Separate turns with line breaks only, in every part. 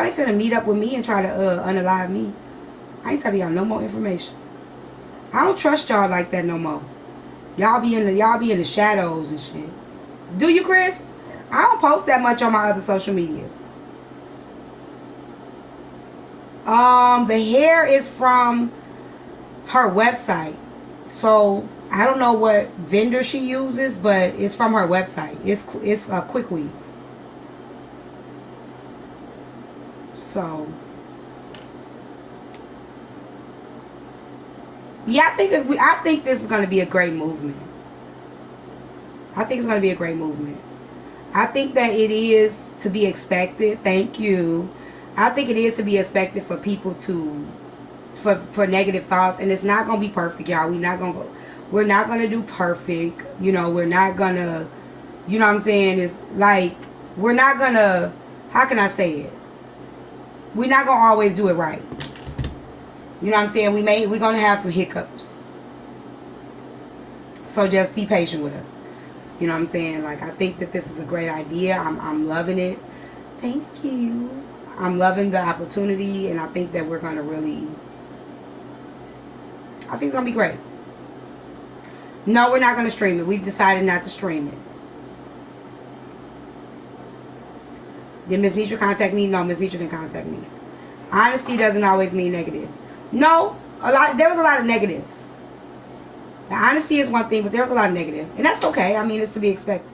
they finna meet up with me and try to unalive me. I ain't telling y'all no more information. I don't trust y'all like that no more. Y'all be in the shadows and shit. Do you, Chris? I don't post that much on my other social medias. The hair is from her website. So I don't know what vendor she uses, but it's from her website. It's a quick weave. So yeah, I think this is going to be a great movement. I think it's going to be a great movement. I think that it is to be expected. Thank you. I think it is to be expected for people to, for negative thoughts, and it's not going to be perfect, y'all. We're not going to do perfect. You know, we're not going to, you know what I'm saying? It's like, we're not going to, how can I say it? We're not going to always do it right. You know what I'm saying? We're going to have some hiccups. So just be patient with us. You know what I'm saying? Like, I think that this is a great idea. I'm loving it. Thank you. I'm loving the opportunity, and I think that we're going to really, I think it's going to be great. No, we're not going to stream it. We've decided not to stream it. Did Miss Nitra contact me? No, Miss Nitra didn't contact me. Honesty doesn't always mean negative. No, there was a lot of negative. The honesty is one thing, but there was a lot of negative. And that's okay. I mean, it's to be expected.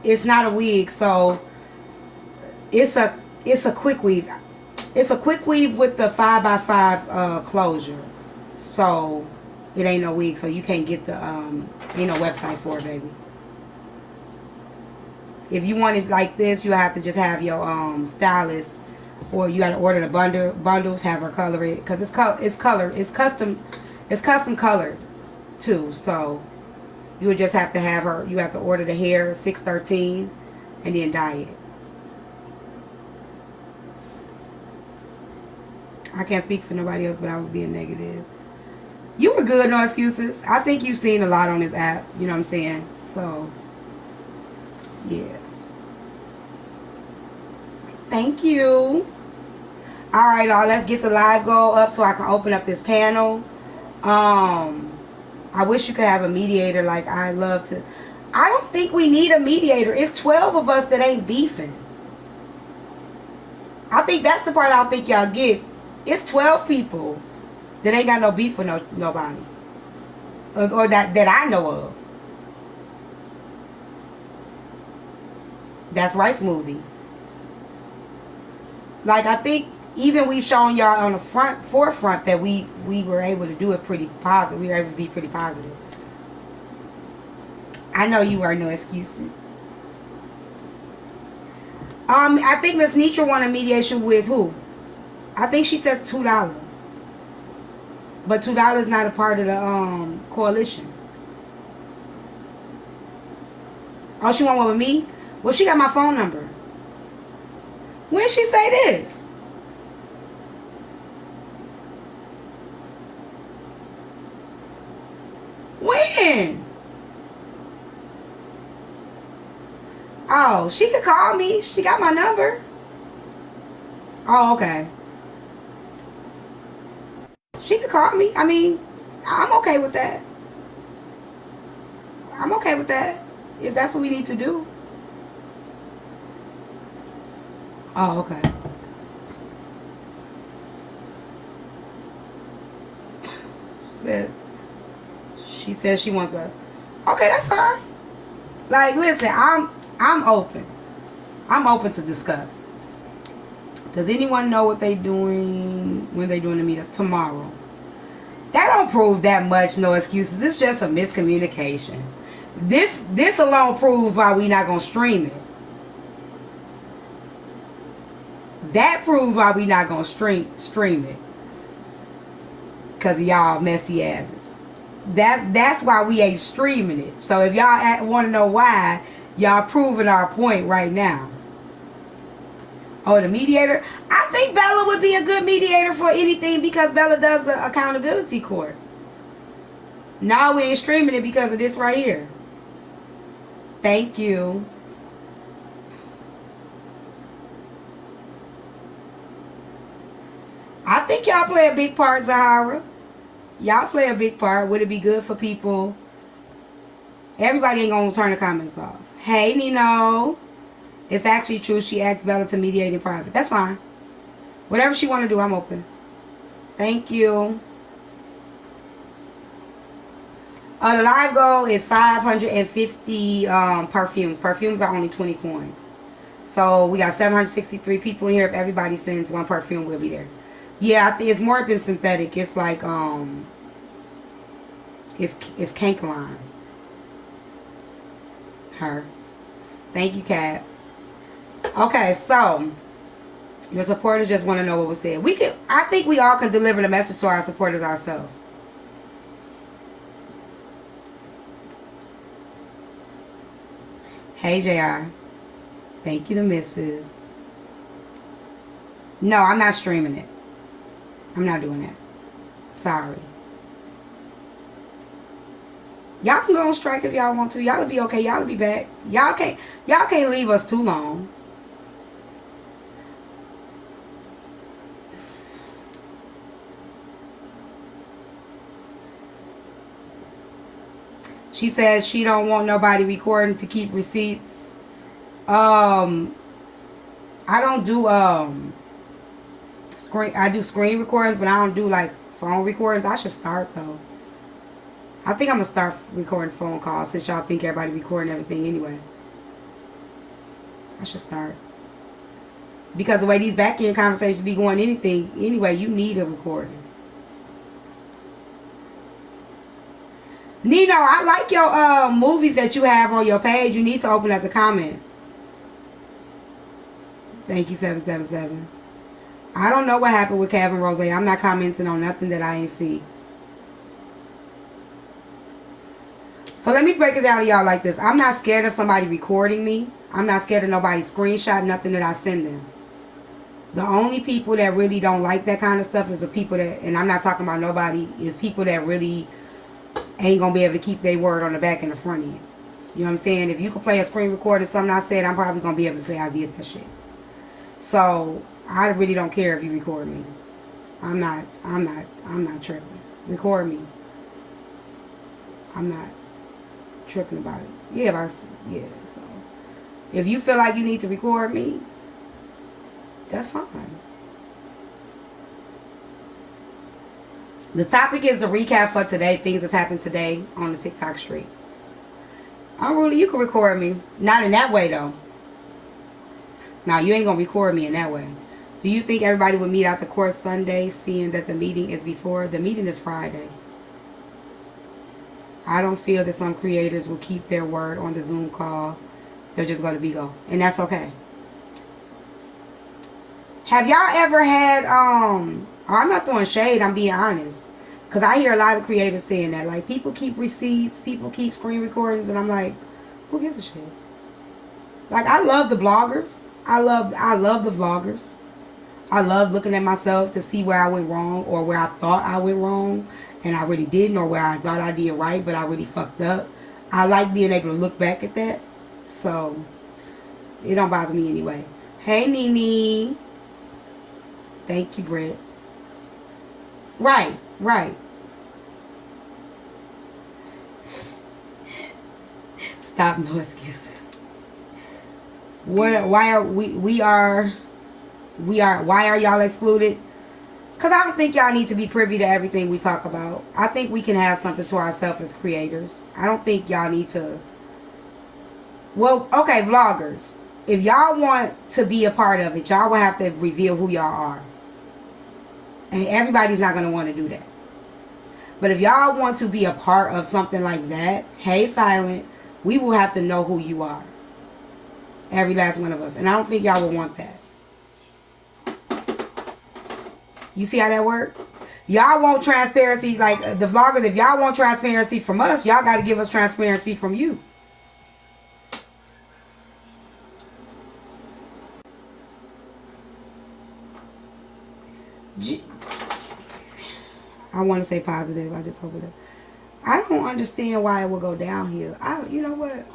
It's not a wig, so it's a quick weave. It's a quick weave with the 5x5 closure. So it ain't no wig, so you can't get the ain't no website for it, baby. If you want it like this, you have to just have your stylist, or you got to order the bundles, have her color it, because it's custom colored too. So you would just have to have her. You have to order the hair 613 and then dye it. I can't speak for nobody else, but I was being negative. You were good, no excuses. I think you've seen a lot on this app. You know what I'm saying? So yeah. Thank you. Alright, y'all. Let's get the live goal up so I can open up this panel. I wish you could have a mediator like I love to. I don't think we need a mediator. It's 12 of us that ain't beefing. I think that's the part I don't think y'all get. It's 12 people that ain't got no beef with nobody. Or that I know of. That's right, Smoothie. Like, I think even we've shown y'all on the forefront that we were able to do it pretty positive. We were able to be pretty positive. I know you are, no excuses. I think Miss Nitra wanted mediation with who? I think she says $2. But $2 is not a part of the coalition. Oh, she want one with me? Well, she got my phone number. When she say this? When? Oh, she could call me. She got my number. Oh, okay. She could call me. I mean, I'm okay with that. I'm okay with that. If that's what we need to do. Oh, okay. She says she wants better. Okay, that's fine. Like, listen, I'm open. I'm open to discuss. Does anyone know what they doing when they doing the meetup tomorrow? That don't prove that much, no excuses. It's just a miscommunication. This alone proves why we not gonna stream it. That proves why we not gonna stream it. Cause of y'all messy asses. That's why we ain't streaming it. So if y'all want to know why, y'all proving our point right now. Oh, the mediator? I think Bella would be a good mediator for anything because Bella does the accountability court. Now we ain't streaming it because of this right here. Thank you. I think y'all play a big part, Zahara. Y'all play a big part. Would it be good for people? Everybody ain't gonna turn the comments off. Hey, Nino. It's actually true. She asked Bella to mediate in private. That's fine. Whatever she want to do, I'm open. Thank you. The live goal is 550 perfumes. Perfumes are only 20 coins. So we got 763 people in here. If everybody sends one perfume, we'll be there. Yeah, I think it's more than synthetic. It's like it's Cankaline. Her. Thank you, Kat. Okay, so your supporters just want to know what was said. I think we all can deliver the message to our supporters ourselves. Hey, JR. Thank you, the missus. No, I'm not streaming it. I'm not doing that. Sorry. Y'all can go on strike if y'all want to. Y'all'll be okay. Y'all'll be back. Y'all can't leave us too long. She says she don't want nobody recording to keep receipts. I don't do I do screen recordings, but I don't do like phone recordings. I should start though. I think I'm gonna start recording phone calls since y'all think everybody recording everything anyway. I should start. Because the way these back end conversations be going anyway, you need a recording. Nino, I like your movies that you have on your page. You need to open up the comments. Thank you, 777. I don't know what happened with Kevin Rose. I'm not commenting on nothing that I ain't see. So let me break it down to y'all like this. I'm not scared of somebody recording me. I'm not scared of nobody screenshot nothing that I send them. The only people that really don't like that kind of stuff is the people that, and I'm not talking about nobody, is people that really ain't gonna be able to keep their word on the back and the front end. You know what I'm saying? If you could play a screen record of something I said, I'm probably gonna be able to say I did that shit. So I really don't care if you record me. I'm not tripping. Record me. I'm not tripping about it. Yeah, so if you feel like you need to record me, that's fine. The topic is a recap for today, things that's happened today on the TikTok streets. Unruly, you can record me. Not in that way, though. Now, you ain't going to record me in that way. Do you think everybody would meet out the court Sunday, seeing that the meeting is before? The meeting is Friday. I don't feel that some creators will keep their word on the Zoom call. They're just going to be go. And that's okay. Have y'all ever had, I'm not throwing shade, I'm being honest. Because I hear a lot of creators saying that. Like, people keep receipts, people keep screen recordings, and I'm like, who gives a shit? Like, I love the bloggers. I love the vloggers. I love looking at myself to see where I went wrong or where I thought I went wrong and I really didn't, or where I thought I did right but I really fucked up. I like being able to look back at that. So, it don't bother me anyway. Hey, Nene. Thank you, Brett. Right. Stop, no excuses. Why are y'all excluded? Because I don't think y'all need to be privy to everything we talk about. I think we can have something to ourselves as creators. I don't think y'all need to. Well, okay, vloggers. If y'all want to be a part of it, y'all will have to reveal who y'all are. And everybody's not going to want to do that. But if y'all want to be a part of something like that, hey, Silent, we will have to know who you are. Every last one of us. And I don't think y'all would want that. You see how that works? Y'all want transparency, like the vloggers, if y'all want transparency from us, y'all got to give us transparency from you. I want to say positive. I just hope it. I don't understand why it will go downhill. You know what?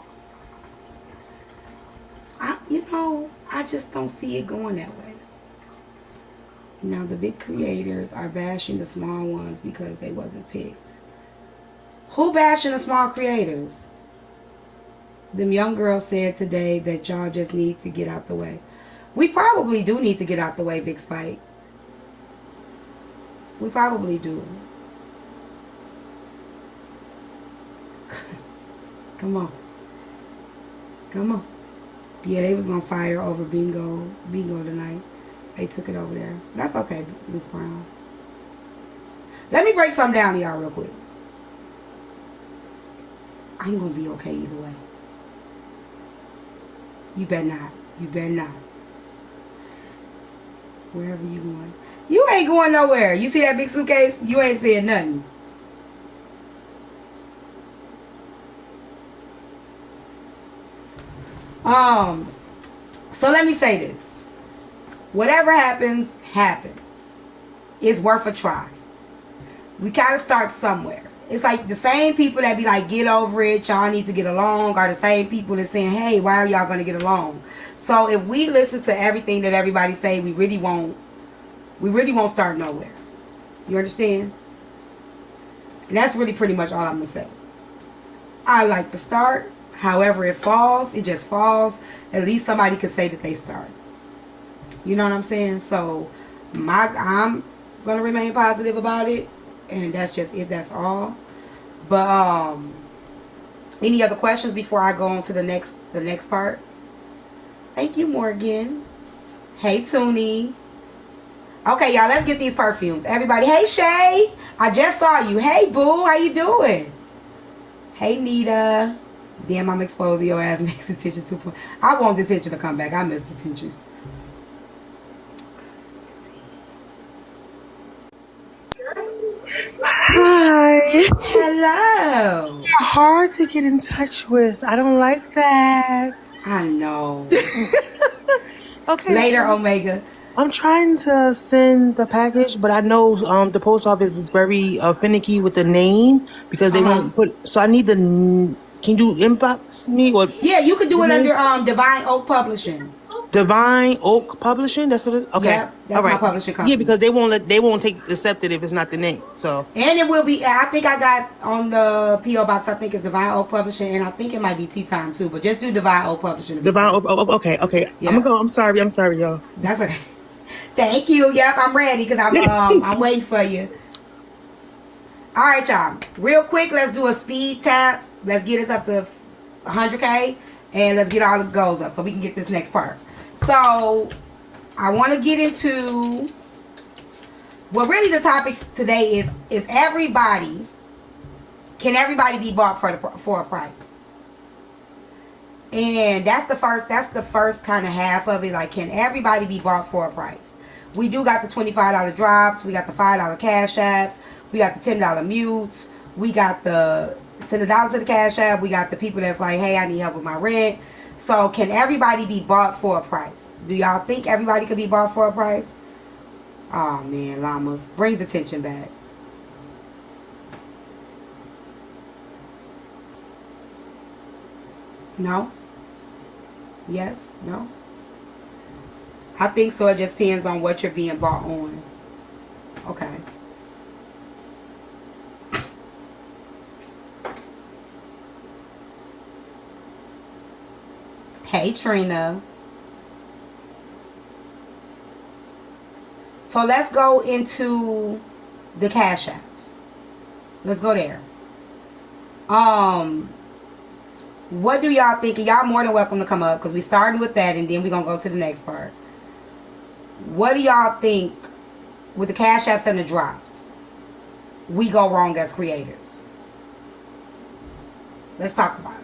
know, I just don't see it going that way. Now the big creators are bashing the small ones because they wasn't picked. Who bashing the small creators? Them young girls said today that y'all just need to get out the way. We probably do need to get out the way, Big Spike. We probably do. Come on. Come on. Yeah, they was going to fire over bingo tonight. They took it over there. That's okay, Miss Brown. Let me break something down to y'all real quick. I'm going to be okay either way. You better not. You better not. Wherever you going. You ain't going nowhere. You see that big suitcase? You ain't saying nothing. So let me say this. Whatever happens, happens. It's worth a try. We gotta start somewhere. It's like the same people that be like, get over it, y'all need to get along, are the same people that saying, hey, why are y'all gonna get along? So if we listen to everything that everybody say, we really won't start nowhere. You understand? And that's really pretty much all I'm gonna say. I like to start. However it falls, it just falls. At least somebody could say that they started. You know what I'm saying? So I'm gonna remain positive about it, and that's just it. That's all. But any other questions before I go on to the next part? Thank you, Morgan. Hey, Toonie. Okay, y'all, let's get these perfumes. Everybody, hey, Shay. I just saw you. Hey, boo, how you doing? Hey, Nita. Damn, I'm exposing your ass next detention 2. I want detention to come back. I miss detention.
Hi.
Hello.
You're hard to get in touch with. I don't like that.
I know.
Okay.
Later, so Omega.
I'm trying to send the package, but I know the post office is very finicky with the name because they won't put. So I need the. Can you inbox me or?
Yeah, you could do it under Divine Oak Publishing.
Divine Oak Publishing. That's what it. Okay.
Yep, that's my publishing company.
Yeah, because they won't accept it if it's not the name. So.
And it will be. I think I got on the PO box. I think it's Divine Oak Publishing, and I think it might be Tyme too. But just do Divine Oak Publishing.
Divine Oak. Okay. Yeah. I'm gonna go. I'm sorry, y'all.
That's okay. Thank you. Yep, I'm ready because I'm waiting for you. All right, y'all. Real quick, let's do a speed tap. Let's get us up to 100K, and let's get all the goals up so we can get this next part. So, I want to get into, well, really the topic today is everybody, can everybody be bought for a price? And that's the first kind of half of it. Like, can everybody be bought for a price? We do got the $25 drops. We got the $5 cash apps. We got the $10 mutes. We got the send $1 to the cash app. We got the people that's like, hey, I need help with my rent. So can everybody be bought for a price? Do y'all think everybody could be bought for a price? Oh man, llamas, bring the tension back. No? Yes? No? I think so. It just depends on what you're being bought on. Okay. Hey, Trina. So let's go into the cash apps. Let's go there. What do y'all think? Y'all more than welcome to come up because we started with that and then we're going to go to the next part. What do y'all think with the cash apps and the drops we go wrong as creators? Let's talk about it.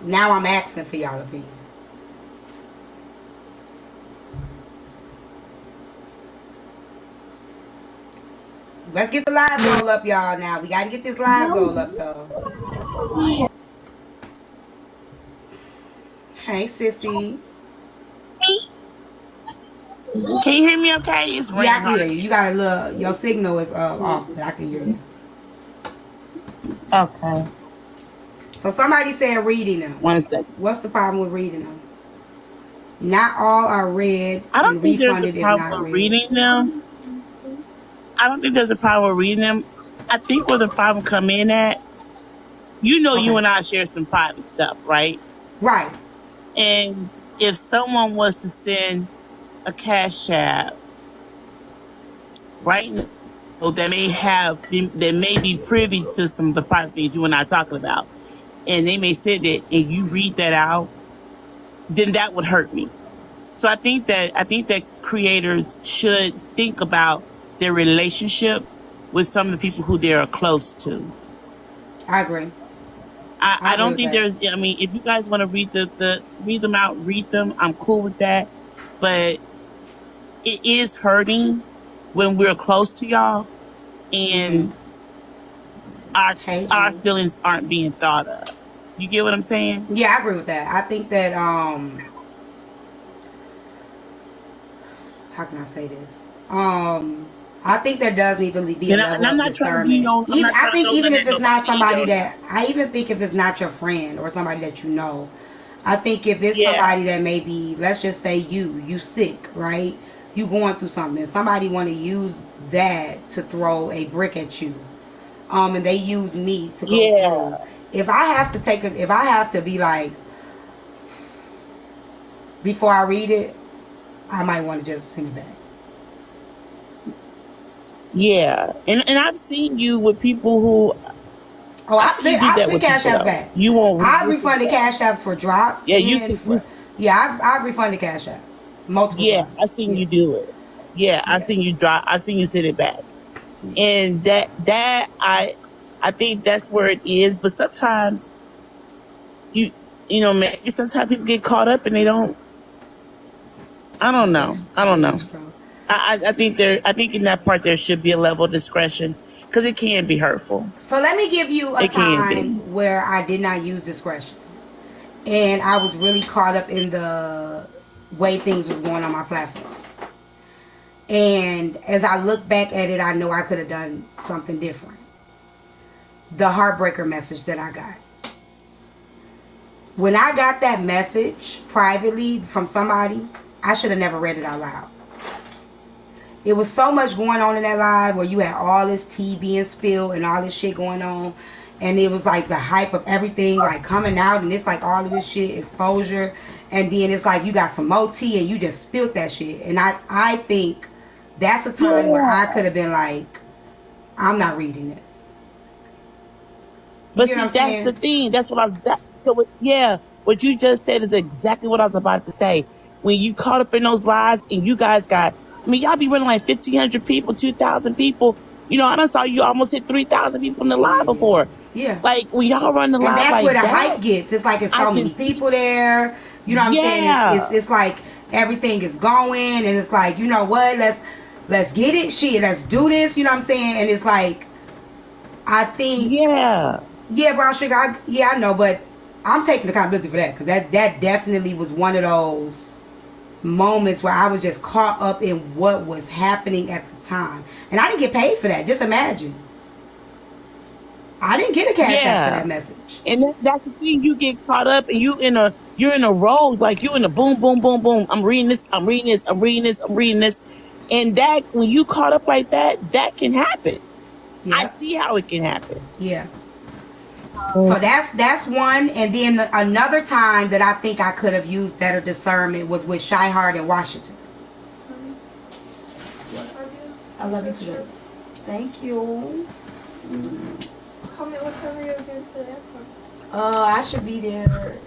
Now I'm asking for y'all opinion. Let's get the live goal up, y'all, now. We got to get this live goal up, though. Hey, sissy.
Can you hear me okay? It's
Yeah, I
raining
can hear
hard.
you. You got a little. Your signal is off, but I can hear you.
Okay.
So somebody said reading them.
1 second.
What's the problem with reading them? Not all are read
I don't
and
think there's a
refunded if
problem
not
with
read.
reading them. I don't think there's a problem with reading them. I think where the problem come in at, you
Okay.
and I share some private stuff, right?
Right.
And if someone was to send a cash app right now that may be privy to some of the private things you and I are talking about, and they may send it and you read that out, then that would hurt me. So I think that creators should think about their relationship with some of the people who they are close to.
I agree.
I
agree
don't
with
think
that.
I mean, if you guys want to read them out, read them. I'm cool with that. But it is hurting when we're close to y'all and
Hey,
our
hey.
feelings aren't being thought of. You get what I'm saying?
Yeah, I agree with that. I think that how can I say this? I think there does need to be a
And
level
I'm
of
not trying to be
discernment.
no. I'm
Even
not
I
trying to
think
throw
even
nothing
if
at
it's not
nobody
somebody
ego.
that I even think if it's not your friend or somebody that you know, I think if it's
Yeah.
somebody that maybe, let's just say you sick, right? You going through something. Somebody want to use that to throw a brick at you, and they use me to go through.
Yeah.
If I have to if I have to be like, before I read it, I might want to just send it back.
Yeah. And I've seen you with people who
Oh,
I've seen you do
I've
that
sent
with
cash
people
apps
though.
back.
You won't
I've
read it
refunded
back.
cash apps for drops
Yeah,
and for I've refunded cash apps multiple
yeah,
times.
I've seen
Yeah,
you do it. Yeah, I've
yeah,
seen you drop. I've seen you send it back.
yeah.
And I think that's where it is. But sometimes you maybe sometimes people get caught up and they don't. I don't know. I don't know.
That's true.
I think in that part there should be a level of discretion because it can be hurtful.
So let me give you a
It can be.
time where I did not use discretion, and I was really caught up in the way things was going on my platform. And as I look back at it, I know I could have done something different. The heartbreaker message that I got. When I got that message privately from somebody, I should have never read it out loud. It was so much going on in that live where you had all this tea being spilled and all this shit going on. And it was like the hype of everything like coming out, and it's like all of this shit, exposure. And then it's like you got some more tea and you just spilled that shit. And I think that's a time where I could have been like, I'm not reading this.
But see, that's the thing. That's what I was. What you just said is exactly what I was about to say. When you caught up in those lies and you guys got, I mean, y'all be running like 1,500 people, 2,000 people. I done saw you almost hit 3,000 people in the live before.
Yeah.
Like when y'all run the live
and that's
like
where the
that,
hype gets. It's like it's so many people there. You know what I'm saying? It's like everything is going, and it's like, you know what? Let's get it. Shit, let's do this. You know what I'm saying? And it's like, I think. Yeah, brown sugar. I know, but I'm taking accountability for that because that definitely was one of those moments where I was just caught up in what was happening at the time, and I didn't get paid for that. Just imagine. I didn't get a cash app for that message.
And that's the thing. You get caught up, and you're in a road, like you in a boom, boom, boom, boom. I'm reading this. I'm reading this. I'm reading this. I'm reading this. And that when you caught up like that, that can happen. Yeah. I see how it can happen.
Yeah. So that's one. And then another time that I think I could have used better discernment was with Shy Hard in Washington. I love you too. Thank you.
What time are you going to the airport?
I should be there.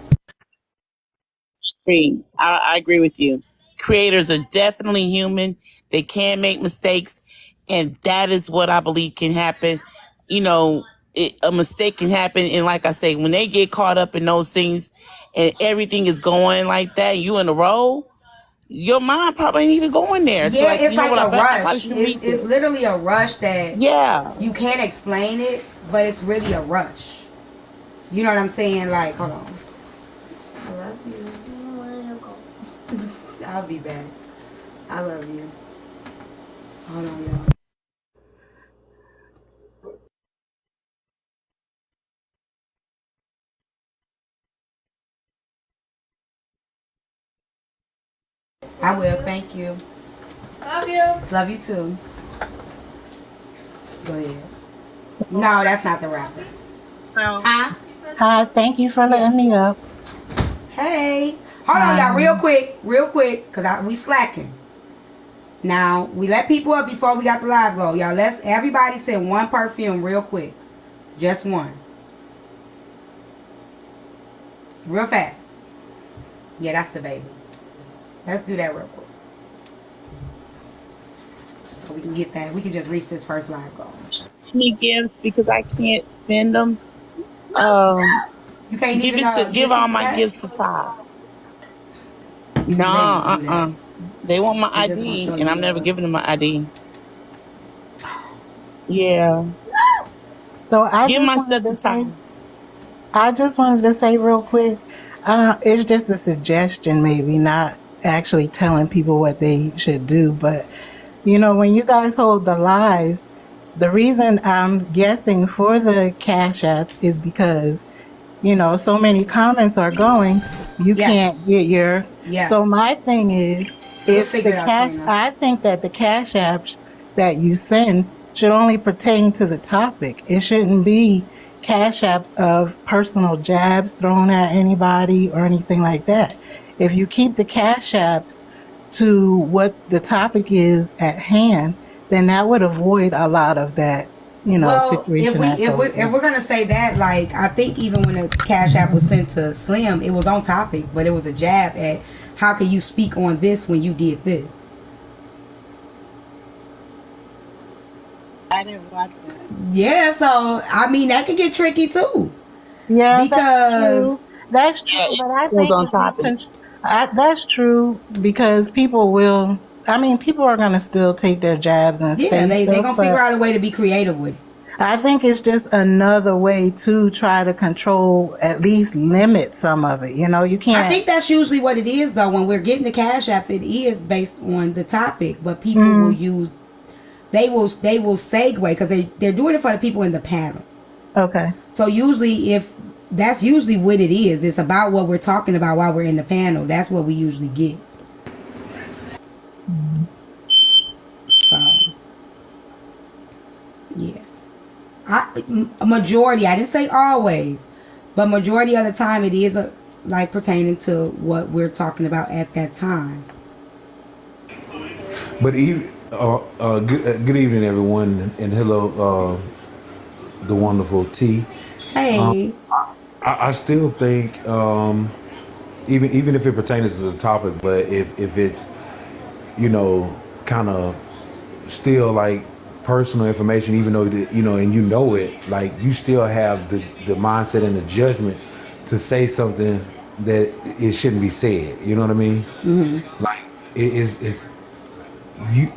I agree with you. Creators are definitely human. They can make mistakes, and that is what I believe can happen. A mistake can happen, and like I say, when they get caught up in those things, and everything is going like that, you in a row, your mind probably ain't even going there.
Yeah,
like,
it's like a rush.
It's
literally a rush that you can't explain it, but it's really a rush. You know what I'm saying? Like, hold on. I love you. I'll be back. I love you. Hold on, y'all. I will. Thank you.
Love you.
Love you too. Go ahead. No, that's not the rapper.
So,
Huh?
hi, thank you for letting me up.
Hey. Hold on, y'all. Real quick, because we slacking. Now, we let people up before we got the live go. Y'all, let's everybody send one perfume real quick. Just one. Real fast. Yeah, that's the baby. Let's do that real quick. So we can get that. We can just reach this first live goal.
Me gifts because I can't spend them.
You can't
Give all my gifts to Ty. No, They want my ID, and I'm never giving them my ID. Yeah.
So I
Give
just
my
wanted
stuff to
to say,
Ty.
I just wanted to say real quick, it's just a suggestion, maybe not actually telling people what they should do, but when you guys hold the lives, the reason I'm guessing for the cash apps is because so many comments are going, you can't get your. So my thing is,
We'll
if
figure
the
it out,
cash,
Trina.
I think that the cash apps that you send should only pertain to the topic. It shouldn't be cash apps of personal jabs thrown at anybody or anything like that. If you keep the cash apps to what the topic is at hand, then that would avoid a lot of that situation.
If we're gonna say that, like, I think even when the cash app was sent to Slim, it was on topic, but it was a jab at how can you speak on this when you did this.
I didn't watch that.
Yeah, so I mean that could get tricky too.
Yeah,
Because
that's true.
Yeah,
But I
it was
think
on
if you
topic.
that's true because people will. I mean, people are gonna still take their jabs and
yeah,
say
they
stuff,
gonna
but
figure out a way to be creative with it.
I think it's just another way to try to control, at least limit some of it. You can't.
I think that's usually what it is, though. When we're getting the cash apps, it is based on the topic, but people will use. They will segue because they're doing it for the people in the panel.
Okay.
So usually, if that's usually what it is, it's about what we're talking about while we're in the panel. That's what we usually get. So, yeah, a majority. I didn't say always, but majority of the time, it is like pertaining to what we're talking about at that time.
But good evening, everyone, and hello, the wonderful T.
Hey,
I still think, even if it pertains to the topic, but if it's kind of still like personal information, even though and it, like you still have the mindset and the judgment to say something that it shouldn't be said. You know what I mean? Mm-hmm. Like it's.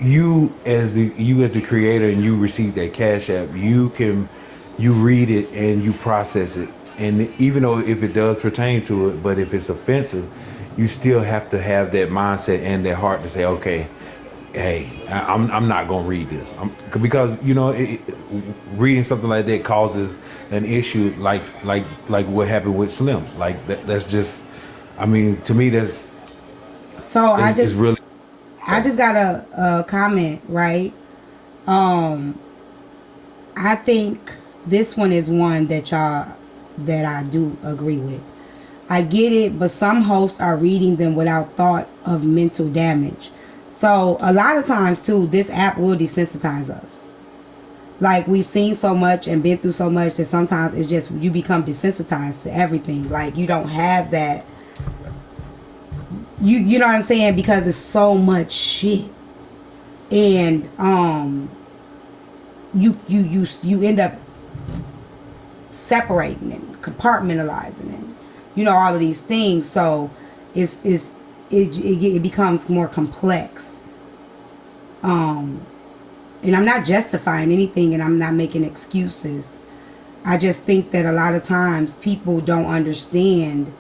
You as the creator, and you receive that cash app, you read it and you process it, and even though if it does pertain to it, but if it's offensive, you still have to have that mindset and that heart to say, okay, hey, I'm not gonna read this, because reading something like that causes an issue, like what happened with Slim. Like that's just, I mean, to me that's
so
it's really.
I just got a comment, right? I think this one is one that I do agree with. I get it, but some hosts are reading them without thought of mental damage. So a lot of times too, this app will desensitize us. Like we've seen so much and been through so much that sometimes it's just you become desensitized to everything. Like you don't have that. You know what I'm saying? Because it's so much shit. And you end up separating and compartmentalizing and all of these things. So it becomes more complex. And I'm not justifying anything, and I'm not making excuses. I just think that a lot of times people don't understand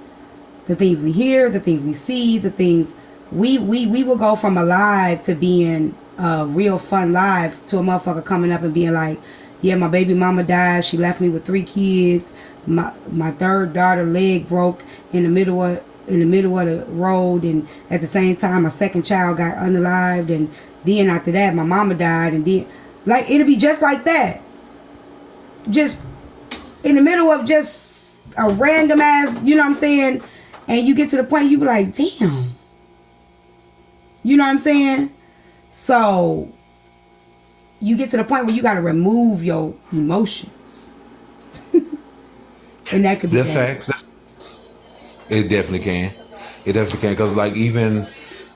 the things we hear, the things we see, the things we will go from a live to being a real fun live to a motherfucker coming up and being like, yeah, my baby mama died. She left me with 3 kids. My third daughter leg broke in the middle of the road, and at the same time my second child got unalived, and then after that my mama died, and then like it'll be just like that, just in the middle of just a random ass, you know what I'm saying, and you get to the point you be like, damn, you know what I'm saying. So you get to the point where you got to remove your emotions. And that could be
That's facts. It definitely can. It definitely can. Because like even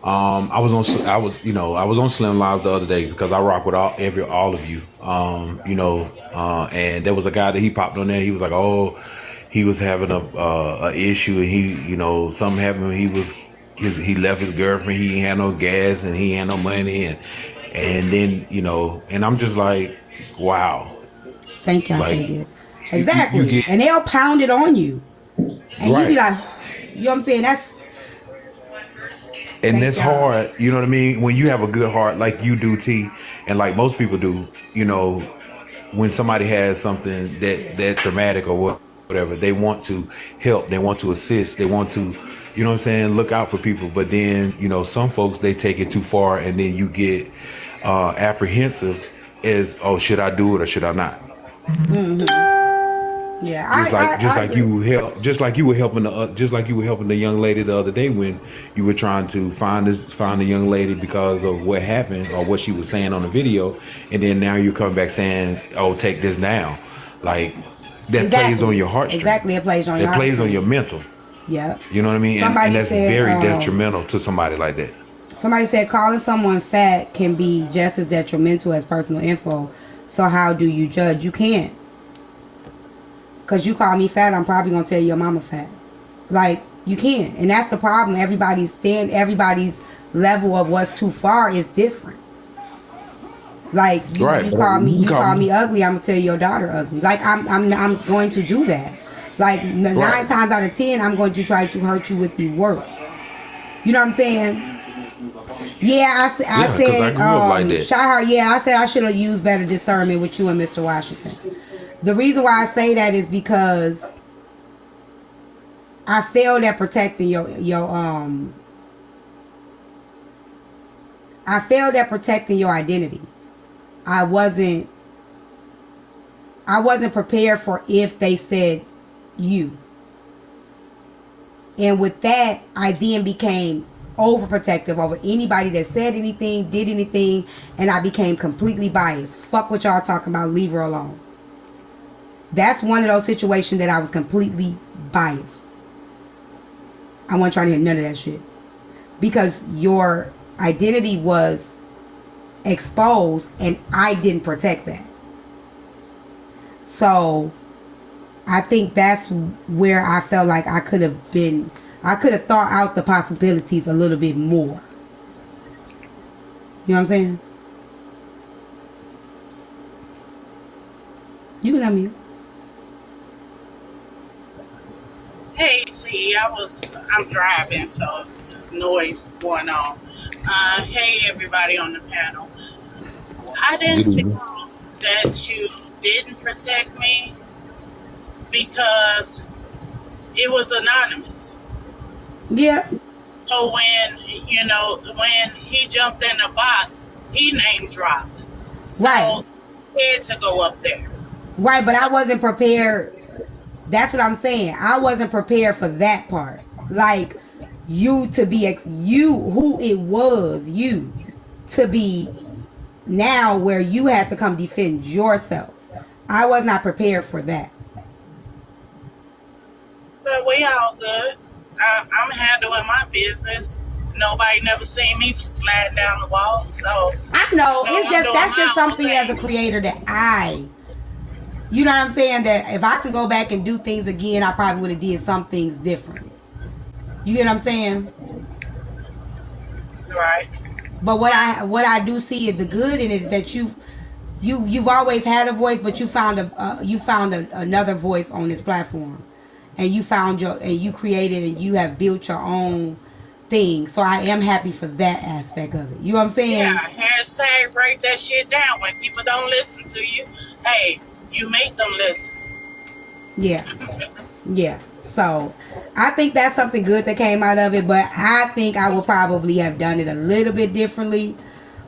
I was on Slim Live the other day because I rock with all of you. And there was a guy that he popped on there. He was like, oh, he was having a issue, and he, something happened. He left his girlfriend. He ain't had no gas and he ain't had no money, and then and I'm just like, wow.
Thank y'all
like,
for the gift. Exactly.
you get,
and they'll pound it on you, and
right.
you be like, you know what I'm saying?
And that's hard, you know what I mean? When you have a good heart like you do, T, and like most people do, when somebody has something that traumatic or whatever, they want to help, they want to assist, they want to, you know what I'm saying, look out for people. But then, some folks, they take it too far, and then you get apprehensive as, oh, should I do it or should I not?
Mm-hmm. Yeah,
just like you were helping the young lady the other day when you were trying to find the young lady because of what happened or what she was saying on the video, and then now you're coming back saying, oh, take this down. Like that plays on your heartstrings.
Exactly, it plays on your heartstrings.
It plays on your mental.
Yeah.
You know what I mean? And that's very detrimental to somebody like that.
Somebody said calling someone fat can be just as detrimental as personal info. So how do you judge? You can't. Because you call me fat, I'm probably going to tell your mama fat. Like, you can't. And that's the problem. Everybody's level of what's too far is different. Like, you call me ugly, I'm going to tell your daughter ugly. Like, I'm going to do that. Like, 9 times out of 10, I'm going to try to hurt you with the worth. You know what I'm saying? Yeah, I said, Shahar, I said I should have used better discernment with you and Mr. Washington. The reason why I say that is because I failed at protecting your identity. I wasn't prepared for if they said you. And with that, I then became overprotective over anybody that said anything, did anything, and I became completely biased. Fuck what y'all talking about, leave her alone. That's one of those situations that I was completely biased. I wasn't trying to hear none of that shit. Because your identity was exposed and I didn't protect that. So I think that's where I felt like I could have thought out the possibilities a little bit more. You know what I'm saying? You can unmute.
Hey T, I'm driving, so noise going on. Hey everybody on the panel. I didn't feel that you didn't protect me because it was anonymous.
Yeah.
So when he jumped in the box, he name dropped. So he had to go up there.
Right, but I wasn't prepared. That's what I'm saying. I wasn't prepared for that part. Like, you to be who it was, you to be now where you had to come defend yourself. I was not prepared for that.
But we all good. I'm handling my business. Nobody never seen me slide down the wall, so
I know. That's just something as a creator that you know what I'm saying, that if I can go back and do things again, I probably would have did some things different. You get what I'm saying?
Right.
But what I do see is the good in it, that you've always had a voice, but you found another voice on this platform, and you created and you have built your own thing. So I am happy for that aspect of it. You know what I'm saying?
Yeah, hashtag write that shit down. When people don't listen to you, hey, you make them listen.
Yeah. Yeah. So I think that's something good that came out of it, but I think I would probably have done it a little bit differently.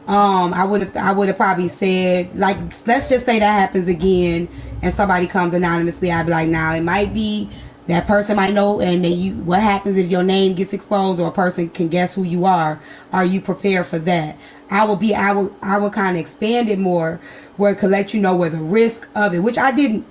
I would have probably said, like, let's just say that happens again and somebody comes anonymously. I'd be like, now it might be that person might know, and what happens if your name gets exposed or a person can guess who you are? Are you prepared for that? I would kind of expand it more where it could let you know where the risk of it, which I didn't.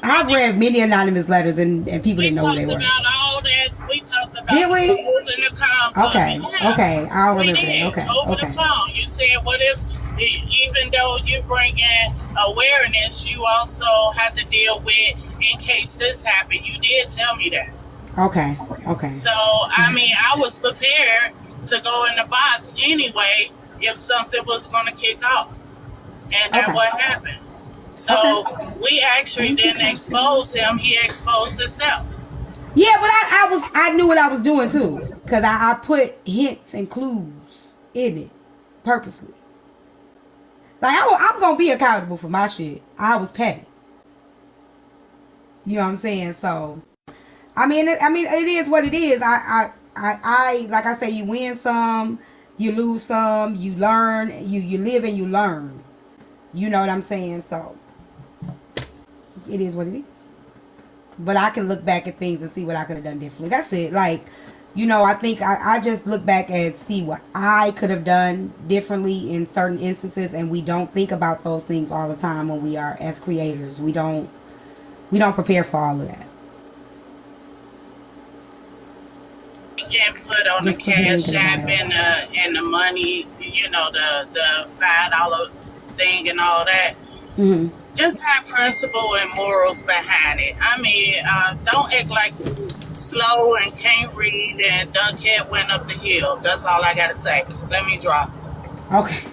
I've read many anonymous letters and people didn't know who they were.
We talked about all that. We talked about
Did we?
the pros and the cons.
Okay.
Yeah.
Okay. I'll remember
We did.
that. Okay.
Over
Okay.
the phone. You said, what if, even though you bring in awareness, you also have to deal with, in case this happened. You did tell me that.
Okay. Okay.
So, I mean, I was prepared to go in the box anyway if something was going to kick off. And that's what happened. So, we actually didn't expose him. He exposed himself.
Yeah, but I knew what I was doing too, because I put hints and clues in it purposely. Like I'm gonna be accountable for my shit. I was petty. You know what I'm saying? So, I mean, it is what it is. I like I say, you win some, you lose some, you learn, you live and you learn. You know what I'm saying? So, it is what it is. But I can look back at things and see what I could have done differently. That's it. Like, you know, I think I just look back and see what I could have done differently in certain instances, and we don't think about those things all the time when we are as creators. We don't prepare for all of that.
And put on the cash app and the money, you know, the $5 thing and all that.
Mm-hmm.
Just have principle and morals behind it. I mean, don't act like you slow and can't read and can't went up the hill. That's all I gotta say. Let me drop.
Okay.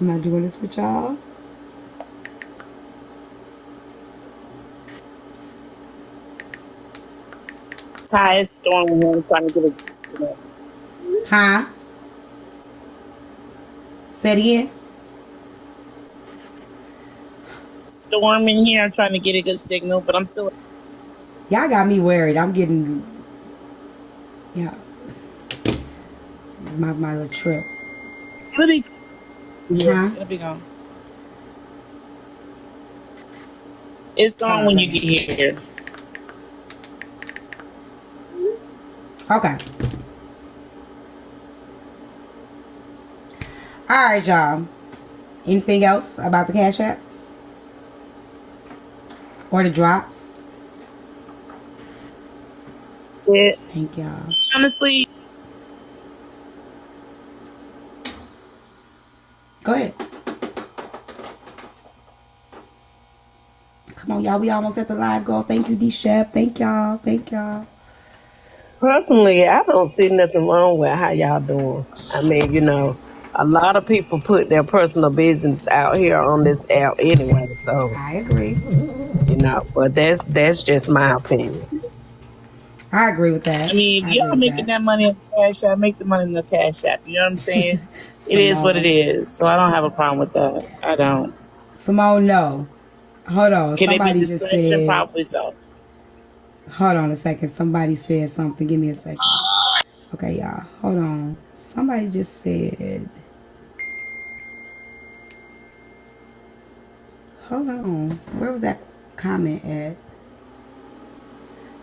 I'm not doing this with y'all.
Ty is storming, trying to get a.
Huh? Say it again.
Storm in here. I'm trying to get a good signal, but I'm still.
Y'all got me worried. I'm getting, yeah, my little trip.
It'll be. Yeah,
Huh?
it'll be gone. It's gone when you get here.
Okay. All right, y'all. Anything else about the Cash Apps? Or the drops?
Yeah.
Thank y'all.
Honestly,
Go ahead. Come on, y'all. We almost at the live goal. Thank you, D-Shep. Thank y'all. Thank y'all.
Personally, I don't see nothing wrong with how y'all doing. I mean, you know, a lot of people put their personal business out here on this app anyway. So,
I agree.
you know, but that's just my opinion.
I agree with that.
I mean, if y'all making that money in the Cash App, make the money in the Cash App. You know what I'm saying? It is what it is. So I don't have a problem with that. I don't.
Simone, no. Hold on.
Can it be
Somebody just
discretion?
said.
Probably so.
Hold on a second. Somebody said something. Give me a second. Okay, y'all. Hold on. Somebody just said. Hold on. Where was that comment at?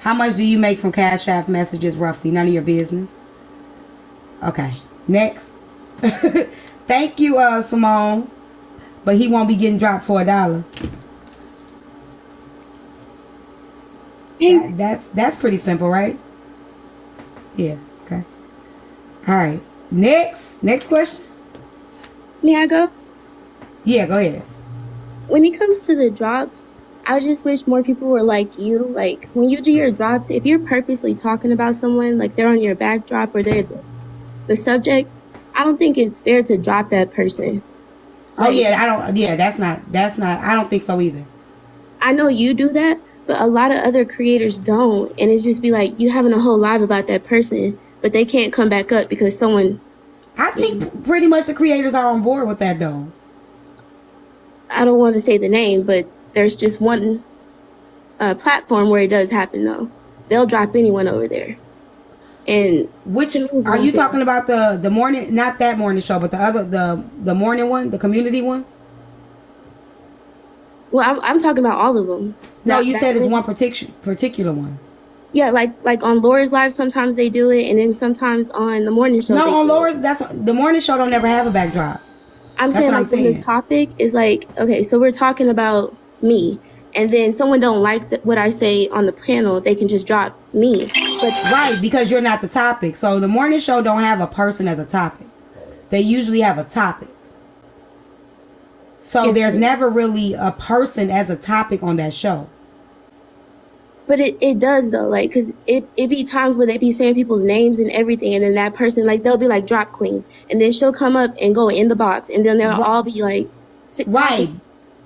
How much do you make from Cash App messages roughly? None of your business. Okay. Next. Thank you, Simone. But he won't be getting dropped for $1. That's pretty simple, right? Yeah. Okay. All right. Next question.
May I go?
Yeah, go ahead.
When it comes to the drops, I just wish more people were like you. Like, when you do your drops, if you're purposely talking about someone, like they're on your backdrop or they're the subject, I don't think it's fair to drop that person.
Oh, yeah, that's not, I don't think so either.
I know you do that, But a lot of other creators don't, and it's just be like you having a whole live about that person, but they can't come back up because someone.
I think pretty much the creators are on board with that though.
I don't want to say the name, but there's just one platform where it does happen though. They'll drop anyone over there. And
which are you talking about the morning, not that morning show, but the other the morning one, the community one?
Well, I'm talking about all of them.
No, you said it's one particular one.
Yeah, like on Laura's live, sometimes they do it, and then sometimes on the morning show.
No, on Laura's, that's the morning show don't never have a backdrop.
I'm saying like when the topic is like, okay, so we're talking about me, and then someone don't like what I say on the panel, they can just drop me. But
right, because you're not the topic. So the morning show don't have a person as a topic. They usually have a topic. So there's never really a person as a topic on that show.
But it does though, like, cause it be times where they be saying people's names and everything, and then that person, like, they'll be like drop queen, and then she'll come up and go in the box, and then they'll all be like,
right,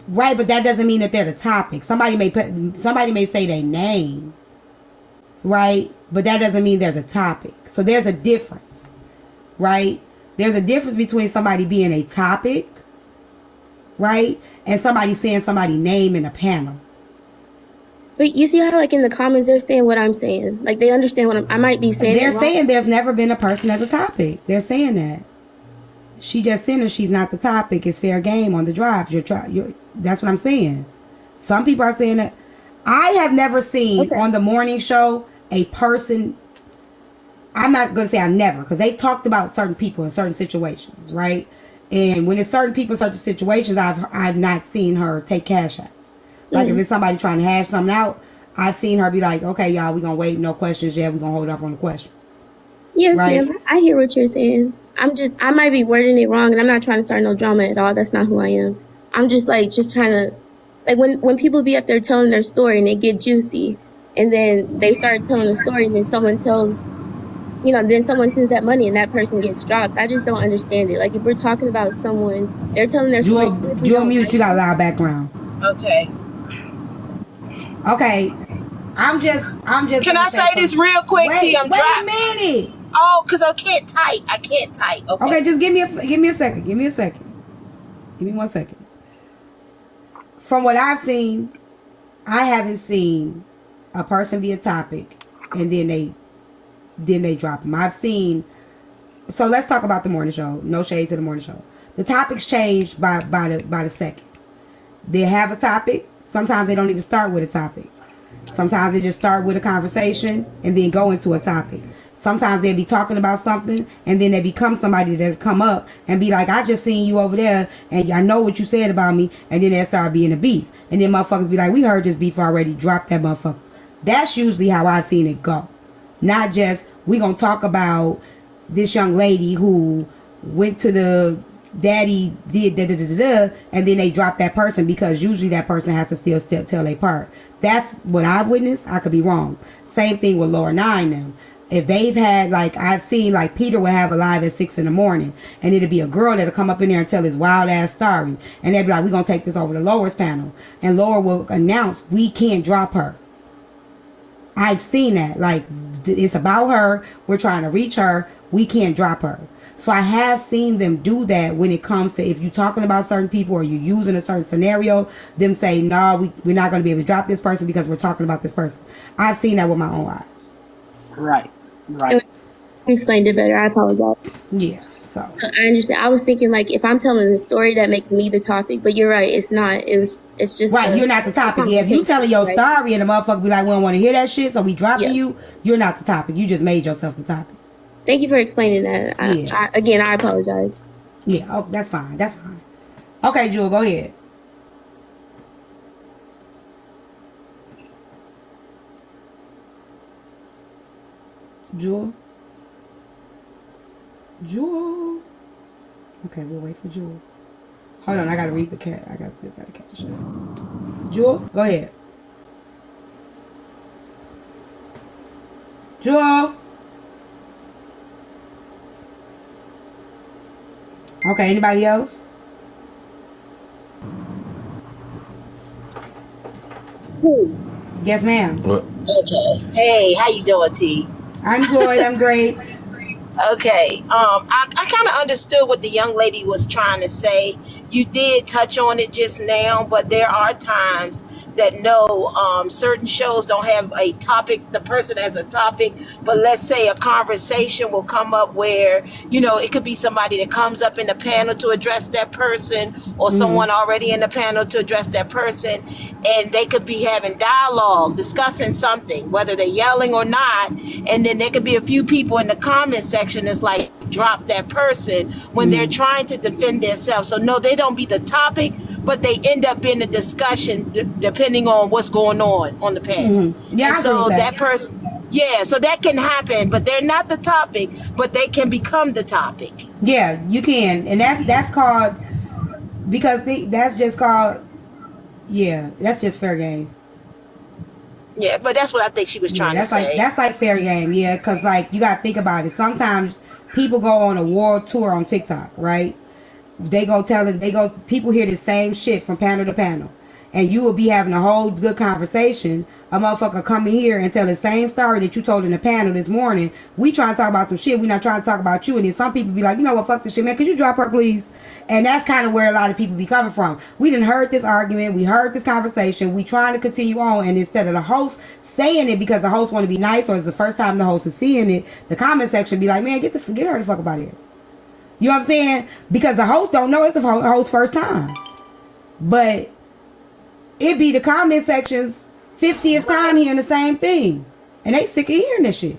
but that doesn't mean that they're the topic. Somebody may say their name, right, but that doesn't mean they're the topic. So there's a difference, right? There's a difference between somebody being a topic, right, and somebody saying somebody's name in a panel.
But you see how, like, in the comments, they're saying what I'm saying. Like, they understand what I might be saying.
They're saying there's never been a person as a topic. They're saying that. She just said she's not the topic. It's fair game on the drives. That's what I'm saying. Some people are saying that. I have never seen on the morning show a person. I'm not going to say I never, because they've talked about certain people in certain situations, right? And when it's certain people in certain situations, I've not seen her take cash apps. Like, if it's somebody trying to hash something out, I've seen her be like, okay, y'all, we're going to wait. No questions yet. We're going to hold off on the questions.
Yes,
right?
ma'am. I hear what you're saying. I might be wording it wrong, and I'm not trying to start no drama at all. That's not who I am. I'm just trying to, like, when people be up there telling their story and they get juicy, and then they start telling the story, and then someone tells, then someone sends that money and that person gets dropped. I just don't understand it. Like, if we're talking about someone, they're telling their story.
Jewel mute, you got a loud background. Okay, I'm just.
Can I say this real quick, T?
Wait a minute.
Oh, cause I can't type.
Okay, just give me a second. Give me 1 second. From what I've seen, I haven't seen a person be a topic and then they drop them. I've seen. So let's talk about the morning show. No shade to the morning show. The topics change by the second. They have a topic. Sometimes they don't even start with a topic. Sometimes they just start with a conversation and then go into a topic. Sometimes they be talking about something and then they become somebody that come up and be like, I just seen you over there and I know what you said about me, and then they start being a beef. And then motherfuckers be like, we heard this beef already, drop that motherfucker. That's usually how I've seen it go. Not just, we gonna talk about this young lady who went to the daddy did and then they drop that person, because usually that person has to still tell their part. That's what I've witnessed. I could be wrong. Same thing with Laura 9 them. If they've had, like, I've seen, like, Peter will have a live at 6 a.m. and it'll be a girl that'll come up in there and tell his wild ass story, and they'll be like, we're gonna take this over to Laura's panel, and Laura will announce we can't drop her. I've seen that. Like, it's about her, we're trying to reach her, we can't drop her. So I have seen them do that when it comes to, if you're talking about certain people or you're using a certain scenario, them say, no, we're not going to be able to drop this person because we're talking about this person. I've seen that with my own eyes.
Right.
You explained it better. I apologize.
Yeah, so.
I understand. I was thinking, like, if I'm telling the story, that makes me the topic. But you're right. It's not. It's just.
Right, you're not the topic. Yeah, if you telling your story and the motherfucker be like, we don't want to hear that shit, so we dropping you, you're not the topic. You just made yourself the topic.
Thank you for explaining that. I apologize.
Yeah, oh, that's fine. Okay, Jewel, go ahead. Jewel? Okay, we'll wait for Jewel. Hold on, I gotta read the cat. I gotta catch it. Jewel, go ahead. Jewel? Okay, anybody else? Yes, ma'am.
Well,
Okay. Hey, how you doing, T?
I'm good. I'm great.
Okay. I kind of understood what the young lady was trying to say. You did touch on it just now, but there are times that no, certain shows don't have a topic. The person has a topic, but let's say a conversation will come up where, it could be somebody that comes up in the panel to address that person, or someone already in the panel to address that person, and they could be having dialogue, discussing something, whether they're yelling or not, and then there could be a few people in the comment section that's like, drop that person when they're trying to defend themselves. So no, they don't be the topic, but they end up in the discussion depending on what's going on the panel.
Yeah,
And
I agree with
so
that.
that person, yeah, so that can happen, but they're not the topic, but they can become the topic.
Yeah, you can, and that's called because that's just called that's just fair game.
Yeah, but that's what I think she was
Yeah,
trying to say.
that's like fair game. Yeah, because like you got to think about it. Sometimes people go on a world tour on TikTok, right? People hear the same shit from panel to panel. And you will be having a whole good conversation. A motherfucker come in here and tell the same story that you told in the panel this morning. We trying to talk about some shit. We not trying to talk about you. And then some people be like, you know what, fuck this shit, man. Could you drop her, please? And that's kind of where a lot of people be coming from. We done heard this argument. We heard this conversation. We trying to continue on. And instead of the host saying it because the host want to be nice or it's the first time the host is seeing it, the comment section be like, man, get her the fuck up out of here. You know what I'm saying? Because the host don't know it's the host's first time. But it be the comment sections 50th time hearing the same thing. And they sick of hearing this shit.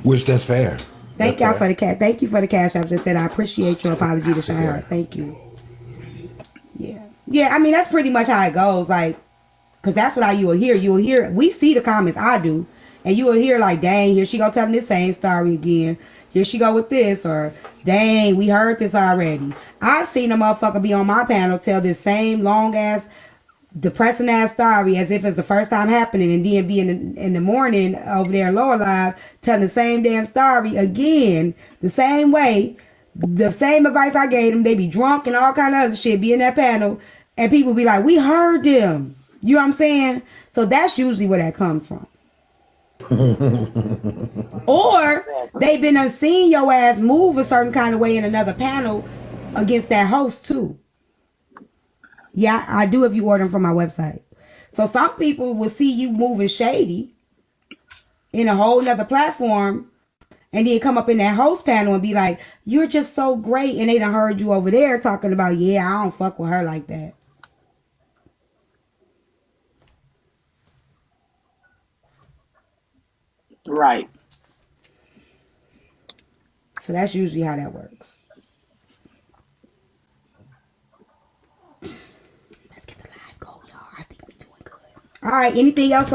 which that's fair.
Thank y'all for the cat. Thank you for the cash app that said I appreciate your apology to Shy Heart. Thank you. Yeah. Yeah, I mean that's pretty much how it goes. Like, cause that's what you will hear. You will hear we see the comments, I do. And you will hear like, dang, here she go telling this same story again. Here she go with this, or dang, we heard this already. I've seen a motherfucker be on my panel tell this same long ass, depressing ass story as if it's the first time happening, and then be in the morning over there in Lower Live telling the same damn story again, the same way, the same advice I gave them. They be drunk and all kind of other shit, be in that panel, and people be like, we heard them. You know what I'm saying? So that's usually where that comes from. Or they've been unseen your ass move a certain kind of way in another panel against that host too. Yeah, I do if you order them from my website. So some people will see you moving shady in a whole nother platform and then come up in that host panel and be like, you're just so great. And they done heard you over there talking about, yeah, I don't fuck with her like that.
Right.
So that's usually how that works. Let's get the live goal, y'all. I think we're doing good. All right. Anything else?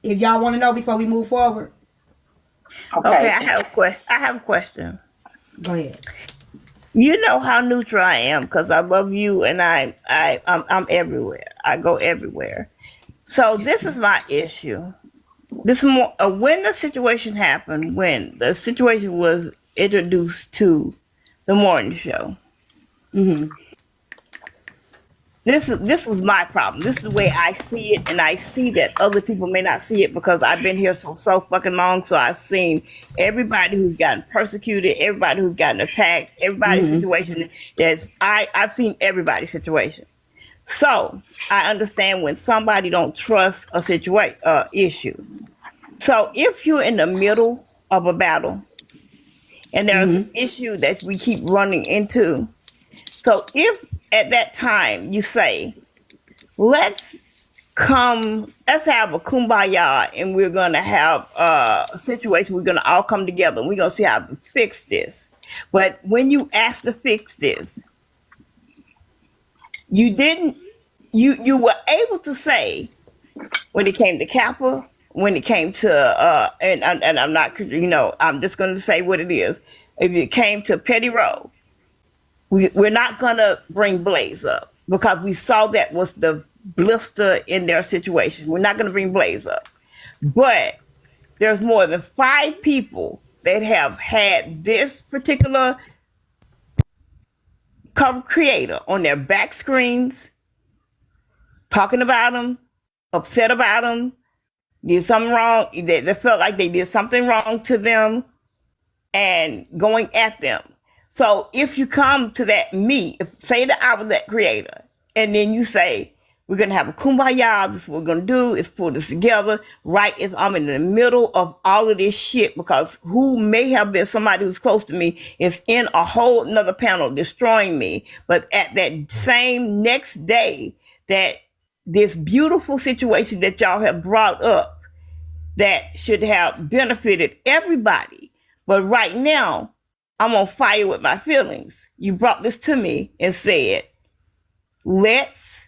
If y'all want to know before we move forward,
Okay.
I have a question.
go ahead.
You know how neutral I am because I love you and I'm everywhere. I go everywhere. So this is my issue. When the situation happened, when the situation was introduced to the morning show, this was my problem. This is the way I see it, and I see that other people may not see it because I've been here so fucking long. So I've seen everybody who's gotten persecuted, everybody who's gotten attacked, everybody's situation. I've seen everybody's situation. So I understand when somebody don't trust a issue. So if you're in the middle of a battle and there's an issue that we keep running into, so if at that time you say, let's have a kumbaya and we're going to have a situation, we're going to all come together and we're going to see how to fix this. But when you asked to fix this, you were able to say when it came to Kappa, when it came to, and I'm not, I'm just going to say what it is. If it came to Petty Row, we're not going to bring Blaze up because we saw that was the blister in their situation. We're not going to bring Blaze up. But there's more than 5 people that have had this particular cover creator on their back screens
talking about them, upset about them, did something wrong. They felt like they did something wrong to them and going at them. So if you come to that say that I was that creator, and then you say, we're going to have a kumbaya, this is what we're going to do, is pull this together, right if I'm in the middle of all of this shit, because who may have been somebody who's close to me is in a whole nother panel destroying me. But at that same next day, that this beautiful situation that y'all have brought up that should have benefited everybody. But right now, I'm on fire with my feelings. You brought this to me and said, let's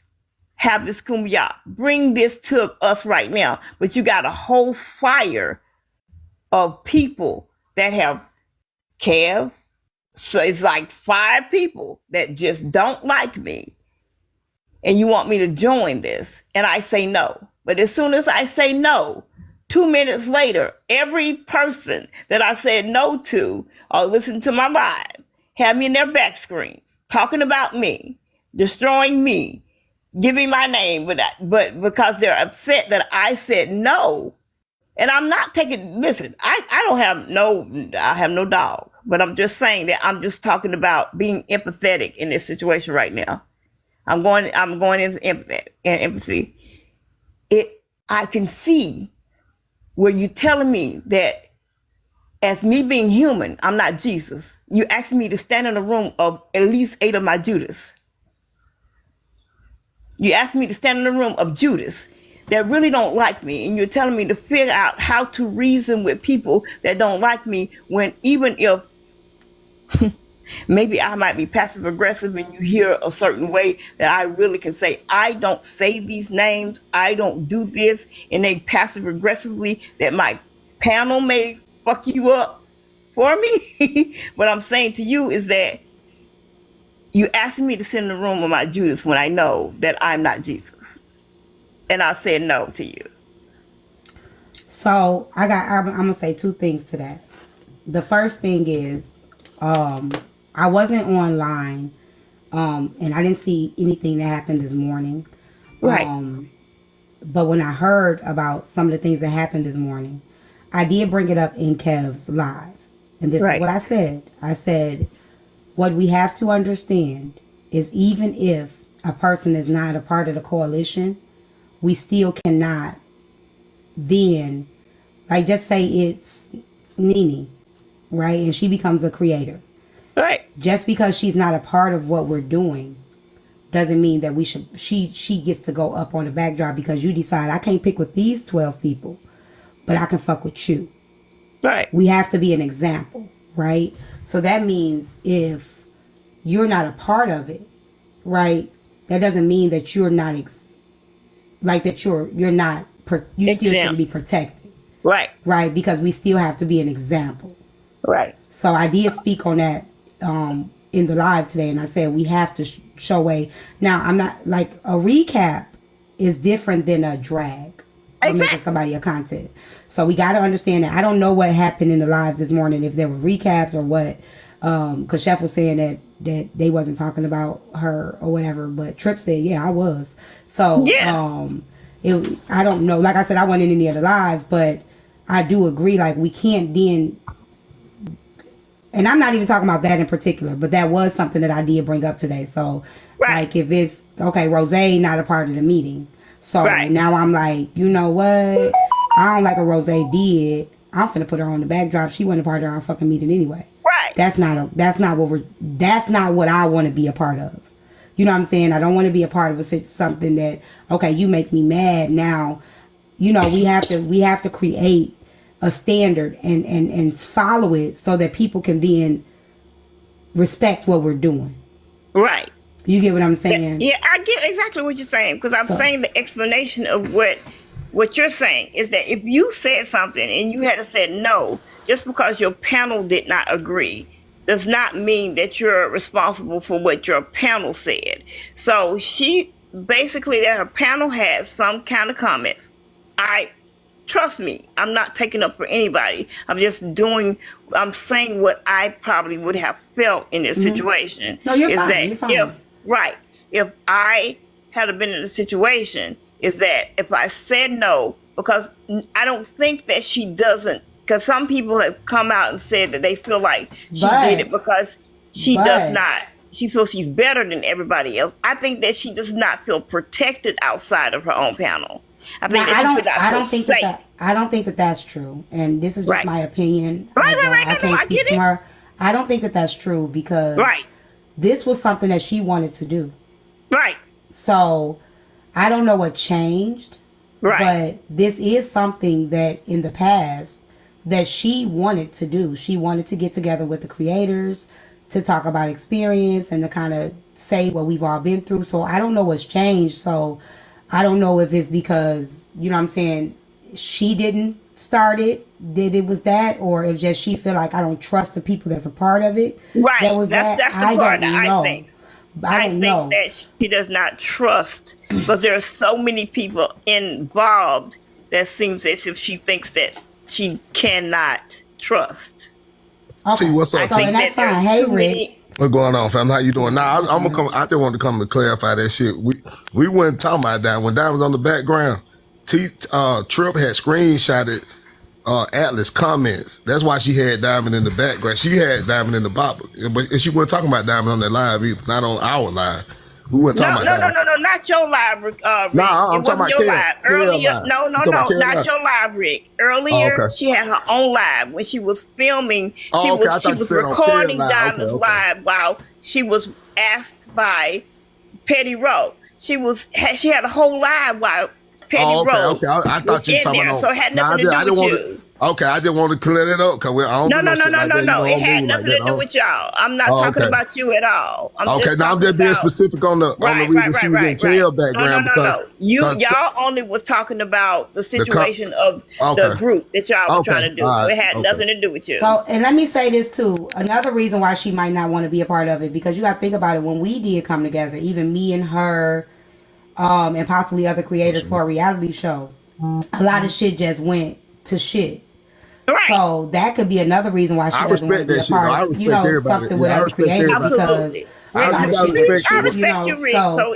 have this kumbaya. Bring this to us right now. But you got a whole fire of people that have Kev. So it's like 5 people that just don't like me. And you want me to join this. And I say no. But as soon as I say no, 2 minutes later, every person that I said no to or listened to my live have me in their back screens, talking about me, destroying me, giving my name, but because they're upset that I said no. And I'm not taking, listen, I have no dog, but I'm just saying that I'm just talking about being empathetic in this situation right now. I'm going into empathy. I can see where you're telling me that as me being human, I'm not Jesus. You asked me to stand in a room of at least 8 of my Judas. You asked me to stand in a room of Judas that really don't like me. And you're telling me to figure out how to reason with people that don't like me, when even if maybe I might be passive aggressive and you hear a certain way that I really can say, I don't say these names, I don't do this, and they passive aggressively that my panel may fuck you up for me. What I'm saying to you is that you asking me to sit in the room with my Judas when I know that I'm not Jesus. And I said no to you.
So I'm gonna say 2 things to that. The first thing is, I wasn't online, and I didn't see anything that happened this morning.
Right.
But when I heard about some of the things that happened this morning, I did bring it up in Kev's live. And this is what I said. I said, what we have to understand is even if a person is not a part of the coalition, we still cannot then, like, just say it's Nene, right? And she becomes a creator.
Right.
Just because she's not a part of what we're doing doesn't mean that she gets to go up on the backdrop because you decide I can't pick with these 12 people, but I can fuck with you.
Right.
We have to be an example, right? So that means if you're not a part of it, right, that doesn't mean that you're not you still shouldn't be protected.
Right.
Right, because we still have to be an example.
Right.
So I did speak on that in the live today, and I said we have to show a. Now, I'm not, like, a recap is different than a drag. Or making somebody a content. So we got to understand that. I don't know what happened in the lives this morning, if there were recaps or what. Because Chef was saying that they wasn't talking about her or whatever, but Trip said, yeah, I was. So I don't know. Like I said, I wasn't in any of the lives, but I do agree. Like, we can't then. And I'm not even talking about that in particular, but that was something that I did bring up today. So, like, if it's okay, Rose not a part of the meeting. So now I'm like, you know what? I don't like what Rose did. I'm finna put her on the backdrop. She wasn't a part of our fucking meeting anyway.
Right.
That's not what I want to be a part of. You know what I'm saying? I don't want to be a part of something that, okay, you make me mad. Now, you know, we have to create a standard and follow it so that people can then respect what we're doing.
Right.
You get what I'm saying?
Yeah, I get exactly what you're saying, because I'm saying the explanation of what you're saying is that if you said something and you had to say no, just because your panel did not agree, does not mean that you're responsible for what your panel said. So she basically, that her panel had some kind of comments. Trust me, I'm not taking up for anybody. I'm saying what I probably would have felt in this situation.
No, you're fine. You're fine.
If I had been in the situation is that if I said no, because I don't think that she doesn't, because some people have come out and said that they feel like she did it because she does not. She feels she's better than everybody else. I think that she does not feel protected outside of her own panel. I think
I don't think that that's true. And this is just my opinion. I can't speak for her. I don't think that that's true because this was something that she wanted to do.
Right.
So I don't know what changed.
Right.
But this is something that in the past that she wanted to do. She wanted to get together with the creators to talk about experience and to kind of say what we've all been through. So I don't know what's changed. So I don't know if it's because, you know what I'm saying, she didn't start it, it was that, or if just she feel like I don't trust the people that's a part of it.
Right.
That's
the part that I think.
I don't know.
That she does not trust because there are so many people involved that seems as if she thinks that she cannot trust.
Okay. T, what's up?
So, and that's fine. Hey, Rick.
What's going on, fam? How you doing? Nah, I'm gonna come. I just wanted to come to clarify that shit. We weren't talking about that when Diamond was on the background. Trip had screenshotted Atlas comments. That's why she had Diamond in the background. She had Diamond in the bottom, but she wasn't talking about Diamond on that live either. Not on our live. We weren't talking about Diamond.
No, not your live, Rick.
Nah, I'm talking about
your live. Earlier, no, not your live, Rick. Earlier, she had her own live when she was filming. She was recording Diamond's live while she was asked by Petty Rowe. She had a whole live while Petty Rowe
I thought you were talking about.
So it had nothing to do with you.
Okay, I just wanted to clear that up because I don't
No. It had nothing to do with y'all. I'm not talking about you at all.
I'm just being specific on the reason she was in Kale's background because
y'all only was talking about the situation of the group that y'all were trying to do. So it had nothing to do with you.
So, and let me say this too. Another reason why she might not want to be a part of it, because you got to think about it. When we did come together, even me and her, and possibly other creators for a reality show, a lot of shit just went to shit.
Right.
So that could be another reason why she doesn't want to be a part of, something with other creators because a lot of shit, So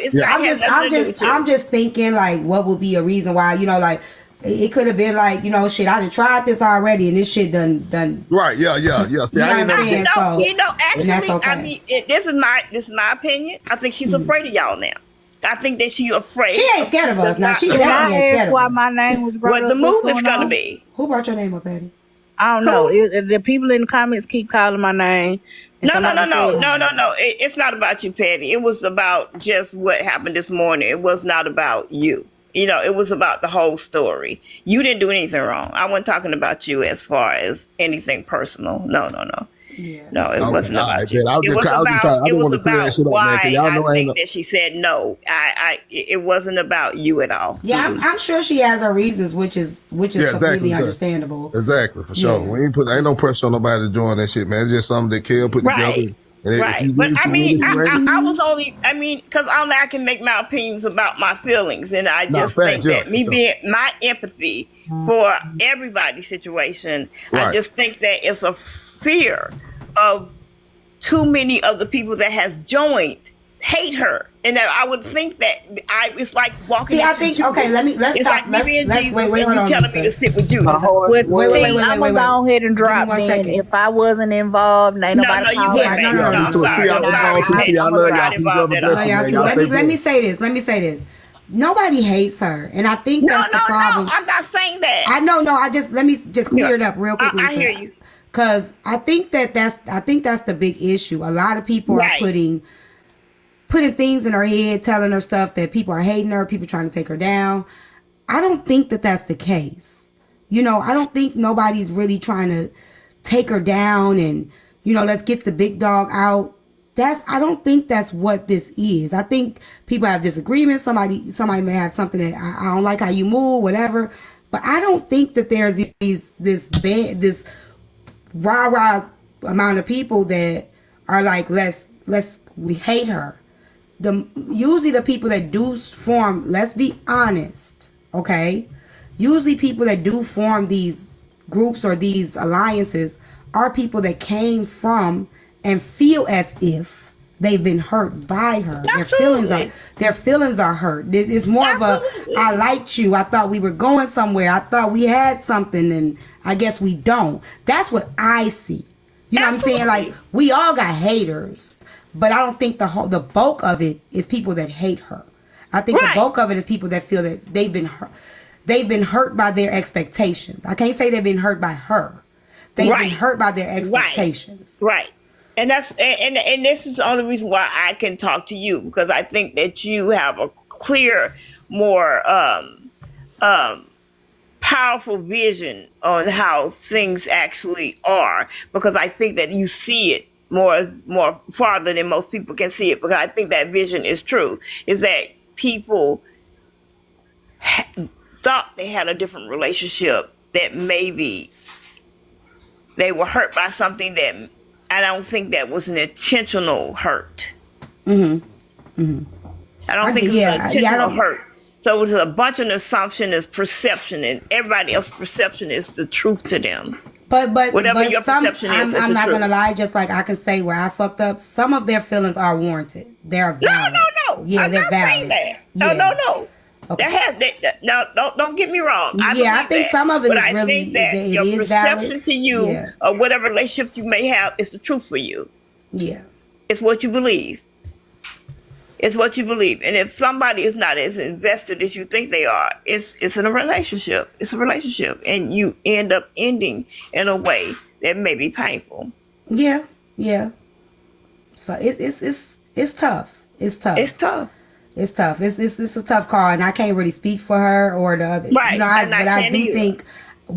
I'm just thinking like, what would be a reason why, like, it could have been like, shit, I done tried this already and this shit done.
Right. Yeah. See,
actually, okay. I mean, this is my opinion. I think she's afraid of y'all now. I think that she's afraid.
She ain't scared of us now. She definitely ain't scared of us.
Why my name was brought
what the move is going to be.
Who brought your name up, Eddie?
I don't know. The people in the comments keep calling my name.
No. It's not about you, Patty. It was about just what happened this morning. It was not about you. It was about the whole story. You didn't do anything wrong. I wasn't talking about you as far as anything personal. No.
Yeah.
No, it wasn't about you. It was about why I think that she said no. It wasn't about you at all.
Yeah, I'm sure she has her reasons, which is completely understandable.
Exactly, for sure. We ain't no pressure on nobody to join that shit, man. It's just something that Kel put together.
Right, but I was only, because only I can make my opinions about my feelings, and I just think that being my empathy for everybody's situation, I just think that it's a fear of too many of the people that has joined hate her, and I would think that it's like walking.
See, I think let's stop. Let's wait. Hold on.
Telling me to sit with you.
I'm gonna go ahead and drop then. If I wasn't involved, ain't nobody.
No. Let me say this. Nobody hates her, and I think that's the problem.
No, I'm not saying that.
I know. Let me just clear it up real quickly.
I hear you.
Because I think that's the big issue. A lot of people are putting things in her head, telling her stuff that people are hating her, people trying to take her down. I don't think that that's the case. I don't think nobody's really trying to take her down and, let's get the big dog out. I don't think that's what this is. I think people have disagreements. Somebody may have something that I don't like how you move, whatever. But I don't think that there's this rah amount of people that are like, we hate her. Usually the people that do form, let's be honest, okay? Usually people that do form these groups or these alliances are people that came from and feel as if they've been hurt by her.
Absolutely.
Their feelings are hurt. It's more
Absolutely.
of a, I liked you. I thought we were going somewhere. I thought we had something, and I guess we don't. That's what I see. You know
Absolutely.
what I'm saying? Like, we all got haters, but I don't think the bulk of it is people that hate her. I think the bulk of it is people that feel that they've been hurt. They've been hurt by their expectations. I can't say they've been hurt by her. They've been hurt by their expectations.
Right. And that's and this is the only reason why I can talk to you, because I think that you have a clear, more powerful vision on how things actually are, because I think that you see it more farther than most people can see it, because I think that vision is true, is that people thought they had a different relationship, that maybe they were hurt by something that I don't think that was an intentional hurt. I don't think it was an intentional hurt. So it was a bunch of assumption, is perception, and everybody else's perception is the truth to them.
But
whatever your perception is,
I'm not gonna lie. Just like I can say where I fucked up, some of their feelings are warranted. They're valid.
No.
Yeah,
I'm
they're
not
valid.
saying that. No. Okay. Don't get me wrong. I think
some of it
but
is
I
really
think that
it
your
is
perception
valid.
to you or whatever relationship you may have is the truth for you.
Yeah,
it's what you believe. It's what you believe. And if somebody is not as invested as you think they are, it's in a relationship. It's a relationship, and you end up ending in a way that may be painful.
Yeah. So it's tough. It's tough.
It's tough.
It's tough. It's a tough call, and I can't really speak for her or the other.
Right.
You know, but I do think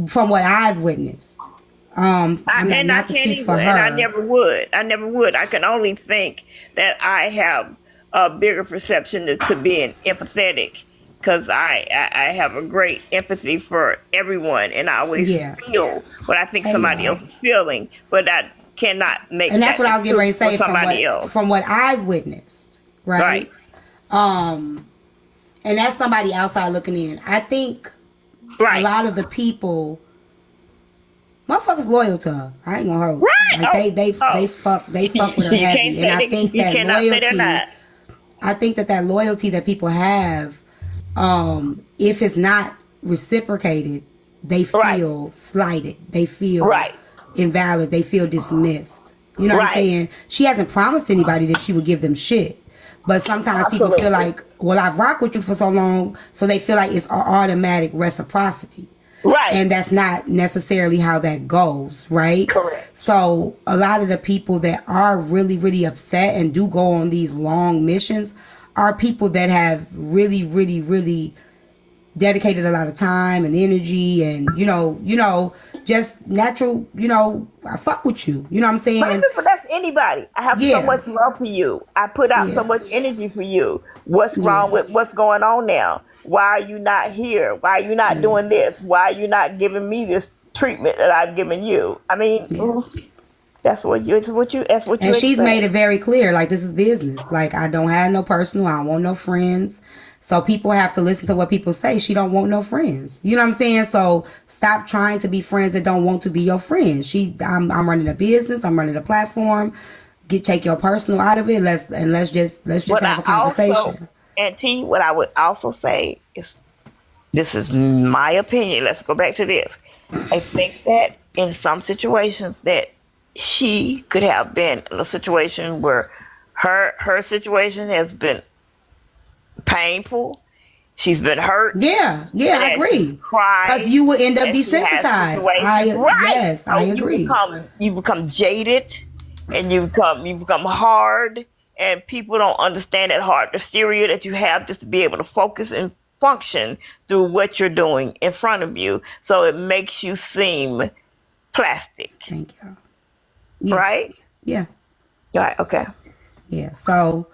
from what I've witnessed. I'm not to speak for her.
And I never would. I can only think that I have a bigger perception to being empathetic, because I have a great empathy for everyone, and I always feel what I think somebody else is feeling, but I cannot make.
And that's what I was getting ready to say
else.
From what I've witnessed, right? And that's somebody outside looking in. I think a lot of the people, motherfuckers loyal to her. I ain't gonna hurt.
Right.
Like they fuck with her heavy. And I think that loyalty. I think that loyalty that people have, if it's not reciprocated, they feel slighted. They feel invalid. They feel dismissed. You know what I'm saying? She hasn't promised anybody that she would give them shit. But sometimes people feel like, well, I've rocked with you for so long, so they feel like it's an automatic reciprocity.
Right.
And that's not necessarily how that goes, right?
Correct.
So a lot of the people that are really, really upset and do go on these long missions are people that have really, really, really dedicated a lot of time and energy and, you know, just natural, I fuck with you. You know what I'm saying?
But that's anybody. I have so much love for you. I put out so much energy for you. What's wrong with what's going on now? Why are you not here? Why are you not doing this? Why are you not giving me this treatment that I've given you? I mean, that's what you
and she's made it very clear, like, this is business. Like, I don't have no personal, I don't want no friends. So people have to listen to what people say. She don't want no friends. You know what I'm saying? So stop trying to be friends that don't want to be your friends. I'm running a business. I'm running a platform. Take your personal out of it. Let's just have a conversation.
And T, what I would also say is, this is my opinion. Let's go back to this. I think that in some situations that she could have been in a situation where her situation has been painful. She's been hurt.
Yeah, I agree. Because you would end up desensitized. I agree.
You become jaded, and you become hard, and people don't understand that hard hysteria that you have just to be able to focus and function through what you're doing in front of you. So it makes you seem plastic.
Thank you. Yeah.
Right?
Yeah.
Right. Okay.
Yeah. So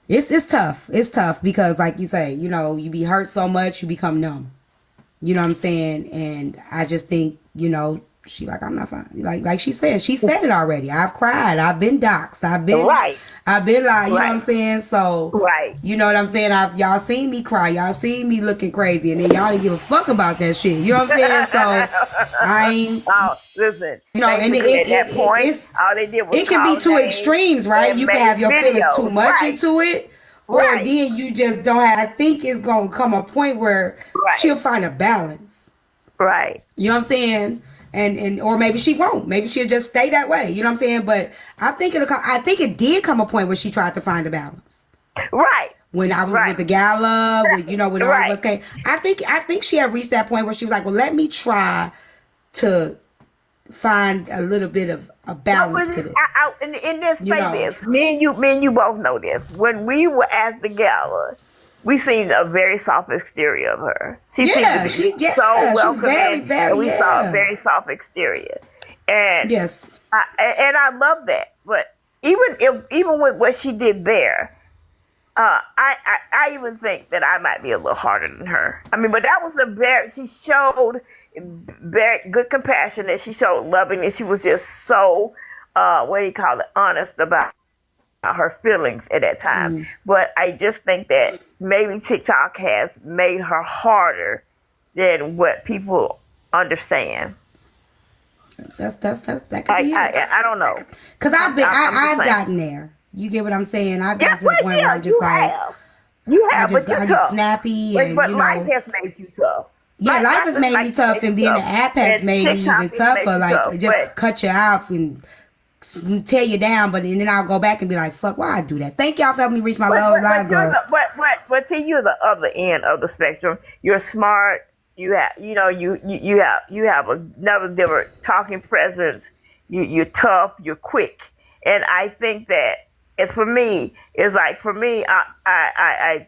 it's tough. It's tough because, like you say, you be hurt so much you become numb. You know what I'm saying? And I just think, She like, I'm not fine. Like she said it already. I've cried. I've been doxxed. I've been
Right.
like, you know what I'm saying? So,
Right.
you know what I'm saying? Y'all seen me cry. Y'all seen me looking crazy. And then y'all didn't give a fuck about that shit. You know what I'm saying? So, I ain't.
Oh, listen.
You know, and
at that point, all they did was
it can be two extremes, right? You can have your feelings too much into it. Or then you just don't have. I think it's going to come a point where she'll find a balance.
Right.
You know what I'm saying? And or maybe she won't. Maybe she'll just stay that way. You know what I'm saying? But I think it did come a point where she tried to find a balance.
Right.
When I was with the gala, when all of us came, I think she had reached that point where she was like, well, let me try to find a little bit of a balance to this.
And let's say this. Me and you both know this. When we were at the gala, we seen a very soft exterior of her. She seemed to be so welcoming, and we saw a very soft exterior. And I love that. But even with what she did there, I even think that I might be a little harder than her. I mean, but that was she showed very good compassion, and she showed loving, and she was just so honest about her feelings at that time. But I just think that maybe TikTok has made her harder than what people understand.
That could be it.
I don't know,
because I've gotten there. You get what I'm saying? I've gotten to the point where I'm just I get snappy,
but life has made you tough.
Yeah, life has made me tough, and then the app has made me even tougher. Like, just cut you off and tear you down, but then I'll go back and be like, fuck, why I do that? Thank y'all for helping me reach my live goal.
But see, you're the other end of the spectrum. You're smart. You have another different talking presence. You're tough. You're quick, and I think that I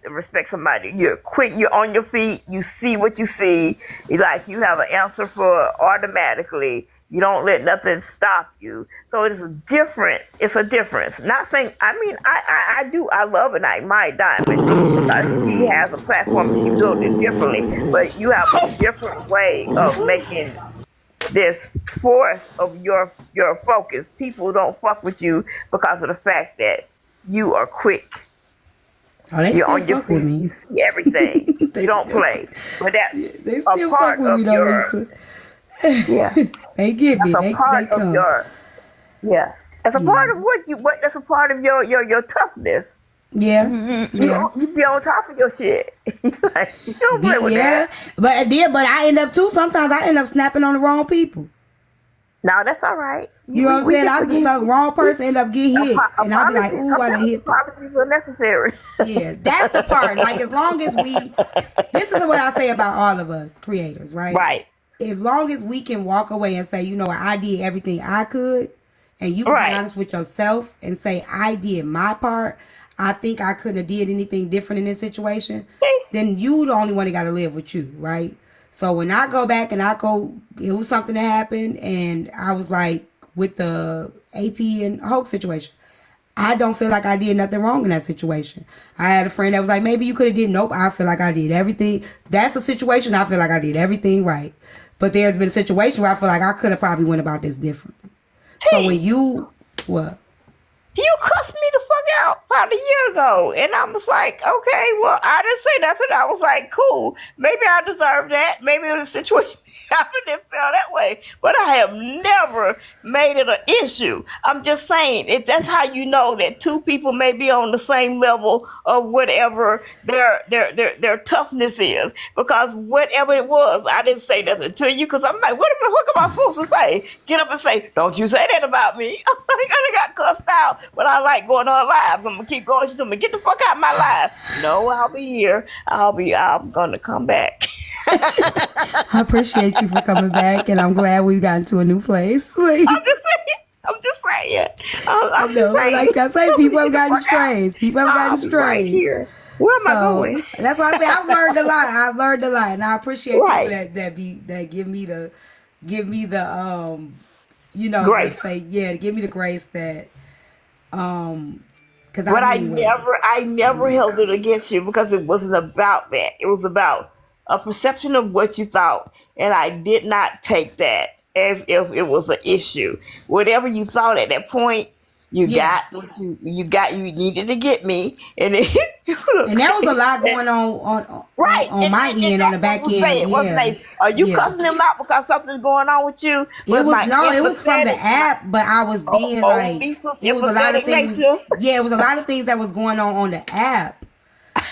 respect somebody. You're quick. You're on your feet. You see what you see. You have an answer for automatically. You don't let nothing stop you. So it's a difference. It's a difference. Not saying, I love and I admire Diamond. She has a platform and she built it differently. But you have a different way of making this force of your focus. People don't fuck with you because of the fact that you are quick.
Oh,
you're on your feet. You see everything. You don't play. But that's a part of your... Yeah,
they get me.
That's a part of your. Yeah, that's a part of what. That's a part of your toughness.
Yeah,
you be on top of your shit. You don't play with that.
But I end up too. Sometimes I end up snapping on the wrong people.
No, that's all right.
You know what I'm saying? I'm just some wrong person end up getting hit, and I'll be like, "Ooh, I done hit."
Apologies are necessary.
Yeah, that's the part. Like, as long as this is what I say about all of us creators, right?
Right.
As long as we can walk away and say, you know what, I did everything I could, and you can be honest with yourself and say, I did my part, I think I couldn't have did anything different in this situation, then you the only one that got to live with you, right? So when I go back and it was something that happened, and I was like, with the AP and Hulk situation, I don't feel like I did nothing wrong in that situation. I had a friend that was like, maybe you could have did. Nope, I feel like I did everything. That's a situation I feel like I did everything right. But there's been a situation where I feel like I could have probably went about this differently. So when what?
You cussed me the fuck out about a year ago. And I was like, okay, well, I didn't say nothing. I was like, cool. Maybe I deserve that. Maybe it was a situation happened and felt that way. But I have never made it an issue. I'm just saying, that's how you know that two people may be on the same level of whatever their toughnness is. Because whatever it was, I didn't say nothing to you. Because I'm like, what am I supposed to say? Get up and say, don't you say that about me. I'm like, I got cussed out. But I like going on lives. I'm gonna keep going. She's gonna get the fuck out of my life. No, I'll be here. I'm gonna come back.
I appreciate you for coming back, and I'm glad we've gotten to a new place.
I'm just saying. I'm just saying.
Like I say, people have gotten strays. People have gotten strays.
Right here. Where am I going?
That's why I say I've learned a lot. And I appreciate people that give me the
grace.
Just say give me the grace that because
I never held it against you because it wasn't about that. It was about a perception of what you thought, and I did not take that as if it was an issue. Whatever you thought at that point, you got what you needed to get me, and then,
and there was a lot going on my end, on the back end.
Are you cussing them out because something's going on with you?
It was from the app, but I was being it was a lot of things. Yeah, it was a lot of things that was going on the app.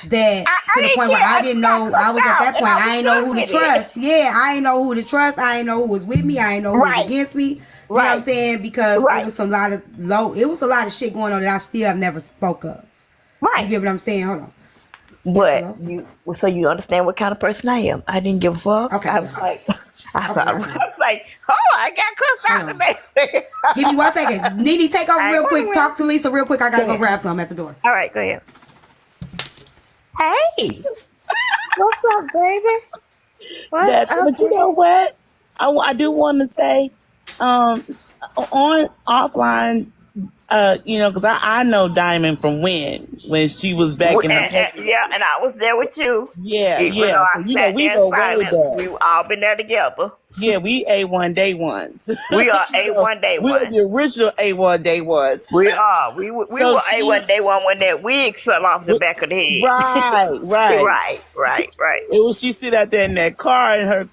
That to the point where I didn't know. I was at that point. I didn't know who to trust. Yeah, I didn't know who to trust. I didn't know who was with me. I didn't know who was against me. You know what I'm saying? Because it was a lot of shit going on that I still have never spoke of.
Right.
You get what I'm saying? Hold on.
But so you understand what kind of person I am. I didn't give a fuck. Okay. I was like, I got cussed out today.
Give me 1 second. Nene, take over real quick. Talk to Lisa real quick. I gotta go grab something at the door.
All right, go ahead. Hey, what's up, baby?
But you know what? I do want to say, on offline, because I know Diamond from when she was back in the
and I was there with you.
Yeah. We go way back.
We've all been there together.
Yeah, we A1 day ones.
We are A1 day ones.
We are the original A1 day ones.
We are. We were A1 day one when that wig fell off the back of the head. Right.
It was she sit out there in that car and her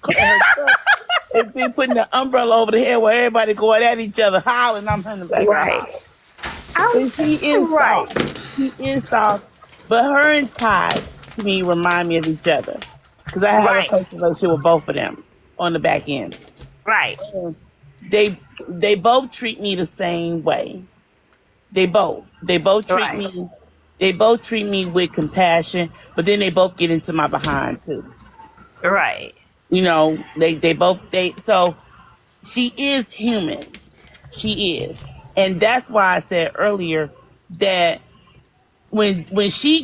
and be putting the umbrella over the head where everybody going at each other hollering. I'm in the back.
Right.
She is soft. She is soft. But her and Ty, to me, remind me of each other. Because I have a personal relationship with both of them on the back end.
Right.
They both treat me the same way. They both treat me. They both treat me with compassion, but then they both get into my behind too.
Right.
So she is human. She is. And that's why I said earlier that when she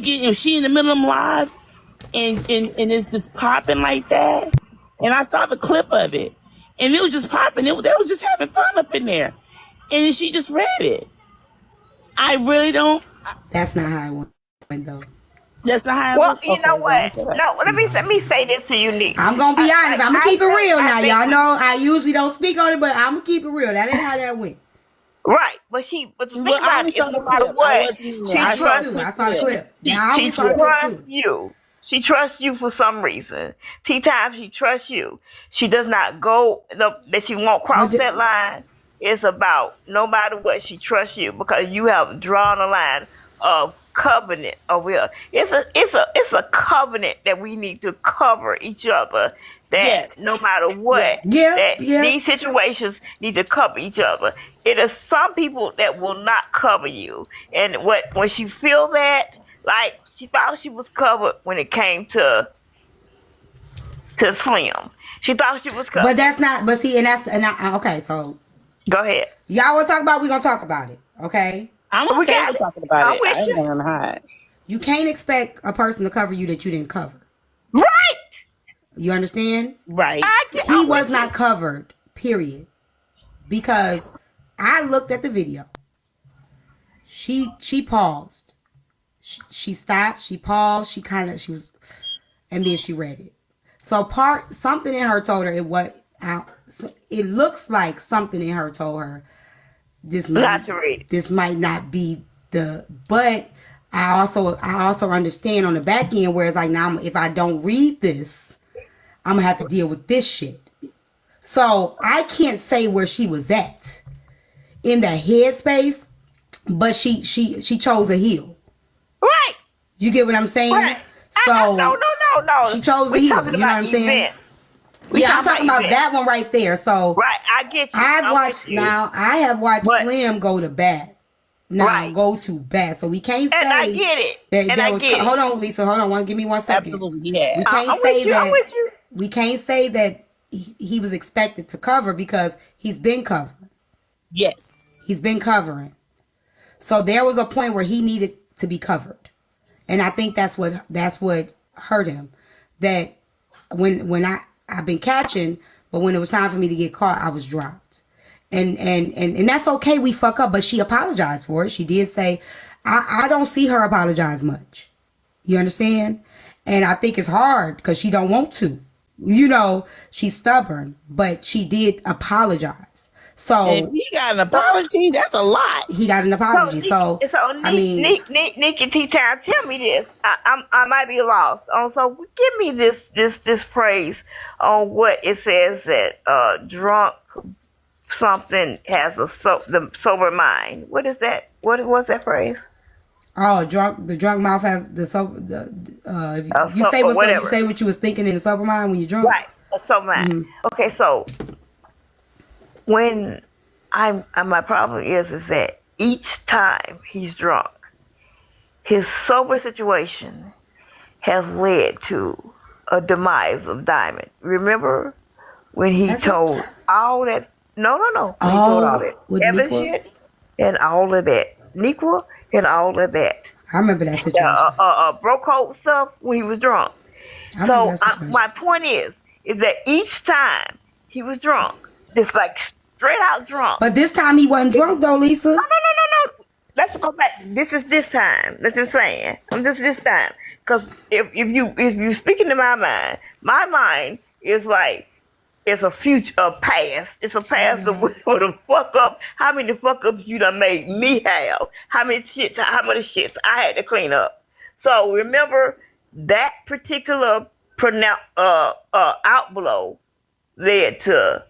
in the middle of them lives and it's just popping like that, and I saw the clip of it, and it was just popping. They was just having fun up in there, and she just read it. I really don't.
That's not how I went though.
That's not how.
Well, you know what? No, let me say this to you, Nick.
I'm gonna be honest. I'm gonna keep it real now. Y'all know I usually don't speak on it, but I'm gonna keep it real. That ain't how that went.
Right, but the thing about it is, no matter what, she trusts you.
I saw the clip.
She trusts you. She trusts you for some reason. T-Time, she trusts you. She does not go that she won't cross that line. It's about no matter what, she trusts you because you have drawn a line of covenant of will. It's a covenant that we need to cover each other. That no matter what, these situations need to cover each other. It is some people that will not cover you, and when she feel that, like she thought she was covered when it came to Slim. She thought she was covered,
but that's not. But see, okay. So
go ahead.
Y'all want to talk about? We gonna talk about it. Okay.
I'm okay with talking about it. I ain't gonna hide.
You can't expect a person to cover you that you didn't cover.
Right.
You understand?
Right.
He was not covered, period. Because I looked at the video. She paused. She stopped, she paused, she was, and then she read it. So something in her told her it looks like something in her told her this might not be but I also understand on the back end where it's like, now if I don't read this, I'm gonna have to deal with this shit. So I can't say where she was at in that headspace, but she chose a heel.
Right.
You get what I'm saying?
Right.
So
no.
She chose a heel. You know what I'm saying? I'm talking about that one right there. So
right, I get you.
I have watched Slim go to bat. Go to bat. So we can't say.
And I get it.
Hold on, Lisa. Hold on. Give me 1 second.
Absolutely, yeah.
We can't say that. We can't say that he was expected to cover because he's been covering.
Yes.
He's been covering. So there was a point where he needed to be covered. And I think that's what hurt him. That when I've been catching, but when it was time for me to get caught, I was dropped. And that's okay, we fuck up, but she apologized for it. She did say, I don't see her apologize much. You understand? And I think it's hard because she don't want to. she's stubborn, but she did apologize. So
if he got an apology, that's a lot.
He got an apology. So I mean,
Nikki T-Town, tell me this. I might be lost. So give me this phrase on what it says that drunk something has the sober mind. What is that? What's that phrase?
Oh, the drunk mouth has the sober. You say what you was thinking in the sober mind when you're drunk.
Right, a sober mind. Mm-hmm. Okay, so when my problem is that each time he's drunk, his sober situation has led to a demise of Diamond. Remember when he told all that? No. He told all that Evan shit and all of that. Nequa and all of that.
I remember that situation.
Bro code stuff when he was drunk. So my point is that each time he was drunk, just like straight out drunk.
But this time he wasn't drunk though, Lisa.
No. Let's go back. This is this time. That's what I'm saying. I'm just this time. Because if you speaking to my mind is like, it's a future, a past. It's a past of the fuck up. How many fuck ups you done made me have? How many shits I had to clean up? So remember that particular outblow led to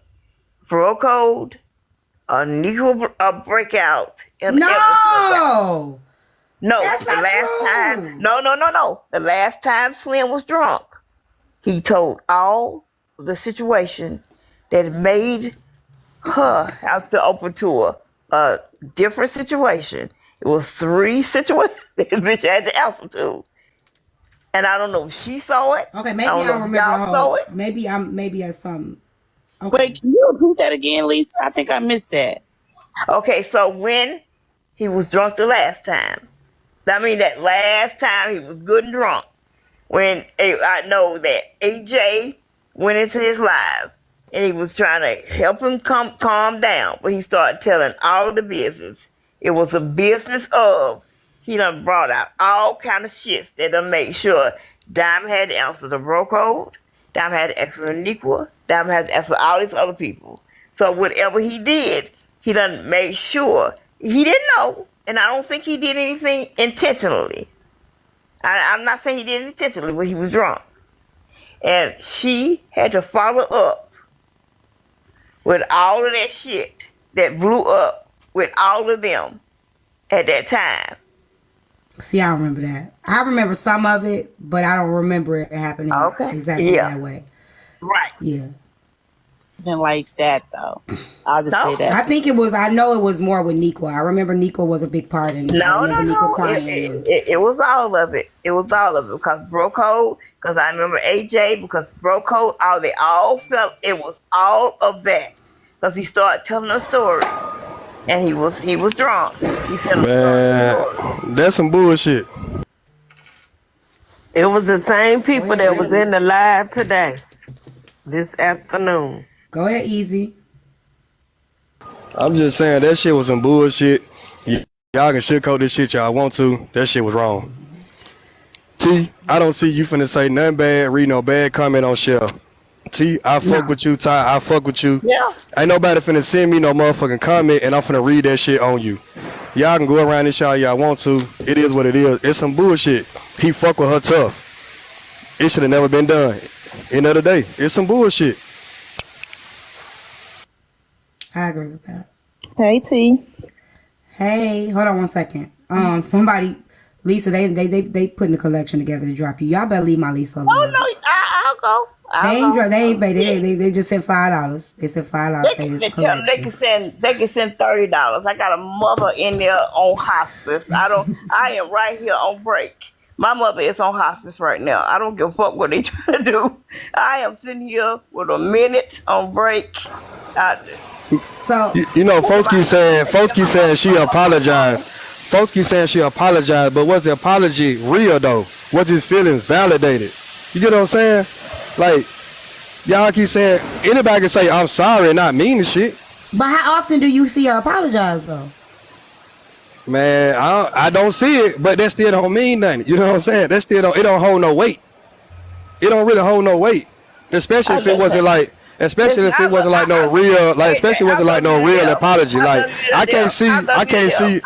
bro code, a Nequa breakout, and
no,
that's not true. No. The last time Slim was drunk, he told all the situation that made her have to open to a different situation. It was 3 situations that bitch had to answer to. And I don't know if she saw it.
Okay, maybe I don't remember. Y'all saw it. Maybe I some. Okay.
Wait, can you repeat that again, Lisa? I think I missed that.
Okay, so when he was drunk the last time, that last time he was good and drunk, when I know that AJ went into his live and he was trying to help him calm down, but he started telling all the business. It was a business of, he done brought out all kind of shits that done made sure Diamond had to answer the bro code, Diamond had to answer Nequa, Diamond had to answer all these other people. So whatever he did, he done made sure. He didn't know, and I don't think he did anything intentionally. I'm not saying he did it intentionally, but he was drunk. And she had to follow up with all of that shit that blew up with all of them at that time.
See, I don't remember that. I remember some of it, but I don't remember it happening exactly that way.
Right.
Yeah.
Been like that though. I'll just say that.
I know it was more with Nequa. I remember Nequa was a big part in it.
No. It was all of it. It was all of it because bro code. Because I remember AJ. Because bro code. They all felt it was all of that. Because he started telling a story, and he was drunk. He telling
that's some bullshit.
It was the same people that was in the live today, this afternoon.
Go ahead, Easy.
I'm just saying that shit was some bullshit. Y'all can sugarcoat this shit y'all want to. That shit was wrong. T, I don't see you finna say nothing bad, read no bad comment on Shell. T, I fuck with you, Ty. I fuck with you.
Yeah.
Ain't nobody finna send me no motherfucking comment and I'm finna read that shit on you. Y'all can go around this y'all want to. It is what it is. It's some bullshit. He fuck with her tough. It should have never been done. End of the day, it's some bullshit.
I agree with that.
Hey, T.
Hey, hold on one second. Somebody, Lisa, they putting a collection together to drop you. Y'all better leave my Lisa alone.
Oh no, I'll go.
They just sent $5. They said $5.
They can send $30. I got a mother in there on hospice. I am right here on break. My mother is on hospice right now. I don't give a fuck what they trying to do. I am sitting here with a minute on break.
So
you know, folks keep saying she apologized. Folks keep saying she apologized, but was the apology real though? Was his feelings validated? You get what I'm saying? Like, y'all keep saying anybody can say I'm sorry and not mean the shit.
But how often do you see her apologize though?
Man, I don't see it, but that still don't mean nothing. You know what I'm saying? That still don't hold no weight. It don't really hold no weight. especially
I
if it
love
wasn't
that.
like, especially
Listen,
if it wasn't like no real, like, especially
I
wasn't like
love you
no
to
real
death.
apology.
I
Like,
love you to death. I love
I
you to
can't
death.
see.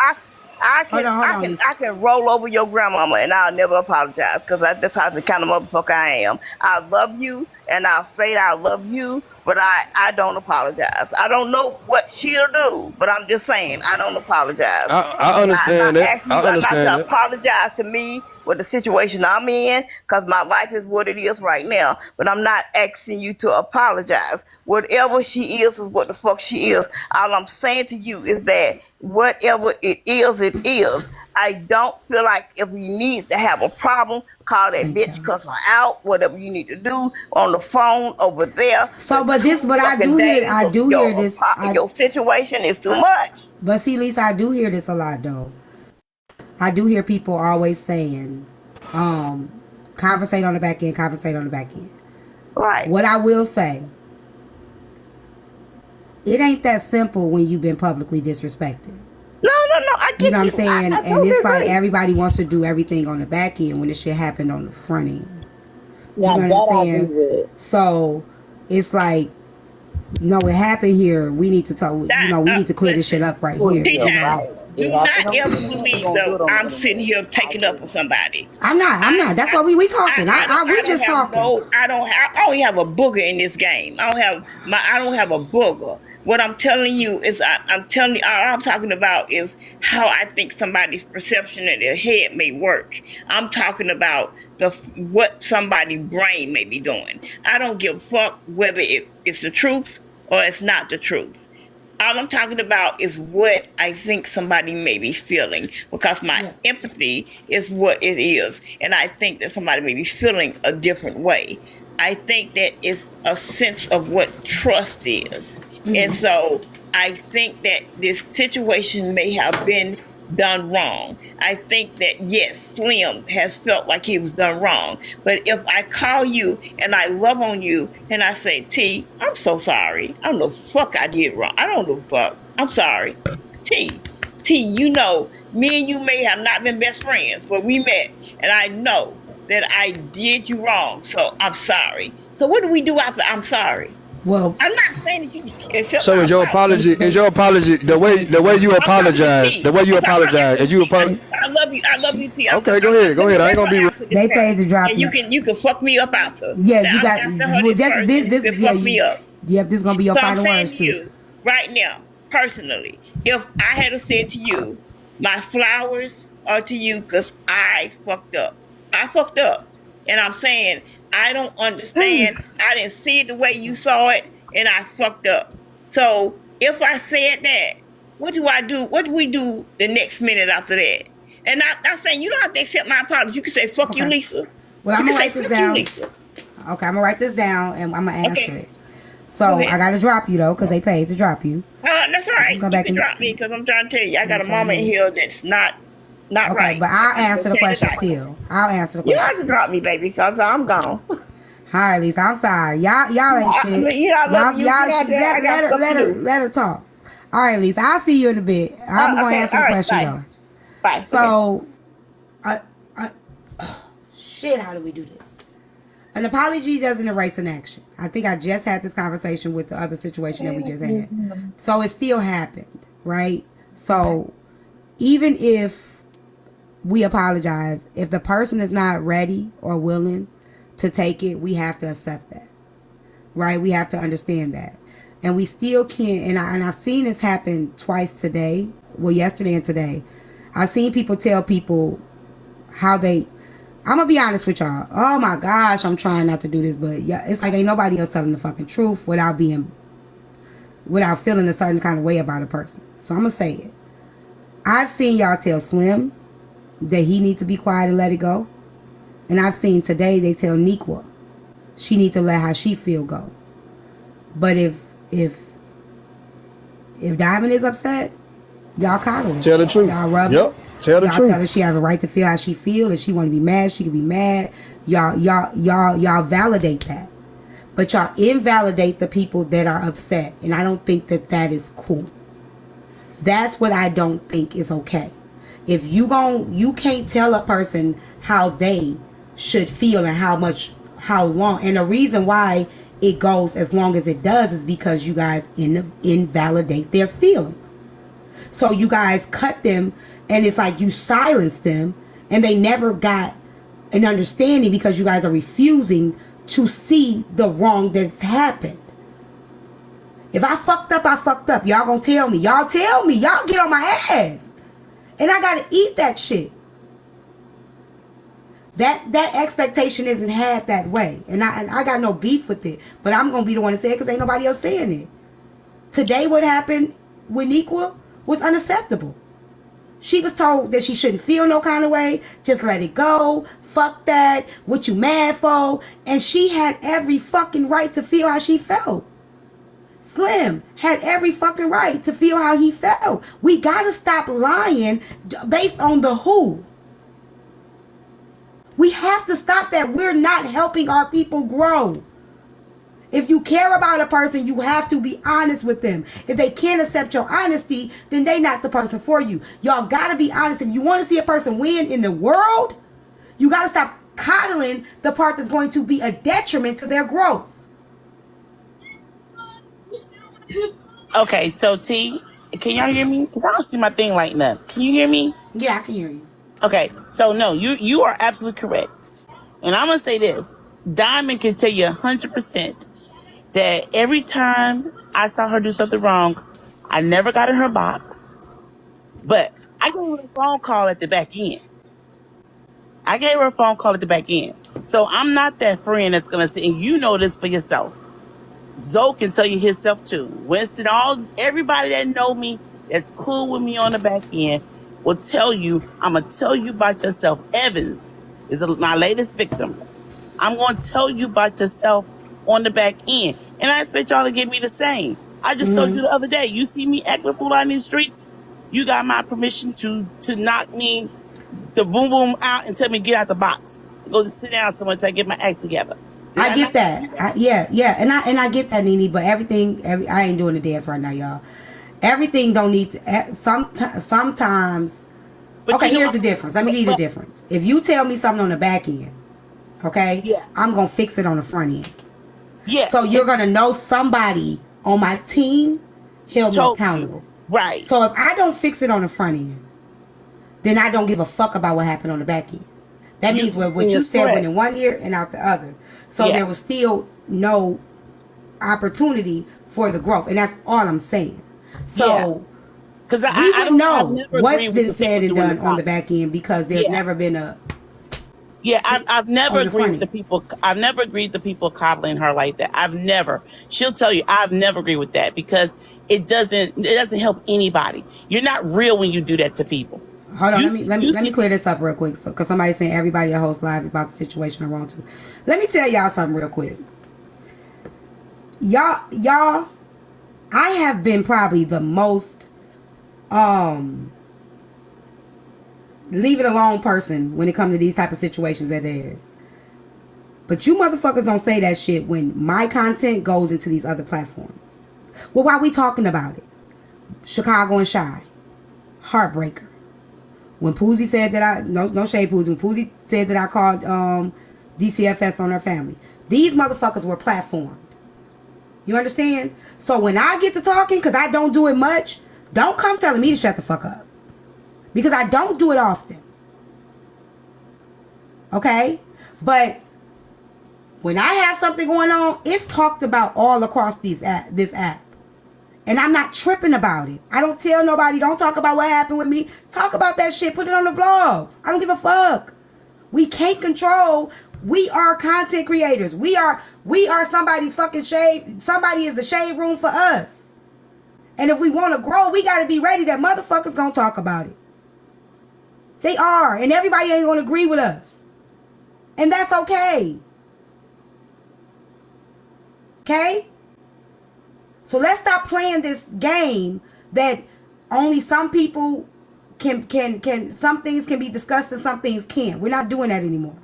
Hold on, Lisa.
I can roll over your grandmama and I'll never apologize because that's how the kind of motherfucker I am. I love you and I'll say I love you, but I don't apologize. I don't know what she'll do, but I'm just saying I don't apologize.
I
I'm not
understand that.
asking
I
you not
understand
to
that.
apologize to me with the situation I'm in because my life is what it is right now, but I'm not asking you to apologize. Whatever she is what the fuck she is. All I'm saying to you is that whatever it is, it is. I don't feel like if we need to have a problem, call that
Thank
bitch,
you.
cuss her out, whatever you need to do on the phone over there.
So, but this, but I
Fucking
do hear,
days
I
of
do hear this.
your situation is too much.
But see, Lisa, I do hear this a lot though. I do hear people always saying, conversate on the back end, conversate on the back end.
Right.
What I will say, it ain't that simple when you've been publicly disrespected.
No, I get you.
You know what I'm saying?
I
and
totally
it's like
agree.
everybody wants to do everything on the back end when this shit happened on the front end.
Now
You know
that
what I'm
I
saying?
agree with.
So it's like, no, it happened here. We need to talk. You know, we need to clear this shit up right here.
T-Time,
You know?
do not ever believe though I'm sitting here taking up for somebody.
I'm not. That's why we talking. We just talking.
I don't have a booger in this game. I don't have a booger. What I'm telling you is I'm telling you all I'm talking about is how I think somebody's perception of their head may work. I'm talking about what somebody's brain may be doing. I don't give a fuck whether it's the truth or it's not the truth. All I'm talking about is what I think somebody may be feeling because my empathy is what it is. And I think that somebody may be feeling a different way. I think that it's a sense of what trust is. Mm-hmm. And so I think that this situation may have been done wrong. I think that, yes, Slim has felt like he was done wrong. But if I call you and I love on you and I say, T, I'm so sorry. I don't know the fuck I did wrong. I don't know the fuck. I'm sorry. T, you know, me and you may have not been best friends, but we met. And I know that I did you wrong. So I'm sorry. So what do we do after I'm sorry?
Well,
I'm not saying that you accept.
So is your apology the way you apologize? The way you apologize? Is you apologize?
I love you, T.
Okay, go ahead. I ain't gonna be.
They paid to drop
and
you.
You can fuck me up after.
Yeah,
now,
you got. Well, this
fuck me up.
Yep, this is gonna be your
so
final
I'm saying
words
to
too.
You, right now, personally, if I had said to you, my flowers are to you because I fucked up. I fucked up, and I'm saying I don't understand. I didn't see it the way you saw it, and I fucked up. So if I said that, what do I do? What do we do the next minute after that? And I'm saying you don't have to accept my apology. You can say "fuck you, Lisa."
Well, I'm gonna write this down.
Okay,
I'm gonna write this down and I'm gonna answer it. So I gotta drop you though, because they paid to drop you.
That's all right. You can drop me because I'm trying to tell you, I got a mama in here that's not okay, right.
But I'll answer the question still. I'll answer the question.
You have to drop me, baby, because I'm gone.
All right, Lisa, I'm sorry. Y'all ain't shit. Let her talk. All right, Lisa, I'll see you in a bit. I'm gonna answer the question though.
Bye.
So, shit, how do we do this? An apology doesn't erase an action. I think I just had this conversation with the other situation that we just had. So it still happened, right? So even if we apologize, if the person is not ready or willing to take it, we have to accept that, right? We have to understand that. And we still can't, and I've seen this happen twice today, well, yesterday and today. I've seen people tell people how I'm gonna be honest with y'all. Oh my gosh, I'm trying not to do this, but yeah, it's like ain't nobody else telling the fucking truth without feeling a certain kind of way about a person. So I'm gonna say it. I've seen y'all tell Slim that he needs to be quiet and let it go. And I've seen today they tell Nequa she needs to let how she feel go. But if Diamond is upset, y'all coddle her.
Tell the truth.
Y'all rub
Yep. Tell the truth.
Tell her she has a right to feel how she feel. If she want to be mad, she can be mad. Y'all validate that. But y'all invalidate the people that are upset. And I don't think that is cool. That's what I don't think is okay. If you can't tell a person how they should feel and how much how long. And the reason why it goes as long as it does is because you guys invalidate their feelings. So you guys cut them, and it's like you silence them, and they never got an understanding because you guys are refusing to see the wrong that's happened. If I fucked up, I fucked up. Y'all gonna tell me. Y'all tell me. Y'all get on my ass. And I gotta eat that shit. That expectation isn't had that way. And I got no beef with it. But I'm gonna be the one to say it because ain't nobody else saying it. Today what happened with Nequa was unacceptable. She was told that she shouldn't feel no kind of way. Just let it go. Fuck that. What you mad for? And she had every fucking right to feel how she felt. Slim had every fucking right to feel how he felt. We gotta stop lying based on the who. We have to stop that. We're not helping our people grow. If you care about a person, you have to be honest with them. If they can't accept your honesty, then they not the person for you. Y'all gotta be honest. If you want to see a person win in the world, you gotta stop coddling the part that's going to be a detriment to their growth.
Okay, so T, can y'all hear me? Because I don't see my thing lighting up. Can you hear me?
Yeah, I can hear you.
Okay, so no, you are absolutely correct. And I'm going to say this. Diamond can tell you 100% that every time I saw her do something wrong, I never got in her box. But I gave her a phone call at the back end. So I'm not that friend that's going to say, and you know this for yourself. Zoe can tell you himself too. Winston, everybody that know me, that's cool with me on the back end, will tell you, I'm going to tell you about yourself. Evans is my latest victim. I'm going to tell you about yourself on the back end. And I expect y'all to give me the same. I just told you the other day, you see me acting a fool out in these streets, you got my permission to knock me, the boom boom out and tell me get out the box. Go to sit down somewhere until I get my act together.
I get that. Yeah. And I get that, Nene, but everything, I ain't doing the dance right now, y'all. Everything don't need to, sometimes, but okay, here's the difference. Let me give you the difference. If you tell me something on the back end, okay, I'm going to fix it on the front end. Yeah. So you're going to know somebody on my team held me accountable.
Right.
So if I don't fix it on the front end, then I don't give a fuck about what happened on the back end. That means what you said went in one ear and out the other. So there was still no opportunity for the growth. And that's all I'm saying. So because we would know what's been said and done on the back end because there's never been a...
Yeah, I've never agreed with the people. I've never agreed with the people coddling her like that. I've never. She'll tell you I've never agreed with that because it doesn't help anybody. You're not real when you do that to people.
Hold on, let me clear this up real quick, because somebody's saying everybody that hosts lives about the situation I'm wrong to. Let me tell y'all something real quick. Y'all, I have been probably the most leave it alone person when it comes to these type of situations that there is. But you motherfuckers don't say that shit when my content goes into these other platforms. Well, why are we talking about it? Chicago and Shy. Heartbreaker. When Poozie said that no shade Poozie, when Poozie said that I called DCFS on her family. These motherfuckers were platformed. You understand? So when I get to talking, because I don't do it much, don't come telling me to shut the fuck up. Because I don't do it often. Okay? But when I have something going on, it's talked about all across this app. And I'm not tripping about it. I don't tell nobody, don't talk about what happened with me. Talk about that shit. Put it on the vlogs. I don't give a fuck. We can't control. We are content creators. We are somebody's fucking shade. Somebody is the shade room for us. And if we want to grow, we got to be ready that motherfuckers going to talk about it. They are. And everybody ain't going to agree with us. And that's okay. Okay? So let's stop playing this game that only some people can some things can be discussed and some things can't. We're not doing that anymore.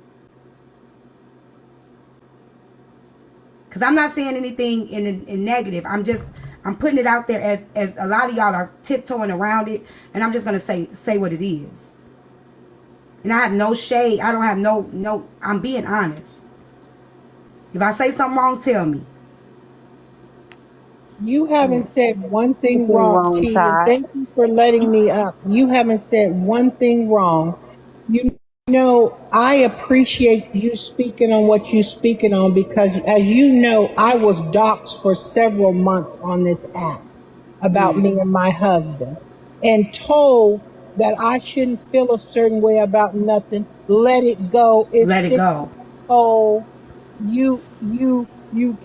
Because I'm not saying anything in negative. I'm putting it out there as a lot of y'all are tiptoeing around it, and I'm just gonna say what it is. And I have no shade. I don't have no I'm being honest. If I say something wrong, tell me.
You haven't said one thing
Anything
wrong,
wrong,
T, and
Todd?
thank you for letting me up. You haven't said one thing wrong. You know, I appreciate you speaking on what you're speaking on because, as you know, I was doxxed for several months on this app about me and my husband and told that I shouldn't feel a certain way about nothing. Let it go. It's
Let it
sick
go.
soul. You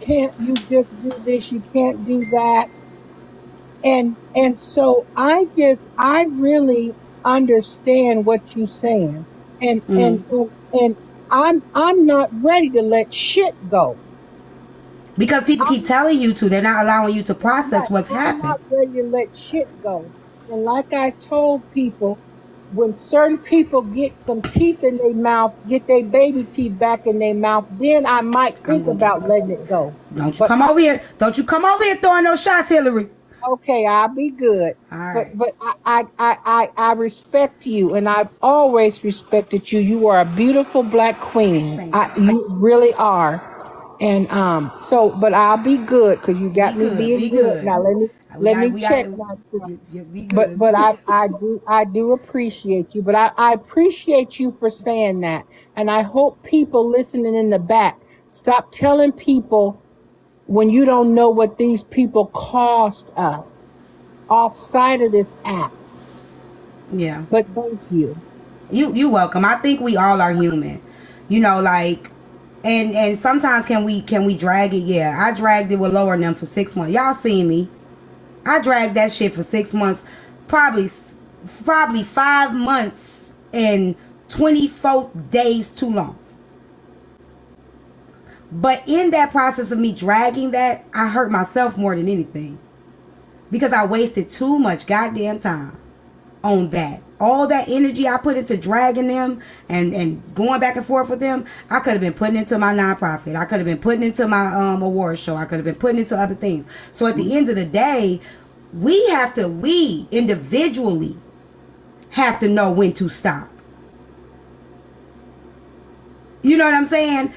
can't, you just do this, you can't do that. And so I really understand what you're saying. And I'm not ready to let shit go.
Because people keep telling you to. They're not allowing you to process what's
I'm
happened.
not ready to let shit go. And like I told people, when certain people get some teeth in their mouth, get their baby teeth back in their mouth, then I might
I'm
think
gonna get.
about letting it go.
Don't you
But
come over here. Don't you come over here throwing those shots, Hillary.
okay, I'll be good.
All right.
But I respect you, and I've always respected you. You are a beautiful black queen.
Thank you.
You really are. And so, but I'll be good because you
Be
got me
good.
being
Be
good.
good.
Now
We
let
got.
me
We got.
check now.
Be
But
good.
I do appreciate you. But I appreciate you for saying that. And I hope people listening in the back stop telling people when you don't know what these people cost us off side of this app.
Yeah.
But thank you.
You welcome. I think we all are human. You know, like, and sometimes can we drag it? Yeah, I dragged it with Lower than them for 6 months. Y'all seen me? I dragged that shit for 6 months, probably 5 months and 24 days too long. But in that process of me dragging that, I hurt myself more than anything because I wasted too much goddamn time on that. All that energy I put into dragging them and going back and forth with them, I could have been putting into my nonprofit. I could have been putting into my award show. I could have been putting into other things. So at the end of the day, we individually have to know when to stop. You know what I'm saying?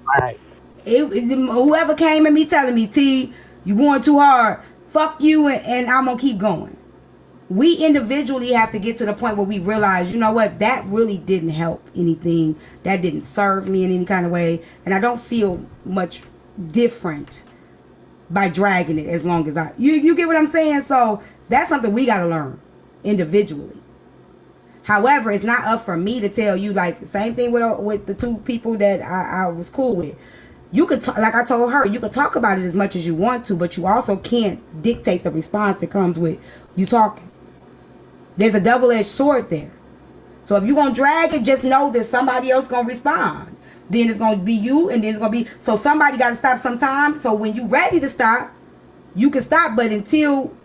Right.
Whoever came at me telling me, T, you going too hard, fuck you, and I'm gonna keep going. We individually have to get to the point where we realize, you know what, that really didn't help anything. That didn't serve me in any kind of way. And I don't feel much different by dragging it as long as you get what I'm saying? So that's something we got to learn individually. However, it's not up for me to tell you, like, same thing with the two people that I was cool with. You could talk, like I told her, you could talk about it as much as you want to, but you also can't dictate the response that comes with you talking. There's a double-edged sword there. So if you're going to drag it, just know that somebody else going to respond. Then it's going to be you, and then it's going to be... So somebody got to stop sometime. So when you're ready to stop, you can stop. But until...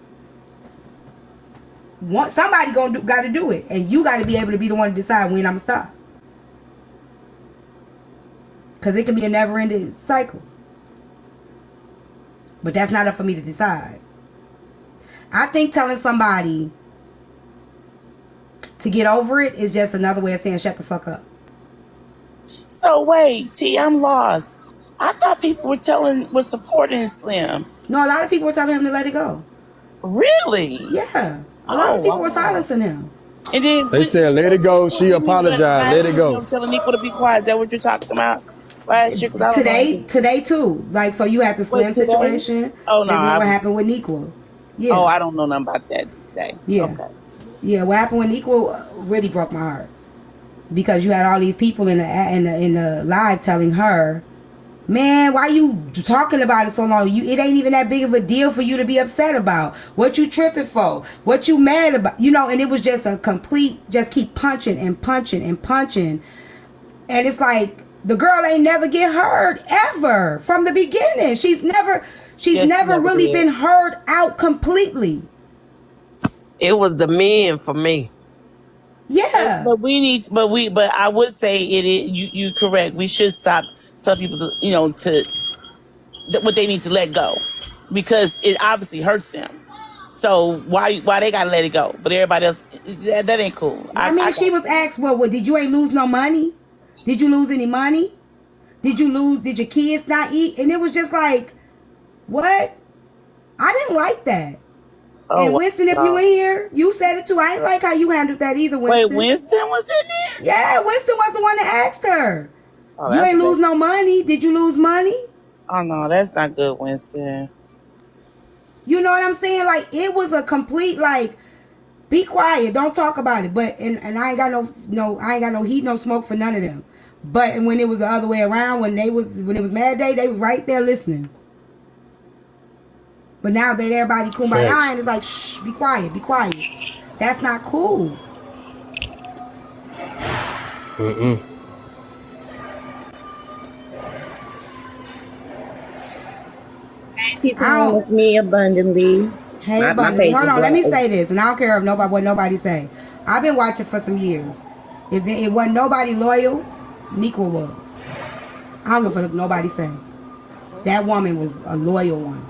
somebody got to do it. And you got to be able to be the one to decide when I'm going to stop. Because it can be a never-ending cycle. But that's not up for me to decide. I think telling somebody to get over it is just another way of saying shut the fuck up.
So wait, T, I'm lost. I thought people were supporting Slim.
No, a lot of people were telling him to let it go.
Really?
Yeah. A lot of people were silencing him.
And then
They said, let it go. She apologized. Let it go.
I'm telling Nico to be quiet. Is that what you're talking about? Last year,
Today too. Like, so you had the Slim situation.
Oh no.
And then what happened with Nequa? Yeah.
Oh, I don't know nothing about that today.
Yeah.
Okay.
Yeah, what happened with Nequa really broke my heart. Because you had all these people in the live telling her, man, why you talking about it so long? It ain't even that big of a deal for you to be upset about. What you tripping for? What you mad about? You know, and it was just a complete, just keep punching and punching and punching. And it's like, the girl ain't never get heard ever from the beginning. She's never really been heard out completely.
It was the men for me.
Yeah.
But I would say you correct. We should stop telling people what they need to let go, because it obviously hurts them. So why they gotta let it go? But everybody else, that ain't cool.
I mean, she was asked, what did you ain't lose no money? Did you lose any money? Did you lose? Did your kids not eat? And it was just like, what? I didn't like that.
Oh,
and Winston, if you in here, you said it too. I ain't like how you handled that either, Winston.
Wait, Winston was in there?
Yeah, Winston was the one that asked her.
Oh,
you ain't lose no money. Did you lose money?
Oh, no, that's not good, Winston.
You know what I'm saying? Like, it was a complete, like, be quiet. Don't talk about it. But, and I ain't got I ain't got no heat, no smoke for none of them. But when it was the other way around, when it was Mad Day, they was right there listening. But now that everybody kumbaya and it's like, shh, be quiet, be quiet. That's not cool.
With me abundantly.
Hey, abundantly. Hold on, let me say this, and I don't care if what nobody say. I've been watching for some years. If it wasn't nobody loyal, Nequa was. I don't give a fuck nobody say. That woman was a loyal one.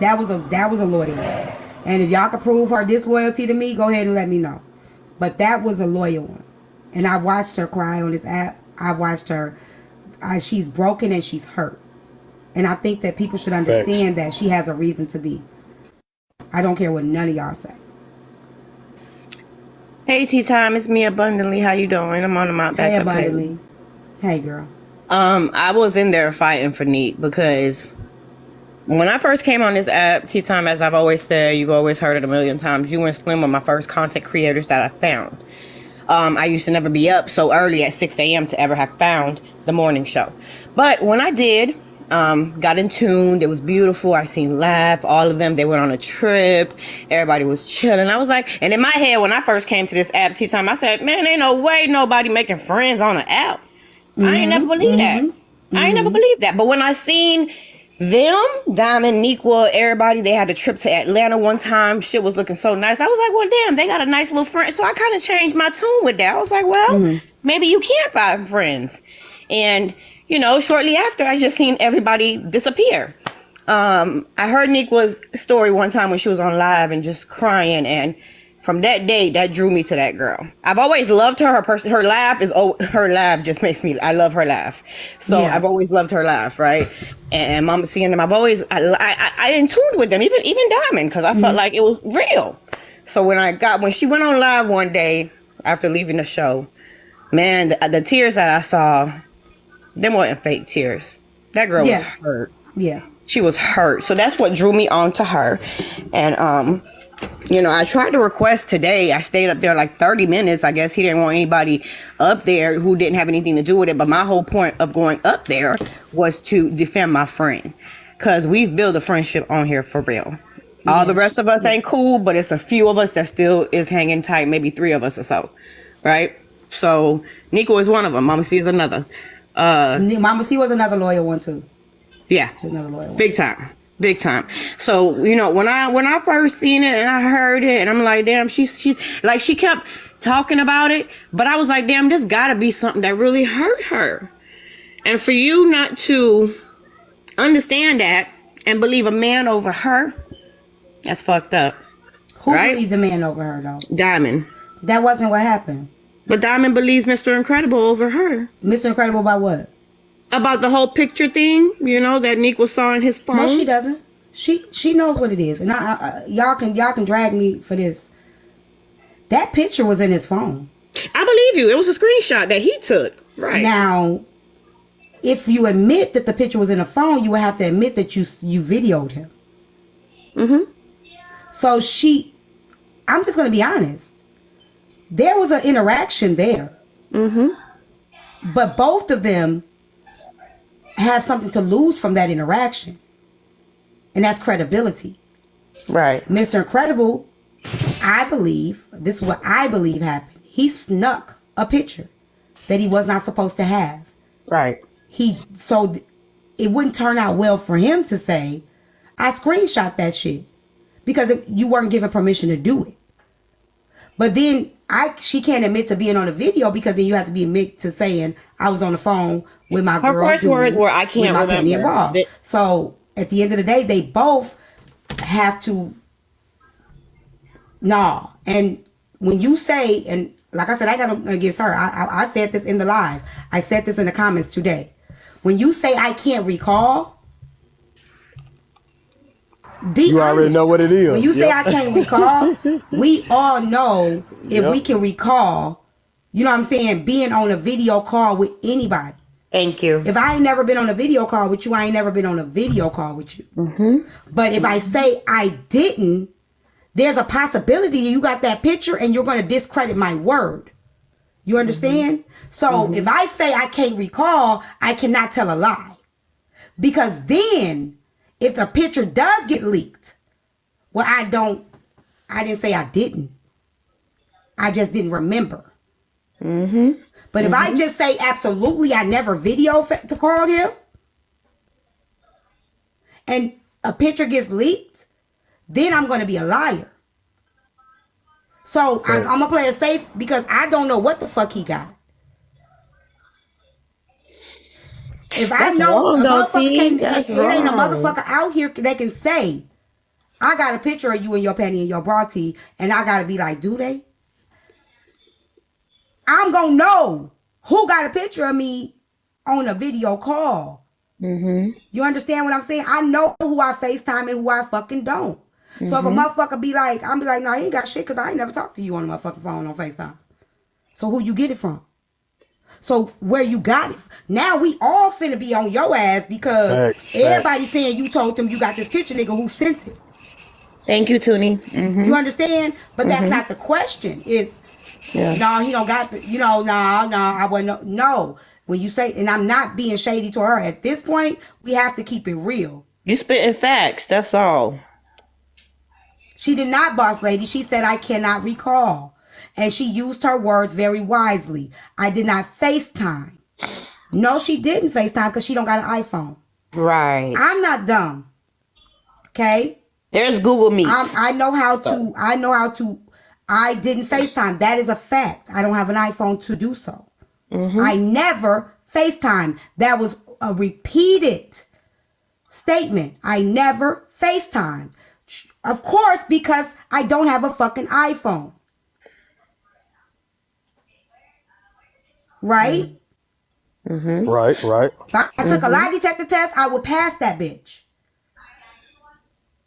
That was a loyal one. And if y'all can prove her disloyalty to me, go ahead and let me know. But that was a loyal one. And I've watched her cry on this app. I've watched her. She's broken and she's hurt. And I think that people should understand that she has a reason to be. I don't care what none of y'all say.
Hey, T-Time, it's me abundantly. How you doing? I'm on the mount back.
Hey, abundantly. Hey, girl.
I was in there fighting for Neat because when I first came on this app, T-Time, as I've always said, you've always heard it a million times, you and Slim were my first content creators that I found. I used to never be up so early at 6 a.m. to ever have found the morning show. But when I did, got in tune, it was beautiful. I seen Laugh, all of them, they went on a trip, everybody was chilling. I was like, and in my head, when I first came to this app, T-Time, I said, man, ain't no way nobody making friends on an app. I ain't never believed that. I ain't never believed that. But when I seen them, Diamond, Nequa, everybody, they had a trip to Atlanta one time. Shit was looking so nice. I was like, well, damn, they got a nice little friend. So I kind of changed my tune with that. I was like, well, maybe you can find friends. And, you know, shortly after, I just seen everybody disappear. I heard Nequa's story one time when she was on live and just crying, and from that day, that drew me to that girl. I've always loved her. Her laugh her laugh just makes me. I love her laugh. So I've always loved her laugh, right? And Mama seeing them, I in tune with them, even Diamond, because I felt like it was real. So when she went on live one day after leaving the show, man, the tears that I saw, them weren't fake tears. That girl was hurt.
Yeah,
she was hurt. So that's what drew me on to her, and you know, I tried to request today. I stayed up there like 30 minutes. I guess he didn't want anybody up there who didn't have anything to do with it. But my whole point of going up there was to defend my friend, because we've built a friendship on here for real. All the rest of us ain't cool, but it's a few of us that still is hanging tight. Maybe 3 of us or so, right? So Nequa is one of them. Mama C is another.
Mama C was another loyal one too.
Yeah,
she's another loyal one.
Big time. So, you know, when I first seen it and I heard it, and I'm like, damn, she's like, she kept talking about it, but I was like, damn, this gotta be something that really hurt her. And for you not to understand that and believe a man over her, that's fucked up.
Who believes a man over her though?
Diamond.
That wasn't what happened.
But Diamond believes Mr. Incredible over her.
Mr. Incredible about what?
About the whole picture thing, you know, that Nequa saw in his phone.
No, she doesn't. She knows what it is, and y'all can drag me for this. That picture was in his phone.
I believe you. It was a screenshot that he took. Right
now, if you admit that the picture was in a phone, you would have to admit that you videoed him. So I'm just gonna be honest. There was an interaction there. But both of them have something to lose from that interaction, and that's credibility.
Right.
Mr. Incredible, I believe, this is what I believe happened. He snuck a picture that he was not supposed to have.
Right.
So it wouldn't turn out well for him to say, I screenshot that shit, because you weren't given permission to do it. But then she can't admit to being on a video, because then you have to be admit to saying I was on the phone with my girl.
Her first words were, I can't remember.
So at the end of the day, they both have to. And when you say, and like I said, I got against her. I said this in the live. I said this in the comments today. When you say I can't recall,
You already know what it is.
When you say I can't recall, we all know if we can recall, you know what I'm saying, being on a video call with anybody.
Thank you.
If I ain't never been on a video call with you, I ain't never been on a video call with you. But if I say I didn't, there's a possibility you got that picture and you're going to discredit my word. You understand? So if I say I can't recall, I cannot tell a lie. Because then, if the picture does get leaked, well, I didn't say I didn't. I just didn't remember. But if I just say absolutely I never video to call him, and a picture gets leaked, then I'm going to be a liar. So I'm going to play it safe because I don't know what the fuck he got. If I know a motherfucker can't, it ain't a motherfucker out here that can say, I got a picture of you in your panty and your bra tee, and I got to be like, do they? I'm going to know who got a picture of me on a video call. You understand what I'm saying? I know who I FaceTime and who I fucking don't. So if a motherfucker be like, I'm be like, no, you ain't got shit because I ain't never talked to you on a motherfucking phone on FaceTime. So who you get it from? So where you got it? Now we all finna be on your ass because everybody saying you told them you got this picture, nigga, who sent it.
Thank you, Toonie.
You understand? But that's not the question. It's, no, he don't got the, you know, no, I wouldn't, no. When you say, and I'm not being shady to her, at this point, we have to keep it real.
You spitting facts, that's all.
She did not, boss lady. She said, I cannot recall. And she used her words very wisely. I did not FaceTime. No, she didn't FaceTime because she don't got an iPhone.
Right.
I'm not dumb. Okay?
There's Google Meet.
I know how to, I didn't FaceTime. That is a fact. I don't have an iPhone to do so. I never FaceTime. That was a repeated statement. I never FaceTime. Of course, because I don't have a fucking iPhone. Right?
Right.
If I took a lie detector test, I would pass that bitch.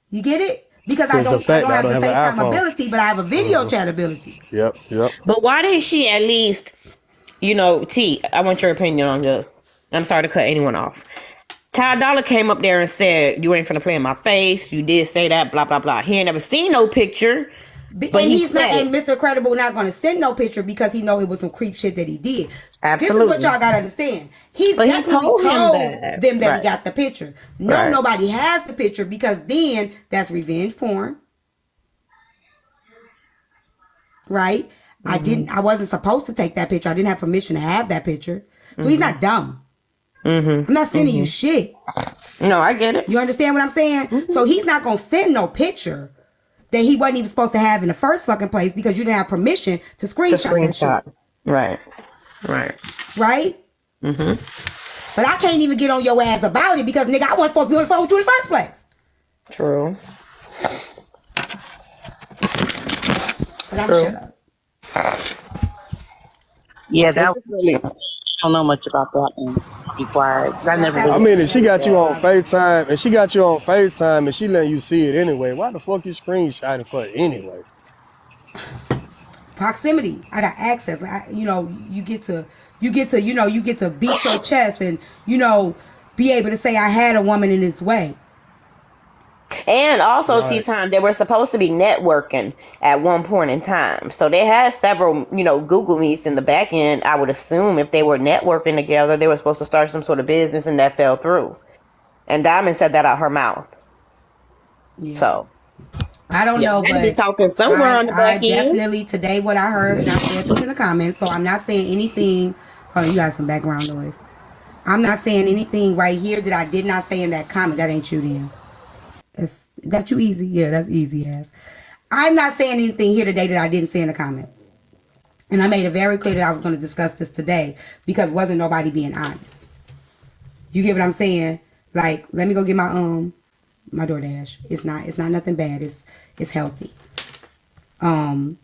You get it? Because I don't have the FaceTime ability, but I have a video chat ability.
Yep.
But why didn't she at least, you know, T, I want your opinion on this. I'm sorry to cut anyone off. Ty Dolla came up there and said, you ain't finna play in my face. You did say that, blah, blah, blah. He ain't never seen no picture. But
and he's not, and Mr. Credible not going to send no picture because he know it was some creep shit that he did.
Absolutely.
This is what y'all got to understand. He's definitely told them that he got the picture. No, nobody has the picture because then that's revenge porn. Right? I wasn't supposed to take that picture. I didn't have permission to have that picture. So he's not dumb. I'm not sending you shit.
No, I get it.
You understand what I'm saying? So he's not going to send no picture that he wasn't even supposed to have in the first fucking place because you didn't have permission to screenshot that shit.
Right.
But I can't even get on your ass about it because, nigga, I wasn't supposed to be on the phone with you in the first place.
True.
But I'm shut up.
Yeah, that was really. I don't know much about that one. Be quiet. I never.
I mean, if she got you on FaceTime, and she letting you see it anyway, why the fuck you screenshotting for it anyway?
Proximity. I got access. Like, you get to beat your chest and, be able to say I had a woman in this way.
And also, T-Time, they were supposed to be networking at one point in time. So they had several, Google Meets in the back end. I would assume if they were networking together, they were supposed to start some sort of business and that fell through. And Diamond said that out her mouth. Yeah. So.
I don't know, but
be talking somewhere on the back end.
Definitely, today what I heard, and I said this in the comments, so I'm not saying anything. Oh, you got some background noise. I'm not saying anything right here that I did not say in that comment. That ain't you then. That you easy? Yeah, that's easy ass. I'm not saying anything here today that I didn't say in the comments. And I made it very clear that I was going to discuss this today because wasn't nobody being honest. You get what I'm saying? Like, let me go get my DoorDash. It's not nothing bad. It's healthy. One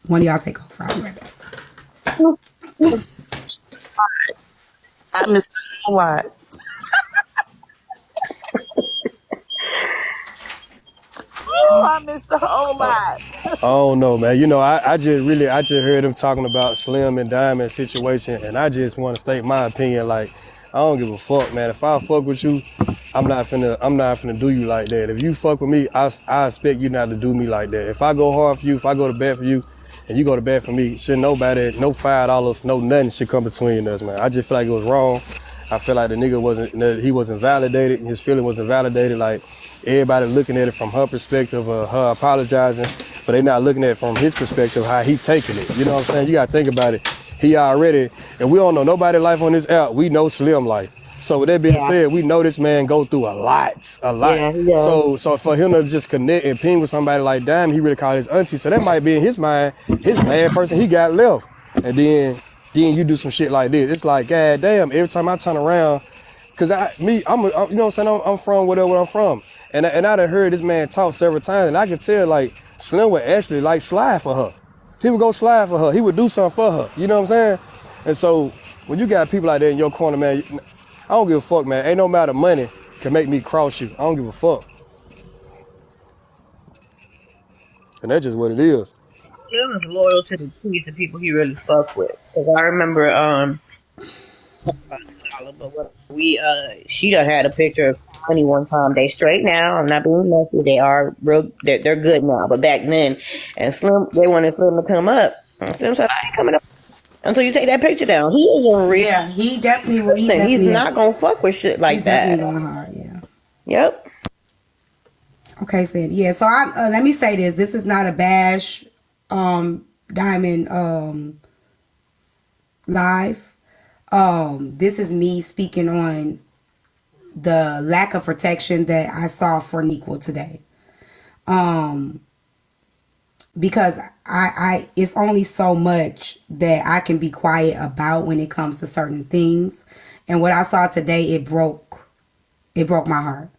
of y'all take over. I'll be right back.
I missed a whole lot. I missed a whole lot.
I don't know, man. You know, I just heard him talking about Slim and Diamond situation, and I just want to state my opinion. Like, I don't give a fuck, man. If I fuck with you, I'm not finna do you like that. If you fuck with me, I expect you not to do me like that. If I go hard for you, if I go to bat for you, and you go to bat for me, should nobody, no $5, no nothing should come between us, man. I just feel like it was wrong. I feel like the nigga wasn't validated, his feeling wasn't validated. Like, everybody looking at it from her perspective of her apologizing, but they not looking at it from his perspective, how he taking it. You know what I'm saying? You gotta think about it. He already, and we don't know nobody life on this app. We know Slim life. So with that being said, we know this man go through a lot.
Yeah.
So for him to just connect and ping with somebody like Diamond, he really called his auntie. So that might be in his mind, his bad person he got left. And then you do some shit like this. It's like, god damn, every time I turn around, cause I'm you know what I'm saying, I'm from where I'm from. And I done heard this man talk several times, and I could tell like Slim would actually like slide for her. He would go slide for her. He would do something for her. You know what I'm saying? And so when you got people like that in your corner, man, I don't give a fuck, man. Ain't no amount of money can make me cross you. I don't give a fuck. And that's just what it is.
Slim is loyal to the people he really fuck with. Cause I remember but we she done had a picture of Honey one time. They straight now. I'm not being messy. They are real. They're good now. But back then, and Slim, they wanted Slim to come up. And Slim said, "I ain't coming up until you take that picture down." He is a real.
Yeah, he definitely will.
He's not gonna fuck with shit like that.
Definitely going hard. Yeah.
Yep.
Okay, Sandy. Yeah. So I let me say this. This is not a bash, Diamond, live. This is me speaking on the lack of protection that I saw for Nequa today. Because I it's only so much that I can be quiet about when it comes to certain things. And what I saw today, it broke my heart.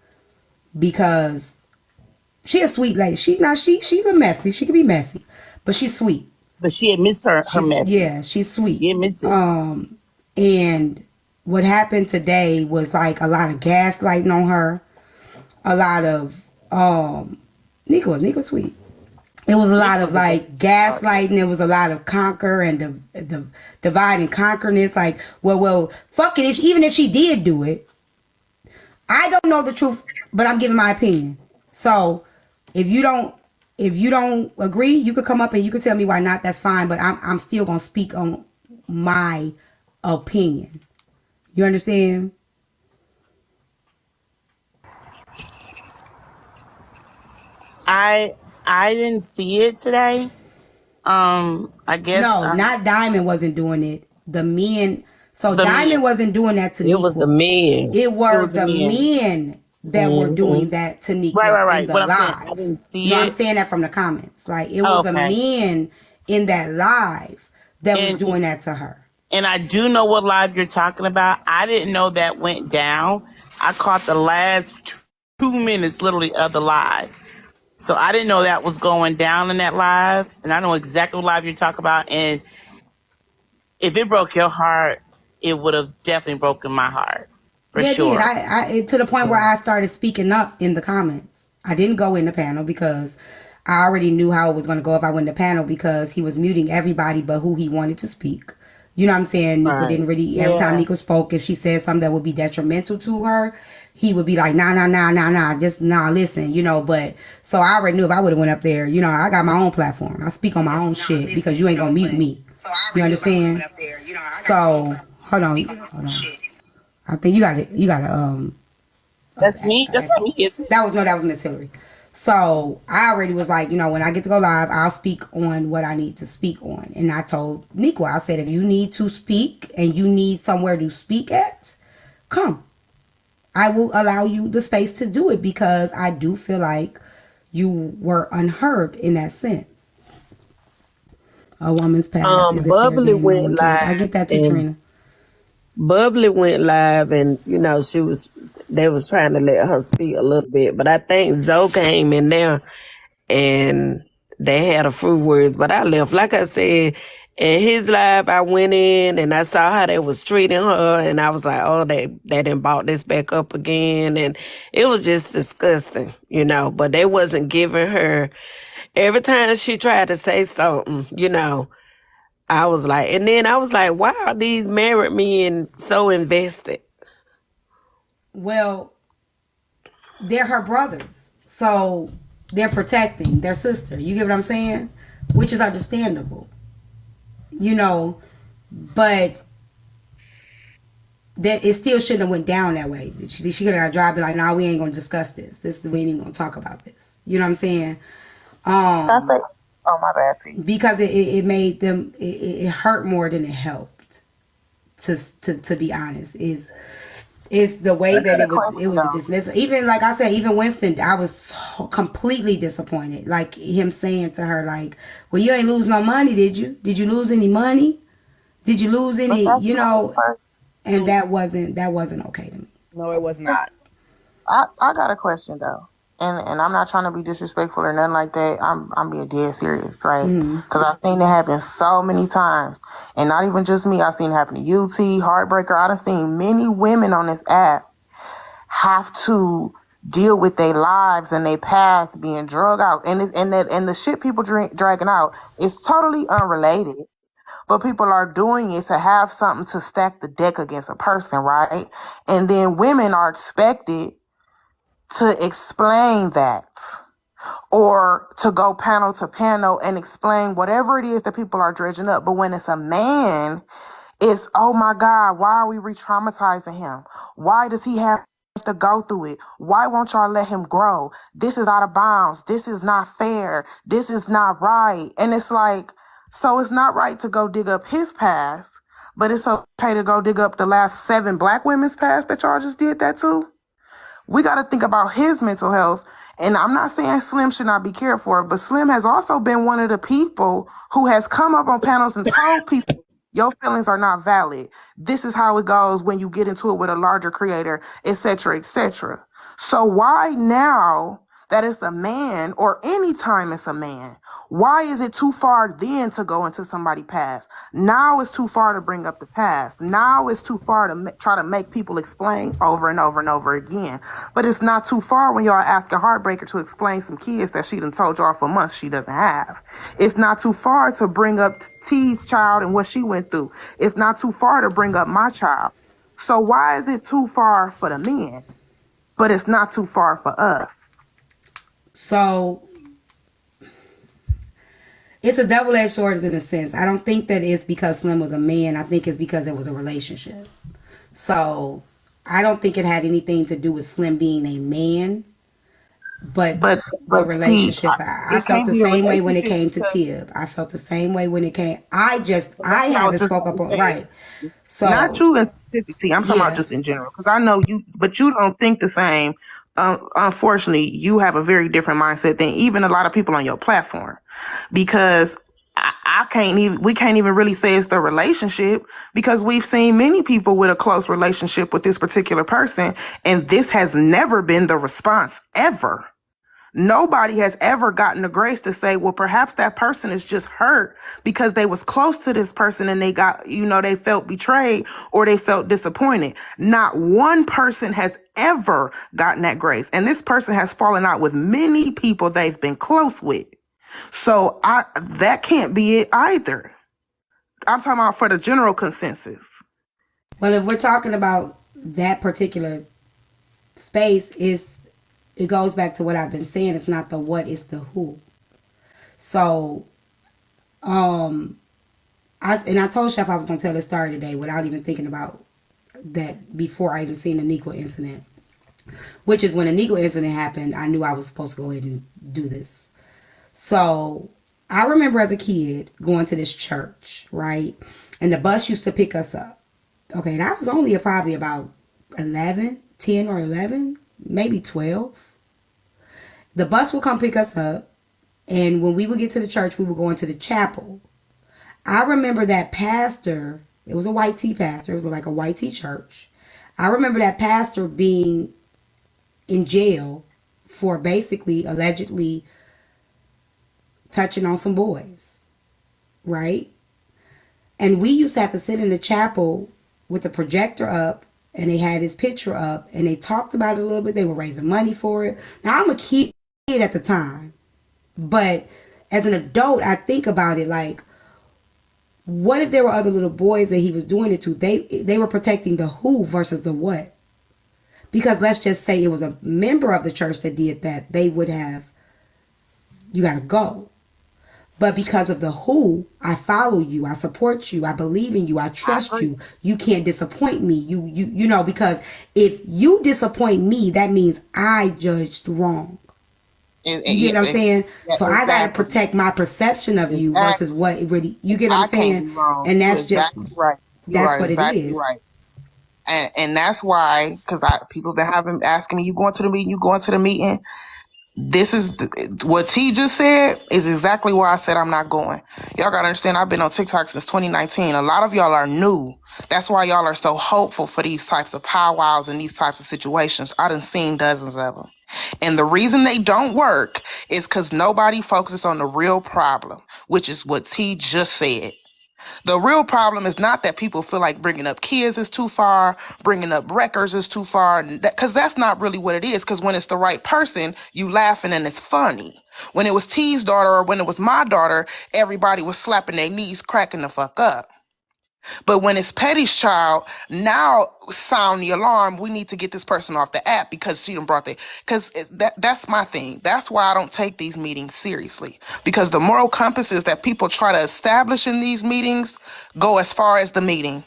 Because she a sweet lady. She's a messy. She can be messy, but she's sweet.
But she admits her mess.
Yeah, she's sweet.
She admits it.
And what happened today was like a lot of gaslighting on her. A lot of Nequa sweet. It was a lot of like gaslighting. It was a lot of conquer and the divide and conquerness. Like, well, fuck it. Even if she did do it, I don't know the truth, but I'm giving my opinion. So if you don't agree, you could come up and you could tell me why not. That's fine. But I'm still gonna speak on my opinion. You understand?
I didn't see it today. I guess
not Diamond wasn't doing it. The men. So Diamond wasn't doing that to Nequa.
It was the men.
It was the men that were doing that to Nequa.
Right.
In the
What I'm
live.
saying, I didn't see it.
I'm saying that from the comments. Like it was the men in that live that was doing that to her.
And I do know what live you're talking about. I didn't know that went down. I caught the last 2 minutes literally of the live. So I didn't know that was going down in that live. And I know exactly what live you're talking about. And if it broke your heart, it would have definitely broken my heart. For sure.
I to the point where I started speaking up in the comments. I didn't go in the panel because I already knew how it was going to go if I went in the panel, because he was muting everybody but who he wanted to speak. You know what I'm saying? Nequa didn't really, every time Nequa spoke, if she said something that would be detrimental to her, he would be like, nah, just listen, you know. But so I already knew if I would have went up there, you know, I got my own platform. I speak on my own shit because you ain't gonna mute me. You understand? So hold on. I think you gotta
That's me. That's not me.
That was Miss Hillary. So I already was like, you know, when I get to go live, I'll speak on what I need to speak on. And I told Nequa, I said, if you need to speak and you need somewhere to speak at, come. I will allow you the space to do it, because I do feel like you were unheard in that sense. A woman's past.
Bubbly went live.
I get that too, Trina.
Bubbly went live, and you know they was trying to let her speak a little bit, but I think Zoe came in there and they had a few words, but I left. Like I said, And his live, I went in and I saw how they was treating her, and I was like, oh, they done bought this back up again, and it was just disgusting, you know. But they wasn't giving her. Every time she tried to say something, you know, I was like, and then I was like, why are these married men so invested?
Well, they're her brothers, so they're protecting their sister. You get what I'm saying? Which is understandable, you know, but that it still shouldn't have went down that way. She could have dropped it like, "Nah, we ain't gonna discuss this. We ain't even gonna talk about this." You know what I'm saying?
Oh, my bad, T.
Because it made them it hurt more than it helped. To be honest, is the way that it was a dismissal. Even like I said, even Winston, I was so completely disappointed. Like him saying to her, like, "Well, you ain't lose no money, did you? Did you lose any money? Did you lose any? You know?" And that wasn't okay to me.
No, it was not. I got a question though, and I'm not trying to be disrespectful or nothing like that. I'm being dead serious, right? Because I've seen it happen so many times, and not even just me. I've seen it happen to UT, Heartbreaker. I've seen many women on this app have to deal with their lives and their past being drug out, and the shit people dragging out is totally unrelated. But people are doing it to have something to stack the deck against a person, right? And then women are expected to explain that or to go panel to panel and explain whatever it is that people are dredging up. But when it's a man, it's, oh my God, why are we re-traumatizing him? Why does he have to go through it? Why won't y'all let him grow? This is out of bounds. This is not fair. This is not right. And it's like, so it's not right to go dig up his past, but it's okay to go dig up the last 7 black women's past that y'all just did that to? We got to think about his mental health. And I'm not saying Slim should not be cared for, but Slim has also been one of the people who has come up on panels and told people, your feelings are not valid. This is how it goes when you get into it with a larger creator, etc., etc. So why now that it's a man, or any time it's a man, why is it too far then to go into somebody's past? Now it's too far to bring up the past. Now it's too far to try to make people explain over and over and over again. But it's not too far when y'all asking Heartbreaker to explain some kids that she done told y'all for months she doesn't have. It's not too far to bring up T's child and what she went through. It's not too far to bring up my child. So why is it too far for the men, but it's not too far for us?
So it's a double-edged sword in a sense. I don't think that it's because Slim was a man. I think it's because it was a relationship. So I don't think it had anything to do with Slim being a man, but the relationship. I felt the same way when it came to Tib. I felt the same way when it came. I haven't spoke up on right. So
not you in specific, I'm talking about just in general, because I know you, but you don't think the same. Unfortunately, you have a very different mindset than even a lot of people on your platform, because we can't even really say it's the relationship, because we've seen many people with a close relationship with this particular person, and this has never been the response ever. Nobody has ever gotten the grace to say, well, perhaps that person is just hurt because they was close to this person and they got, they felt betrayed or they felt disappointed. Not one person has ever gotten that grace. And this person has fallen out with many people they've been close with. So that can't be it either. I'm talking about for the general consensus.
Well, if we're talking about that particular space, it goes back to what I've been saying. It's not the what, it's the who. So, I told Chef I was going to tell this story today without even thinking about that before I even seen the Nequa incident. Which is when the Nequa incident happened, I knew I was supposed to go ahead and do this. So, I remember as a kid going to this church, right? And the bus used to pick us up. Okay, and I was only probably about 10 or 11, maybe 12. The bus would come pick us up, and when we would get to the church, we would go into the chapel. I remember that pastor, it was a white tea pastor, it was like a white tea church. I remember that pastor being in jail for basically, allegedly touching on some boys, right? And we used to have to sit in the chapel with the projector up, and they had his picture up, and they talked about it a little bit. They were raising money for it. Now, I'm a kid at the time, but as an adult, I think about it like, what if there were other little boys that he was doing it to? They were protecting the who versus the what. Because let's just say it was a member of the church that did that, they would have, you got to go. But because of the who, I follow you, I support you, I believe in you, I trust you. You can't disappoint me. You know, because if you disappoint me, that means I judged wrong. You get what I'm saying? So I got to protect my perception of you versus what it really, you get what I'm saying? And that's just,
right.
That's what it is.
Right. And that's why, because people have been asking me, you going to the meeting? This is what T just said is exactly why I said I'm not going. Y'all gotta understand, I've been on TikTok since 2019. A lot of y'all are new. That's why y'all are so hopeful for these types of powwows and these types of situations. I done seen dozens of them. And the reason they don't work is because nobody focuses on the real problem, which is what T just said. The real problem is not that people feel like bringing up kids is too far, bringing up records is too far, because that's not really what it is. Because when it's the right person, you laughing and it's funny. When it was T's daughter or when it was my daughter, everybody was slapping their knees, cracking the fuck up. But when it's Petty's child, now sound the alarm. We need to get this person off the app because she done brought the. Because that's my thing. That's why I don't take these meetings seriously. Because the moral compasses that people try to establish in these meetings go as far as the meeting.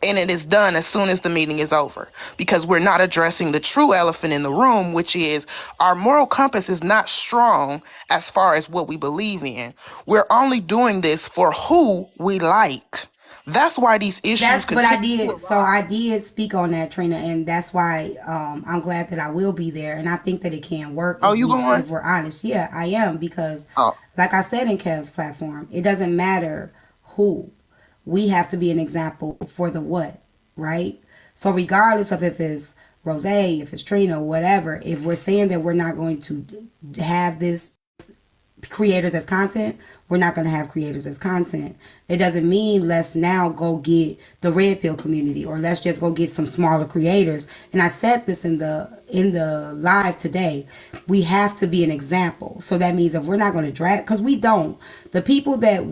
And it is done as soon as the meeting is over. Because we're not addressing the true elephant in the room, which is our moral compass is not strong as far as what we believe in. We're only doing this for who we like. That's why these issues.
But I did speak on that, Trina, and that's why I'm glad that I will be there, and I think that it can work.
Oh, you going?
If we're honest, yeah, I am, because, like I said in Kev's platform, it doesn't matter who. We have to be an example for the what, right? So regardless of if it's Rose, if it's Trina, whatever, if we're saying that we're not going to have this creators as content, we're not going to have creators as content. It doesn't mean let's now go get the red pill community, or let's just go get some smaller creators. And I said this in the live today, we have to be an example. So that means if we're not going to drag, because we don't, the people that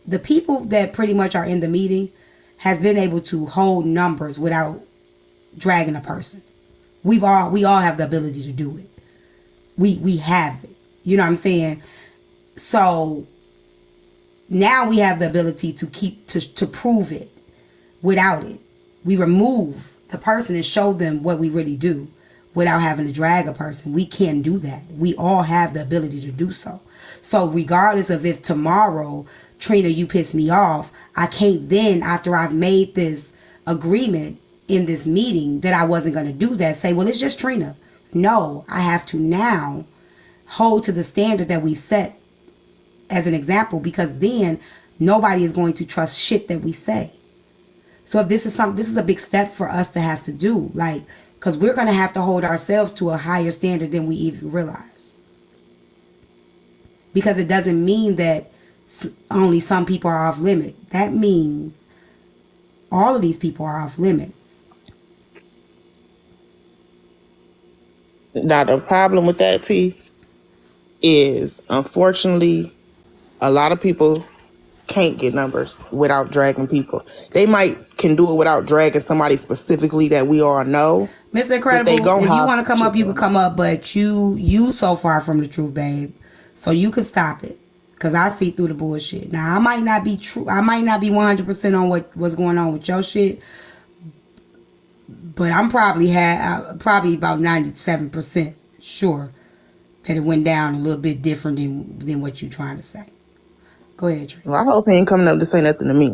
the people that pretty much are in the meeting has been able to hold numbers without dragging a person. We all have the ability to do it. We have it. You know what I'm saying? So now we have the ability to prove it without it. We remove the person and show them what we really do without having to drag a person. We can do that. We all have the ability to do so. So regardless of if tomorrow, Trina, you piss me off, I can't then, after I've made this agreement in this meeting that I wasn't going to do that, say, well, it's just Trina. No, I have to now hold to the standard that we've set as an example, because then nobody is going to trust shit that we say. So if this is a big step for us to have to do, like, because we're going to have to hold ourselves to a higher standard than we even realize. Because it doesn't mean that only some people are off limit. That means all of these people are off limits.
Now, the problem with that, T, is unfortunately a lot of people can't get numbers without dragging people. They can do it without dragging somebody specifically that we all know.
Mr. Incredible, if you want to come up, you can come up, but you so far from the truth, babe. So you can stop it. Because I see through the bullshit. Now, I might not be true. I might not be 100% on what's going on with your shit. But I'm probably about 97% sure that it went down a little bit different than what you're trying to say. Go ahead, Trina.
Well, I hope he ain't coming up to say nothing to me.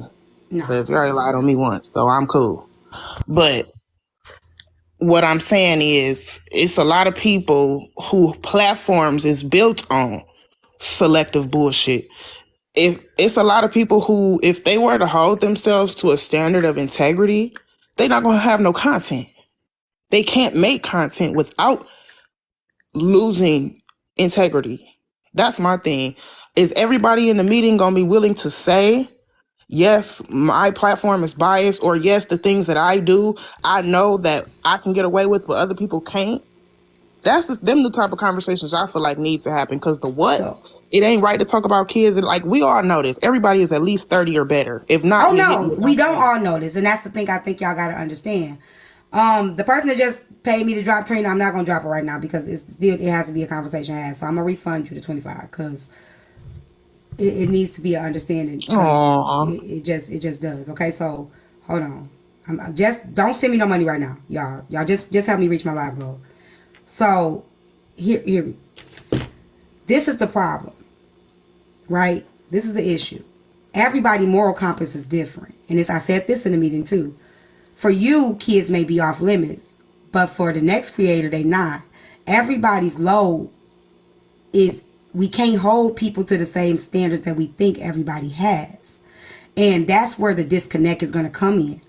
No.
Because you already lied on me once, so I'm cool. But what I'm saying is, it's a lot of people who platforms is built on selective bullshit. If it's a lot of people who, if they were to hold themselves to a standard of integrity, they're not going to have no content. They can't make content without losing integrity.
That's my thing. Is everybody in the meeting gonna be willing to say, yes, my platform is biased, or yes, the things that I do, I know that I can get away with, but other people can't? That's the type of conversations I feel like need to happen. Because
So,
it ain't right to talk about kids. And like, we all know this. Everybody is at least 30 or better. If not,
oh
you're
no,
hitting
we don't
something.
all know this, and that's the thing I think y'all gotta understand. The person that just paid me to drop Trina, I'm not gonna drop it right now because it has to be a conversation had. So I'm gonna refund you the 25 because it needs to be an understanding because it just does. Okay, so hold on. I'm just don't send me no money right now, y'all. Y'all just help me reach my live goal. So here, this is the problem, right? This is the issue. Everybody moral compass is different, and I said this in the meeting too. For you, kids may be off limits, but for the next creator, they not. Everybody's low is we can't hold people to the same standards that we think everybody has. And that's where the disconnect is going to come in.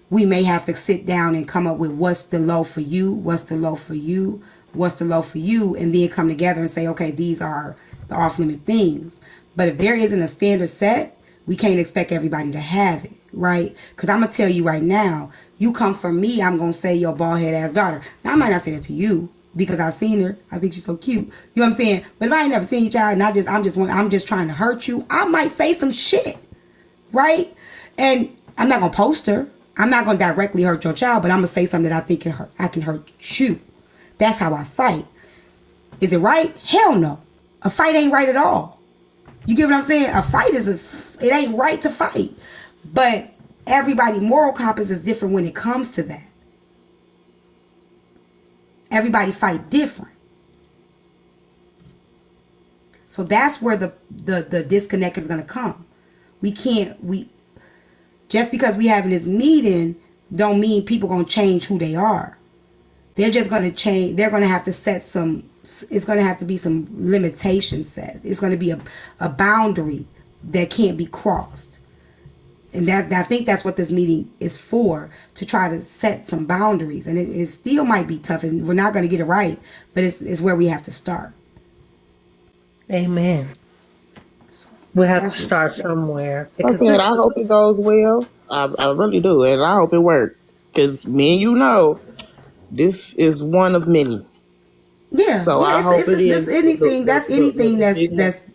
We may have to sit down and come up with what's the low for you, what's the low for you, what's the low for you, and then come together and say, okay, these are the off-limit things. But if there isn't a standard set, we can't expect everybody to have it, right? Because I'm going to tell you right now, you come from me, I'm going to say your bald-head ass daughter. Now, I might not say that to you because I've seen her. I think she's so cute. You know what I'm saying? But if I ain't never seen your child and I'm just trying to hurt you, I might say some shit, right? And I'm not going to post her. I'm not going to directly hurt your child, but I'm going to say something that I think I can hurt you. That's how I fight. Is it right? Hell no. A fight ain't right at all. You get what I'm saying? A fight it ain't right to fight. But everybody's moral compass is different when it comes to that. Everybody fight different. So that's where the disconnect is going to come. Just because we having this meeting don't mean people going to change who they are. They're just going to change. They're going to have to set it's going to have to be some limitations set. It's going to be a boundary that can't be crossed. And I think that's what this meeting is for, to try to set some boundaries. And it still might be tough, and we're not going to get it right, but it's where we have to start.
Amen. We have to start somewhere.
I hope it goes well. I really do, and I hope it works. Because me and you know, this is one of many.
Yeah.
So I hope it is.
That's anything that's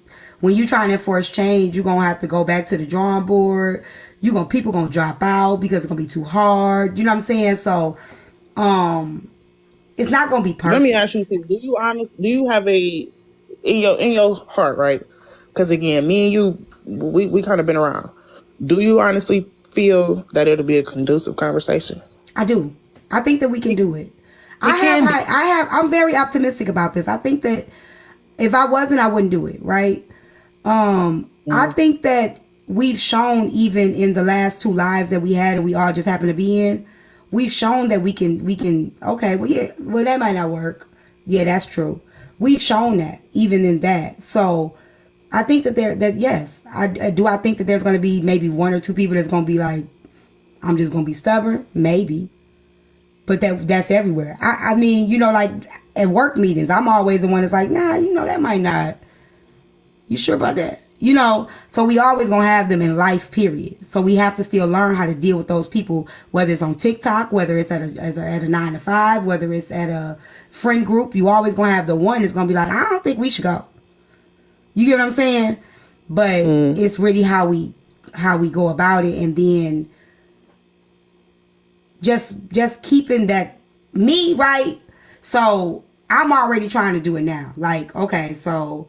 when you trying to enforce change, you're gonna have to go back to the drawing board. People gonna drop out because it's gonna be too hard. You know what I'm saying? So, it's not gonna be perfect.
Let me ask you this: do you have in your heart, right? Because again, me and you, we kind of been around. Do you honestly feel that it'll be a conducive conversation?
I do. I think that we can do it. I'm very optimistic about this. I think that if I wasn't, I wouldn't do it. Right. I think that we've shown, even in the last 2 lives that we had and we all just happen to be in, we've shown that we can, okay, well, that might not work. Yeah, that's true. We've shown that even in that. So I think that yes, I think that there's going to be maybe 1 or 2 people that's going to be like, I'm just going to be stubborn. Maybe. But that's everywhere. I mean, like at work meetings, I'm always the one that's like, nah, that might not. You sure about that? So we always gonna have them in life, period. So we have to still learn how to deal with those people, whether it's on TikTok, whether it's at a 9 to 5, whether it's at a friend group. You always gonna have the one that's gonna be like, I don't think we should go. You get what I'm saying? But it's really how we go about it, and then just keeping that me right. So I'm already trying to do it now. Like, okay, so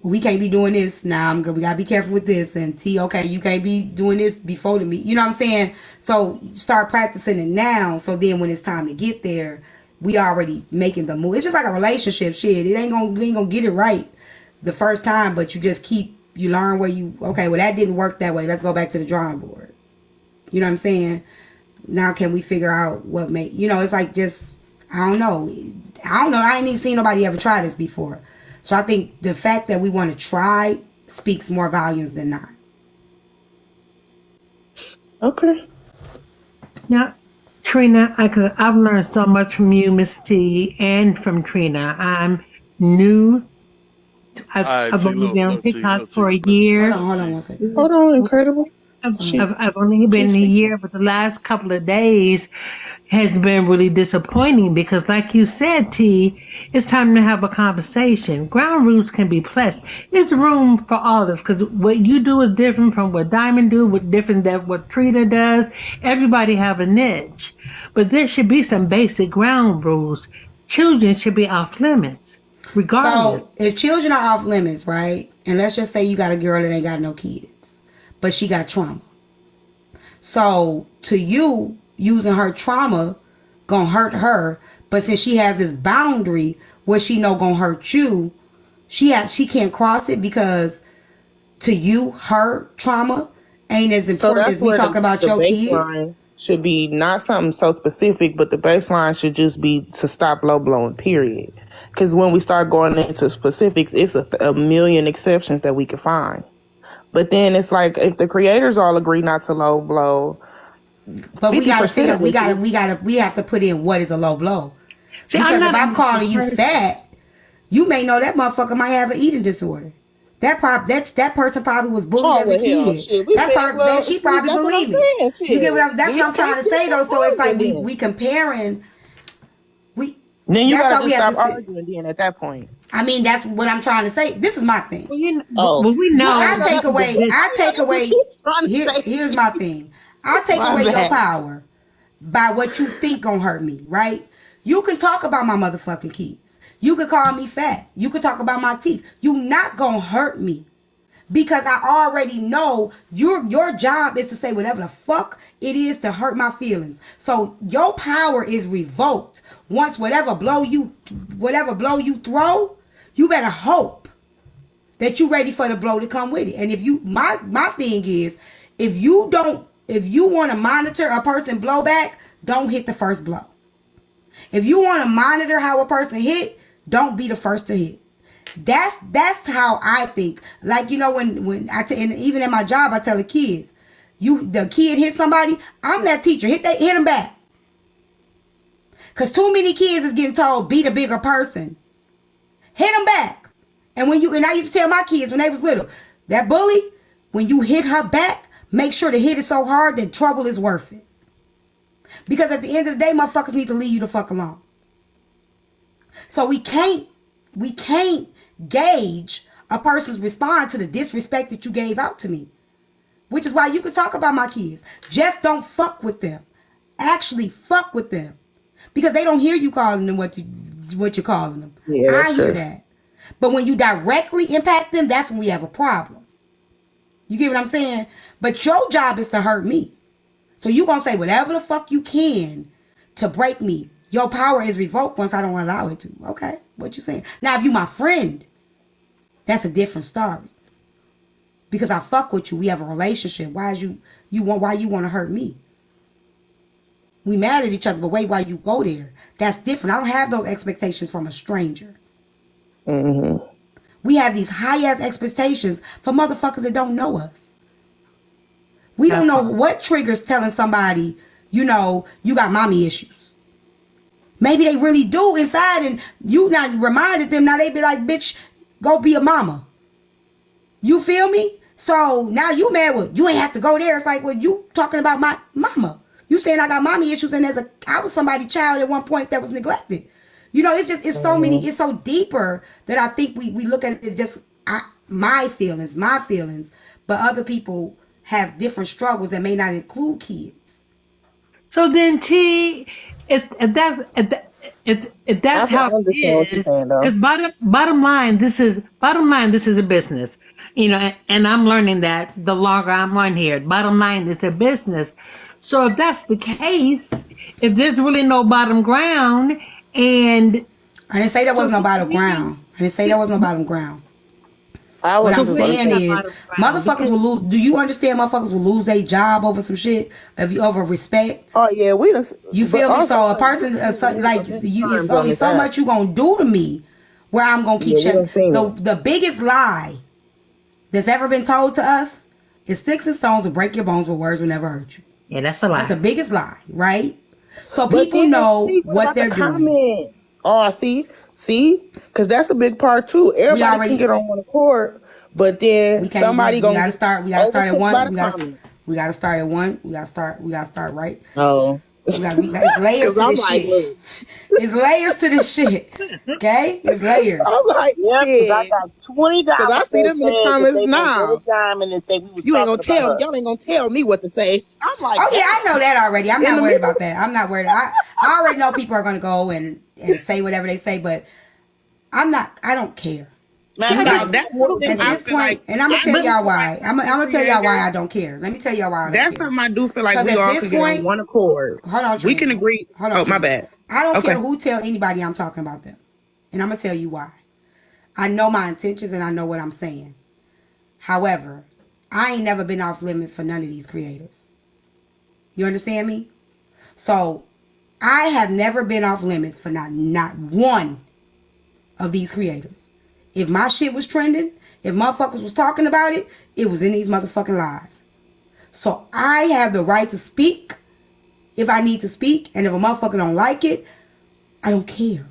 we can't be doing this now. We gotta be careful with this. And okay, you can't be doing this before the meet. You know what I'm saying? So start practicing it now. So then when it's time to get there, we already making the move. It's just like a relationship. Shit, you ain't gonna get it right the first time, but you learn where okay, well, that didn't work that way. Let's go back to the drawing board. You know what I'm saying? Now can we figure out what it's like, just, I don't know. I ain't even seen nobody ever try this before. So I think the fact that we want to try speaks more volumes than not.
Okay.
Now, Trina, I've learned so much from you, Miss T, and from Trina. I'm new
All right,
I've
T,
only been on
look, T,
TikTok
look,
for
T,
a
look,
year.
Hold on 1 second.
Hold on, Incredible.
I've only been a year, but the last couple of days has been really disappointing because, like you said, T, it's time to have a conversation. Ground rules can be blessed. There's room for all of us because what you do is different from what Diamond do, what different than what Trina does. Everybody have a niche, but there should be some basic ground rules. Children should be off limits, regardless.
So if children are off limits, right? And let's just say you got a girl that ain't got no kids, but she got trauma. So to you, using her trauma gonna hurt her, but since she has this boundary where she know gonna hurt you, she can't cross it because to you, her trauma ain't as important as we talk about your kid.
Should be not something so specific, but the baseline should just be to stop low blowing, period. Because when we start going into specifics, it's a million exceptions that we can find. But then it's like if the creators all agree not to low blow,
but we have to put in what is a low blow.
See,
because if I'm calling you fat, you may know that motherfucker might have an eating disorder. That person probably was bullied as a kid. She probably believed it. You get that's what I'm trying to say though. So it's like we comparing.
Then you gotta just stop arguing. Then at that point,
I mean, that's what I'm trying to say. This is my thing.
Well, we know.
I take away. Here's my thing. I take away your power by what you think gonna hurt me. Right? You can talk about my motherfucking kids. You could call me fat. You could talk about my teeth. You not gonna hurt me. Because I already know your job is to say whatever the fuck it is to hurt my feelings. So your power is revoked. Once whatever blow you throw, you better hope that you ready for the blow to come with it. And if you my thing is, if you want to monitor a person blowback, don't hit the first blow. If you want to monitor how a person hit, don't be the first to hit. That's how I think. Like, you know, when and even in my job, I tell the kids, the kid hit somebody, I'm that teacher. Hit them back. Cause too many kids is getting told be the bigger person. Hit them back. And I used to tell my kids when they was little, that bully, when you hit her back, make sure to hit it so hard that trouble is worth it. Because at the end of the day, motherfuckers need to leave you the fuck alone. So we can't gauge a person's response to the disrespect that you gave out to me. Which is why you can talk about my kids. Just don't fuck with them. Actually fuck with them. Because they don't hear you calling them what you're calling them. Yeah, I hear that. But when you directly impact them, that's when we have a problem. You get what I'm saying? But your job is to hurt me. So you gonna say whatever the fuck you can to break me. Your power is revoked once I don't allow it to. Okay, what you saying? Now, if you my friend, that's a different story. Because I fuck with you. We have a relationship. Why you want to hurt me? We mad at each other, but wait, why you go there? That's different. I don't have those expectations from a stranger.
Mm-hmm.
We have these high-ass expectations for motherfuckers that don't know us. We don't know what triggers telling somebody, you know, you got mommy issues. Maybe they really do inside and you not reminded them. Now they be like, bitch, go be a mama. You feel me? So now you mad with, you ain't have to go there. It's like, well, you talking about my mama. You saying I got mommy issues and I was somebody's child at one point that was neglected. You know, it's so many, it's so deeper that I think we look at it just my feelings, but other people have different struggles that may not include kids.
So then T, if that's how it is, because bottom line, this is a business, you know, and I'm learning that the longer I'm on here. Bottom line, it's a business. So if that's the case, if there's really no bottom ground, and
I didn't say there was no bottom ground. What I'm saying is, motherfuckers will lose. Do you understand? Motherfuckers will lose a job over some shit, over respect.
Oh yeah, we don't.
You feel me? So a person like you, it's only so much you gonna do to me, where I'm gonna keep shutting. The biggest lie that's ever been told to us is sticks and stones will break your bones, but words will never hurt you.
Yeah, that's a lie.
That's the biggest lie, right? So people know what they're doing.
Oh, see, because that's a big part too. Everybody can get on one accord, but then somebody gonna get
We gotta start at
overcooked by
one.
the comments.
We gotta start at one. We gotta start right.
Oh,
We got it's layers
because
to
I'm
this
like,
shit.
look,
It's layers to this shit. Okay, it's layers.
I'm like,
Yeah, because I
shit,
got 20
because I
dollars
see
that
them in the
said that
comments
they gonna go to
now.
Diamond and say we was
You ain't gonna
talking about her.
y'all ain't gonna tell me what to say. I'm like,
Oh yeah, I know that already. I'm
In
not
the
worried
middle?
about that. I'm not worried. I already know people are gonna go and say whatever they say, but I don't care.
Man, I
Now
got
that's
more
something
than
At
I
this
feel like
point, and I'm gonna
I
tell
do
y'all
feel like
why. I'm gonna tell y'all why I don't care. Let me tell y'all why I don't
that's
care.
something I do feel like
Because
we
at
all
this
could get on
point,
one accord.
hold on,
We
Trina.
can agree.
Hold on,
Oh, my
Trina.
bad.
I don't care
Okay.
who tell anybody I'm talking about them, and I'm gonna tell you why. I know my intentions and I know what I'm saying. However, I ain't never been off limits for none of these creators. You understand me? So I have never been off limits for not one of these creators. If my shit was trending, if motherfuckers was talking about it, it was in these motherfucking lives. So I have the right to speak if I need to speak, and if a motherfucker don't like it, I don't care.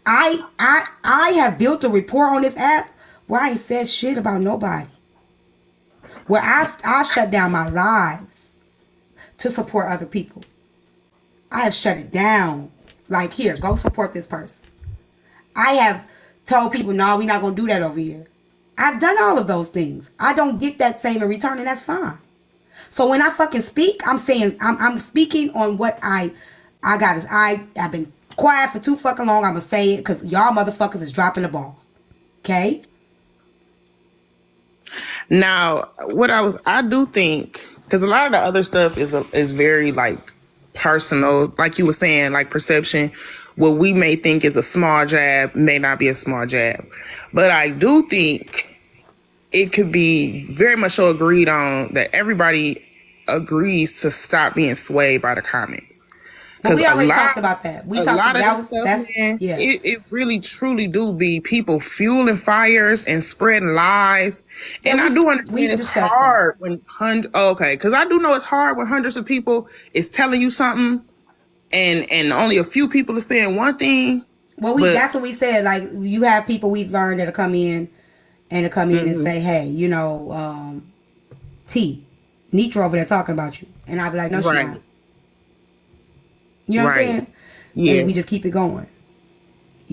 I have built a rapport on this app where I ain't said shit about nobody. Where I've shut down my lives to support other people. I have shut it down. Like, here, go support this person. I have told people, no, we're not going to do that over here. I've done all of those things. I don't get that same in return, and that's fine. So when I fucking speak, I'm saying, I'm speaking on what I've been quiet for too fucking long. I'm going to say it because y'all motherfuckers is dropping the ball. Okay?
Now, I do think, because a lot of the other stuff is very like personal, like you were saying, like perception. What we may think is a small jab may not be a small jab, but I do think it could be very much so agreed on that everybody agrees to stop being swayed by the comments.
But we already talked about that. We
A
talked
lot of
about
this stuff,
that's
man,
yeah.
it really truly do be people fueling fires and spreading lies.
Yeah,
and I do understand it's hard when because I do know it's hard when hundreds of people is telling you something and only a few people are saying one thing.
Well, that's what we said. Like, you have people we've learned that'll come in and say, hey, T, Nitra over there talking about you. And I'll be like, no, she's not. You know what I'm saying?
Yeah.
And we just keep it going.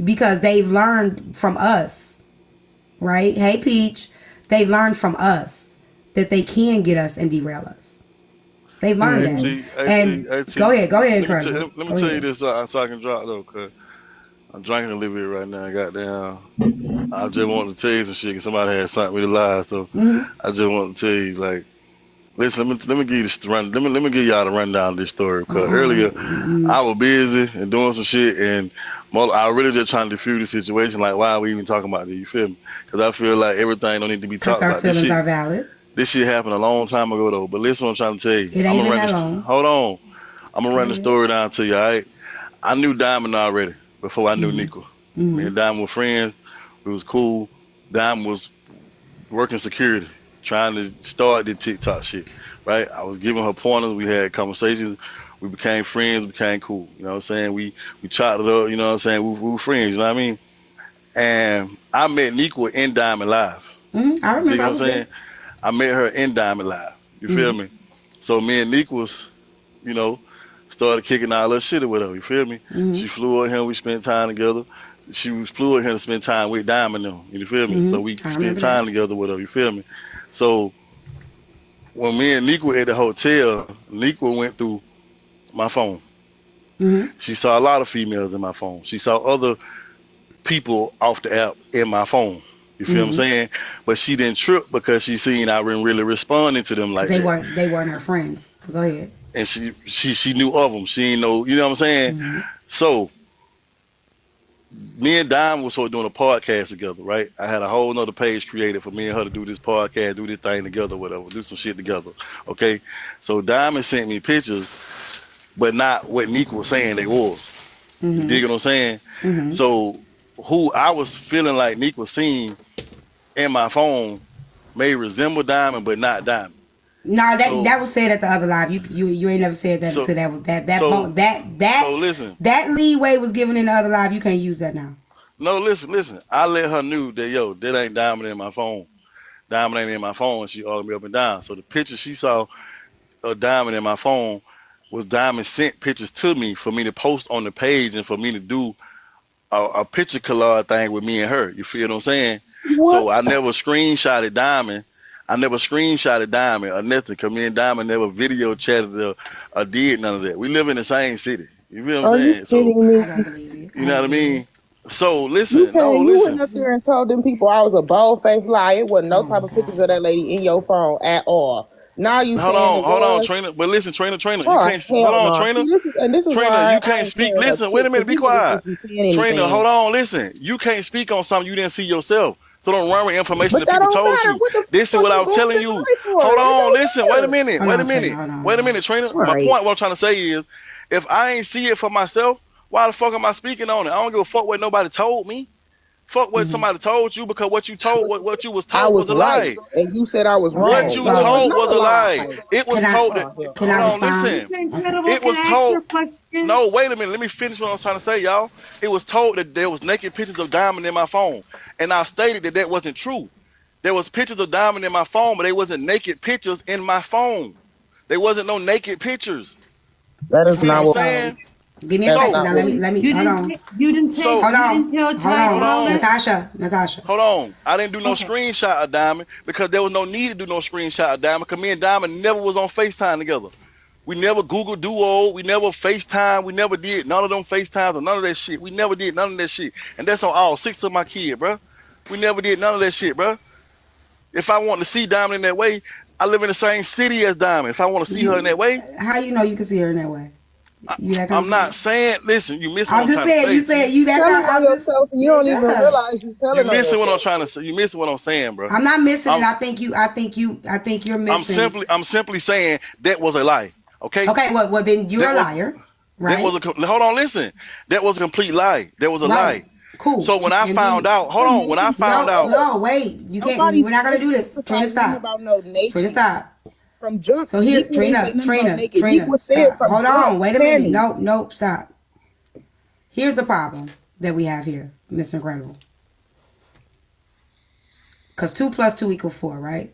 Because they've learned from us, right? Hey, Peach. They've learned from us that they can get us and derail us. They've learned that. Go ahead, Craig.
Let me tell you this so I can drop, though, because I'm drinking a little bit right now. Goddamn. I just wanted to tell you some shit because somebody had sent me the live. So I just want to tell you, like, listen, let me give you this run. Let me give y'all the rundown of this story because earlier I was busy and doing some shit, and I really just trying to defuse the situation. Like, why are we even talking about this? You feel me? Because I feel like everything don't need to be talked about.
Because our feelings are valid.
This shit happened a long time ago though. But listen, what I'm trying to tell you.
It ain't been that long.
Hold on. I'm gonna run the story down to you. All right. I knew Diamond already before I knew Nico. Me and Diamond were friends. We was cool. Diamond was working security, trying to start the TikTok shit, right? I was giving her pointers. We had conversations. We became friends. We became cool. You know what I'm saying? We chopped it up. You know what I'm saying? We were friends. You know what I mean? And I met Nequa in Diamond Live.
I remember.
You know what I'm saying? I met her in Diamond Live. You feel me? So me and Nequa, started kicking all her shit with her. You feel me? She flew with him. We spent time together. She flew with him to spend time with Diamond now. You feel me? So we spent time together with her. You feel me? So when me and Nequa at the hotel, Nequa went through my phone. She saw a lot of females in my phone. She saw other people off the app in my phone. You feel what I'm saying? But she didn't trip because she seen I wasn't really responding to them like that.
They weren't her friends. Go ahead.
And she knew of them. She ain't know, you know what I'm saying? So me and Dime was sort of doing a podcast together, right? I had a whole nother page created for me and her to do this podcast, do this thing together, whatever, do some shit together. Okay. So Diamond sent me pictures, but not what Nico was saying they was. You dig what I'm saying? So who I was feeling like Nico was seeing in my phone may resemble Diamond, but not Diamond.
No, that was said at the other live. You ain't never said that until
listen.
That leeway was given in the other live. You can't use that now.
No, listen. I let her knew that that ain't Diamond in my phone. Diamond ain't in my phone, and she ordered me up and down. So the picture she saw of Diamond in my phone was Diamond sent pictures to me for me to post on the page and for me to do a picture collage thing with me and her. You feel what I'm saying?
What?
So I never screenshotted Diamond. I never screenshotted Diamond or nothing, because me and Diamond never video chatted or did none of that. We live in the same city. You feel what I'm saying?
You kidding me?
I don't believe you.
You know what I mean? So listen,
You went up there and told them people I was a bold-faced liar. It wasn't no type of pictures of that lady in your phone at all. Now you
hold
saying
on, Trina. But listen, Trina. You can't.
hell
Hold on,
no.
Trina.
See, this is
Trina,
why
you
I
can't
ain't
speak.
playing
Listen,
no
wait a
shit,
minute.
'cause
Be
you niggas
quiet.
just be saying
Trina,
anything.
hold on. Listen, you can't speak on something you didn't see yourself. So don't run with information
But
that
that
people
don't
told
matter.
you.
What the
This is
fuck
what I
you
was
going
telling
to
you.
lie for?
Hold
It
on.
don't
Listen. Wait a
matter.
minute.
Hold
Wait a
on, Trina.
minute.
Hold on.
Wait a minute, Trina. My
Right.
point, what I'm trying to say is, if I ain't see it for myself, why the fuck am I speaking on it? I don't give a fuck what nobody told me. Fuck what somebody told you, because what you was
I
told
was
was a
right,
lie.
and you said I was
Okay,
What
wrong.
you
So it was
told
so
was
not
a
a
lie.
lie.
It was
can I
told that.
can
Hold
I
on,
respond?
listen. It was told. No, wait a minute. Let me finish what I was trying to say, y'all. It was told that there was naked pictures of Diamond in my phone, and I stated that wasn't true. There was pictures of Diamond in my phone, but they wasn't naked pictures in my phone. There wasn't no naked pictures.
That
You
is
feel what
not
I'm
what.
saying?
Give me a
That's
second
So,
not
now.
what.
Let me hold on.
so
Hold on. Hold
hold
on.
on.
Natasha.
Hold on. I didn't do no screenshot of Diamond because there was no need to do no screenshot of Diamond, because me and Diamond never was on FaceTime together. We never Google Duo. We never FaceTime. We never did none of them FaceTimes or none of that shit. We never did none of that shit. And that's on all 6 of my kids, bro. We never did none of that shit, bro. If I want to see Diamond in that way, I live in the same city as Diamond. If I want to see her in that way,
How you know you can see her in that way? You that
I'm not
confident?
saying, listen, you miss what
I'm
I'm
just
trying to
saying.
say,
You said
T.
you that
Telling
kind.
on
I'm just
yourself, and you don't even
nigga.
realize you
You
telling on
missing what I'm
yourself.
trying to say. You missing what I'm saying, bro.
I'm not missing it.
I'm
I think you're missing.
I'm simply saying that was a lie. Okay?
Okay. Well then you're
That
a
was
liar,
that
right?
was hold on, listen. That was a complete lie. That was a
Right.
lie.
Cool.
So when I
And
found
then
out, hold on, when I found out,
no, wait. You can't.
Nobody
We're not
never
gonna do this. Trina,
specified nothing
stop.
about no
Trina,
naked.
stop.
From jump,
So here,
Nequa didn't say nothing about naked.
Trina,
Nequa said
stop.
from
Hold
jump,
on. Wait a minute.
panties.
Nope, stop. Here's the problem that we have here, Mr. Incredible. Because 2 plus 2 equals 4, right?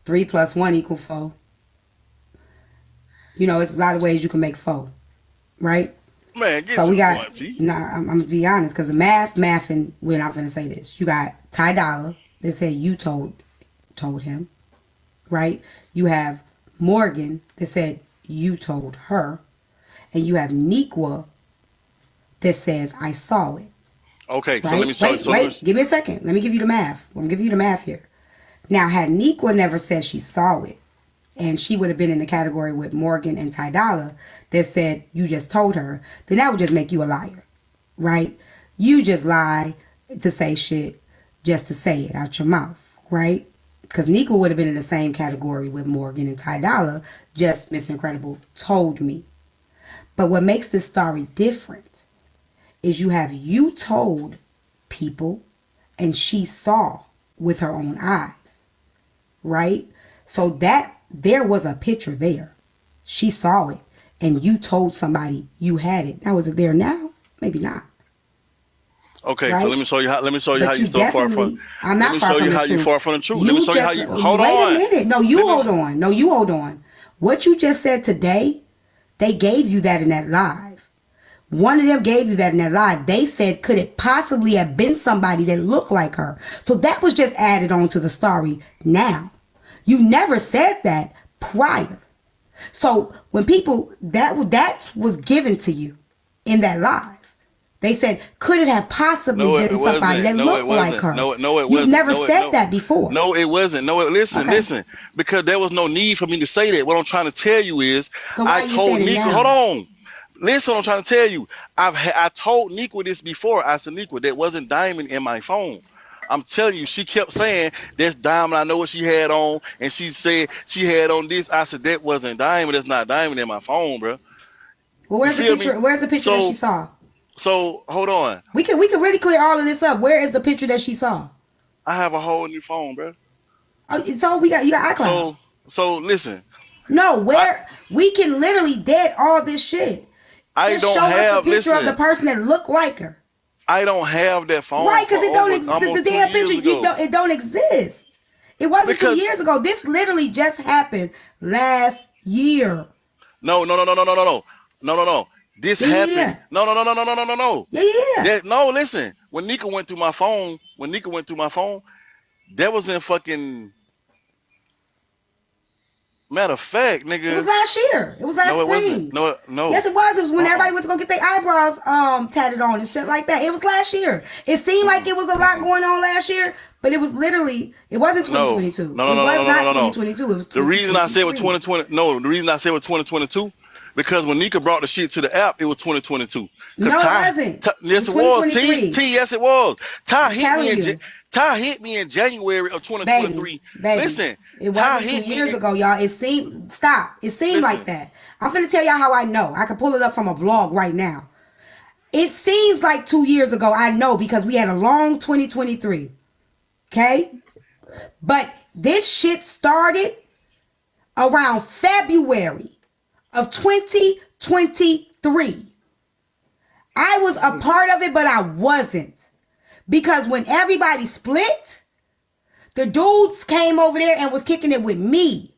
3 plus 1 equals 4. You know, it's a lot of ways you can make 4, right?
man, get
So
to
we
the
got,
point, T.
I'm going to be honest, because mathing, we're not going to say this. You got Ty Dollar that said you told him, right? You have Morgan that said you told her. And you have Nequa that says I saw it.
Okay, so let me
Right?
show you.
Wait. Give me a second. Let me give you the math. I'm giving you the math here. Now, had Nequa never said she saw it, and she would have been in the category with Morgan and Tydala that said you just told her, then that would just make you a liar. Right? You just lie to say shit just to say it out your mouth. Right? Because Nequa would have been in the same category with Morgan and Tydala, just Miss Incredible told me. But what makes this story different is you told people and she saw with her own eyes, right? So that there was a picture there. She saw it and you told somebody you had it. Now, is it there now? Maybe not.
Okay, so
Right?
let me show you how
But
you
you
so far from.
definitely, I'm
Let
not
me
far
show
from
you
the
how you
truth.
far from the truth. Let me
You
show you how
just,
you. Hold
wait a
on.
minute. No, you hold on. No, you hold on. What you just said today, they gave you that in that live. One of them gave you that in that live. They said, could it possibly have been somebody that looked like her? So that was just added on to the story now. You never said that prior. So when people, that was given to you in that live. They said, could it have possibly
No, it
been somebody
wasn't.
that
No, it
looked like
wasn't.
her?
No, it
You've
wasn't.
never said that before.
No, it wasn't. No,
Okay.
listen. Because there was no need for me to say that. What I'm trying to tell you is,
So why
I
are you
told
saying it
Nico. Hold
now?
on. Listen, what I'm trying to tell you. I told Nico this before. I said, Nico, that wasn't Diamond in my phone. I'm telling you, she kept saying that's Diamond. I know what she had on, and she said she had on this. I said that wasn't Diamond. That's not Diamond in my phone, bro.
Well,
You
where's the
feel me?
picture? Where's the picture that she
So,
saw?
hold on.
We can really clear all of this up. Where is the picture that she saw?
I have a whole new phone, bro.
Oh, it's all we got. You got iCloud.
So So listen.
No, we can literally dead all this shit.
I don't have.
Us the picture of the person that looked like her.
I don't have that phone.
Right, because it don't. The damn picture it don't exist. It wasn't 2 years ago. This literally just happened last year.
No. This happened. No.
Yeah.
No, listen. When Nika went through my phone, that was in fucking. Matter of fact, nigga.
It was last year. It was last spring.
No, it wasn't. No.
Yes, it was. It was when everybody went to go get their eyebrows tatted on and shit like that. It was last year. It seemed like it was a lot going on last year, but it was literally. It wasn't 2022.
No.
It was not 2022. It was 2023.
The reason I said it was 2020. No, the reason I said it was 2022 because when Nika brought the shit to the app, it was 2022.
No, it wasn't.
Yes, it was. Yes, it was. Ty hit me in January of 2023.
Baby,
listen,
it wasn't 2 years ago, y'all. It seemed like that. I'm finna tell y'all how I know. I can pull it up from a blog right now. It seems like 2 years ago. I know because we had a long 2023. Okay, but this shit started around February of 2023. I was a part of it, but I wasn't. Because when everybody split, the dudes came over there and was kicking it with me.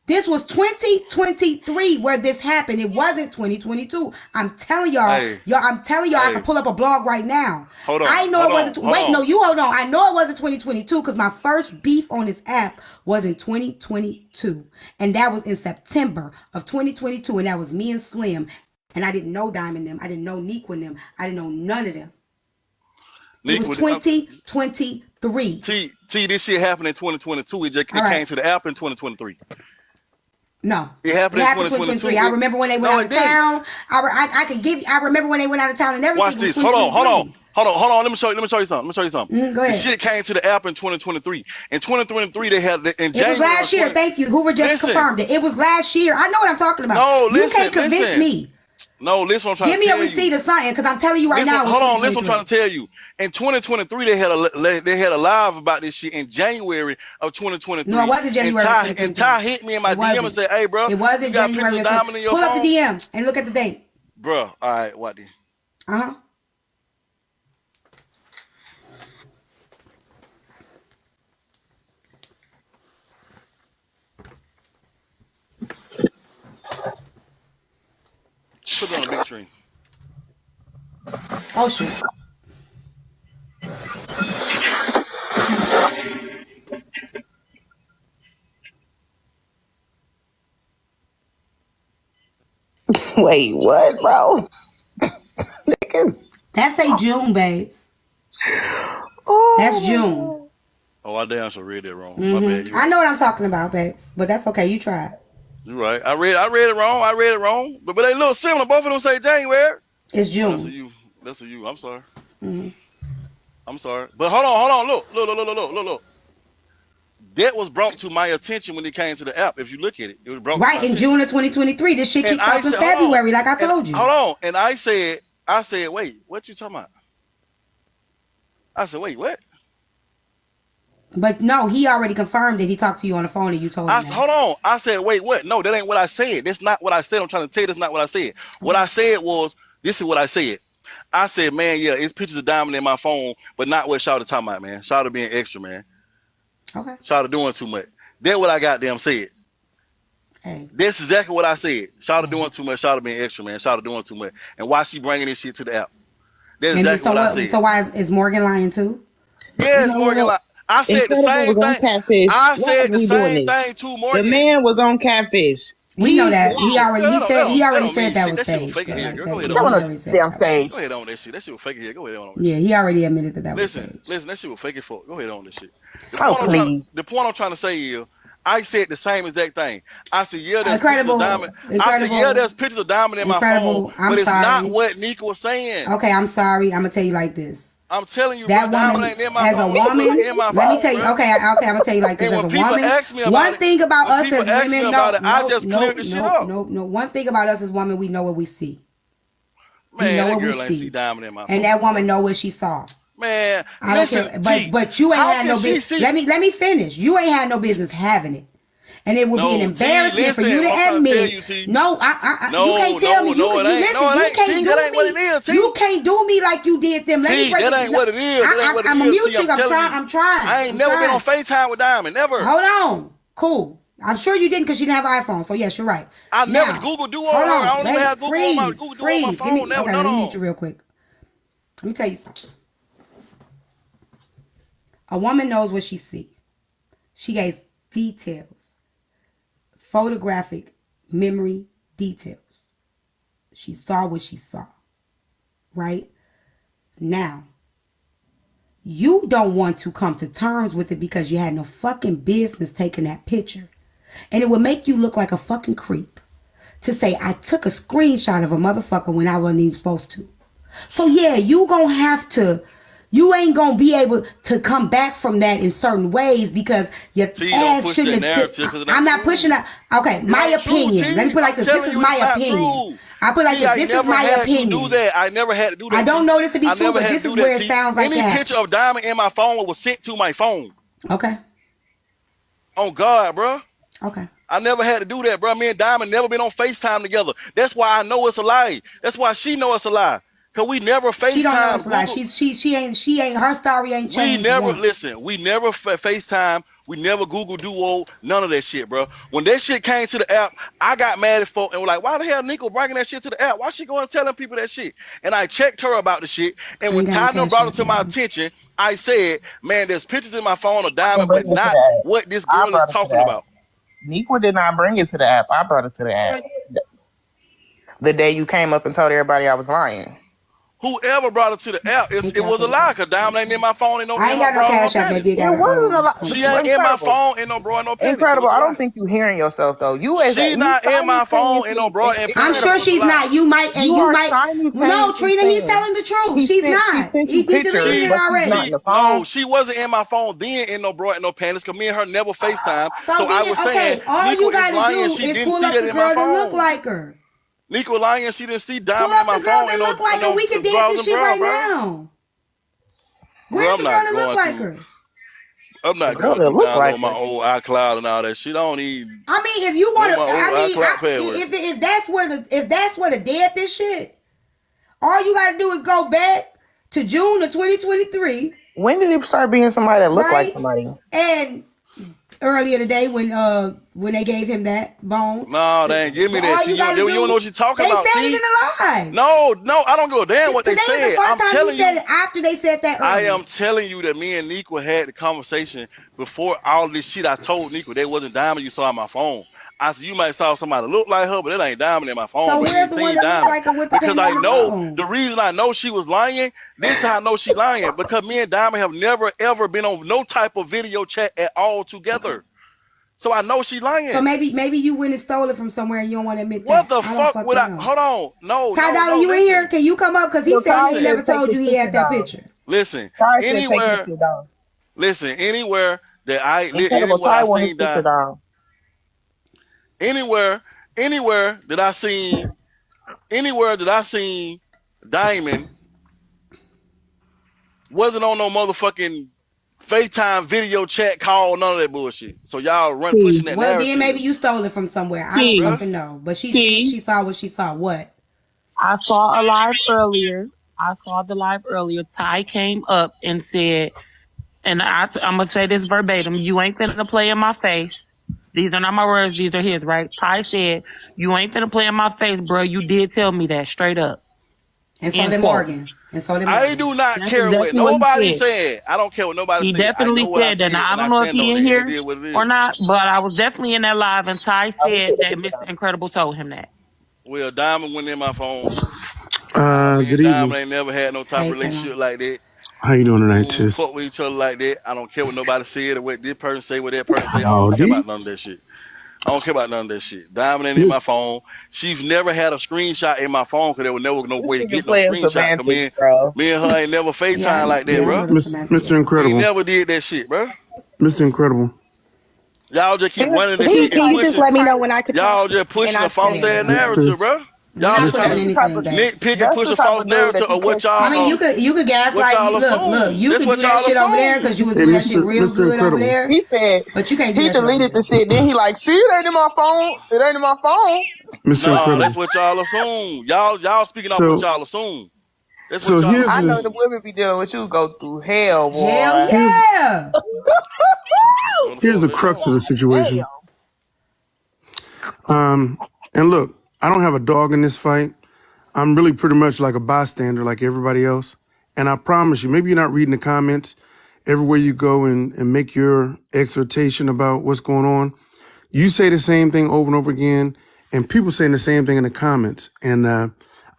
This was 2023 where this happened. It wasn't 2022. I'm telling y'all, I can pull up a blog right now.
Hold on.
I know it wasn't. You hold on. I know it wasn't 2022 because my first beef on this app was in 2022. And that was in September of 2022. And that was me and Slim. And I didn't know Diamond them. I didn't know Nequa them. I didn't know none of them. It was 2023.
T, this shit happened in 2022. It came to the app in 2023.
No,
it happened in 2023.
I remember when they went out of town. I remember when they went out of town and everything.
Watch this. Hold on. Let me show you something.
Go ahead.
The shit came to the app in 2023. In 2023, they had in January.
It was last year. Thank you. Hoover just confirmed it. It was last year. I know what I'm talking about.
No,
you can't convince me.
No, listen what I'm trying to tell you.
Give me a receipt or something, because I'm telling you right now.
Hold on, listen what I'm trying to tell you. In 2023, they had a live about this shit in January of 2023.
No, it wasn't January.
And Ty hit me in my DM and said, "Hey, bro,
it wasn't January. Pull up the DM and look at the date,
bro." All right, what then? Put it on a big screen.
Oh shoot.
Wait, what, bro?
That's a June, babes. That's June.
Oh, I damn sure read that wrong. My bad.
I know what I'm talking about, babes, but that's okay. You tried.
You're right. I read it wrong. But they look similar. Both of them say January.
It's June.
That's a you. I'm sorry. I'm sorry. But hold on. Look. That was brought to my attention when it came to the app. If you look at it, it was brought
right in June of 2023. This shit kicked off in February, like I told you.
Hold on. And I said, wait, what you talking about? I said, wait, what?
But no, he already confirmed that he talked to you on the phone and you told him.
Hold on. I said, wait, what? No, that ain't what I said. That's not what I said. I'm trying to tell you that's not what I said. What I said was, this is what I said. I said, man, yeah, it's pictures of Diamond in my phone, but not what Shawty talking about, man. Shawty being extra, man.
Okay.
Shawty doing too much. That's what I goddamn said.
Hey.
That's exactly what I said. Shawty doing too much. Shawty being extra, man. Shawty doing too much. And why she bringing this shit to the app? That's exactly what I said.
So why is Morgan lying too?
Yeah, it's Morgan lying. I said the same thing. I said the same thing to Morgan.
The man was on Catfish.
We know that. He already said that was fake.
Damn stage.
Go ahead on that shit. That shit was fake here. Go ahead on that
shit. Yeah, he already admitted that was fake.
Listen, that shit was fake as fuck. Go ahead on this shit.
The
point I'm trying to say is, I said the same exact thing. I said, yeah, there's pictures of Diamond. I said, yeah, there's pictures of Diamond in my phone, but it's not what Nika was saying.
Okay, I'm sorry. I'm gonna tell you like this.
I'm telling you,
that woman as a woman. Let me tell you. Okay, I'm gonna tell you like this. As a woman, one thing about us as women, no. One thing about us as women, we know what we see.
Man, that girl ain't see Diamond in my phone.
And that woman know what she saw.
Man,
I don't care. But you ain't had no business. Let me finish. You ain't had no business having it. And it would be an embarrassment for you to admit. No, you can't tell me. You can't do me. You can't do me like you did them. Let me break
that ain't what it is. I'm
gonna mute you. I'm trying.
I ain't never been on FaceTime with Diamond. Never.
Hold on. Cool. I'm sure you didn't because she didn't have an iPhone. So yes, you're right.
I never Google Duo on her. I don't even have Google on my Google Duo on my phone.
Okay, let me mute you real quick. Let me tell you something. A woman knows what she sees. She gave details. Photographic memory details. She saw what she saw. Right? Now, you don't want to come to terms with it because you had no fucking business taking that picture. And it would make you look like a fucking creep to say, I took a screenshot of a motherfucker when I wasn't even supposed to. So yeah, you gonna have to, you ain't gonna be able to come back from that in certain ways because your ass shouldn't have. I'm not pushing that. Okay, my opinion. Let me put it like this. This is my opinion. I put it like this. This is my opinion.
I never had to do that.
I don't know this to be true, but this is where it sounds like that.
Any picture of Diamond in my phone was sent to my phone.
Okay.
On God, bro.
Okay.
I never had to do that, bro. Me and Diamond never been on FaceTime together. That's why I know it's a lie. That's why she know it's a lie. Cause we never FaceTime.
She don't know it's a lie. She ain't her story ain't changed.
We never listen. We never FaceTime. We never Google Duo. None of that shit, bro. When that shit came to the app, I got mad at folk and was like, why the hell Nico bringing that shit to the app? Why she going telling people that shit? And I checked her about the shit. And when Tyme brought it to my attention, I said, man, there's pictures in my phone of Diamond, but not what this girl is talking about.
Nico did not bring it to the app. I brought it to the app. The day you came up and told everybody I was lying.
Whoever brought it to the app, it was a lie. Cause Diamond ain't in my phone.
I ain't got no cash app. Maybe
it wasn't a lie.
She ain't in my phone. Ain't no bro, no penny.
Incredible. I don't think you hearing yourself though.
She not in my phone. Ain't no bro.
I'm sure she's not. You might. And you might. No, Trina. He's telling the truth. She's not. He deleted it already.
No, she wasn't in my phone then. In no bro and no panties. Cause me and her never FaceTime. So I was saying,
all you gotta do is pull up the girl that look like her.
Nico lying, she didn't see Diamond in my phone.
Pull up the girl that look like her. We can dance this shit right now. Where's the girl that look like her?
I'm not going to download my old iCloud and all that shit. I don't need.
I mean, if you want to, if that's where the dead this shit, all you got to do is go back to June of 2023.
When did it start being somebody that looked like somebody?
And earlier today when they gave him that bone.
No, they ain't give me that. You don't know what you're talking about.
They said it in the live.
No, I don't go damn what they said.
Today is the first time you said it after they said that earlier.
I am telling you that me and Nico had the conversation before all this shit. I told Nico that wasn't Diamond you saw on my phone. I said you might saw somebody look like her, but it ain't Diamond in my phone.
So where's the one that look like her with the
because I know the reason I know she was lying. This time I know she lying because me and Diamond have never ever been on no type of video chat at all together. So I know she lying.
So maybe you went and stole it from somewhere and you don't want to admit that.
What the fuck would I? Hold on, no.
Ty Dollar, you in here? Can you come up? Because he said he never told you he had that picture.
Listen, anywhere that I seen Diamond. Anywhere that I seen Diamond wasn't on no motherfucking FaceTime video chat call, none of that bullshit. So y'all pushing that narrative.
Well, then maybe you stole it from somewhere. I don't fucking know. But she saw what she saw. What?
I saw a live earlier. Ty came up and said, and I'm going to say this verbatim, you ain't finna play in my face. These are not my words. These are his, right? Ty said, you ain't finna play in my face, bro. You did tell me that straight up.
And so did Morgan.
I do not care what nobody said. I don't care what nobody
said. He definitely said that. Now, I don't know if he in here or not, but I was definitely in that live, and Ty said that Mr. Incredible told him that.
Well, Diamond went in my phone.
Good evening.
Diamond ain't never had no type of relationship like that.
How you doing tonight, Tis?
Fuck with each other like that. I don't care what nobody said or what this person say, what that person say. I don't care about none of that shit. Diamond ain't in my phone. She's never had a screenshot in my phone because there was never no way to get no screenshot. Me and her ain't never FaceTime like that, bro.
Mr. Incredible.
We never did that shit, bro.
Mr. Incredible.
Y'all just keep running this shit.
Can you just let me know when I could
Y'all just pushing a false ass narrative, bro.
We're
Y'all
not
be
pushing
trying to
anything, babe.
nitpick and push a false narrative of what y'all.
I mean, you could
what
gaslight.
y'all
Look,
assume.
you
That's
could do
what
that
y'all
shit over there because you
assume.
would
Hey,
do that shit real
Mr.
good over
Incredible.
there.
He said
But you can't do
he
that shit over
deleted
here.
the shit. Then he like, see, it ain't in my phone. It ain't in my phone.
Mr.
Nah,
Incredible.
that's what y'all assume. Y'all speaking off what
So
y'all assume. That's what
so
y'all
here's
I know the
assume.
women be dealing with you go through hell,
Hell
boy.
here's
yeah.
What the
here's
fuck
the
they
crux
doing?
of the situation. And look, I don't have a dog in this fight. I'm really pretty much like a bystander, like everybody else. And I promise you, maybe you're not reading the comments everywhere you go and make your exhortation about what's going on. You say the same thing over and over again, and people saying the same thing in the comments. And I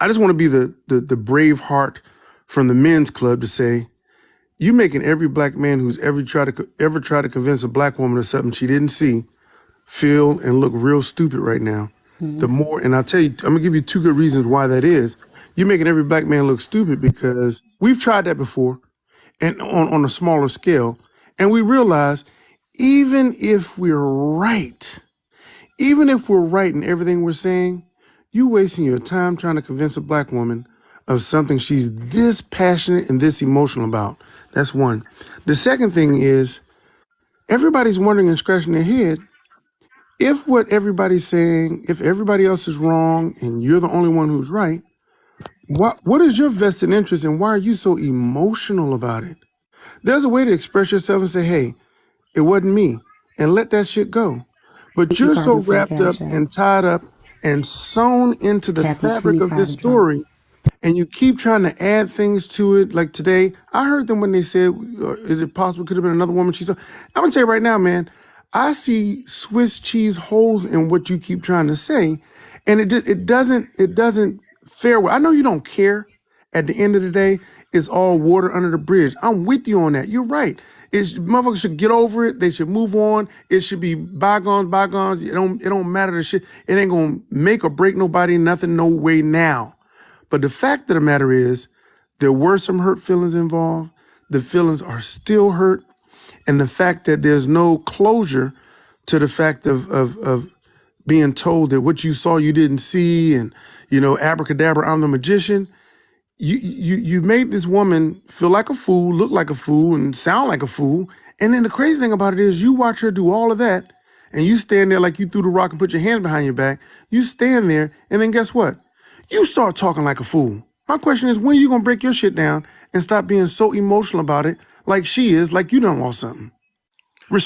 just want to be the brave heart from the men's club to say, you making every black man who's ever tried to convince a black woman of something she didn't see feel and look real stupid right now. The more, and I'll tell you, I'm gonna give you two good reasons why that is. You're making every black man look stupid because we've tried that before and on a smaller scale. And we realize even if we're right in everything we're saying, you wasting your time trying to convince a black woman of something she's this passionate and this emotional about. That's one. The second thing is everybody's wondering and scratching their head, if what everybody's saying, if everybody else is wrong and you're the only one who's right, what is your vested interest and why are you so emotional about it? There's a way to express yourself and say, hey, it wasn't me, and let that shit go. But
Thank you,
you're so
Carbon, for the
wrapped up
cash app.
and tied up and sewn into the
Kathy,
fabric of
25
this
to drop.
story, and you keep trying to add things to it. Like today, I heard them when they said, is it possible it could have been another woman? I'm gonna tell you right now, man, I see Swiss cheese holes in what you keep trying to say, and it doesn't fare well. I know you don't care. At the end of the day, it's all water under the bridge. I'm with you on that. You're right. Motherfuckers should get over it. They should move on. It should be bygones, bygones. It don't matter the shit. It ain't gonna make or break nobody, nothing, no way now. But the fact of the matter is, there were some hurt feelings involved. The feelings are still hurt. And the fact that there's no closure to the fact of being told that what you saw you didn't see, and abracadabra, I'm the magician. You made this woman feel like a fool, look like a fool, and sound like a fool. And then the crazy thing about it is you watch her do all of that, and you stand there like you threw the rock and put your hand behind your back. You stand there, and then guess what? You start talking like a fool. My question is, when are you gonna break your shit down and stop being so emotional about it, like she is, like you done lost something?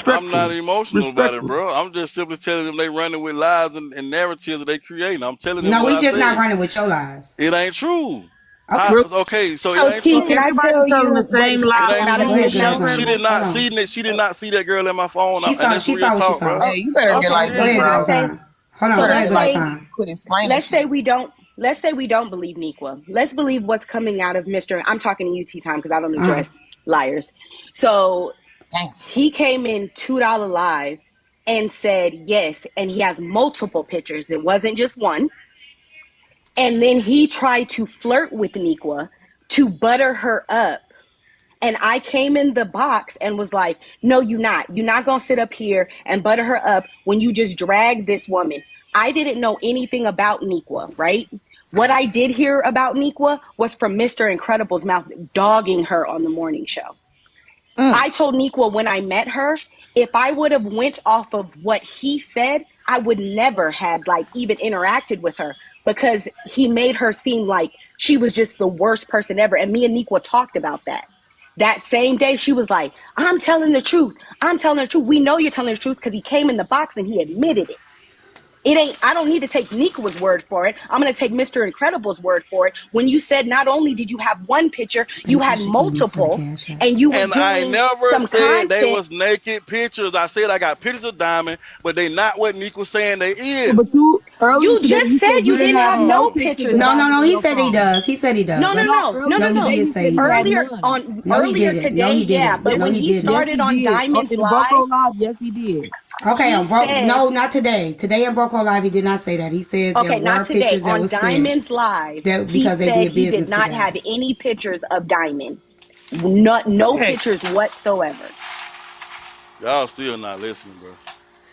I'm not
Respectfully.
emotional about it,
Respectfully.
bro. I'm just simply telling them they running with lies and narratives that they creating. I'm telling them
No,
what
we
I
just not
said.
running with your lies.
It ain't true.
Okay.
Okay, so it
So
ain't
T,
So
can
true.
I
everybody
tell
telling the
you what
same
It
lie
ain't
came
on
out of
Go
one
ahead,
his
true.
good night,
show?
She
Tommy.
did
show.
Hold
not
on.
see that. She did not see that girl in my phone,
She
and
saw
that's
she
real
saw what she
talk,
saw.
bro.
Hey, you better get
Okay,
like
Go
me,
ahead,
then.
good night,
bro.
time. Hold
You
on,
So
go
better
ahead,
get
let's
good night,
like
say
me.
time.
Quit explaining
let's say
shit.
we don't believe Nequa. Let's believe what's coming out of Mr. I'm talking to UT time because I don't address liars. So
Damn.
he came in $2 live and said yes, and he has multiple pictures. It wasn't just one. And then he tried to flirt with Nequa to butter her up. And I came in the box and was like, no, you're not. You're not going to sit up here and butter her up when you just drag this woman. I didn't know anything about Nequa, right? What I did hear about Nequa was from Mr. Incredible's mouth dogging her on the morning show. I told Nequa when I met her, if I would have went off of what he said, I would never have like even interacted with her because he made her seem like she was just the worst person ever. And me and Nequa talked about that. That same day, she was like, I'm telling the truth. I'm telling the truth. We know you're telling the truth because he came in the box and he admitted it. I don't need to take Nika's word for it. I'm going to take Mr. Incredible's word for it. When you said not only did you have one picture, you
Thank you,
had
Shakima, for the
multiple,
cash app.
and you were
And I
doing
never
some
said they
content.
was naked pictures. I said I got pictures of Diamond, but they not what Nick was saying they
Yeah, but
is.
you earlier
You
today
just
you
said
said
you
you didn't
didn't have
have
no
no pictures
pictures
of
of.
diamonds
No,
on
he
your
said he
phone.
does. He said he does.
No, no,
Let's,
No,
no, no, no,
earlier
no, he
no.
today
did
he
say
said
he
he had
does.
none.
No, he
Earlier
didn't. No,
today,
he
yeah.
didn't.
But
Yes,
No,
when
he
he
didn't.
yes,
started
he
on
did.
Diamond's
In Broco
Live,
Live, yes, he did.
Okay,
he
on Bro,
said,
no, not today. Today in Broco Live, he did not say that. He said there
okay,
were
not today.
pictures that
On
was sent
Diamond's Live,
that
he
because they
said
did
he did
business
not
together.
have any pictures of Diamond. No
Okay.
pictures whatsoever.
Y'all still not listening, bro.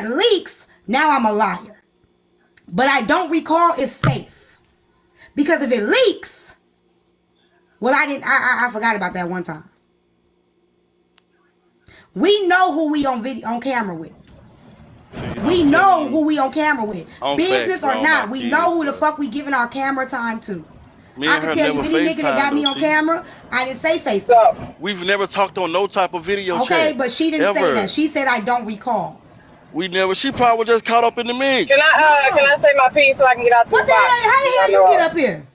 that leaks, now I'm a liar. But I don't recall it's safe. Because if it leaks, well, I forgot about that one time. We know who we on camera with. We know who we on camera with. Business or not, we know who the fuck we giving our camera time to.
Me
I
and
can
her
tell
never
you any nigga that
FaceTime
got
though,
me on
T.
camera, I didn't say FaceTime.
So
We've never talked on no type of video
okay,
chat.
but she didn't say
Ever.
that. She said I don't recall.
We never. She probably just caught up in the mix.
can I say my piece so I can get out this
What the
box?
hell? How the hell you get up here?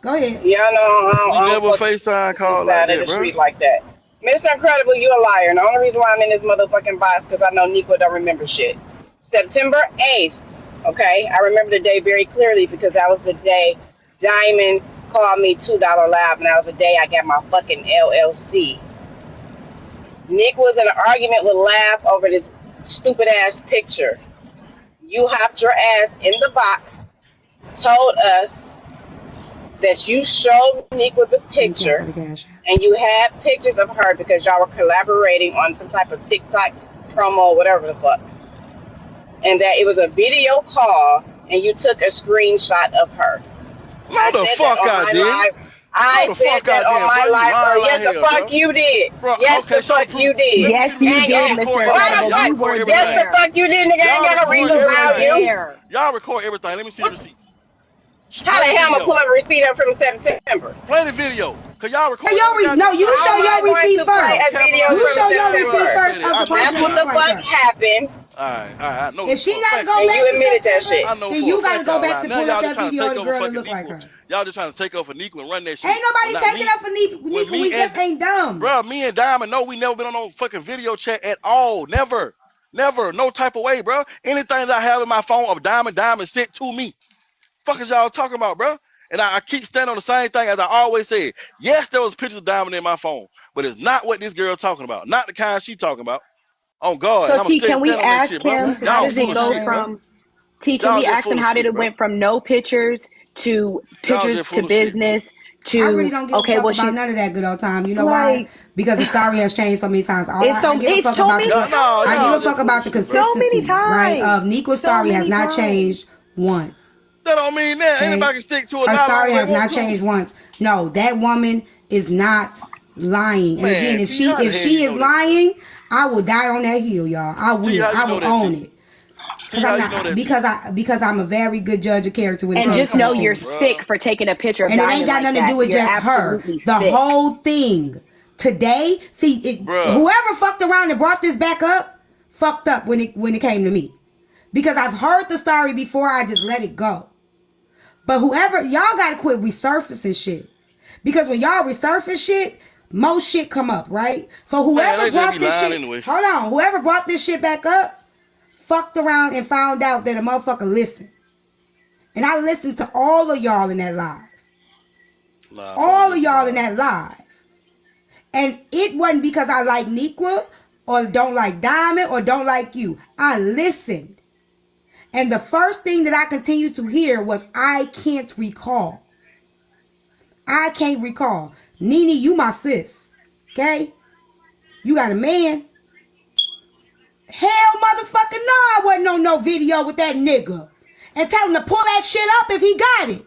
Go ahead.
Y'all know
We
I
never
don't fuck
FaceTime
this
call like
side of
that,
the
bro.
street like that. Mr. Incredible, you a liar. And the only reason why I'm in this motherfucking box because I know Nico don't remember shit. September 8th, okay? I remember the day very clearly because that was the day Diamond called me $2 Live, and that was the day I got my fucking LLC. Nick was in an argument with Laugh over this stupid ass picture. You hopped your ass in the box, told us that you showed Nick with a picture, and you had pictures of her because y'all were collaborating on some type of TikTok promo, whatever the fuck. And that it was a video call, and you took a screenshot of her.
No, the fuck I did.
I said that on my live. Yes, the fuck you did. Yes, the fuck you did.
Yes, you did, Mr. Incredible. You were there.
Yes, the fuck you did, nigga. I ain't got no reason to allow you.
Y'all record everything. Let me see the receipts.
How the hell am I pull a receipt up from September?
Play the video. Cause y'all record.
No, you show your receipt first. You show your receipt first.
That's what the fuck happened.
All right. I know.
If she gotta go back to September, then you gotta go back to pull up that video of the girl that look like her.
Y'all just trying to take up for Nico and run that shit.
Ain't nobody taking up for Nico. We just ain't dumb.
Bro, me and Diamond, no, we never been on no fucking video chat at all. Never. No type of way, bro. Anything that I have in my phone of Diamond sent to me. Fuck is y'all talking about, bro? And I keep standing on the same thing as I always said. Yes, there was pictures of Diamond in my phone, but it's not what this girl talking about. Not the kind she talking about. Oh God.
So T, can we ask him how does it go from T? Can we ask him how did it went from no pictures to pictures to business to
I really don't give a fuck about none of that good old time. You know why? Because the story has changed so many times. I give a fuck about the consistency, right? Of Nico's story has not changed once.
That don't mean that. Okay? Anybody can stick to it.
Her story has not changed once. No, that woman is not lying. And again, if she is lying, I will die on that hill, y'all. I will own it. Because I'm a very good judge of character.
And just know you're sick for taking a picture of
and it ain't got nothing to do with just her. The whole thing. Today, whoever fucked around and brought this back up, fucked up when it came to me. Because I've heard the story before, I just let it go. But whoever, y'all gotta quit resurfacing shit. Because when y'all resurface shit, most shit come up, right? So whoever brought this shit, hold on, whoever brought this shit back up, fucked around and found out that a motherfucker listened. And I listened to all of y'all in that live. All of y'all in that live. And it wasn't because I like Nequa or don't like Diamond or don't like you. I listened. And the first thing that I continued to hear was, I can't recall. I can't recall. Nene, you my sis. Okay? You got a man. Hell motherfucking no, I wasn't on no video with that nigga. And tell him to pull that shit up if he got it.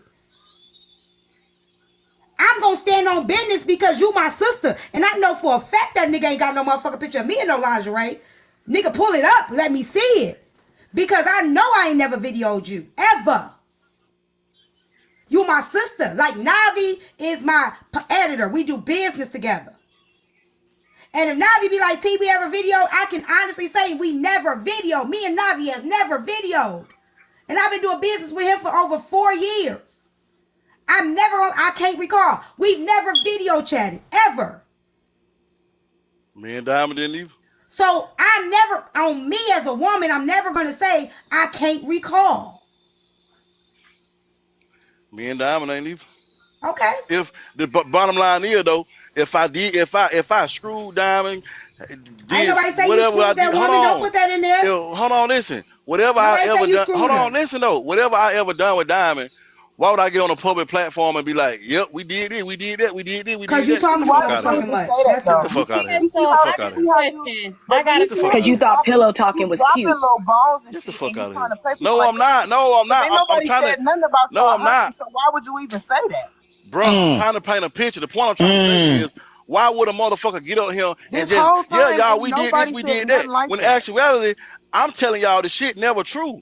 I'm gonna stand on business because you my sister. And I know for a fact that nigga ain't got no motherfucking picture of me in no lingerie. Nigga, pull it up. Let me see it. Because I know I ain't never videoed you. Ever. You my sister. Like Navi is my editor. We do business together. And if Navi be like, T, we ever videoed? I can honestly say we never videoed. Me and Navi have never videoed. And I've been doing business with him for over 4 years. I can't recall. We've never video chatted. Ever.
Me and Diamond didn't either.
So I never, on me as a woman, I'm never going to say I can't recall.
Me and Diamond ain't either.
Okay.
If the bottom line is though, if I screwed Diamond,
ain't nobody say you screwed that woman. Don't put that in there.
Hold on, listen. Whatever I ever done. Hold on, listen though. Whatever I ever done with Diamond, why would I get on a public platform and be like, "Yep, we did it, we did that, we did it, we did that"?
Because you talking about fucking much.
Get the fuck out of here.
Because you thought pillow talking was cute.
Little balls and
Get the
shit,
fuck
and you
out of
trying
here.
to play
No,
like
I'm not. No, I'm not.
Ain't nobody said nothing about
no, I'm not.
So why would you even say that?
Bro, I'm trying to paint a picture. The point I'm trying to say is, why would a motherfucker get up here and
This
just,
whole time,
y'all, we did this, we did that.
Like
when in
that.
actuality, I'm telling y'all the shit never true.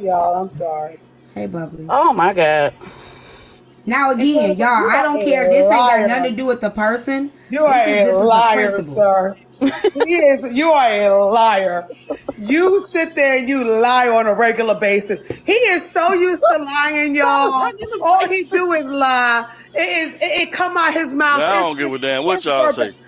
Hey, y'all. I'm sorry.
Hey, Bubbly.
Oh my God.
Now again, y'all,
You
I
are
don't
a
care. This ain't got
liar.
nothing to do with the person.
You are
This
a
is the
liar,
principle.
sir. You are a liar. You sit there and you lie on a regular basis. He is so used to lying, y'all. All he do is lie. It come out his mouth.
Man, I don't give a damn what y'all say.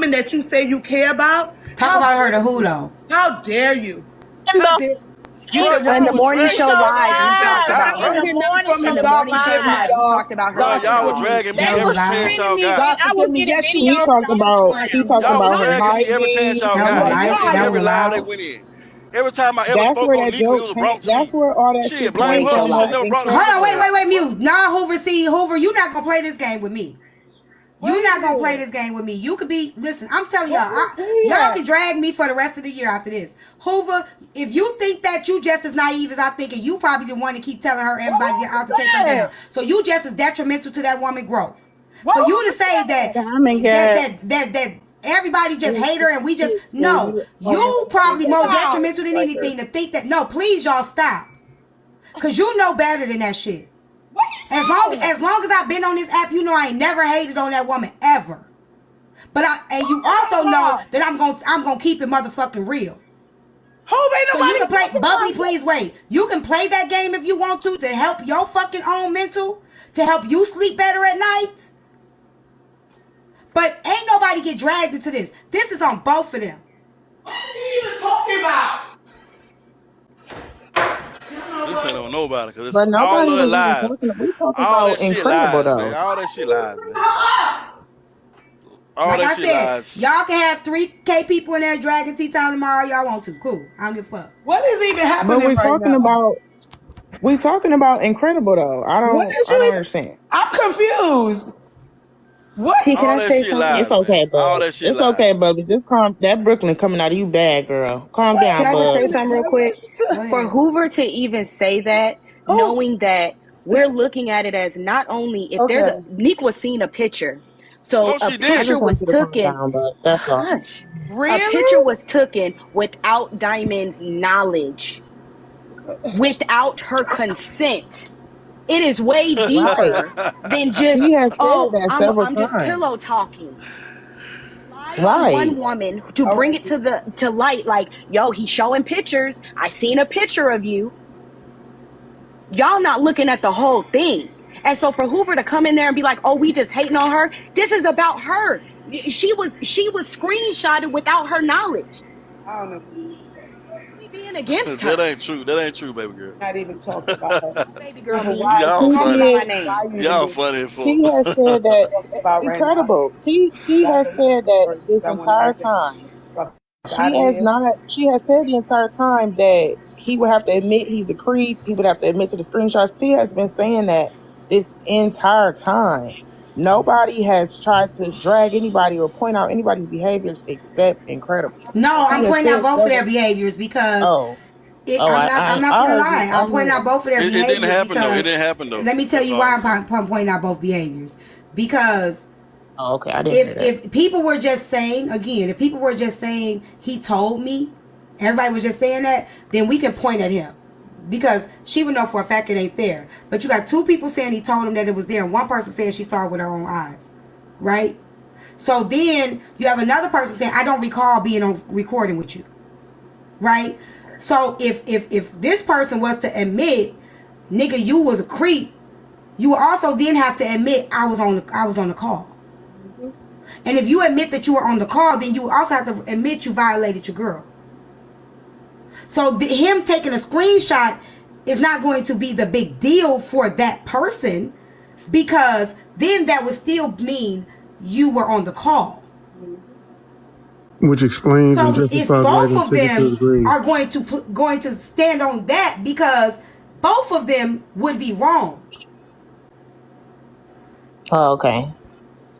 woman that you say you care about.
Talk about her to who though?
How dare you?
In
How
the
dare you said
In the morning show live, you talked
I
about
don't
her.
hear nothing from
In
him.
the
God
morning show
forgive me,
live, you
y'all.
talked about her.
Bro,
God
y'all was
forgive me.
dragging me
They
every
was
chance
trending
y'all
me,
got.
and
God
I
forgive
was
me.
getting
Yes, you
He
videos.
were.
talked about
Y'all was
her
dragging me every chance
height.
y'all
That was a
got.
Well,
You
you
lie.
know,
know
in
how
That
you
was
every
a
live they
lie.
went in. Every time I ever
That's
spoke
where
on
that
Nika, it
joke
was
came.
brought to
That's
me.
where all that
Shit,
shit
blame
came
her.
from.
She should
Like
never
they
brought it
Hold
to
said,
on,
me.
wait, Mute. Nah, Hoover, see, Hoover, you not gonna play this game with me. You're not gonna play this game with me. You could be. Listen, I'm telling y'all. Y'all can drag me for the rest of the year after this. Hoover, if you think that you just as naive as I think, and you probably the one to keep telling her everybody out to take her down. So you just as detrimental to that woman growth. For you to say that everybody just hate her and we just no. You probably more detrimental than anything to think that. No, please y'all stop. Cause you know better than that shit. As long as I've been on this app, you know I ain't never hated on that woman ever. But you also know that I'm gonna keep it motherfucking real. So you can play Bubbly, please wait. You can play that game if you want to help your fucking own mental, to help you sleep better at night. But ain't nobody get dragged into this. This is on both of them.
What is he even talking about?
This ain't on nobody because
But
all
nobody
of it
was even
lies.
talking. We talking
All
about
that shit
Incredible
lies,
though.
man. All that shit lies, man. All
Like
that
I
shit
said,
lies.
y'all can have 3K people in there dragging tea time tomorrow. Y'all want to? Cool. I don't give a fuck.
What is even happening
But we talking
now?
about Incredible though. I don't understand.
I'm confused. What?
T, can
All
I
that
say
shit
something?
lies,
It's okay,
man. All
bub.
that shit
It's
lies.
okay, Bubby. Just calm. That Brooklyn coming out of you bad, girl. Calm down,
Can I just
bub.
say something real quick? For Hoover to even say that, knowing that we're looking at it as not only if there's a Nequa seen a picture. So
No,
a
she
I
didn't.
picture
just want
was
you to calm
taken.
down, bub. That's all.
Hush. A picture
Really?
was taken without Diamond's knowledge, without her consent. It is way
Right.
deeper than just,
T has said that several
I'm just
times.
pillow talking. Lied on
Right.
one woman to bring it to light, like, yo, he's showing pictures. I seen a picture of you. Y'all not looking at the whole thing. And so for Hoover to come in there and be like, oh, we just hating on her. This is about her. She was screenshotted without her knowledge.
I don't know.
We being against
That
her.
ain't true. That ain't true, baby girl.
Not even talking about her.
Baby girl
But
me.
why?
Y'all
Call me
funny.
by my
T
name.
Why you even
Y'all
doing
funny as fuck.
T has said that
about right now?
Incredible. T
Y'all
has said that this
I want to
entire
act
time.
fuck
She
out of
has
here.
not. She has said the entire time that he would have to admit he's a creep. He would have to admit to the screenshots. T has been saying that this entire time. Nobody has tried to drag anybody or point out anybody's behaviors except Incredible.
No,
T
I'm
has
pointing out
said
both of their
several.
behaviors because
Oh,
I'm not
I
gonna
heard you.
lie.
I
I'm pointing
heard
out
you.
both of their
It didn't
behaviors
happen though. It
because
didn't happen though.
let me tell
That's
you
all
why
I'm saying.
I'm pointing out both behaviors. Because
Oh, okay. I didn't hear that.
if people were just saying he told me, everybody was just saying that, then we can point at him. Because she would know for a fact it ain't there. But you got two people saying he told him that it was there, and one person saying she saw it with her own eyes. Right? So then you have another person saying, I don't recall being on recording with you. Right? So if this person was to admit, nigga, you was a creep, you also then have to admit I was on the call. And if you admit that you were on the call, then you also have to admit you violated your girl. So him taking a screenshot is not going to be the big deal for that person, because then that would still mean you were on the call.
Which explains and
So it's
justifies why
both
they
of
took it to the
them
grave.
are going to stand on that, because both of them would be wrong.
Oh, okay.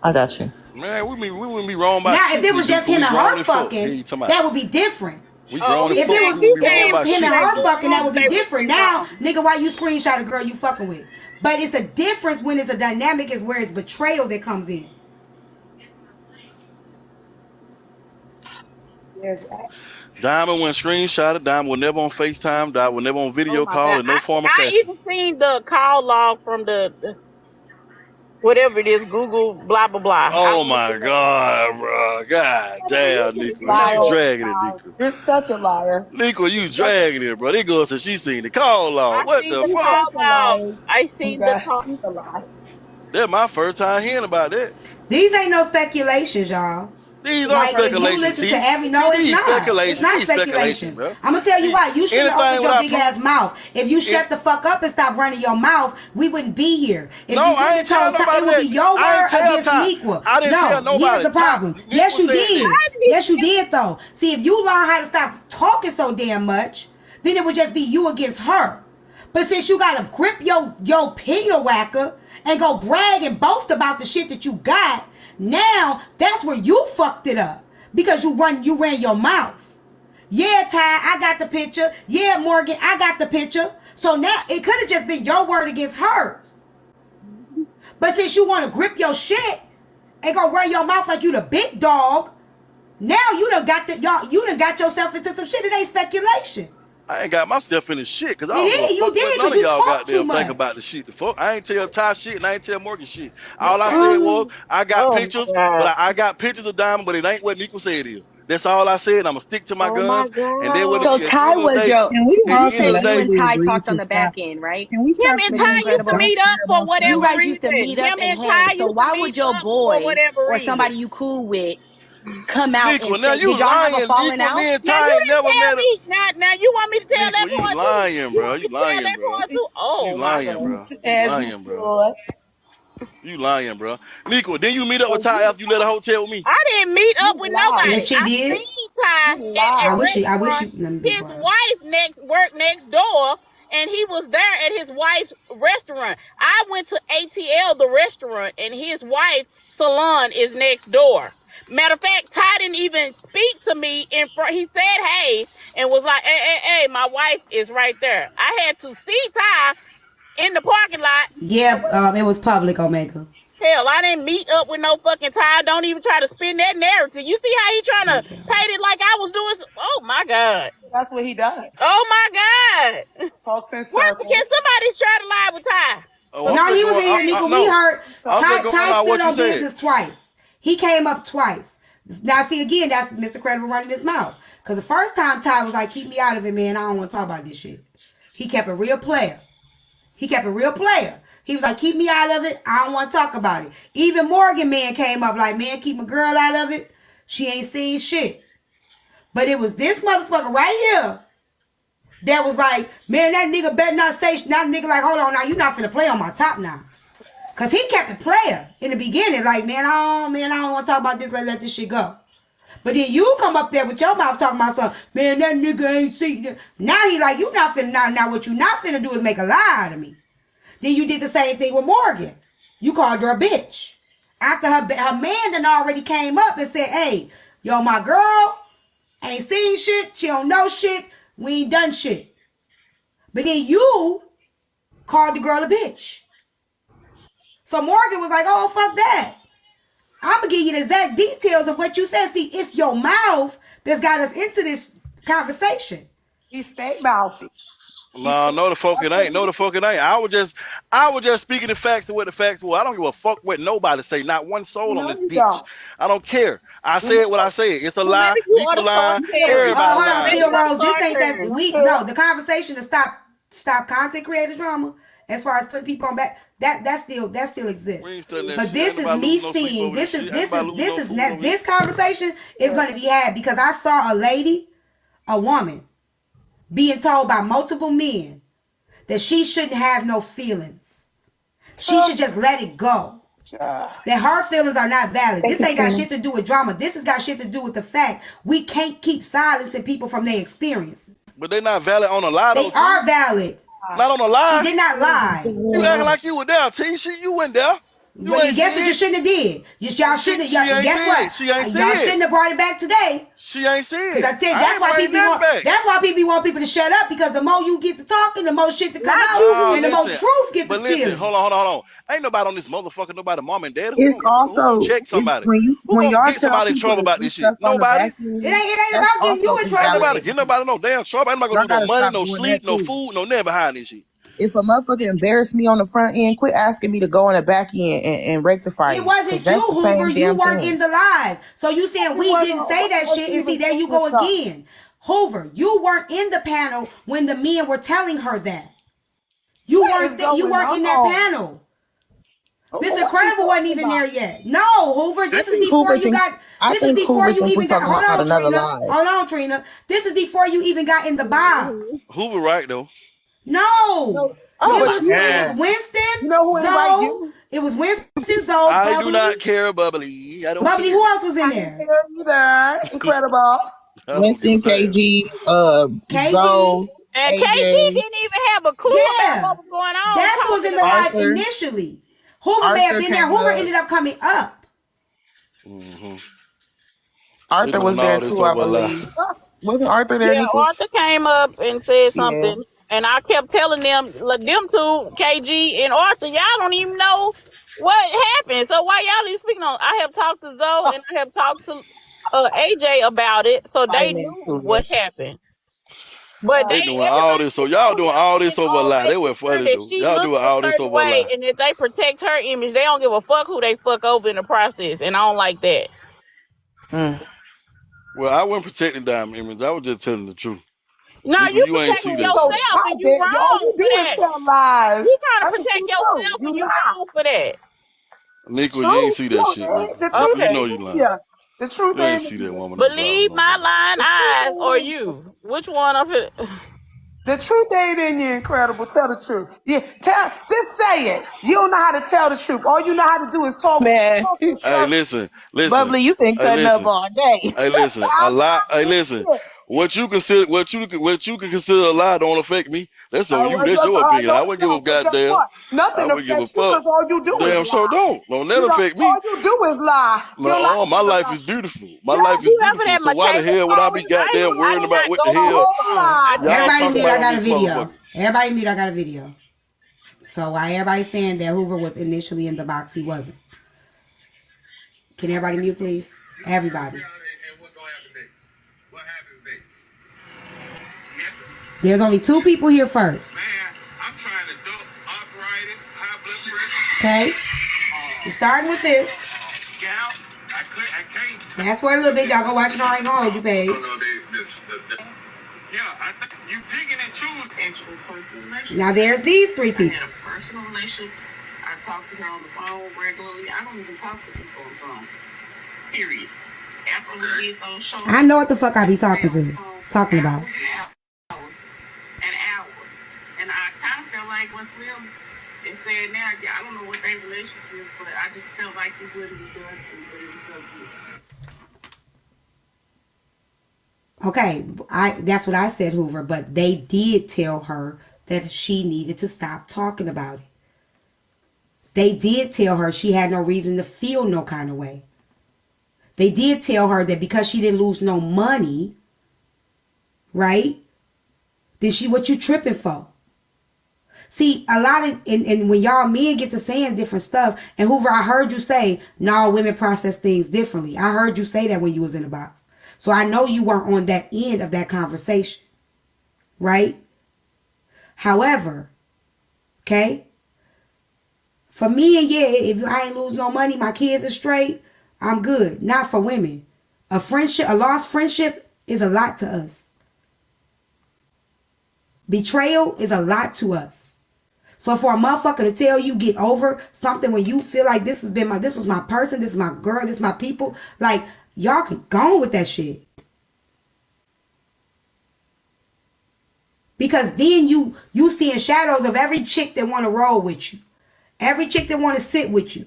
I got you.
Man, we wouldn't be wrong about
Now,
shit.
if it was just him and her fucking, that would be different.
We grown as
If
fuck.
it
We
was
wouldn't be wrong
him
about shit.
and her fucking, that would be
They would
different.
be
Now,
wrong.
nigga, why you screenshot a girl you fucking with? But it's a difference when it's a dynamic, is where it's betrayal that comes in.
Yes.
Diamond when screenshotted. Diamond was never on FaceTime. Diamond was never on
Oh
video
my
call
God.
in no form or
I
fashion.
even seen the call log from the whatever it is, Google, blah, blah, blah. I
Oh
looked
my
it up.
God, bro. God damn, Nico.
Liar.
You dragging it, Nico.
You're such a liar.
Nico, you dragging it, bro. They go said she seen the call log.
I
What
seen
the
the
You're
fuck?
such
call
a
log.
liar.
I seen the call.
You're a liar.
That's my first time hearing about that.
These ain't no speculations, y'all.
These are
Like, if you
speculations,
listen
T.
to every, no, it's
These
not.
speculation.
It's not
These speculation,
speculations.
bro.
I'm gonna tell you why. You shouldn't have
Anything
opened your
without
big
proof.
ass mouth. If you shut the fuck up and stop running your mouth, we wouldn't be here. If
No,
you
I ain't tell nobody
it would be
that.
your
I ain't
word
tell
against
Ty.
Nequa.
I didn't tell
No, here's
nobody.
the problem.
Ty,
Yes, you
Nequa said
did.
that.
Yes, you did though. See, if you learn how to stop talking so damn much, then it would just be you against her. But since you gotta grip your Peter whacker and go brag and boast about the shit that you got, now that's where you fucked it up. Because you ran your mouth. Yeah, Ty, I got the picture. Yeah, Morgan, I got the picture. So now it could have just been your word against hers. But since you want to grip your shit and go run your mouth like you the big dog, now you done got yourself into some shit. It ain't speculation.
I ain't got myself in the shit because I don't give a
You
fuck
did,
what none
because
of
you
y'all
talk too
goddamn
much.
think about the shit. The fuck, I ain't tell Ty shit and I ain't tell Morgan shit. All I said was I got pictures, but I got pictures of Diamond, but it ain't what Nico said it is. That's all I said. I'm gonna stick to my guns, and then what?
So
At the
Ty
end of the
was
day,
your.
Can we
You
at the end
also
said
of the
you
day,
and
legally
Ty
agree
talked on
to
the back
stop?
end, right?
Can we
Him
stop
and
saying
Ty
we
used to
don't
meet
care
up for
about
You
whatever
celebrities?
guys used to
reason.
meet up
Him
and
and
hang.
Ty
So
used to
why
meet
would your
up for
boy
whatever
or
reason.
somebody you cool with come out
Nico,
and
now
say,
you
did y'all have a
lying,
falling
Nico.
out?
Me and
Now you
Ty ain't
didn't
never
tell
met.
me. Now you want me to tell
Nico,
that
you
part too?
lying,
You
bro.
want
You
me to tell
lying,
that
bro.
part too?
You
Oh my
lying,
god.
bro. You
As you
lying, bro.
should.
You lying, bro. Nico, then you meet up with Ty after you left a hotel with me.
I didn't meet up with
Yes,
nobody.
she
I
did.
seen Ty at
I
a
wish
restaurant.
you let me be
His
quiet.
wife worked next door, and he was there at his wife's restaurant. I went to ATL, the restaurant, and his wife's salon is next door. Matter of fact, Ty didn't even speak to me in front. He said, "Hey," and was like, "Hey, my wife is right there." I had to see Ty in the parking lot.
Yeah, it was public, Omega.
Hell, I didn't meet up with no fucking Ty. Don't even try to spin that narrative. You see how he trying to paint it like I was doing? Oh my god.
That's what he does.
Oh my god.
Talks in
Where
circles.
can somebody share the live with Ty?
Oh,
No, he was in here, Nico. We heard
I'm just going
Ty
on
stood
what you
on
said.
business twice. He came up twice. Now, see, again, that's Mr. Credible running his mouth. Because the first time Ty was like, keep me out of it, man. I don't want to talk about this shit. He kept a real player. He kept a real player. He was like, keep me out of it. I don't want to talk about it. Even Morgan, man, came up like, man, keep my girl out of it. She ain't seen shit. But it was this motherfucker right here that was like, man, that nigga better not say, that nigga like, hold on now, you not finna play on my top now. Because he kept it player in the beginning. Like, man, I don't want to talk about this. Let this shit go. But then you come up there with your mouth talking about something. Man, that nigga ain't see. Now he like, you not finna, now what you not finna do is make a lie out of me. Then you did the same thing with Morgan. You called her a bitch. After her man done already came up and said, hey, yo, my girl ain't seen shit. She don't know shit. We ain't done shit. But then you called the girl a bitch. So Morgan was like, oh, fuck that. I'm going to give you the exact details of what you said. See, it's your mouth that's got us into this conversation.
He stayed mouthy.
No, the fuck it ain't. No, the fuck it ain't. I was just speaking the facts of what the facts were. I don't give a fuck what nobody say. Not one soul on this bitch.
Don't.
I don't care. I said what I said. It's a lie.
Maybe you ought
Nico
to start
lie.
sharing.
Everybody
Hold on,
lying.
Still Rose. This ain't that
sharing.
no, the conversation to stop content creator drama as far as putting people on back, that still exists.
We ain't studying that
But
shit.
this
Ain't
is
nobody
me
losing no sleep
seeing
over this shit. Ain't nobody losing no food over
this conversation is going to be had because I saw a woman being told by multiple men that she shouldn't have no feelings. She should just let it go. That her feelings are not valid. This ain't got shit to do with drama. This has got shit to do with the fact we can't keep silencing people from their experiences.
But they not valid on a lie though.
They are valid.
Not on a lie.
She did not lie.
You acting like you were there, T. You went there. You
Well,
ain't
guess what
see
you
it.
shouldn't have did? Y'all shouldn't
She
have.
ain't
Guess
see
what?
it. She ain't see
Y'all
it.
shouldn't have brought it back today.
She ain't see it.
Because I tell you,
I
that's
ain't
why
bring
people
nothing
want.
back.
That's why people want people to shut up. Because the more you get to talking, the more shit to come out, and the more truth gets to
But listen,
spilling.
hold on. Ain't nobody on this motherfucker, nobody mom and dad. Who
It's
gonna check somebody? Who
when
gonna
y'all
get
tell
somebody in
people
trouble
to
about
do
this shit?
stuff on the
Nobody.
back end,
It ain't
that's
about getting you
also
in trouble.
Ain't nobody
invalidating.
getting nobody no damn trouble. Ain't nobody
Y'all
gonna do no
gotta
money,
stop
no
doing that
sleep, no
too.
food, no nothing behind this shit.
If a motherfucker embarrassed me on the front end, quit asking me to go on the back end and rectify
It
it.
wasn't you,
That's the
Hoover.
same
You
damn
weren't
thing.
in the live. So you saying we didn't say that shit, and see, there you go again. Hoover, you weren't in the panel when the men were telling her that. You weren't in that panel. Mr. Credible wasn't even there yet. No, Hoover, this is before you got. This is before you even got. Hold on, Trina. Hold on, Trina. This is before you even got in the box.
Hoover right though.
No. It was Winston.
You know who invited
Zoe.
you?
It was Winston, Zoe,
I
Bubbly.
do not care, Bubbly. I don't
Bubbly,
care.
who else was in there?
Incredible.
I don't give a
Winston,
damn.
KG,
KG.
Zoe.
And KG
AJ,
didn't even have a clue about
Yeah.
what was going on.
That's who was in the live
Arthur.
initially. Hoover may have
Arthur
been there.
came
Hoover
up.
ended up coming up.
Mm-hmm. They
Arthur
doing
was there
all this
too, I
over a lie.
believe. Wasn't Arthur there,
Yeah,
Nika?
Arthur came up and said
Yeah.
something, and I kept telling them two, KG and Arthur, y'all don't even know what happened. So why y'all even speaking on? I have talked to Zoe and I have talked to AJ about it, so they
Right
knew
into it.
what happened. But
They doing all
everybody
this, so
was
y'all
so
doing
hell
all
bent
this over a
on
lie. They
making
were
sure
funny
that
though.
she
Y'all doing
looks a
all this
certain
over a
way,
lie.
and if they protect her image, they don't give a fuck who they fuck over in the process, and I don't like that.
Well, I wasn't protecting Diamond image. I was just telling the truth.
No,
Nigga,
you
you ain't see
protecting
that shit.
So
yourself,
how
and you
dare you? All
wrong
you
for
do is
that.
tell lies.
You trying to
That's what
protect
you do.
yourself,
You
and you
lie.
wrong for that.
Nico, you ain't
Truth,
see
you
that shit,
know,
Nico.
the
Nico,
truth
you
Okay.
know
ain't
you
in
lying.
you. The truth
You ain't
ain't
see
in
that
you.
woman on live
Believe
no
my
more.
lying
The truth
eyes or
ain't in you.
you. Which one of it?
The truth ain't in you, Incredible. Tell the truth. Yeah, just say it. You don't know how to tell the truth. All you know how to do is Man, talk in
Hey,
circles.
listen.
Bubbly, you been
Hey,
cutting up
listen.
all day.
Hey, listen. A
I'm
lie.
not
Hey,
doing
listen.
shit.
What you can consider a lie don't affect me. That's on you. That's your opinion.
No,
I
it
wouldn't give a
don't. But guess
goddamn.
what?
I
Nothing
wouldn't give a
affects you
fuck.
because all you do is
Damn sure
lie.
don't. Don't that
You know,
affect me.
all you do is lie. Your life
No, my
is a
life
lie.
is beautiful. My
Yeah,
life is
Whoever
beautiful.
that
So why the
Michaela
hell would I
no,
be
it's
goddamn
I
worrying
did
about
not
what
go
the
a
on her
hell
whole
phone.
lie.
y'all
Everybody
talking
mute.
about
I
on
got a
this
video.
motherfucker?
Everybody mute. I got a video. So why everybody saying that Hoover was initially in the box, he wasn't. Can everybody mute, please? Everybody. There's only two people here first. Okay? We're starting with this. Fast forward a little bit. Y'all go watch it on I Ain't Gonna Hold You page. Now there's these three people. I talk to her on the phone regularly. I don't even talk to people on the phone. Period. After we did those shows, I know what the fuck I be talking about. And hours. And I kind of felt like what Slim is saying now, I don't know what their relationship is, but I just felt like it wouldn't be done to me, but it was done to me. Okay, that's what I said, Hoover, but they did tell her that she needed to stop talking about it. They did tell her she had no reason to feel no kind of way. They did tell her that because she didn't lose no money, right? Then what you tripping for? See, a lot of, and when y'all men get to saying different stuff, and Hoover, I heard you say, no, women process things differently. I heard you say that when you was in the box. So I know you weren't on that end of that conversation, right? However, okay, for me, and yeah, if I ain't lose no money, my kids are straight, I'm good. Not for women. A lost friendship is a lot to us. Betrayal is a lot to us. So for a motherfucker to tell you get over something when you feel like this was my person, this is my girl, this is my people, like y'all can go on with that shit. Because then you seeing shadows of every chick that want to roll with you. Every chick that want to sit with you.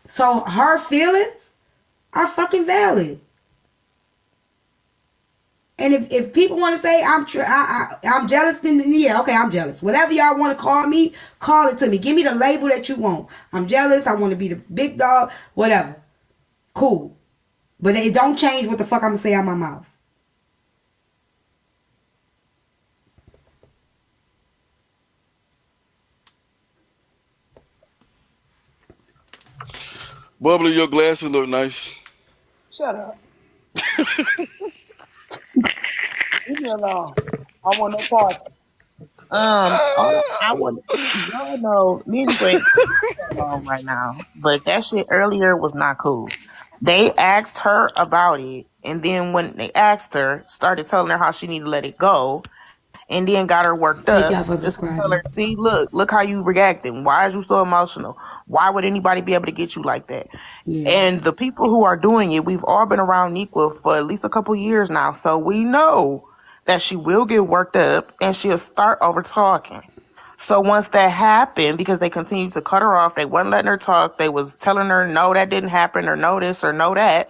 So her feelings are fucking valid. And if people want to say I'm jealous, then yeah, okay, I'm jealous. Whatever y'all want to call me, call it to me. Give me the label that you want. I'm jealous. I want to be the big dog. Whatever. Cool. But it don't change what the fuck I'm going to say out my mouth.
Bubbly, your glasses look nice.
Shut up. Leave me alone. I want no parts.
All I would, y'all know, me and Nico ain't alone right now, but that shit earlier was not cool. They asked her about it, and then when they asked her, started telling her how she needed to let it go, and then got her worked
Thank
up
y'all for
just to tell her,
subscribing.
see, look how you reacting. Why is you so emotional? Why would anybody be able to get you like that?
Yeah.
And the people who are doing it, we've all been around Nequa for at least a couple years now, so we know that she will get worked up and she'll start over talking. So once that happened, because they continued to cut her off, they wasn't letting her talk. They was telling her, no, that didn't happen, or no this, or no that.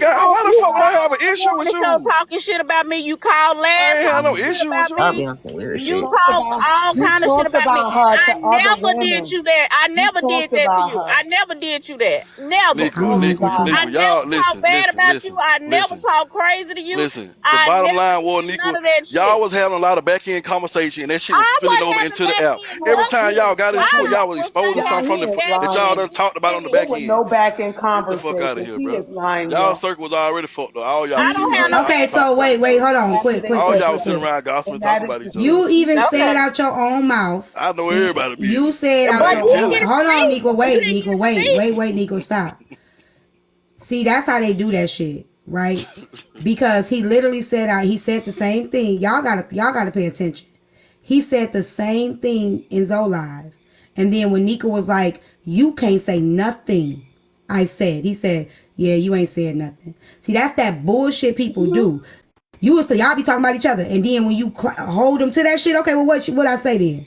Man, God, why the fuck would I have an issue
on
with
the show
you?
talking shit about me. You called
I
last
ain't had no
talking shit
issue with
about
I'll
you.
be
me.
on some weird
You
shit.
called all
You
kind of shit
talked
about me.
about her
I
to other
never did
women.
you that. I
You
never did
talked
that to
about
you.
her.
I never did you that. Never.
I don't know what you're talking
I
Niqua,
about.
never
y'all
talk bad about you. I never
listen.
talk crazy to you.
Listen, the
I
bottom
never
line was,
did none
Niqua,
of that
y'all
shit.
was having a lot of back end conversation, and that shit was
I
spilling
wasn't
over
having
into the
back
app.
end
Every time y'all
nothing.
got into it,
I
y'all was
was
exposing
not
something
having
that
back
y'all
end
done talked about on the
There
back
was
anything.
end.
no back end
Get the fuck out of
conversations.
here,
He
bro.
is lying,
Y'all
y'all.
circle was already fucked up. All y'all
I
was sitting
don't have
around
no
Okay,
gossiping
back
about
so
each
wait,
other.
hold on,
After
quick,
they
quick,
All
quick,
broke
y'all
quick,
was
up.
sitting
quick.
around
And
gossiping,
that
talking
is
about
the
each other.
You
truth.
even said
okay.
out your own mouth.
I know
And
everybody
you
business.
said
I
out
But
your
ain't
you didn't
own.
get
telling.
it from
Hold on,
me.
Nico.
You
Wait,
didn't get
Nico.
it from
Wait,
me.
wait, wait, Nico. Stop. See, that's how they do that shit, right? Because he literally said out. He said the same thing. Y'all gotta pay attention. He said the same thing in Zoe Live, and then when Nico was like, "You can't say nothing," I said. He said, "Yeah, you ain't said nothing." See, that's that bullshit people do. Y'all be talking about each other, and then when you hold them to that shit, okay, well, what I say then?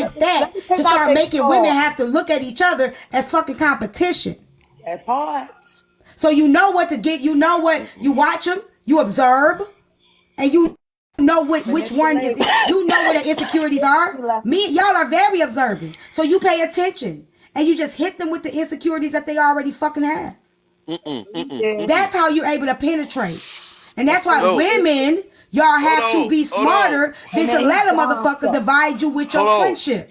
like that to start making women have to look at each other as fucking competition.
That part.
So you know what to get. You know what you watch them. You observe, and you know which one is. You know what the insecurities are. Y'all are very observant. So you pay attention, and you just hit them with the insecurities that they already fucking have. That's how you're able to penetrate, and that's why women, y'all have to be smarter than to let a motherfucker divide you with your friendship.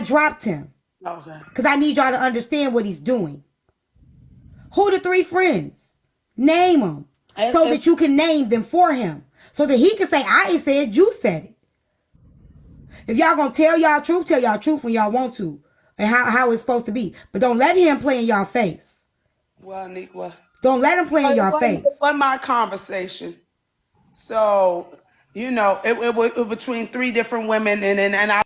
I dropped him.
Okay.
Because I need y'all to understand what he's doing. Who the 3 friends? Name them. So that you can name them for him. So that he can say, I ain't said, you said it. If y'all gonna tell y'all truth when y'all want to, and how it's supposed to be. But don't let him play in y'all face.
Well, Nequa.
Don't let him play in y'all face.
It was my conversation. So, you know, it was between 3 different women, and I.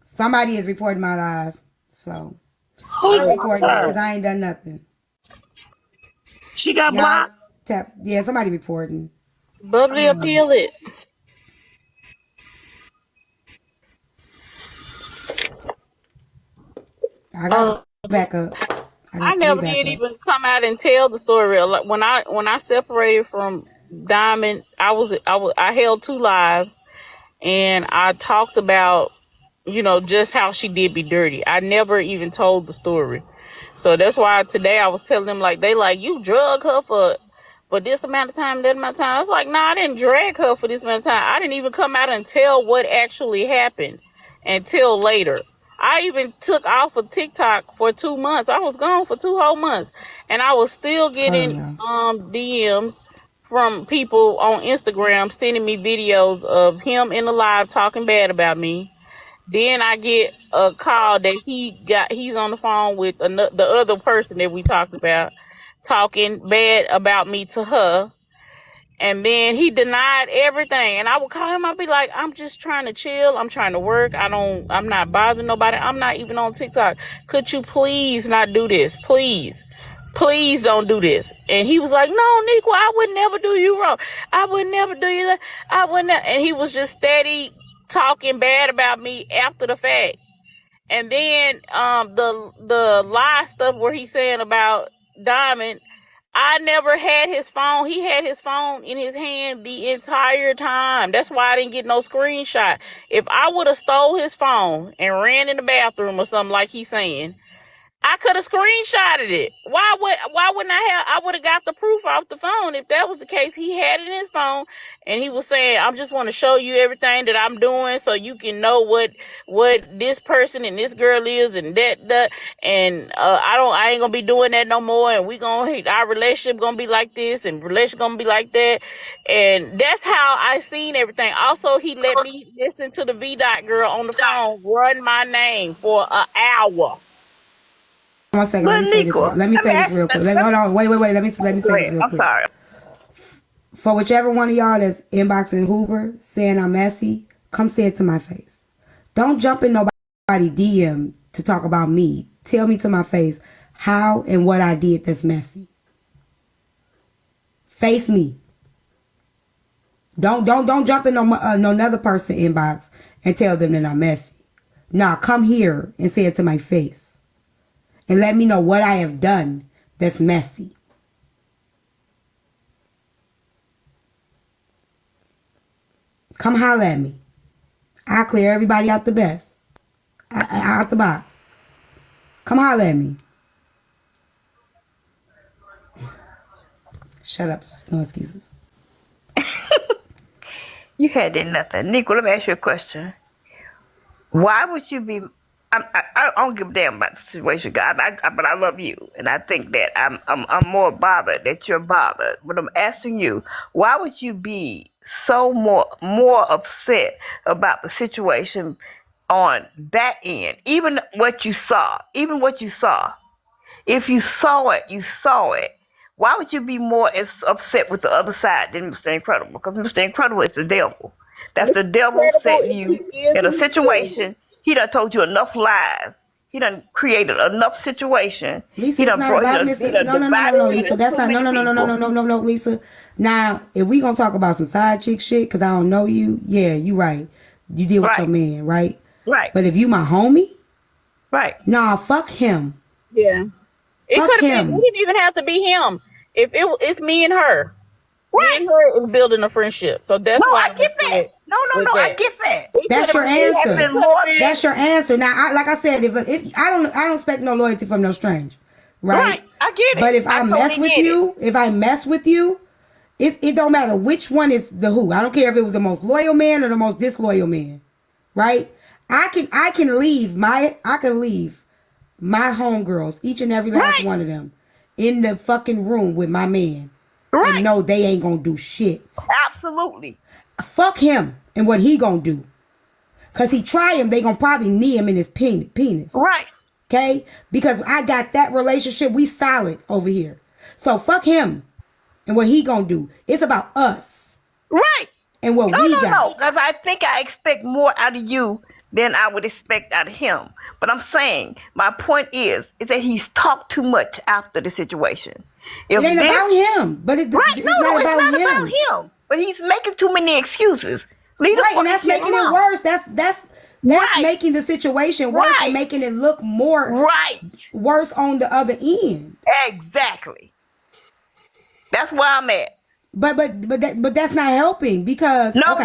Somebody is reporting my live, so
Who
I'm reporting it
her?
because I ain't done nothing.
She got
Y'all
blocked.
yeah, somebody reporting.
Bubbly, appeal it.
I got back up.
I never did even come out and tell the story. Like when I separated from Diamond, I held 2 lives, and I talked about, you know, just how she did me dirty. I never even told the story. So that's why today I was telling them, like, they like, you drug her for this amount of time, that amount of time. I was like, nah, I didn't drag her for this amount of time. I didn't even come out and tell what actually happened until later. I even took off of TikTok for 2 months. I was gone for 2 whole months, and I was still getting DMs from people on Instagram sending me videos of him in the live talking bad about me. Then I get a call that he's on the phone with the other person that we talked about, talking bad about me to her. And then he denied everything. And I would call him, I'd be like, I'm just trying to chill. I'm trying to work. I'm not bothering nobody. I'm not even on TikTok. Could you please not do this? Please. Please don't do this. And he was like, no, Nequa, I would never do you wrong. I would never do you that. I would not. And he was just steady talking bad about me after the fact. And then the lie stuff where he's saying about Diamond, I never had his phone. He had his phone in his hand the entire time. That's why I didn't get no screenshot. If I would have stole his phone and ran in the bathroom or something like he's saying, I could have screenshotted it. Why wouldn't I would have got the proof off the phone if that was the case. He had it in his phone, and he was saying, I just want to show you everything that I'm doing so you can know what this person and this girl is, and that and I ain't gonna be doing that no more, and our relationship gonna be like this, and relationship gonna be like that. And that's how I seen everything. Also, he let me listen to the V-Dot girl on the phone run my name for an hour.
1 second. Let me say this real quick. Hold on. Wait. Let me say this real quick.
I'm sorry.
For whichever one of y'all that's inboxing Hoover saying I'm messy, come say it to my face. Don't jump in nobody DM to talk about me. Tell me to my face how and what I did that's messy. Face me. Don't jump in no another person inbox and tell them that I'm messy. Nah, come here and say it to my face. And let me know what I have done that's messy. Come holler at me. I'll clear everybody out the best. Out the box. Come holler at me. Shut up. No excuses.
You had did nothing. Nequa, let me ask you a question. Why would you be... I don't give a damn about the situation, but I love you, and I think that I'm more bothered that you're bothered. But I'm asking you, why would you be so more upset about the situation on that end? Even what you saw. If you saw it, you saw it. Why would you be more upset with the other side than Mr. Incredible? Because Mr. Incredible is the devil. That's the devil setting you in a situation. He done told you enough lies. He done created enough situation.
Lisa, it's not about Lisa. No, Lisa. That's not. No, Lisa. Now, if we gonna talk about some side chick shit, because I don't know you, yeah, you right. You deal with your man, right?
Right.
But if you my homie,
right?
Nah, fuck him.
Yeah. It could have been. It didn't even have to be him. If it's me and her.
Right.
Me and her is building a friendship. So that's why
I get that. No, I get that.
That's your answer. That's your answer. Now, like I said, if I don't expect no loyalty from no stranger, right?
I get it.
But if I mess with you, it don't matter which one is the who. I don't care if it was the most loyal man or the most disloyal man, right? I can leave my homegirls, each and every last one of them, in the fucking room with my man. Right. And know they ain't gonna do shit.
Absolutely.
fuck him and what he gonna do. Cause he try him, they gonna probably knee him in his penis.
Right.
Okay? Because I got that relationship, we solid over here. So fuck him and what he gonna do. It's about us.
Right.
And what we got.
No, because I think I expect more out of you than I would expect out of him. But I'm saying, my point is that he's talked too much after the situation.
It ain't about him. But it's not about
him. But he's making too many excuses.
Right, and that's making it worse. That's making the situation worse and making it look more worse on the other end.
Exactly. That's where I'm at.
But that's not helping because
no.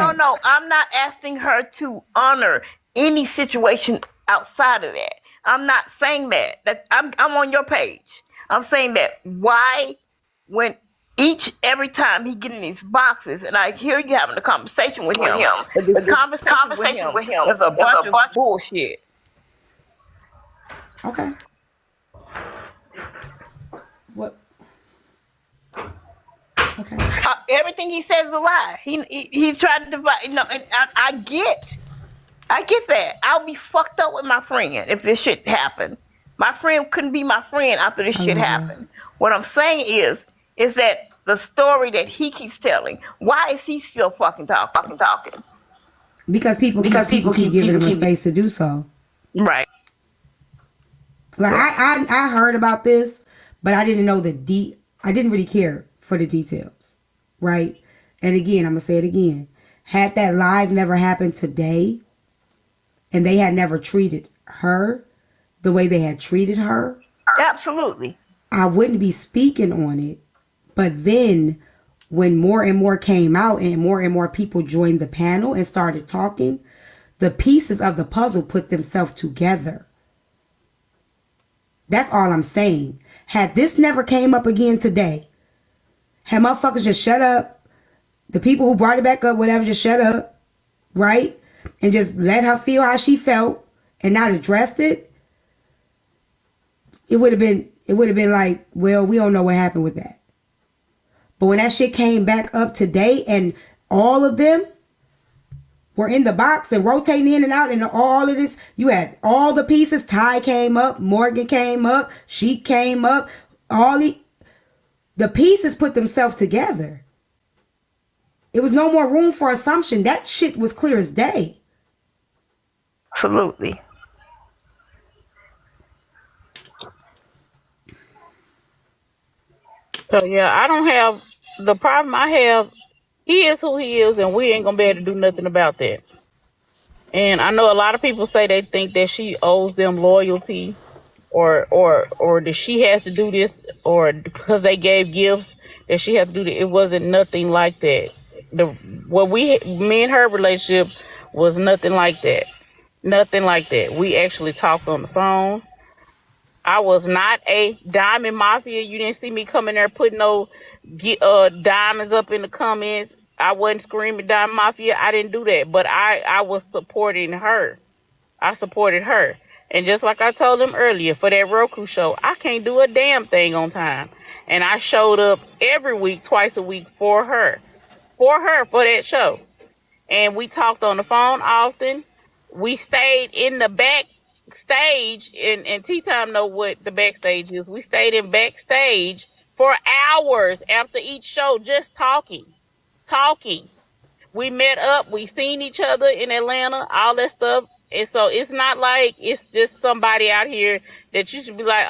I'm not asking her to honor any situation outside of that. I'm not saying that. That I'm on your page. I'm saying that why when every time he get in these boxes and I hear you having a conversation with him, but this conversation with him is a bunch of bullshit.
Okay. What? Okay.
Everything he says is a lie. He's trying to divide. And I get that. I'll be fucked up with my friend if this shit happened. My friend couldn't be my friend after this shit happened. What I'm saying is that the story that he keeps telling, why is he still fucking talking?
Because people keep giving him a space to do so.
Right.
Like I heard about this, but I didn't know I didn't really care for the details. Right? And again, I'm gonna say it again. Had that live never happened today, and they had never treated her the way they had treated her,
absolutely,
I wouldn't be speaking on it. But then when more and more came out and more people joined the panel and started talking, the pieces of the puzzle put themselves together. That's all I'm saying. Had this never came up again today, had motherfuckers just shut up, the people who brought it back up, whatever, just shut up, right? And just let her feel how she felt and not addressed it, it would have been like, well, we don't know what happened with that. But when that shit came back up today and all of them were in the box and rotating in and out and all of this, you had all the pieces. Ty came up, Morgan came up, Sheik came up, all the pieces put themselves together. It was no more room for assumption. That shit was clear as day.
Absolutely.
So yeah, I don't have the problem I have. He is who he is, and we ain't gonna be able to do nothing about that. And I know a lot of people say they think that she owes them loyalty, or that she has to do this, or because they gave gifts that she has to do that. It wasn't nothing like that. Me and her relationship was nothing like that. Nothing like that. We actually talked on the phone. I was not a diamond mafia. You didn't see me coming there putting no diamonds up in the comments. I wasn't screaming diamond mafia. I didn't do that. But I was supporting her. I supported her. And just like I told them earlier, for that Roku show, I can't do a damn thing on time. And I showed up every week, twice a week for her. For that show. And we talked on the phone often. We stayed in the backstage, and Tea Time know what the backstage is. We stayed in backstage for hours after each show, just talking. We met up, we seen each other in Atlanta, all that stuff. And so it's not like it's just somebody out here that you should be like,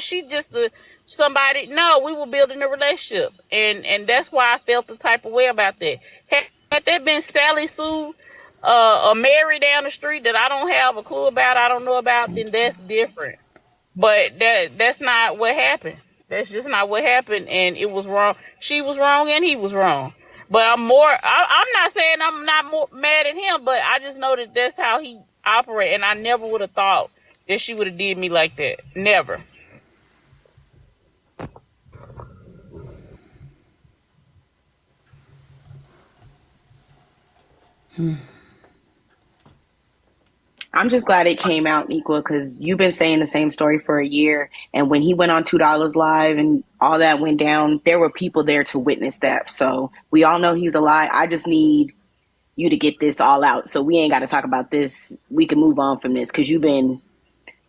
she just somebody. No, we were building a relationship, and that's why I felt the type of way about that. Had that been Sally Sue, a Mary down the street that I don't have a clue about, I don't know about, then that's different. But that's not what happened. That's just not what happened, and it was wrong. She was wrong, and he was wrong. But I'm not saying I'm not more mad at him, but I just know that that's how he operates, and I never would have thought that she would have did me like that. Never.
I'm just glad it came out, Nequa, because you've been saying the same story for a year. And when he went on $2 Live and all that went down, there were people there to witness that. So we all know he's a lie. I just need you to get this all out, so we ain't got to talk about this. We can move on from this because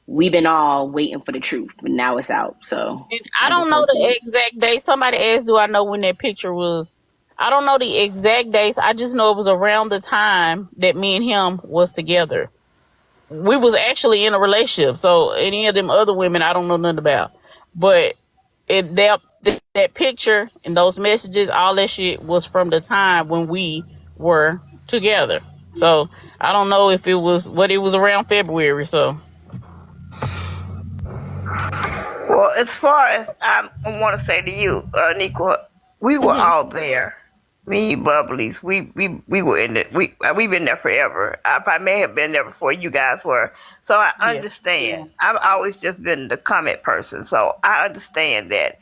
we've been all waiting for the truth, but now it's out. So
And I
I
don't
just
know
hope
the exact date. Somebody asked, do I know when that picture was? I don't know the exact dates. I just know it was around the time that me and him was together. We was actually in a relationship. So any of them other women, I don't know nothing about. But that picture and those messages, all that shit was from the time when we were together. So I don't know if it was it was around February. So
Well, as far as I want to say to you, Nico, we were all there. Me, Bubblies, we were in it. We've been there forever. I may have been there before you guys were. So I understand. I've always just been the comment person. So I understand that.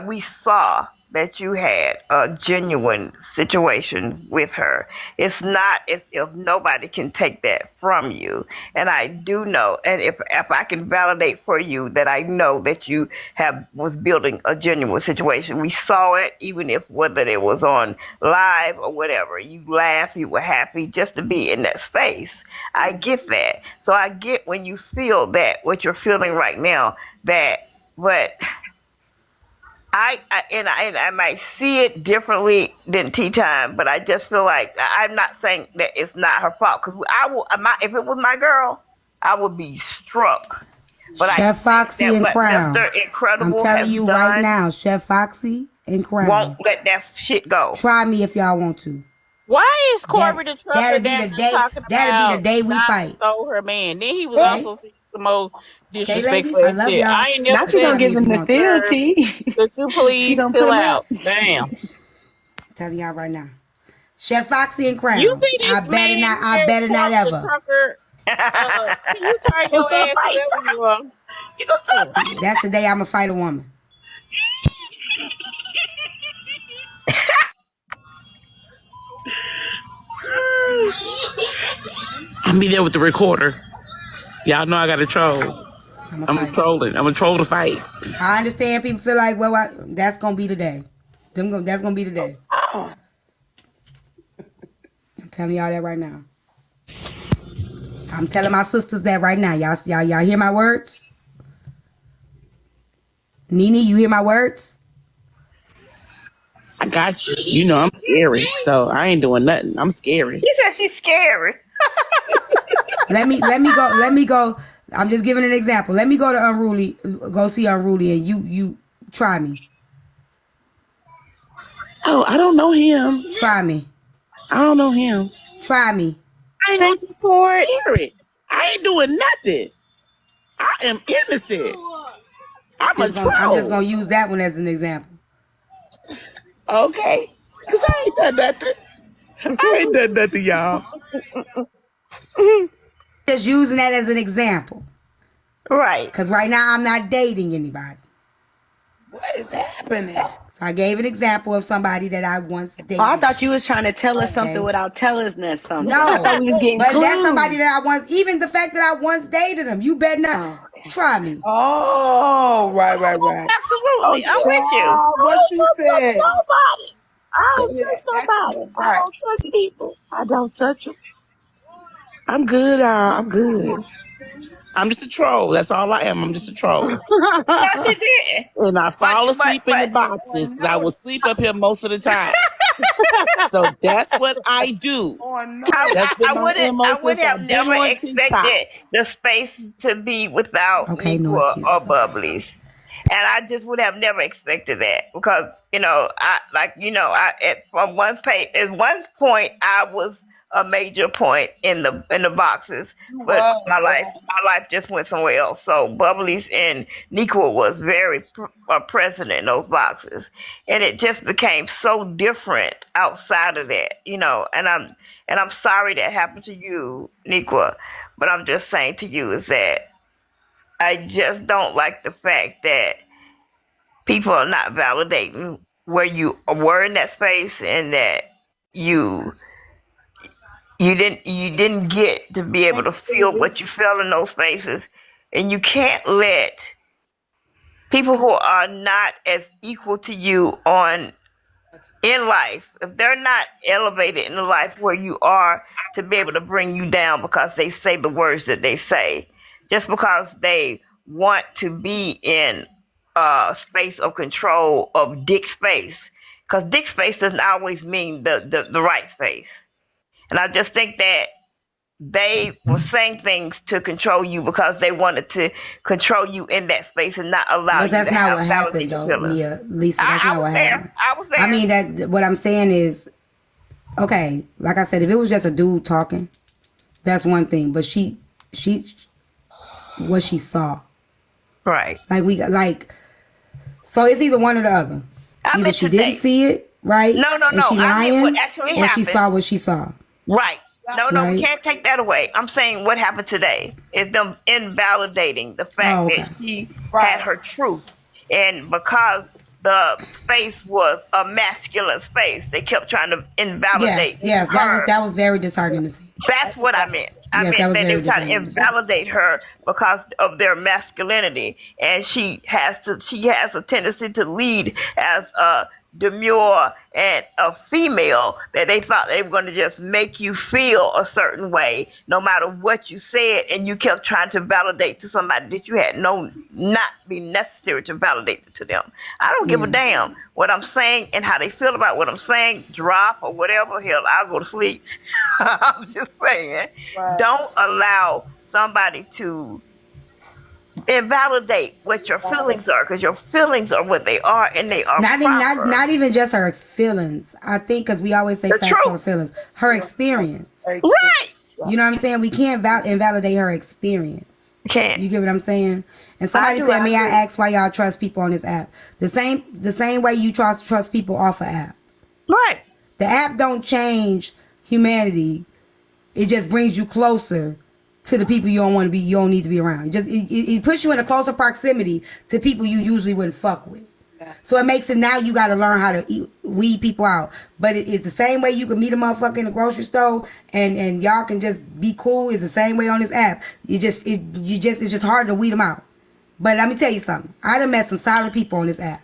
We saw that you had a genuine situation with her. It's not as if nobody can take that from you. And I do know, and if I can validate for you that I know that you was building a genuine situation. We saw it, even if whether it was on live or whatever. You laughed, you were happy just to be in that space. I get that. So I get when you feel that, what you're feeling right now, but I might see it differently than Tea Time, but I just feel like I'm not saying that it's not her fault because if it was my girl, I would be struck. But
Chef Foxy and
what
Crown.
Mr. Incredible
I'm telling
has
you
done
right now, Chef Foxy and Crown
won't let that shit go.
Try me if y'all want to.
why is Corby the trucker
That'll be
down
the
there
day.
talking
That'll be the
about
day we
Diamond
fight.
stole her man? Then he was
Okay.
also saying some more
Okay,
disrespectful
ladies, I love
shit.
y'all.
I ain't never
not you
said
gonna give
me if
him
you
the
want to.
fealty.
Could you
She
please
gonna put
chill
him
out?
out.
Damn.
I'm telling y'all right now. Chef Foxy and
You
Crown.
see
I
this
better
man
not. I
here,
better not
Corby the
ever.
trucker? Can you turn your ass wherever you are?
You gonna start fighting?
That's the day I'ma fight a woman.
I'll be there with the recorder. Y'all know I got to troll. I'm trolling. I'm a troll to fight.
I understand people feel like, well, that's gonna be the day. That's gonna be the day. I'm telling y'all that right now. I'm telling my sisters that right now. Y'all hear my words? Nene, you hear my words?
I got you. You know I'm scary, so I ain't doing nothing. I'm scary.
She said she's scary.
Let me go. I'm just giving an example. Let me go to Unruly, go see Unruly, and you try me.
Oh, I don't know him.
Try me.
I don't know him.
Try me.
I ain't gonna scary. I ain't doing nothing. I am innocent. I'm a troll.
I'm just gonna use that one as an example.
Okay. Cause I ain't done nothing. I ain't done nothing, y'all.
Just using that as an example.
Right.
Because right now I'm not dating anybody.
What is happening?
So I gave an example of somebody that I once dated.
Oh, I thought you was trying to tell us something without telling us something.
No,
I thought we was getting
but
clues.
that's somebody that I once, even the fact that I once dated him, you better not try me.
Oh, right.
Absolutely. I'm with you.
What you said.
Nobody. I don't
Yeah,
touch nobody. I
right.
don't touch people. I don't touch them. I'm good. I'm good. I'm just a troll. That's all I am. I'm just a troll.
No, she did.
And I fall asleep in the
but
boxes because I will sleep up here most of the time. So that's what I do. That's been my MO
I would
since
have
I've been
never
on TikTok.
expected the space to be without
no
Niqua
excuses.
or Bubblies. And I just would have never expected that because, from one point I was a major point in the boxes, but my life just went somewhere else. So Bubblies and Niqua was very present in those boxes, and it just became so different outside of that, And I'm sorry that happened to you, Niqua, but I'm just saying to you is that I just don't like the fact that people are not validating where you were in that space and that you You didn't get to be able to feel what you felt in those spaces. And you can't let people who are not as equal to you in life, if they're not elevated in the life where you are, to be able to bring you down because they say the words that they say, just because they want to be in a space of control of dick space, because dick space doesn't always mean the right space. And I just think that they were saying things to control you because they wanted to control you in that space and not allow
But
you
that's
to
not
have
what happened,
validated
though,
feelings.
Lisa. That's not what happened.
I was there.
I mean, that what I'm saying is, okay, like I said, if it was just a dude talking, that's one thing. But she, what she saw,
right?
So it's either one or the other. Either she didn't see it, right?
No.
And she
I mean, what
lying,
actually
or she
happened.
saw what she saw.
Right. No,
Right.
we can't take that away. I'm saying what happened today is them invalidating the fact that she had her truth. And because the space was a masculine space, they kept trying to invalidate
Yes,
her.
that was very disheartening to see.
That's what I meant. I
Yes,
meant
that was
that they
very
were trying to
disheartening to see.
invalidate her because of their masculinity, and she has a tendency to lead as a demure and a female, that they thought they were going to just make you feel a certain way no matter what you said, and you kept trying to validate to somebody that you had not be necessary to validate to them. I don't give a damn what I'm saying and how they feel about what I'm saying. Drop or whatever, hell, I'll go to sleep. I'm just saying, don't allow somebody to invalidate what your feelings are, because your feelings are what they are, and they are
not even just her feelings. I think because we always say facts over feelings. Her experience,
right?
You know what I'm saying? We can't invalidate her experience.
Can't.
You get what I'm saying? And somebody said, "May I ask why y'all trust people on this app? The same way you trust people off an app.
Right.
The app don't change humanity. It just brings you closer to the people you don't need to be around. It puts you in a closer proximity to people you usually wouldn't fuck with. So it makes it now you got to learn how to weed people out. But it's the same way you can meet a motherfucker in the grocery store and y'all can just be cool. It's the same way on this app. It's just hard to weed them out. But let me tell you something. I done met some solid people on this app.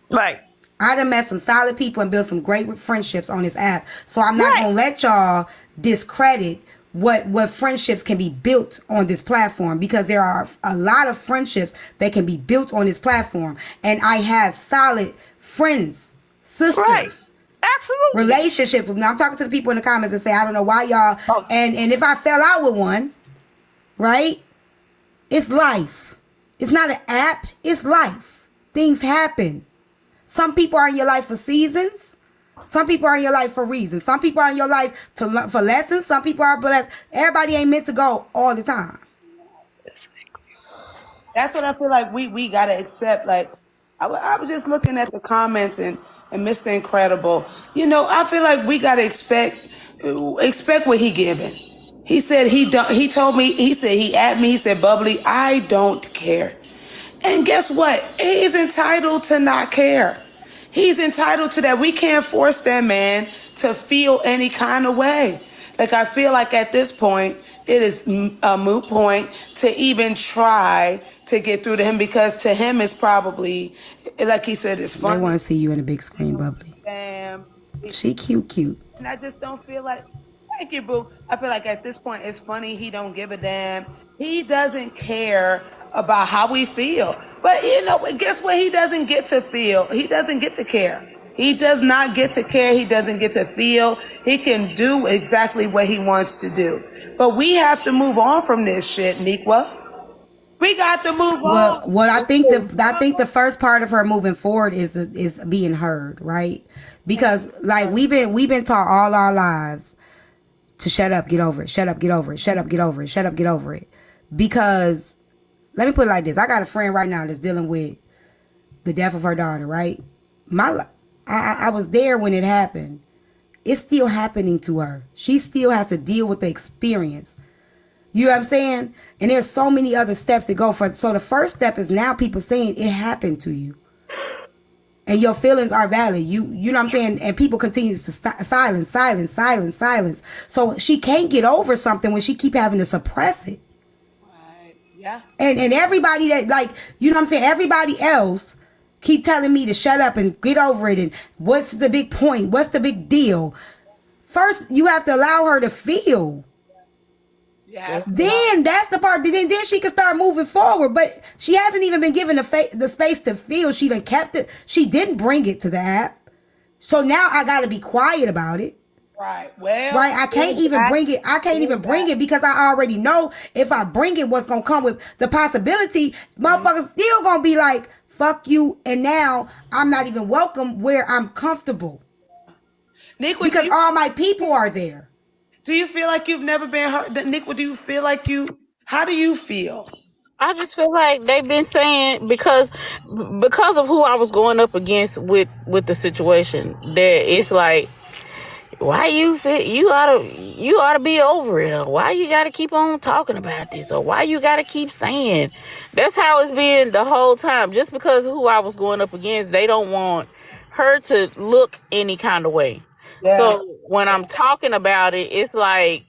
Right.
I done met some solid people and built some great friendships on this app. So I'm not gonna let y'all discredit what friendships can be built on this platform, because there are a lot of friendships that can be built on this platform. And I have solid friends, sisters.
Right. Absolutely.
Relationships. Now I'm talking to the people in the comments and say, I don't know why y'all and if I fell out with one, right? It's life. It's not an app, it's life. Things happen. Some people are in your life for seasons. Some people are in your life for reasons. Some people are in your life for lessons. Some people are blessed. Everybody ain't meant to go all the time.
That's what I feel like we got to accept. Like, I was just looking at the comments and Mr. Incredible. You know, I feel like we got to expect what he giving. He said he told me, he said, he at me, he said, Bubbly, I don't care. And guess what? He's entitled to not care. He's entitled to that. We can't force that man to feel any kind of way. Like, I feel like at this point, it is a moot point to even try to get through to him, because to him it's probably, like he said, it's funny.
They want to see you in a big screen, Bubbly.
Damn.
She cute.
And I just don't feel like, thank you, boo. I feel like at this point it's funny. He don't give a damn. He doesn't care about how we feel. But you know, guess what? He doesn't get to feel. He doesn't get to care. He does not get to care. He doesn't get to feel. He can do exactly what he wants to do. But we have to move on from this shit, Nequa. We got to move on.
Well, I think the first part of her moving forward is being heard, right? Because like we've been taught all our lives to shut up, get over it, shut up, get over it, shut up, get over it, shut up, get over it. Because let me put it like this: I got a friend right now that's dealing with the death of her daughter. Right? I was there when it happened. It's still happening to her. She still has to deal with the experience. You know what I'm saying? And there's so many other steps to go for. So the first step is now people saying it happened to you. and your feelings are valid. You know what I'm saying? And people continue to silence. So she can't get over something when she keep having to suppress it.
Right. Yeah.
And everybody that, like, you know what I'm saying? Everybody else keep telling me to shut up and get over it. And what's the big point? What's the big deal? First, you have to allow her to feel.
Yeah.
Then that's the part. Then she can start moving forward. But she hasn't even been given the space to feel. She done kept it. She didn't bring it to the app. So now I got to be quiet about it.
Right. Well.
Right. I can't even bring it. I can't even bring it because I already know if I bring it, what's gonna come with the possibility. Motherfuckers still gonna be like, "Fuck you," and now I'm not even welcome where I'm comfortable. Because all my people are there.
Do you feel like you've never been hurt? Nikwa, do you feel like you, how do you feel?
I just feel like they've been saying because of who I was going up against with the situation, that it's like, why you ought to be over it, or why you got to keep on talking about this, or why you got to keep saying. That's how it's been the whole time. Just because of who I was going up against, they don't want her to look any kind of way. Yeah. So when I'm talking about it, it's like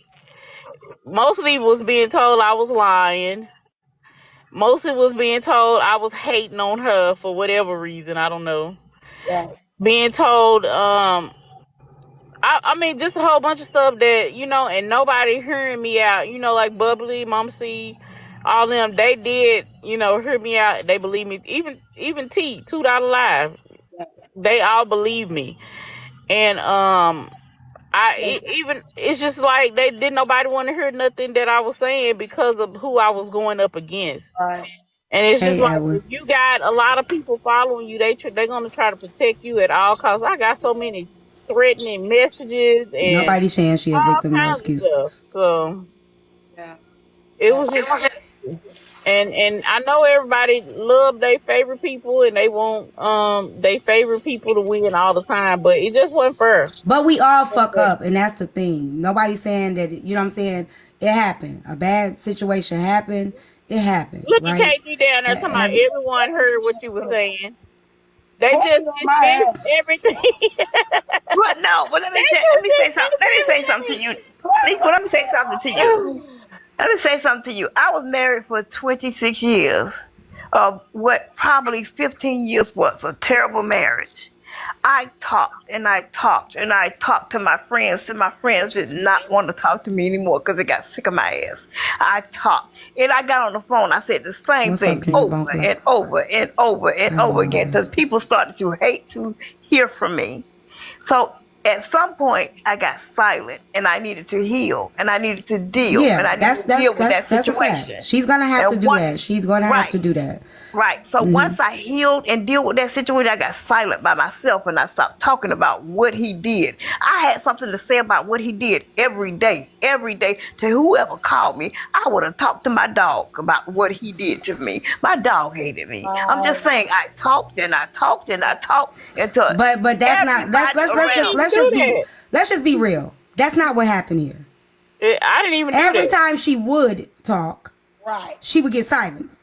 mostly was being told I was lying. Mostly was being told I was hating on her for whatever reason. I don't know. Yeah. Being told, I mean, just a whole bunch of stuff that, you know, and nobody hearing me out, you know, like Bubbly, Mom C, all them, they did, you know, hear me out. They believe me. Even T, $2 Live, they all believe me. And, it's just like they didn't nobody want to hear nothing that I was saying because of who I was going up against. Right. And it's just like, if you got a lot of people following you, they're gonna try to protect you at all costs. I got so many threatening messages and
nobody's saying she a victim. No excuses.
So yeah, it was just, and I know everybody love their favorite people and they want their favorite people to win all the time, but it just wasn't fair.
But we all fuck up, and that's the thing. Nobody's saying that, you know what I'm saying? It happened. A bad situation happened. It happened.
Look
right?
at KG down there talking about everyone heard what you were saying. They just dismissed everything.
But no, but let me say something. Let me say something to you. Let me say something to you. Let me say something to you. I was married for 26 years. What probably 15 years was a terrible marriage. I talked and I talked and I talked to my friends. And my friends did not want to talk to me anymore because they got sick of my ass. I talked and I got on the phone. I said the same thing over and over and over and over again because people started to hate to hear from me. So at some point, I got silent, and I needed to heal, and I needed to deal, and I needed to deal with that situation.
She's gonna have to do that. She's gonna have to do that.
Right. So once I healed and deal with that situation, I got silent by myself, and I stopped talking about what he did. I had something to say about what he did every day to whoever called me. I would have talked to my dog about what he did to me. My dog hated me. I'm just saying, I talked and I talked and I talked until.
But that's not. Let's just be real. That's not what happened here.
I didn't even.
Every time she would talk,
right,
she would get silenced.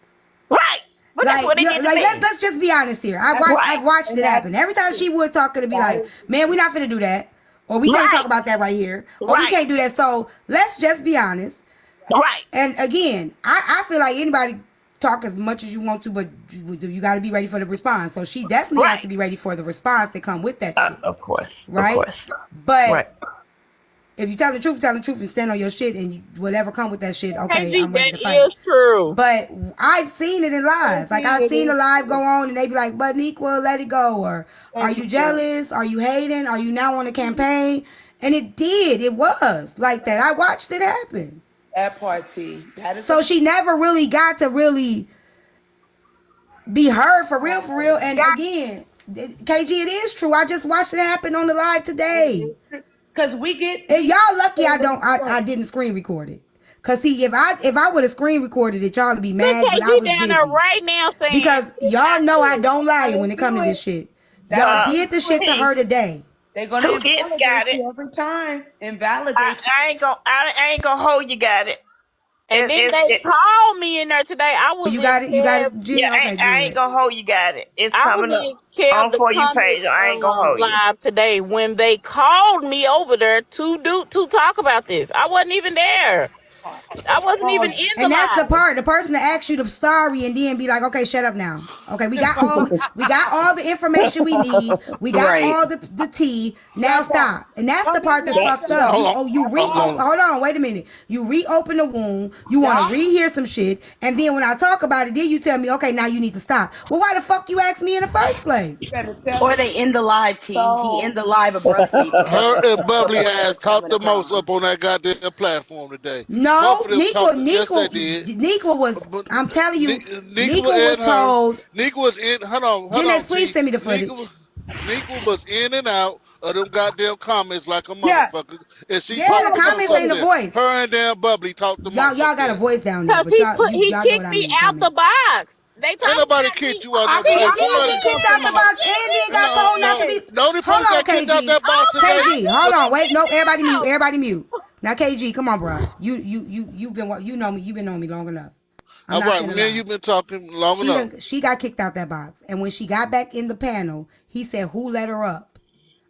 Right. But that's what it did to me.
Let's just be honest here. I've watched it happen. Every time she would talk, it'd be like, man, we're not finna do that. Or we can't talk about that right here. Or we can't do that. So let's just be honest.
Right.
And again, I feel like anybody talk as much as you want to, but you got to be ready for the response. So she definitely has to be ready for the response that come with that shit.
Of course.
Right?
Of course.
But if you tell the truth and stand on your shit and whatever come with that shit, okay, I'm ready to fight.
That is true.
But I've seen it in lives. Like I've seen a live go on and they be like, but Nequa, let it go. Or are you jealous? Are you hating? Are you now on the campaign? And it did. It was like that. I watched it happen.
That part, T. That is
so she never really got to really be heard for real. And again, KG, it is true. I just watched it happen on the live today.
Cause we get
y'all lucky I didn't screen record it. Cause see, if I would have screen recorded it, y'all would be mad. But I was
down there right now saying,
because y'all know I don't lie when it comes to this shit. Y'all did the shit to her today.
They're gonna invalidate you every time. Invalidate
I ain't gonna hold you, got it.
And then they called me in there today. I was
You got it. You got it, G.
Yeah,
Okay,
I ain't
good.
gonna hold you. Got it. It's
I was
coming up
in Kev
on
the
For You
Comic
page. I ain't gonna hold you.
live today when they called me over there to talk about this. I wasn't even there. I wasn't even in the
And that's the
live.
part. The person that asks you the story and then be like, okay, shut up now. Okay, we got all the information we need. We got all the tea. Now stop. And that's the part that's fucked up. Hold on, wait a minute. You reopen the wound. You want to rehear some shit. And then when I talk about it, then you tell me, okay, now you need to stop. Well, why the fuck you asked me in the first place?
Or they end the live, T. He end the live abruptly.
Her and Bubbly ass talked the most up on that goddamn platform today.
No,
Nequa
was. I'm telling you, Nequa was told.
Nequa was in. Hold on,
Genex, please send me the footage.
Nequa was in and out of them goddamn comments like a motherfucker. And she
the comments ain't a voice.
Her and damn Bubbly talked the most.
Y'all got a voice down there.
Because he kicked me out the box.
Ain't nobody kicked you out
He kicked out the box and then got told not to be.
No, the person that kicked out that box today.
KG, hold on, wait, no, everybody mute. Now, KG, come on, bro. You've been know me. You've been knowing me long enough.
All right, me and you've been talking long enough.
She got kicked out that box, and when she got back in the panel, he said, "Who let her up?"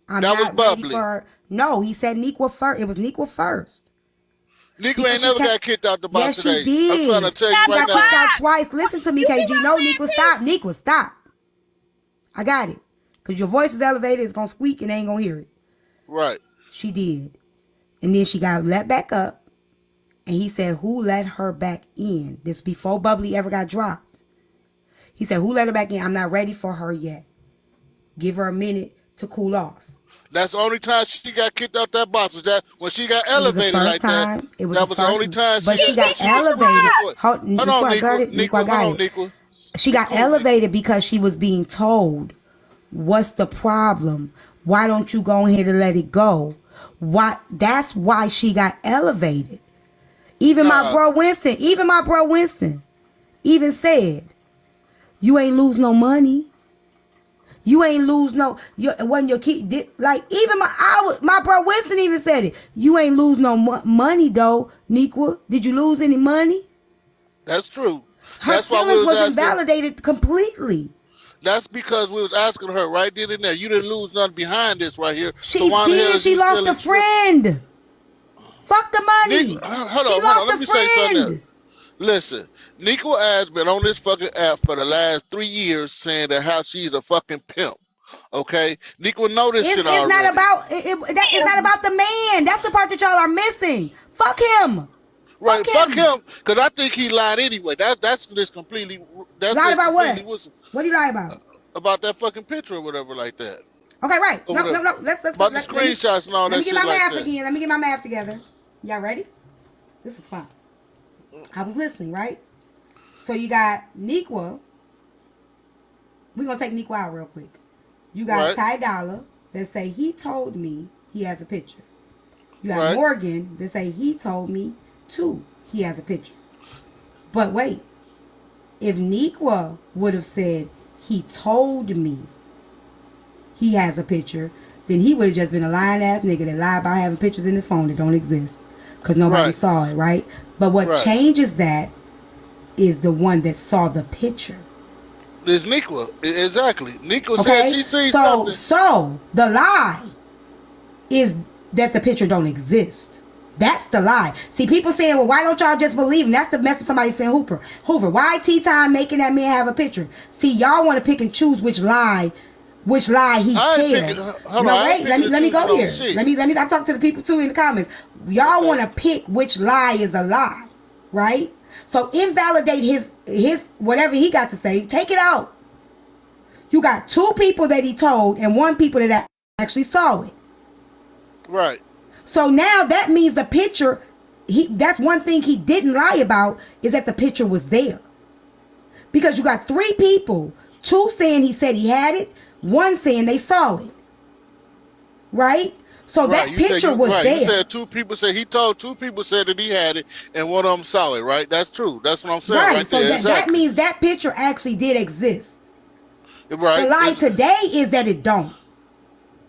That was Bubbly.
For her. No, he said Nequa first. It was Nequa first.
Nequa ain't never got kicked out the box today.
Yes, she did.
I'm trying to tell you right now.
She got kicked out twice. Listen to me, KG. No, Nequa, stop. Nequa, stop. I got it. Because your voice is elevated. It's going to squeak and they ain't going to hear it.
Right.
She did. And then she got let back up. And he said, who let her back in? This before Bubbly ever got dropped. He said, who let her back in? I'm not ready for her yet. Give her a minute to cool off.
That's the only time she got kicked out that box. Was that when she got elevated like that?
That
was the only time.
But she got elevated. Hold on, Nequa. She got elevated because she was being told, "What's the problem? Why don't you go ahead and let it go?" That's why she got elevated. Even my bro Winston even said, "You ain't lose no money. You ain't lose no, when your kid, like, even my bro Winston even said it. You ain't lose no money, though, Nequa. Did you lose any money?"
That's true.
Her feelings was invalidated completely.
That's because we was asking her right then and there. You didn't lose nothing behind this right here.
She did. She lost a friend. Fuck the money.
Hold on. Let me say something. Listen, Nequa has been on this fucking app for the last 3 years saying that how she's a fucking pimp. Okay, Nequa know this shit already.
It's not about the man. That's the part that y'all are missing. Fuck him.
Right, fuck him. Because I think he lied anyway. That's just completely.
Lied about what? What did he lie about?
About that fucking picture or whatever like that.
Okay, right. No. Let's
about the screenshots and all that shit like that.
Let me get my math together. Y'all ready? This is fun. I was listening, right? So you got Nequa. We're going to take Nequa out real quick. You got Ty Dollar that say he told me he has a picture. You got Morgan that say he told me too he has a picture. But wait. If Nequa would have said he told me he has a picture, then he would have just been a lying ass nigga that lied about having pictures in his phone that don't exist. Because nobody saw it, right? But what changes that is the one that saw the picture.
It's Nequa. Exactly. Nequa said she seen something.
So the lie is that the picture don't exist. That's the lie. See, people saying, well, why don't y'all just believe him? That's the message somebody saying, Hoover, why T-Time making that man have a picture? See, y'all want to pick and choose which lie he tells. Let me go here. Let me I'm talking to the people too in the comments. Y'all want to pick which lie is a lie, right? So invalidate his whatever he got to say. Take it out. You got 2 people that he told and 1 people that actually saw it.
Right.
So now that means the picture, that's one thing he didn't lie about, is that the picture was there. Because you got 3 people, 2 saying he said he had it, 1 saying they saw it. Right? So that picture was there.
You said 2 people said he told 2 people said that he had it and 1 of them saw it, right? That's true. That's what I'm saying right
so
there.
That means that picture actually did exist.
Right.
The lie today is that it don't.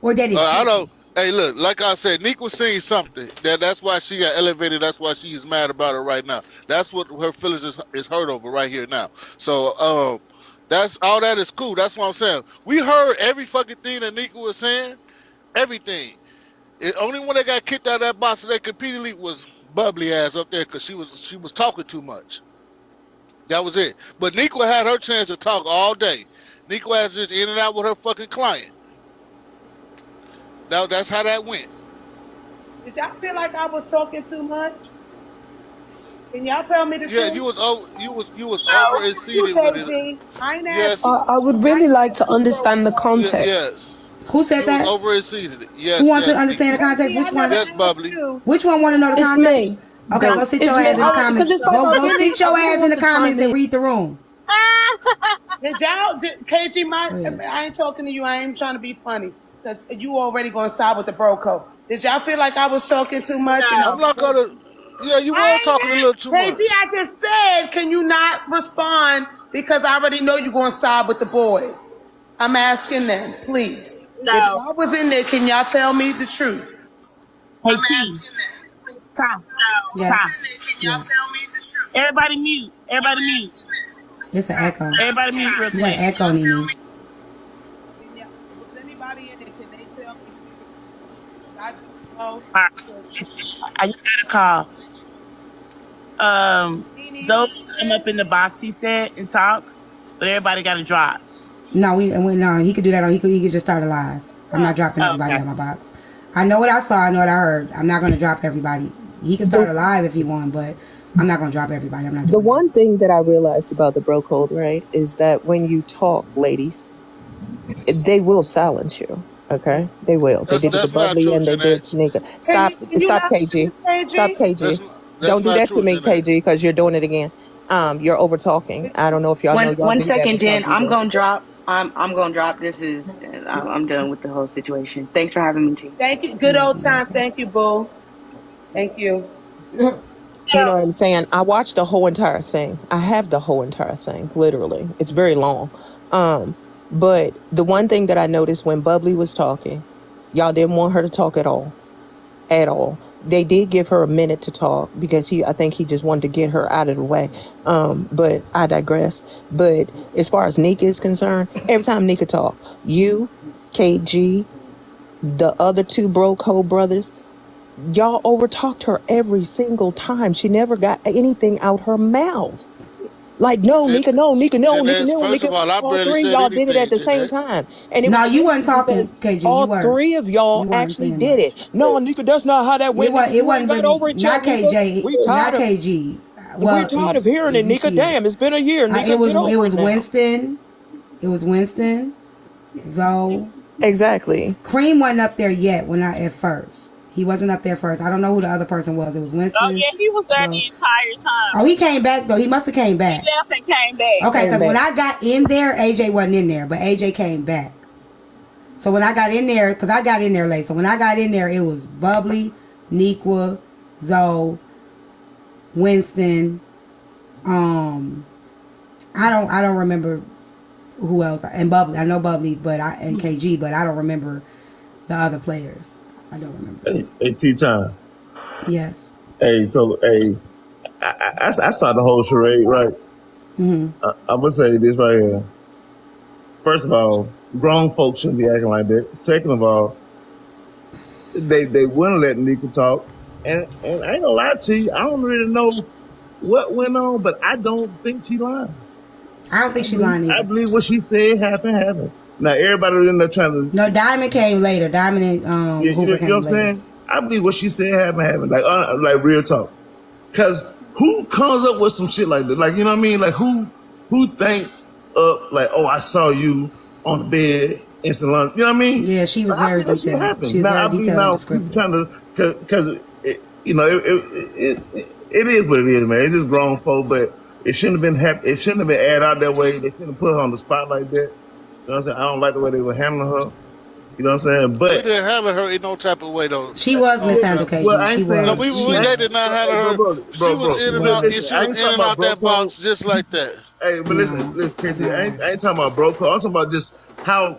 Or that it
I don't. Hey, look, like I said, Nick was saying something. That's why she got elevated. That's why she's mad about it right now. That's what her feelings is hurt over right here now. So, that's all that is cool. That's what I'm saying. We heard every fucking thing that Nika was saying. Everything. The only one that got kicked out of that box that completely was Bubbly ass up there because she was talking too much. That was it. But Nico had her chance to talk all day. Nico was just in and out with her fucking client. That's how that went.
Did y'all feel like I was talking too much? Can y'all tell me the truth?
Yeah, you was over exceeded with it.
I ain't
Yes.
I would really like to understand the context.
Yes.
Who said that?
Over exceeded it. Yes.
Who wants
yes,
to understand
Nico.
the context? Which one?
Yes, Bubbly.
Which one want to know the
It's
context?
me.
Okay, go sit your ass in the comments. Go sit your ass in the comments and read the room.
Did y'all, KG, I ain't talking to you. I ain't trying to be funny because you already going to side with the bro code. Did y'all feel like I was talking too much?
No. I'm not going to. Yeah, you were talking a little too much.
KG, I just said, can you not respond because I already know you're going to side with the boys. I'm asking them, please.
No.
If I was in there, can y'all tell me the truth?
Hey, T. Tom.
Yes.
Can y'all tell me the truth?
Everybody mute. Everybody mute.
It's an echo.
Everybody mute real quick.
You got echo, Nene.
Was anybody in there? Can they tell me?
I just got a call. Zoe come up in the box, he said, and talk, but everybody got to drop.
No, no, he could do that. He could just start a live. I'm not dropping everybody out my box. I know what I saw. I know what I heard. I'm not going to drop everybody. He can start a live if he want, but I'm not going to drop everybody. I'm not.
The one thing that I realized about the bro code, right, is that when you talk, ladies, they will silence you. Okay, they will. They did it to Bubbly and they did to Nika. Stop, KG. Stop, KG. Don't do that to me, KG, because you're doing it again. You're over talking. I don't know if y'all know. Y'all
1
do that,
second,
but y'all
Jen.
do
I'm
that.
gonna drop. I'm gonna drop. I'm done with the whole situation. Thanks for having me, T.
Thank you. Good old times. Thank you, boo. Thank you.
You know what I'm saying? I watched the whole entire thing. I have the whole entire thing, literally. It's very long. But the one thing that I noticed when Bubbly was talking, y'all didn't want her to talk at all. At all. They did give her a minute to talk because I think he just wanted to get her out of the way. But I digress. But as far as Nika is concerned, every time Nika talk, you, KG, the other two bro code brothers, y'all overtalked her every single time. She never got anything out her mouth. Like, no, Nika, no, Nika, no, Nika, no,
First
Nika.
of all
All three of y'all did it at the same time. And
No, you wasn't talking, KG.
All three of y'all actually did it. No, Nika, that's not how that went.
It wasn't really, not KJ, not KG. Well,
we're tired of hearing it, Nika. Damn, it's been a year. Nika,
it was Winston. It was Winston. Zoe.
Exactly.
Cream wasn't up there yet at first. He wasn't up there first. I don't know who the other person was. It was Winston.
Oh, yeah, he was there the entire time.
Oh, he came back, though. He must have came back.
He left and came back.
Okay, because when I got in there, AJ wasn't in there, but AJ came back. So when I got in there, because I got in there late, so when I got in there, it was Bubbly, Nequa, Zoe, Winston. I don't remember who else. And Bubbly, I know Bubbly, and KG, but I don't remember the other players. I don't remember.
Hey, T-Time.
Yes.
Hey, so, I started the whole charade, right?
Mm-hmm.
I'm going to say this right here. First of all, grown folks shouldn't be acting like that. Second of all, they wouldn't let Nika talk. And I ain't going to lie to you, I don't really know what went on, but I don't think she lied.
I don't think she's lying either.
I believe what she said happened. Now, everybody in there trying to...
No, Diamond came later. Diamond and Hoover came later.
You know what I'm saying? I believe what she said happened. Like real talk. Because who comes up with some shit like that? Like, you know what I mean? Like, who think up, like, oh, I saw you on the bed, instant lunch. You know what I mean?
Yeah, she was very detailed. She was
now,
very detailed and
people trying to... Because, it is what it is, man. It's just grown folk, but it shouldn't have been it shouldn't have been aired out that way. They shouldn't have put her on the spot like that. You know what I'm saying? I don't like the way they were handling her. You know what I'm saying? But
we didn't handle her in no type of way, though.
She was mishandled, KG.
Well, I ain't saying
was.
They did not handle her. She was in and out. She was in and out that box just like that.
Hey, but listen, KC, I ain't talking about bro code. I'm talking about just how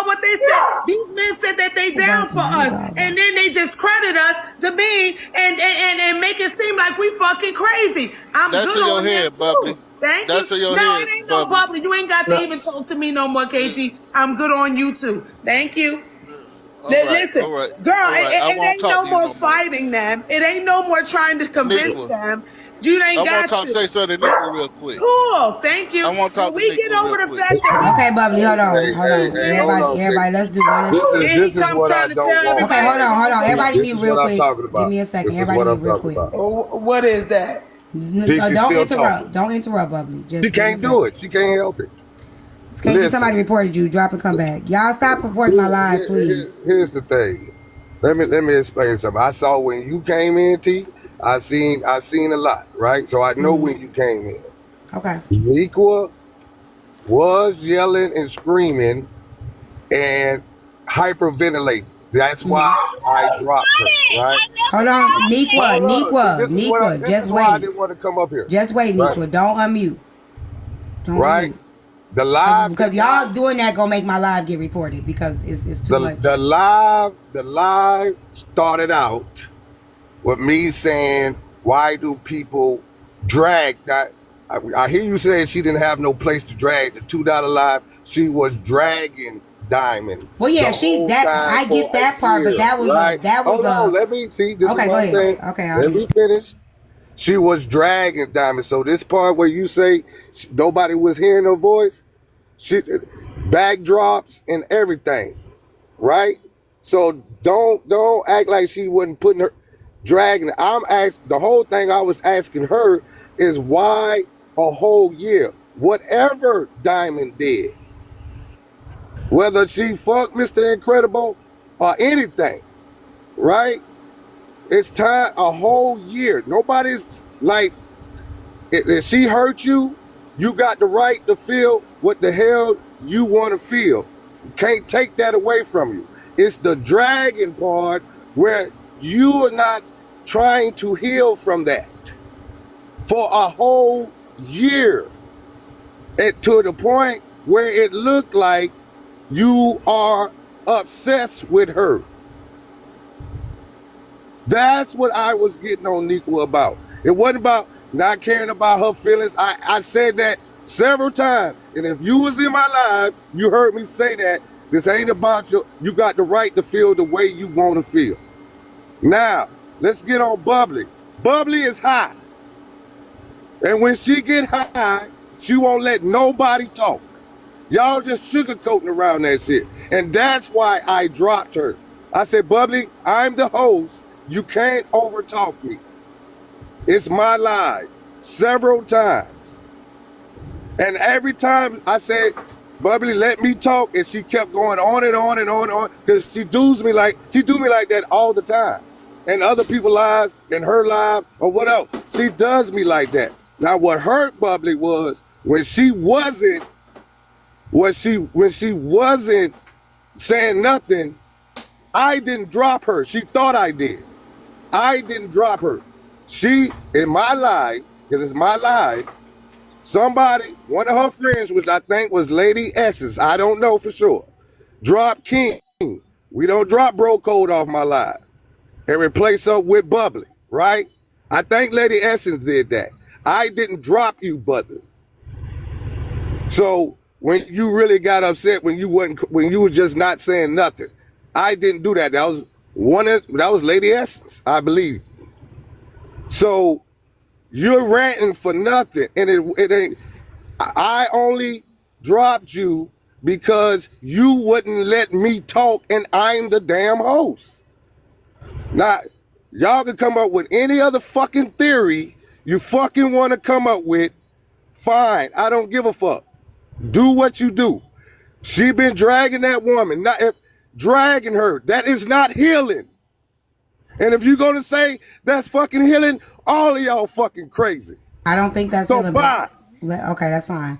about what they said. These men said that they down for us, and then they discredit us to me and make it seem like we fucking crazy. I'm
That's
good
in your
on that
head, Bubbly.
too. Thank you.
That's in your
No,
head,
it ain't no
Bubbly.
bubbly. You ain't got to even talk to me no more, KG. I'm good on you too. Thank you.
All right,
Listen,
all right,
girl,
all right. I
it
won't
ain't
talk
no
to you
more
no more.
fighting them. It ain't no more trying to convince
Nikwa,
them.
You ain't
I want
got
to
to.
say something to Niqua real quick.
Cool, thank you.
I want to
When
talk to
we get
Niqua real
over the
quick.
fact that
Okay, Bubbly, hold on.
excuse me.
Hold on.
Everybody, let's do one.
Here he
This is
come
what I
trying to
don't
tell
want.
Okay,
everybody.
hold on. Everybody
This
mute
is
real
what I'm
quick.
talking
Give
about.
me a second.
This is
Everybody
what
mute
I'm
real
talking
quick.
about.
What is that?
See, she's
Don't
still
interrupt.
talking.
Don't interrupt, Bubbly. Just
She can't do it. She can't help it.
Can't
Listen.
somebody reported you. Drop and come back. Y'all stop reporting my live, please.
Here's the thing. Let me explain something. I saw when you came in, T. I seen a lot, right? So I know when you came in.
Okay.
Nequa was yelling and screaming and hyperventilating. That's why I dropped her, right?
Hold on, Nequa,
This is why I didn't want to come up here.
Just wait,
right?
Nequa. Don't unmute.
Right? The live
because y'all doing that gonna make my live get reported because it's too much.
The live started out with me saying, why do people drag that? I hear you saying she didn't have no place to drag the $2 live. She was dragging Diamond.
Well, yeah, I get that part, but that was
right? Let me see. This is what I'm saying.
Okay,
let me finish. She was dragging Diamond. So this part where you say nobody was hearing her voice, she backdrops and everything, right? So don't act like she wasn't putting her dragging. The whole thing I was asking her is why a whole year? Whatever Diamond did, whether she fucked Mr. Incredible or anything, right? It's time a whole year. Nobody's like, if she hurt you, you got the right to feel what the hell you want to feel. You can't take that away from you. It's the dragging part where you are not trying to heal from that for a whole year. To the point where it looked like you are obsessed with her. That's what I was getting on Nequa about. It wasn't about not caring about her feelings. I said that several times. And if you was in my live, you heard me say that. This ain't about you. You got the right to feel the way you want to feel. Now, let's get on Bubbly. Bubbly is high. And when she get high, she won't let nobody talk. Y'all just sugarcoating around that shit. And that's why I dropped her. I said, Bubbly, I'm the host. You can't overtalk me. It's my live several times. And every time I said, Bubbly, let me talk, and she kept going on and on and on and on, because she do me like that all the time. And other people's lives, and her live, or what else. She does me like that. Now what hurt Bubbly was when she wasn't saying nothing, I didn't drop her. She thought I did. I didn't drop her. She, in my life, because it's my life, one of her friends, which I think was Lady Essence, I don't know for sure, dropped King. We don't drop Bro Code off my live and replace her with Bubbly, right? I think Lady Essence did that. I didn't drop you, Bubbly. So when you really got upset, when you were just not saying nothing, I didn't do that. That was Lady Essence, I believe. So you're ranting for nothing, and it ain't. I only dropped you because you wouldn't let me talk, and I'm the damn host. Now, y'all can come up with any other fucking theory you fucking want to come up with. Fine, I don't give a fuck. Do what you do. She been dragging that woman, dragging her. That is not healing. And if you're gonna say that's fucking healing, all of y'all fucking crazy.
I don't think that's
so bye.
Okay, that's fine.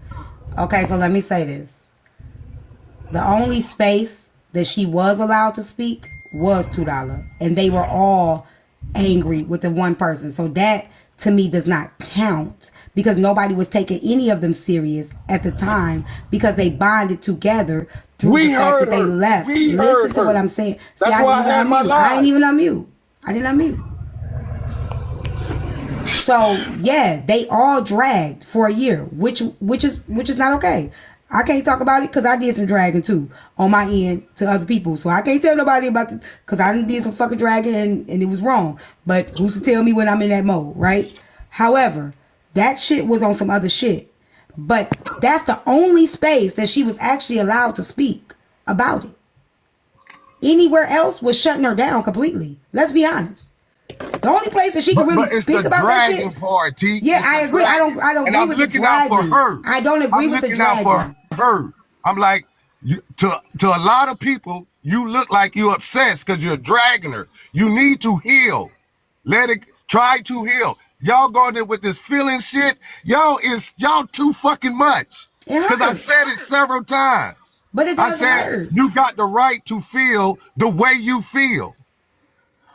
Okay, so let me say this. The only space that she was allowed to speak was $2, and they were all angry with the one person. So that to me does not count because nobody was taking any of them serious at the time because they bonded together through the fact that they left. Listen to what I'm saying.
That's why I had my live.
I ain't even unmute. I didn't unmute. So yeah, they all dragged for a year, which is not okay. I can't talk about it because I did some dragging too on my end to other people. So I can't tell nobody about it because I did some fucking dragging and it was wrong. But who's to tell me when I'm in that mode, right? However, that shit was on some other shit. But that's the only space that she was actually allowed to speak about it. Anywhere else was shutting her down completely. Let's be honest. The only place that she can really speak about that shit.
Part, T.
Yeah,
it's
I agree. I don't
and
agree
I'm
with the
looking out
dragging.
for her.
I don't agree with the dragging.
I'm looking out for her. I'm like, to a lot of people, you look like you're obsessed because you're dragging her. You need to heal. Try to heal. Y'all going there with this feeling shit. Y'all too fucking much. Because I said it several times.
But it doesn't hurt.
You got the right to feel the way you feel.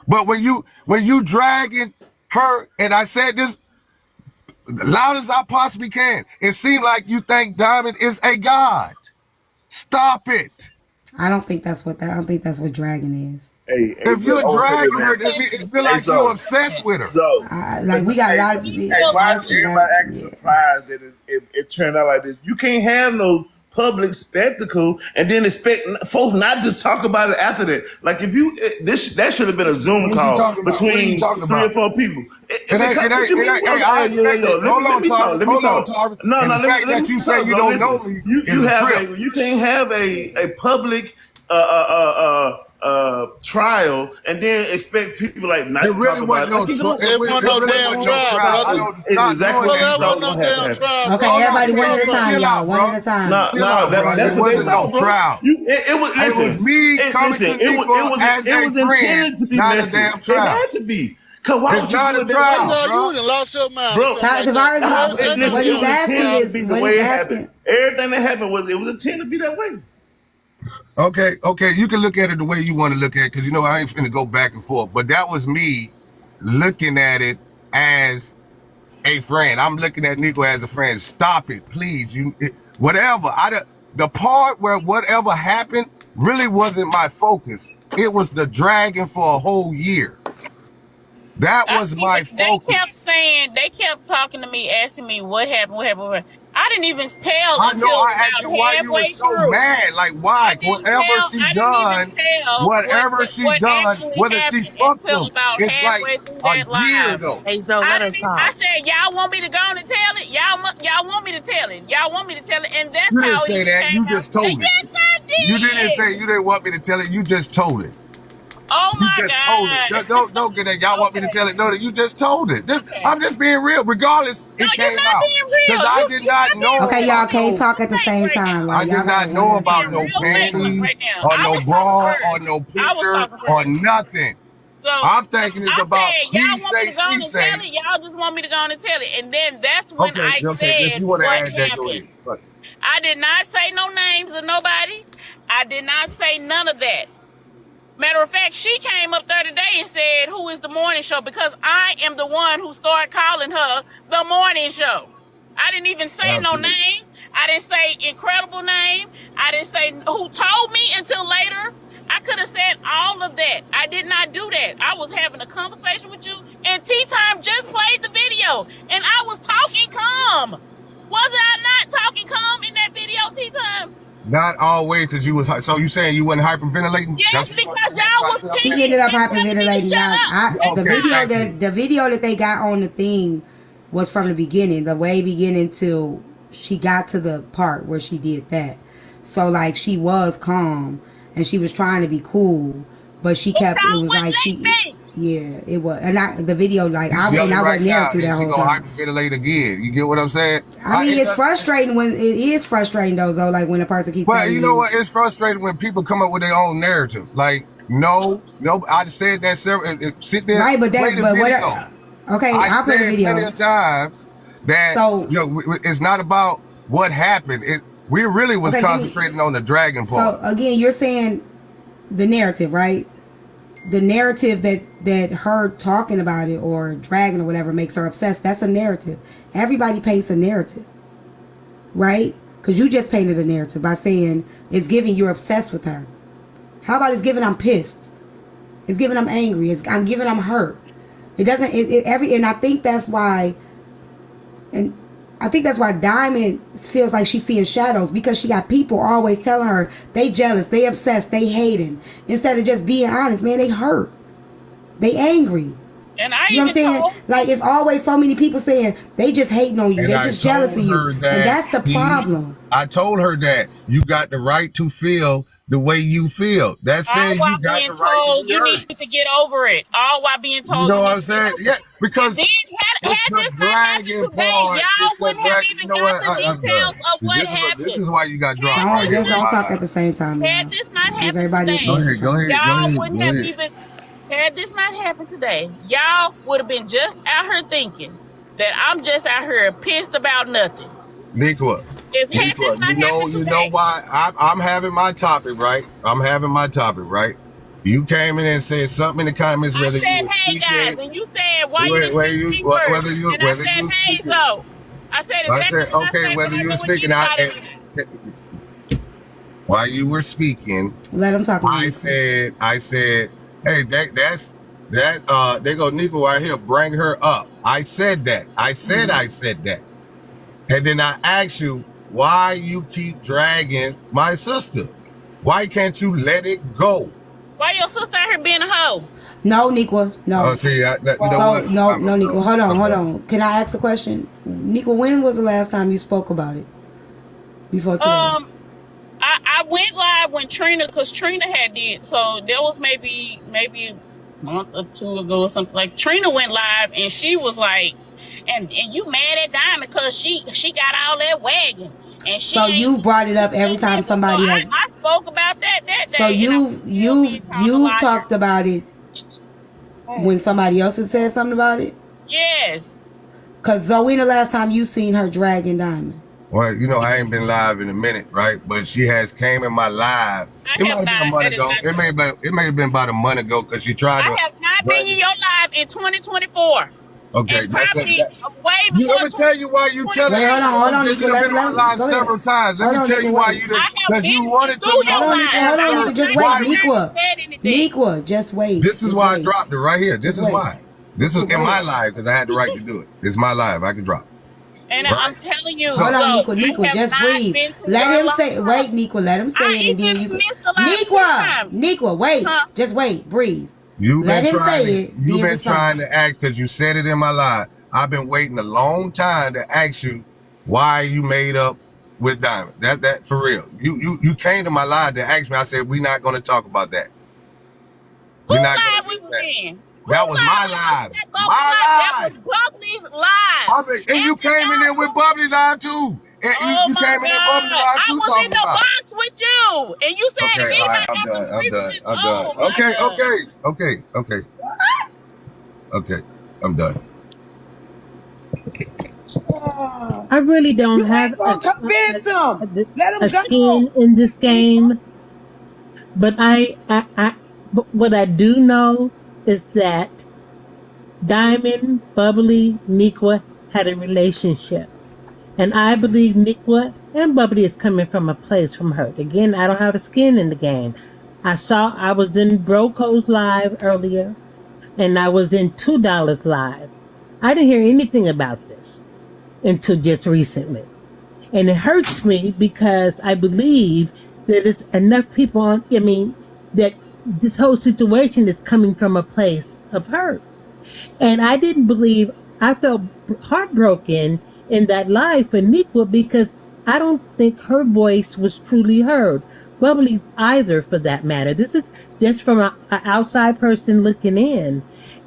But when you dragging her, and I said this loud as I possibly can, it seems like you think Diamond is a god. Stop it.
I don't think that's what dragging is.
Hey,
if you're dragging her, it feel like you're obsessed with her.
Like we got a lot of
people. Why is everybody acting surprised that it turned out like this? You can't have no public spectacle and then expect folks not to talk about it after that. Like if you that should have been a Zoom call between 3 or 4 people.
Hold on, Tarvis. No, let me say you don't know me.
You can't have a public trial and then expect people like not to talk about it.
It wasn't no damn trial, brother.
Exactly.
Okay, everybody one at a time, y'all. One at a time.
That's what
no trial.
It
was me coming to people as a friend, not a damn trial.
It had to be. Cause why
it's not a trial,
bro. You lost your mind,
bro.
What he's asking is, what he's asking.
Everything that happened was intended to be that way.
Okay, you can look at it the way you want to look at it, because I ain't finna go back and forth. But that was me looking at it as a friend. I'm looking at Nico as a friend. Stop it, please. Whatever. The part where whatever happened really wasn't my focus. It was the dragging for a whole year. That was my focus.
They kept talking to me, asking me what happened. I didn't even tell until
I asked you why you were so mad. Like, why? Whatever she done, whether she fucked them, it's like a year though.
Hey, Zoe, let her talk.
I said, y'all want me to go on and tell it? Y'all want me to tell it? Y'all want me to tell it? And that's
you
how
didn't say that. You just told me.
Yes, I did.
You didn't say you didn't want me to tell it. You just told it.
Oh my God.
You just told it. Don't get that. Y'all want me to tell it. No, you just told it. I'm just being real. Regardless, it came out. Because I did not know.
Okay, y'all can't talk at the same time.
I did not know about no panties or no bra or no picture or nothing.
So
I'm thinking it's about
he say, she say. Y'all just want me to go on and tell it. And then that's when I said
if you want to
what
add that,
happened. I did not say no names of nobody. I did not say none of that. Matter of fact, she came up there today and said, who is the morning show? Because I am the one who started calling her the morning show. I didn't even say no name. I didn't say incredible name. I didn't say who told me until later. I could have said all of that. I did not do that. I was having a conversation with you, and T-Time just played the video, and I was talking calm. Was I not talking calm in that video, T-Time?
Not always, because you was. So you saying you wasn't hyperventilating?
Yes, because y'all was.
She ended up hyperventilating. The video that they got on the thing was from the beginning, the way beginning till she got to the part where she did that. So like she was calm and she was trying to be cool, but she kept. It was like she. Yeah, it was, and the video like I wasn't there through that whole time.
Hyperventilate again. You get what I'm saying?
I mean, it's frustrating when it is frustrating though. Like when a person keeps.
But you know what? It's frustrating when people come up with their own narrative. Like no, I said that several. Sit there.
Right, but what? Okay, I'll play the video.
Plenty of times that it's not about what happened. We really was concentrating on the dragon part.
So again, you're saying the narrative, right? The narrative that her talking about it or dragging or whatever makes her obsessed. That's a narrative. Everybody paints a narrative, right? Because you just painted a narrative by saying it's giving you're obsessed with her. How about it's giving I'm pissed? It's giving I'm angry. I'm giving I'm hurt. It doesn't. And I think that's why. And I think that's why Diamond feels like she's seeing shadows, because she got people always telling her they jealous, they obsessed, they hating. Instead of just being honest, man, they hurt. They angry.
And I
You know what I'm saying?
told,
Like, it's always so many people saying they just hating on you.
And
They
I
just jealous of
told
you.
her
And
that
that's the problem.
I told her that you got the right to feel the way you feel. That
all
says you
while
got
being
the right to
told
be
you need
hurt.
to get over it. All while being
You
told
know
you
what
need
I'm
to get
saying?
over
Yeah,
it. And
because
then
it's
had
the
this not happened
dragging
today,
part. It's
y'all
the
wouldn't have
drag. You
even
know
got
what?
the
I'm done.
details of what
This
happened.
is why you got dropped
Had
right
Don't
this
here
just
in
don't
not
my
talk at
life.
the same time,
had
y'all.
this not
Give
happened
everybody a
today,
Go
chance to
ahead. Go
talk.
ahead. Go
y'all
ahead.
wouldn't
Go
have
ahead.
even had this not happened today. Y'all would have been just out here thinking that I'm just out here pissed about nothing.
Niqua.
If had this
Niqua,
not happened
you know
today,
why I'm having my topic, right? I'm having my topic, right? You came in and said something in the comments,
I
whether you
said,
were
"Hey guys,"
speaking,
and you said, "Why you didn't speak to me first?" And I
whether
said,
you were
"Hey
speaking.
Zo," I said
I
exactly
said,
what I
okay,
say when
whether
I
you were
know
speaking,
anybody lying.
while you were speaking,
Let them talk
I
on.
said, hey, they go Nico right here, bring her up. I said that. I said that. And then I asked you why you keep dragging my sister. Why can't you let it go?
Why your sister out here being a hoe?
No, Niqua, no.
Oh, see, you know
So
what?
no, Niqua. Hold
I'm done.
on. Can I ask a question? Niqua, when was the last time you spoke about it? Before today?
I went live when Trina, because Trina had did. So there was maybe a month or two ago or something. Like Trina went live and she was like, and you mad at Diamond because she got all that wagon and she
So
ain't
you brought it up every time
nigga. So
somebody has.
I spoke about that
So
day and I'm still being called a
you've
liar.
talked about it when somebody else had said something about it.
Yes.
Cause Zoe, the last time you seen her dragging Diamond.
Well, you know, I ain't been live in a minute, right? But she has came in my live.
I
It might
have
have been a
not.
month
That is
ago.
not
It
true.
may have been about a month ago because she tried
I
to.
have not been
But
in your live in 2024.
okay,
And probably way
let
before
me tell you why you tell it.
Wait, hold
2024.
on,
You
Niqua.
have been in my
Let
live
go ahead.
several times. Let
Hold
me
on,
tell
Niqua,
you why
wait.
you
I
didn't,
have
because
been
you wanted to
through your
Hold
know
on,
the
Niqua.
live.
Hold
I
on,
answer.
have
Niqua. Just
not
wait,
Why
come here
Niqua.
and said anything.
Niqua, just wait.
this is
Just
why I
wait.
dropped it right here. This
Just
is
wait.
why. This is
Niqua,
in my
wait.
live because I had the right to do it. It's my live. I can drop.
And
Right?
I'm telling you,
So
Hold on,
so
Niqua.
I have
Just
not
breathe.
been to
Let
your
him say.
live.
Wait, Niqua. Let him say
I
it, and then you
even
go.
missed the live two times.
Niqua, wait.
Huh?
Just wait. Breathe.
you've
Let
been
him
trying
say
to
it. Then respond.
ask because you said it in my live. I've been waiting a long time to ask you why you made up with Diamond. That for real. You came to my live to ask me. I said we're not going to talk about that.
Who
We're not going
live
to
we
do
was
that.
in? Who
That was
live
my
was that? Was
live.
that Bubbly live? That
My
was
live.
Bubbly's live.
And you
After
came in there
y'all
with
boomed.
Bubbly's live too. And
Oh
you
my
came in there Bubbly's
God.
live
I
too
was in
talking
the
about it.
box with you. And you said if
Okay, all right,
anybody
I'm
got some
done. I'm done.
grievances,
I'm done.
oh my God.
Okay. I'm done.
I really don't have convince him. Let him
a
go.
skin in this game, but but what I do know is that Diamond, Bubbly, Nequa had a relationship. And I believe Nequa and Bubbly is coming from a place from hurt. Again, I don't have a skin in the game. I was in Broco's live earlier, and I was in $2 live. I didn't hear anything about this until just recently. And it hurts me because I believe that there's enough people that this whole situation is coming from a place of hurt. And I felt heartbroken in that live for Nequa because I don't think her voice was truly heard. Bubbly either, for that matter. This is just from an outside person looking in.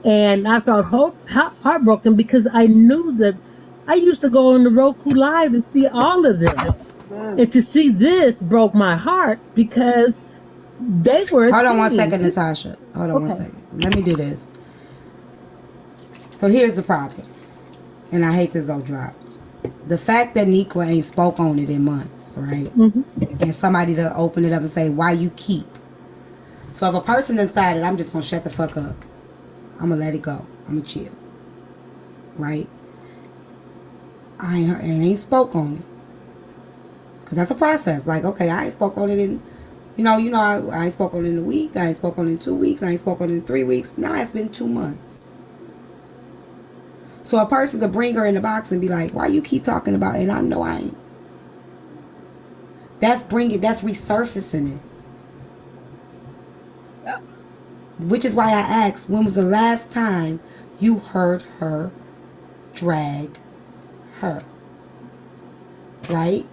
And I felt heartbroken because I knew that I used to go on the Roku Live and see all of them. And to see this broke my heart because they were a
Hold on one
team.
second, Natasha. Hold on one
Okay.
second. Let me do this. So here's the problem. And I hate this Zoe dropped. The fact that Nequa ain't spoke on it in months, right?
Mm-hmm.
And somebody to open it up and say, why you keep? So if a person decided, I'm just going to shut the fuck up. I'm going to let it go. I'm going to chill. Right? I ain't spoke on it. Because that's a process. Like, okay, I ain't spoke on it in, I ain't spoke on it in a week. I ain't spoke on it in 2 weeks. I ain't spoke on it in 3 weeks. Now it's been 2 months. So a person could bring her in the box and be like, why you keep talking about it? And I know I ain't. That's resurfacing it. Yep. Which is why I asked, when was the last time You heard her drag her, right?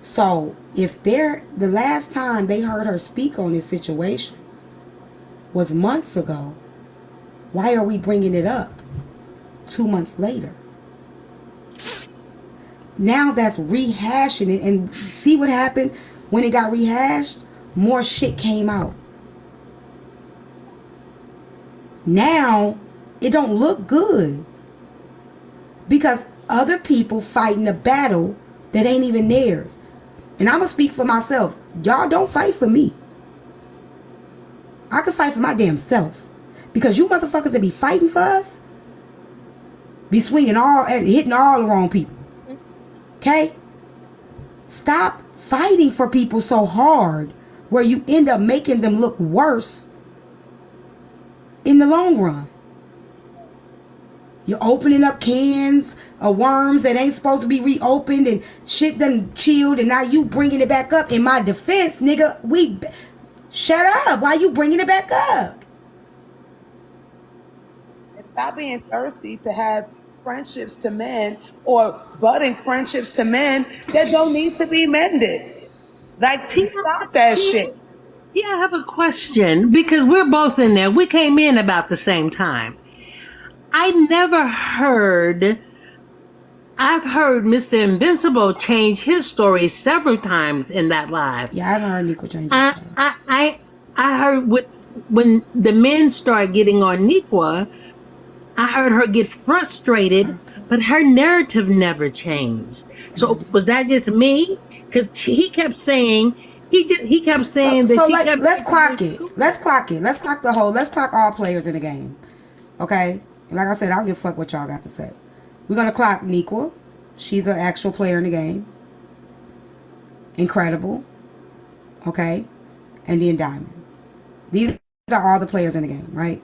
So if the last time they heard her speak on this situation was months ago, why are we bringing it up 2 months later? Now that's rehashing it, and see what happened when it got rehashed? More shit came out. Now it don't look good because other people fighting a battle that ain't even theirs. And I'm gonna speak for myself. Y'all don't fight for me. I can fight for my damn self, because you motherfuckers that be fighting for us be swinging hitting all the wrong people. Okay? Stop fighting for people so hard where you end up making them look worse in the long run. You're opening up cans of worms that ain't supposed to be reopened, and shit done chilled, and now you bringing it back up. In my defense, nigga, shut up. Why you bringing it back up?
And stop being thirsty to have friendships to men or budding friendships to men that don't need to be mended. Like, stop that shit.
Yeah, I have a question, because we're both in there. We came in about the same time. I've heard Mr. Invincible change his story several times in that live.
Yeah, I haven't heard Nico change his story.
I heard when the men started getting on Nequa, I heard her get frustrated, but her narrative never changed. So was that just me? Because he kept saying
let's clock it. Let's clock all players in the game. Okay? And like I said, I don't give a fuck what y'all got to say. We're going to clock Nequa. She's an actual player in the game. Incredible. Okay? And then Diamond. These are all the players in the game, right?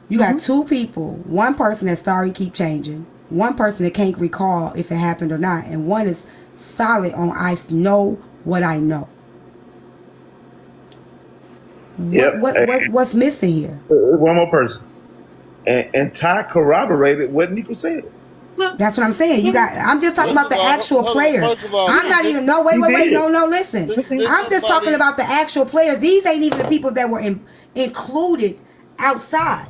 You got two people. One person that's sorry keep changing. One person that can't recall if it happened or not. And one is solid on I know what I know.
Yep.
What's missing here?
One more person. And Ty corroborated what Nico said.
That's what I'm saying. I'm just talking about the actual players. I'm not even. No, wait. No, listen. I'm just talking about the actual players. These ain't even the people that were included outside.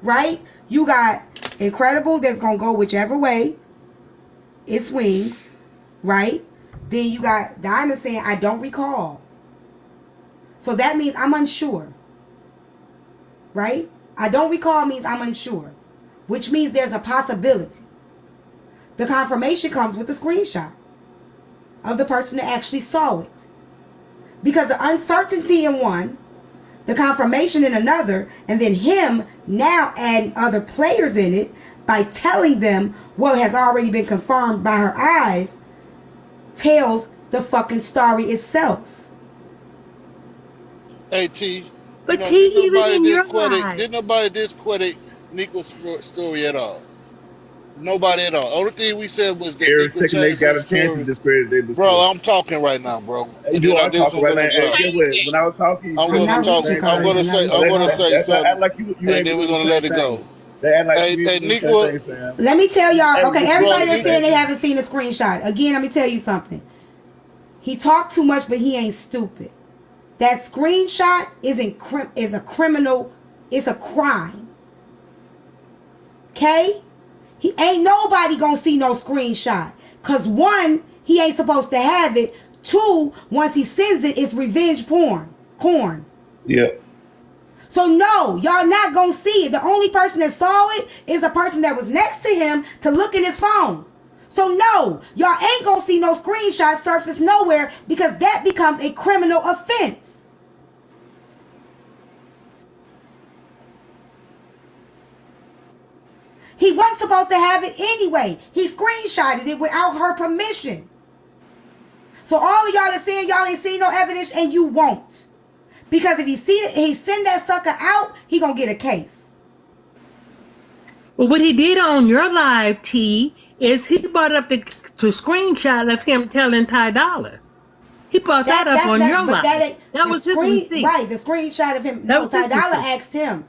Right? You got Incredible that's gonna go whichever way it swings. Right? Then you got Diamond saying, I don't recall. So that means I'm unsure. Right? I don't recall means I'm unsure, which means there's a possibility. The confirmation comes with the screenshot of the person that actually saw it. Because the uncertainty in one, the confirmation in another, and then him now adding other players in it by telling them what has already been confirmed by her eyes tells the fucking story itself.
Hey, T.
But didn't
nobody discredit Nico's story at all. Nobody at all. Only thing we said was that
every second they got a chance to discredit, they discredit.
Bro, I'm talking right now, bro.
You are talking right now. When I was talking,
I'm gonna say something. Act like you and then we're gonna let it go.
They act like
hey, Nico,
let me tell y'all. Okay, everybody that's saying they haven't seen a screenshot. Again, let me tell you something. He talked too much, but he ain't stupid. That screenshot is a criminal. It's a crime. Okay? He ain't nobody gonna see no screenshot. Cause one, he ain't supposed to have it. Two, once he sends it, it's revenge porn.
Yeah.
So no, y'all not gonna see it. The only person that saw it is a person that was next to him to look in his phone. So no, y'all ain't gonna see no screenshot surface nowhere, because that becomes a criminal offense. He wasn't supposed to have it anyway. He screenshotted it without her permission. So all of y'all that saying y'all ain't seen no evidence, and you won't. Because if he send that sucker out, he gonna get a case.
Well, what he did on your live, T, is he brought up the screenshot of him telling Ty Dolla. He brought that up on your live. That was his receipt.
Right, the screenshot of him. No, Ty Dolla asked him.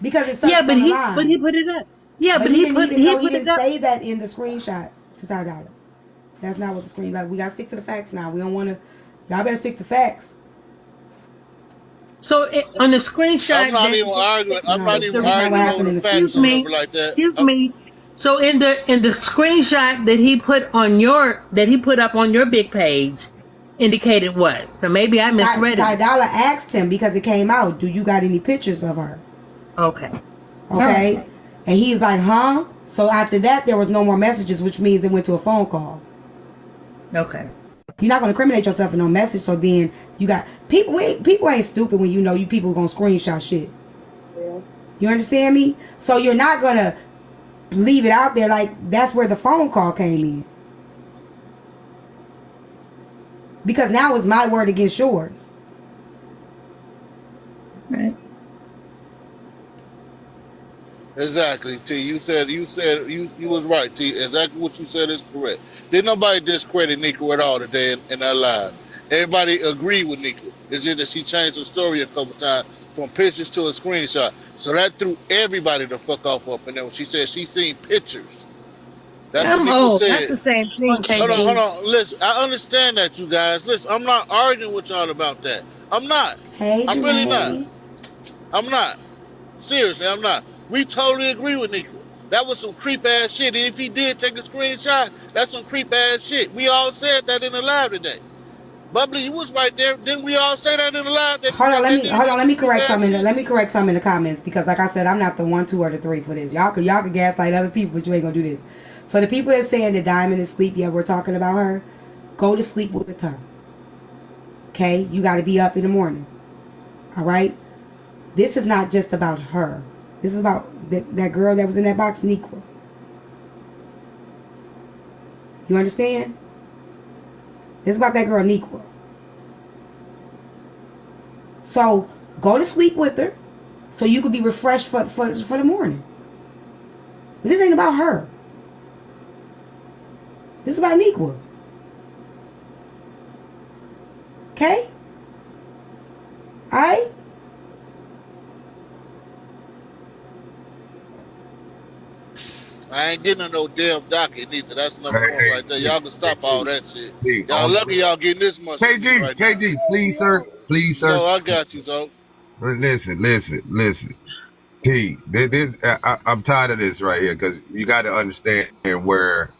Because it's such from the line.
But he put it up. Yeah, but
he
put
didn't
it up.
say that in the screenshot to Ty Dolla. That's not what the screen like. We gotta stick to the facts now. We don't want to. Y'all better stick to facts.
So on the screenshot,
I'm not even arguing. I'm not even arguing over the facts or whatever like that.
Excuse me. So in the screenshot that he put up on your big page, indicated what? So maybe I misread
Ty
it.
Dolla asked him because it came out. Do you got any pictures of her?
Okay.
Okay. And he's like, huh? So after that, there was no more messages, which means it went to a phone call.
Okay.
You're not gonna incriminate yourself in no message. So then you got people. People ain't stupid when you know you people gonna screenshot shit. Yeah. You understand me? So you're not gonna leave it out there like that's where the phone call came in. Because now it's my word against yours.
Right.
Exactly, T. You was right, T. Exactly what you said is correct. Did nobody discredit Nico at all today in that live? Everybody agreed with Nico. It's just that she changed her story a couple times from pictures to a screenshot. So that threw everybody the fuck off up. And then when she said she seen pictures. That's what Nico said.
That's the same thing.
Hold on. Listen, I understand that, you guys. Listen, I'm not arguing with y'all about that. I'm not.
Hey,
I'm really not. I'm not. Seriously, I'm not. We totally agree with Nico. That was some creep ass shit. And if he did take a screenshot, that's some creep ass shit. We all said that in the live today. Bubbly, you was right there. Didn't we all say that in the live?
Hold on, let me correct something. Let me correct something in the comments because, like I said, I'm not the 1, 2, or the 3 for this. Y'all can gaslight other people, but you ain't gonna do this. For the people that saying that Diamond is asleep, yeah, we're talking about her. Go to sleep with her. Okay, you got to be up in the morning. All right. This is not just about her. This is about that girl that was in that box, Nequa. You understand? It's about that girl, Nequa. So, go to sleep with her so you could be refreshed for the morning. But this ain't about her. This is about Nequa. Okay? Alright?
I ain't getting no damn docket neither. That's number one right there. Y'all can stop all that shit. Y'all lucky y'all getting this much.
KG, please, sir. Please, sir.
So I got you, so.
Listen. T, I'm tired of this right here because you got to understand where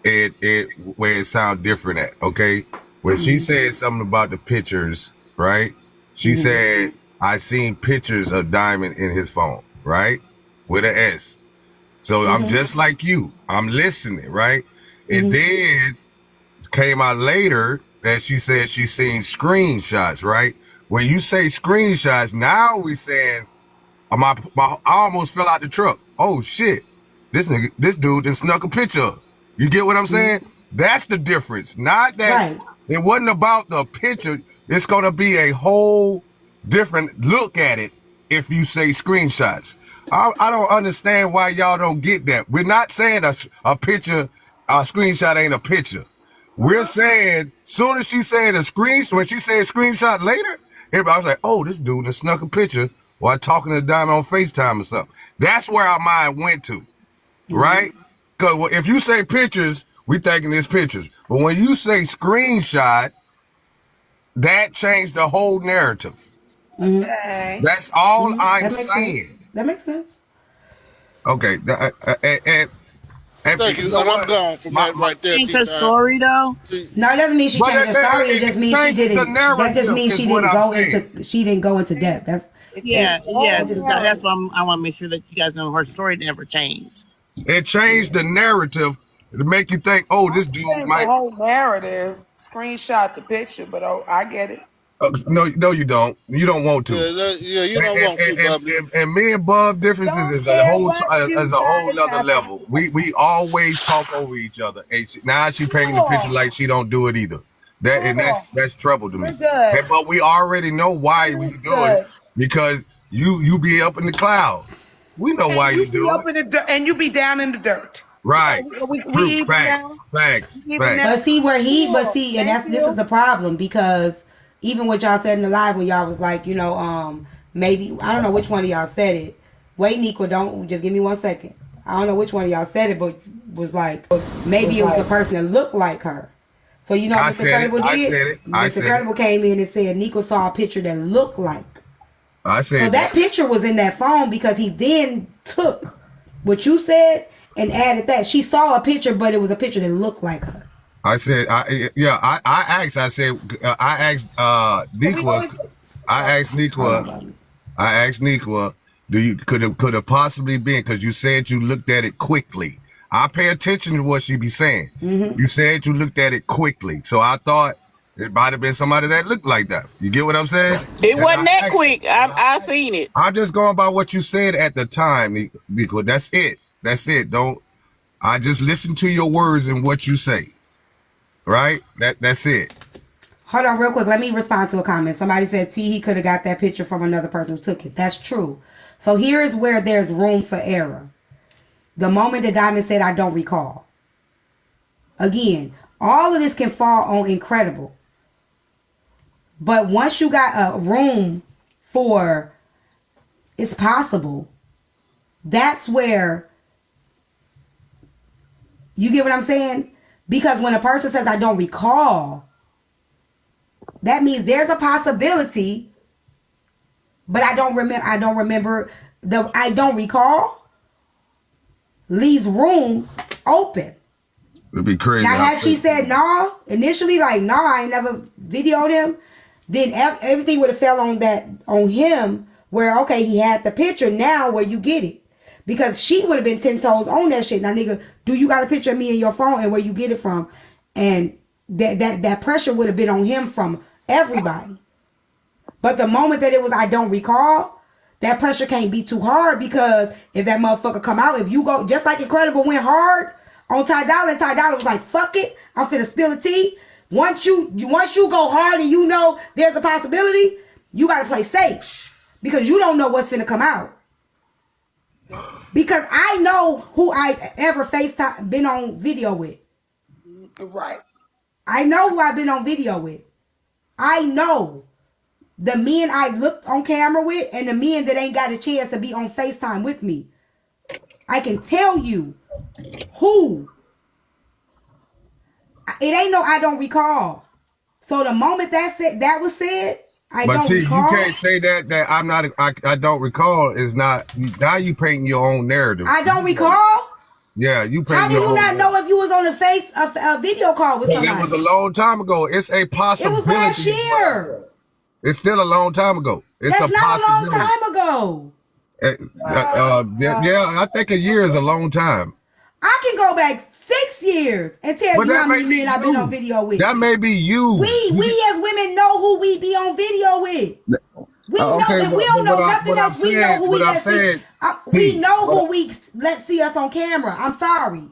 it sounds different at. Okay, when she said something about the pictures, right? She said I seen pictures of Diamond in his phone, right, with an S. So I'm just like you. I'm listening, right? And then came out later that she said she seen screenshots, right? When you say screenshots, now we saying I almost fell out the truck. Oh shit. This dude done snuck a picture up. You get what I'm saying? That's the difference. Not that it wasn't about the picture. It's gonna be a whole different look at it if you say screenshots. I don't understand why y'all don't get that. We're not saying a picture, a screenshot ain't a picture. We're saying soon as she said a screenshot, when she said screenshot later, everybody was like, oh, this dude just snuck a picture while talking to Diamond on FaceTime or something. That's where our mind went to, right? Because if you say pictures, we thinking it's pictures. But when you say screenshot, that changed the whole narrative.
Okay.
That's all I'm saying.
That makes sense.
Okay.
Thank you. And I'm gone from that right there.
Change her story though.
No, it doesn't mean she changed her story. It just means she didn't. That just means she didn't go into. She didn't go into depth. That's
that's why I want to make sure that you guys know her story never changed.
It changed the narrative to make you think, oh, this dude might.
The whole narrative. Screenshot the picture, but I get it.
No, you don't. You don't want to.
Yeah, you don't want to, Bubby.
And me and Bub differences is a whole other level. We always talk over each other. Now she painting the picture like she don't do it either. That's trouble to me. But we already know why we do it because you be up in the clouds. We know why you do it.
And you be down in the dirt.
Right. True. Facts.
But see, and this is the problem because even what y'all said in the live when y'all was like, maybe I don't know which one of y'all said it Wait, Niqua, don't just give me 1 second. I don't know which one of y'all said it, but was like maybe it was a person that looked like her. So you know what Mr. Incredible did?
I said it.
Mr. Incredible came in and said Niqua saw a picture that looked like.
I said
so that picture was in that phone because he then took what you said and added that. She saw a picture, but it was a picture that looked like her.
I said, I asked Nequa. I asked Nequa, could it possibly be? Because you said you looked at it quickly. I pay attention to what she be saying. You said you looked at it quickly. So I thought it might have been somebody that looked like that. You get what I'm saying?
It wasn't that quick. I seen it.
I'm just going by what you said at the time, Nequa. That's it. I just listen to your words and what you say. Right? That's it.
Hold on real quick. Let me respond to a comment. Somebody said he could have got that picture from another person who took it. That's true. So here is where there's room for error. The moment that Diamond said, I don't recall. Again, all of this can fall on Incredible. But once you got a room for it's possible, that's where you get what I'm saying? Because when a person says, I don't recall, that means there's a possibility, but I don't remember. I don't recall leaves room open.
It'd be crazy.
Now, had she said, nah, initially, like, nah, I ain't never videoed him, then everything would have fell on him where, okay, he had the picture. Now where you get it. Because she would have been 10 toes on that shit. Now, nigga, do you got a picture of me in your phone and where you get it from? And that pressure would have been on him from everybody. But the moment that it was, I don't recall, that pressure can't be too hard because if that motherfucker come out, if you go, just like Incredible went hard on Ty Dolla was like, fuck it, I'm finna spill the tea. Once you go hard and you know there's a possibility, you gotta play safe because you don't know what's finna come out. Because I know who I ever been on video with.
Right.
I know who I've been on video with. I know the men I've looked on camera with and the men that ain't got a chance to be on FaceTime with me. I can tell you who. It ain't no I don't recall. So the moment that was said, I don't recall.
You can't say that I'm not. I don't recall is not. Now you painting your own narrative.
I don't recall.
Yeah, you painting.
How do you not know if you was on a video call with somebody?
It was a long time ago. It's a possibility.
It was last year.
It's still a long time ago.
That's not a long time ago.
Yeah, I think a year is a long time.
I can go back 6 years and tell you how many men I've been on video with.
That may be you.
We as women know who we be on video with. We know that we don't know nothing else. We know who we let see. We know who we let see us on camera. I'm sorry.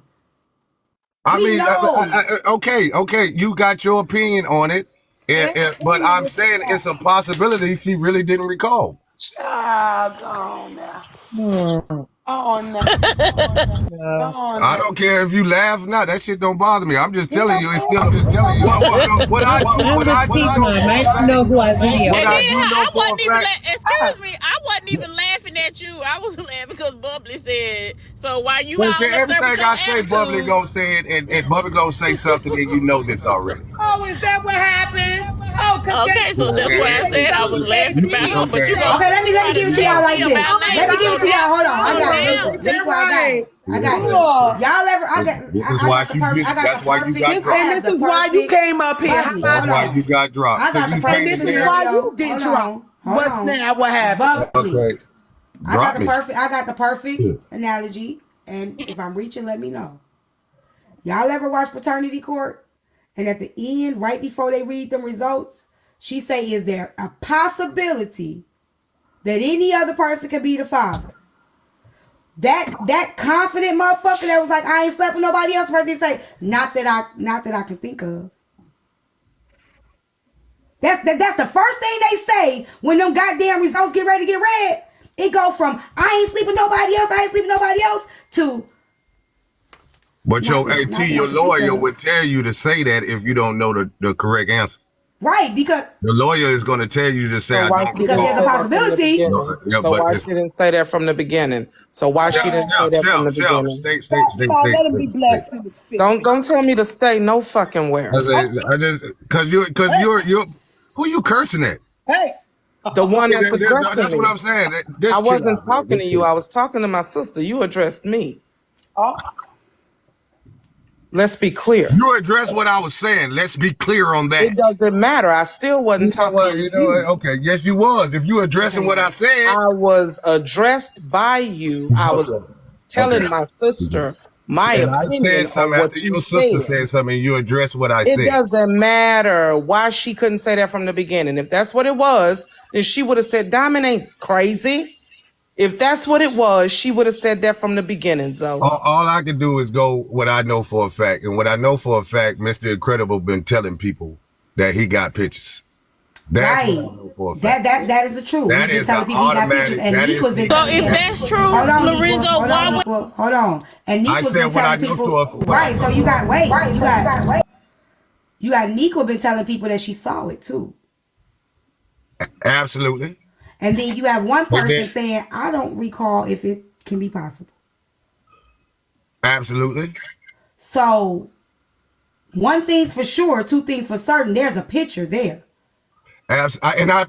Okay. You got your opinion on it, but I'm saying it's a possibility she really didn't recall.
Child, go on now.
I don't care if you laugh or not. That shit don't bother me. I'm just telling you. It's still what I
know who I video.
Excuse me. I wasn't even laughing at you. I was laughing because Bubbly said. So while you all
everything I say, Bubbly gonna say it, and Bubbly gonna say something, and you know this already.
Oh, is that what happened? Oh,
okay. So that's what I said. I was laughing about it. But you
okay, let me give it to y'all like this. Let me give it to y'all. Hold on. I got it. Y'all ever?
This is why you got dropped.
And this is why you came up here.
That's why you got dropped.
And this is why you get dropped. What's now? What happened?
Okay.
I got the perfect analogy, and if I'm reaching, let me know. Y'all ever watch Paternity Court? And at the end, right before they read them results, she say, "Is there a possibility that any other person could be the father?" That confident motherfucker that was like, "I ain't slept with nobody else," first they say, "Not that I can think of." That's the first thing they say when them goddamn results get ready to get read. It go from I ain't sleeping nobody else to.
But your lawyer would tell you to say that if you don't know the correct answer.
Right, because
the lawyer is going to tell you to say,
So
I
why
don't
she
because
didn't
there's
say
a
recall.
that from the
possibility.
No,
beginning?
yeah,
So
but
why
it's,
she didn't say that from the beginning? So why she didn't say that from the beginning?
Let him be blessed in the spirit.
Don't tell me to stay no fucking where.
I just, because you're, who you cursing at?
Hey.
The one that's addressing
That's what
me.
I'm saying.
I
Just chill
wasn't
out, man.
talking to
Just
you.
chill
I
out.
was talking to my sister. You addressed me.
Oh.
Let's be clear.
You address what I was saying. Let's be clear on
It
that.
doesn't matter. I still wasn't talking to you.
Okay, yes, you was. If you addressing what I said.
I was addressed by you. I was telling my sister my
And I
opinion
said
on
something
what
after
you
your sister
said.
said something, and you addressed what I
It
said.
doesn't matter why she couldn't say that from the beginning. If that's what it was, then she would have said, Diamond ain't crazy. If that's what it was, she would have said that from the beginning, Zoe.
All I can do is go what I know for a fact. And what I know for a fact, Mr. Incredible been telling people that he got pictures. That's what I
Right.
know for a fact.
That is the truth.
That
He's been
is an
telling people he got pictures,
automatic.
and
That is
Nico's been
the.
So
telling
if
people.
that's true,
Hold on, Nico.
Lorenzo,
Hold
why
on,
would
Nico. Hold on. And
I
Nico's
said
been
what I
telling
know
people.
for a fact.
Right. So you got wait. Right. You got wait. You got Nico been telling people that she saw it too.
Absolutely.
And then you have one
But
person
then,
saying, "I don't recall if it can be possible."
absolutely.
So one thing's for sure, two things for certain. There's a picture there.
And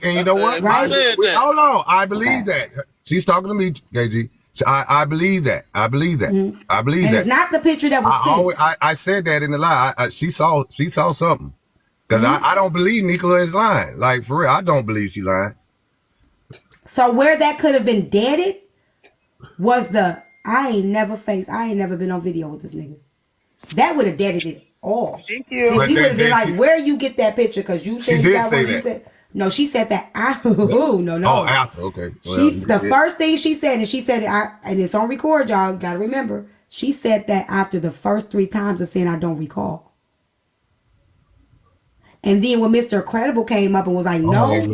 you know what?
You
Right?
said that.
Hold on. I believe that. She's talking to me, KG. So I believe that. I believe that.
Mm-hmm.
I believe
And
that.
it's not the picture that was sent.
I said that in the lie. She saw something. Because I don't believe Nicola is lying. Like, for real, I don't believe she lying.
So where that could have been deaded was I ain't never been on video with this nigga. That would have deaded it all.
Thank you.
Then he would have been like, where you get that picture? Because you said you got one. You said, no, she said that. No.
Oh, after, okay.
The first thing she said, and she said, and it's on record, y'all got to remember, she said that after the first 3 times of saying, I don't recall. And then when Mr. Incredible came up and was like, no, then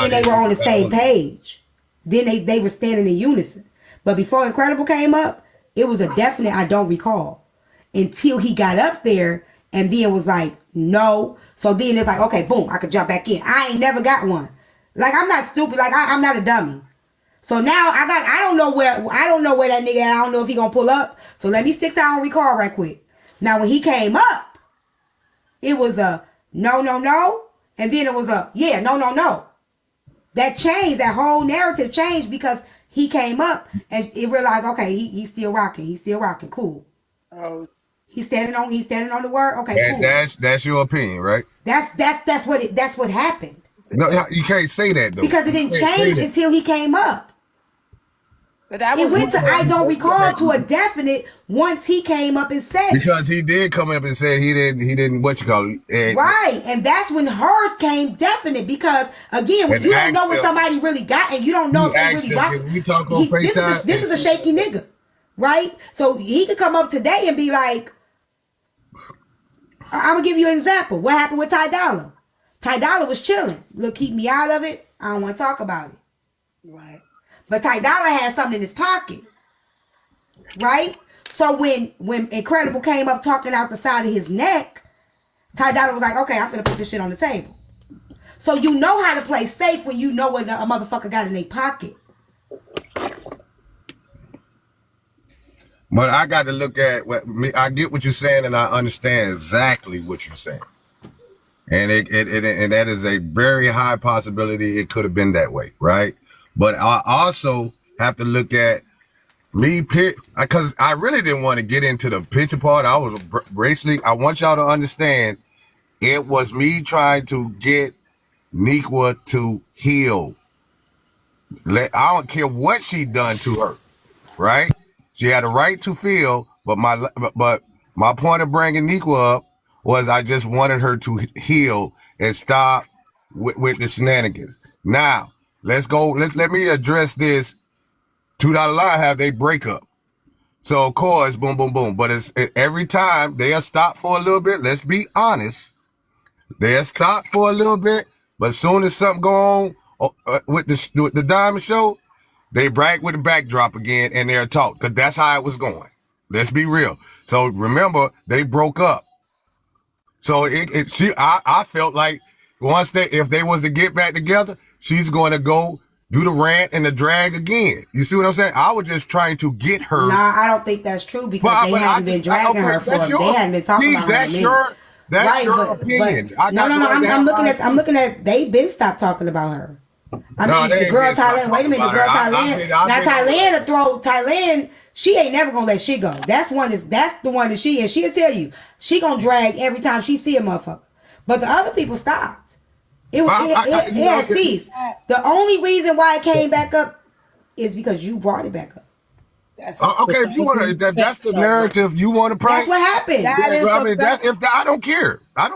they were on the same page. Then they were standing in unison. But before Incredible came up, it was a definite I don't recall. Until he got up there and then was like, no. So then it's like, okay, boom, I could jump back in. I ain't never got one. Like, I'm not stupid. Like, I'm not a dummy. So now I don't know where that nigga at. I don't know if he gonna pull up. So let me stick to I don't recall right quick. Now when he came up, it was a no. And then it was a yeah, no. That changed, that whole narrative changed because he came up and it realized, okay, he's still rocking. He's still rocking. Cool.
Oh.
He's standing on the word. Okay, cool.
That's your opinion, right?
That's what happened.
No, you can't say that though.
Because it didn't change until he came up.
But that was
it went to I don't recall to a definite once he came up and said
because he did come up and said he didn't what you call it.
Right. And that's when hers came definite because again, when you don't know what somebody really got and you don't know if they really rock.
We talk on FaceTime.
This is a shaky nigga. Right? So he could come up today and be like, I'm gonna give you an example. What happened with Ty Dolla? Ty Dolla was chilling. Look, keep me out of it. I don't want to talk about it.
right.
But Ty Dolla had something in his pocket. Right? So when Incredible came up talking out the side of his neck, Ty Dolla was like, okay, I'm finna put this shit on the table. So you know how to play safe when you know what a motherfucker got in their pocket.
But I got to look at I get what you're saying, and I understand exactly what you're saying. And and that is a very high possibility it could have been that way, right? But I also have to look at because I really didn't want to get into the picture part. I was basically, I want y'all to understand, it was me trying to get Nequa to heal. I don't care what she done to her, right? She had a right to feel, but my point of bringing Nequa up was I just wanted her to heal and stop with the shenanigans. Now, let's go. Let me address this. $2 Lie have they breakup. So of course, boom, boom, boom. But every time they'll stop for a little bit. Let's be honest. They'll stop for a little bit, but as soon as something go on with the Diamond Show, they brag with the backdrop again and they're talk because that's how it was going. Let's be real. So remember, they broke up. So I felt like if they was to get back together, she's going to go do the rant and the drag again. You see what I'm saying? I was just trying to get her.
Nah, I don't think that's true because they hadn't been dragging her for. They hadn't been talking about her.
That's your opinion.
I'm looking at. They've been stopped talking about her. I mean, the girl Thailand. Wait a minute, the girl Thailand. Now Thailand. She ain't never gonna let shit go. That's the one that she'll tell you she gonna drag every time she see a motherfucker. But the other people stopped. It had ceased. The only reason why it came back up is because you brought it back up.
Okay, if you want to, that's the narrative you want to prank.
That's what happened.
I don't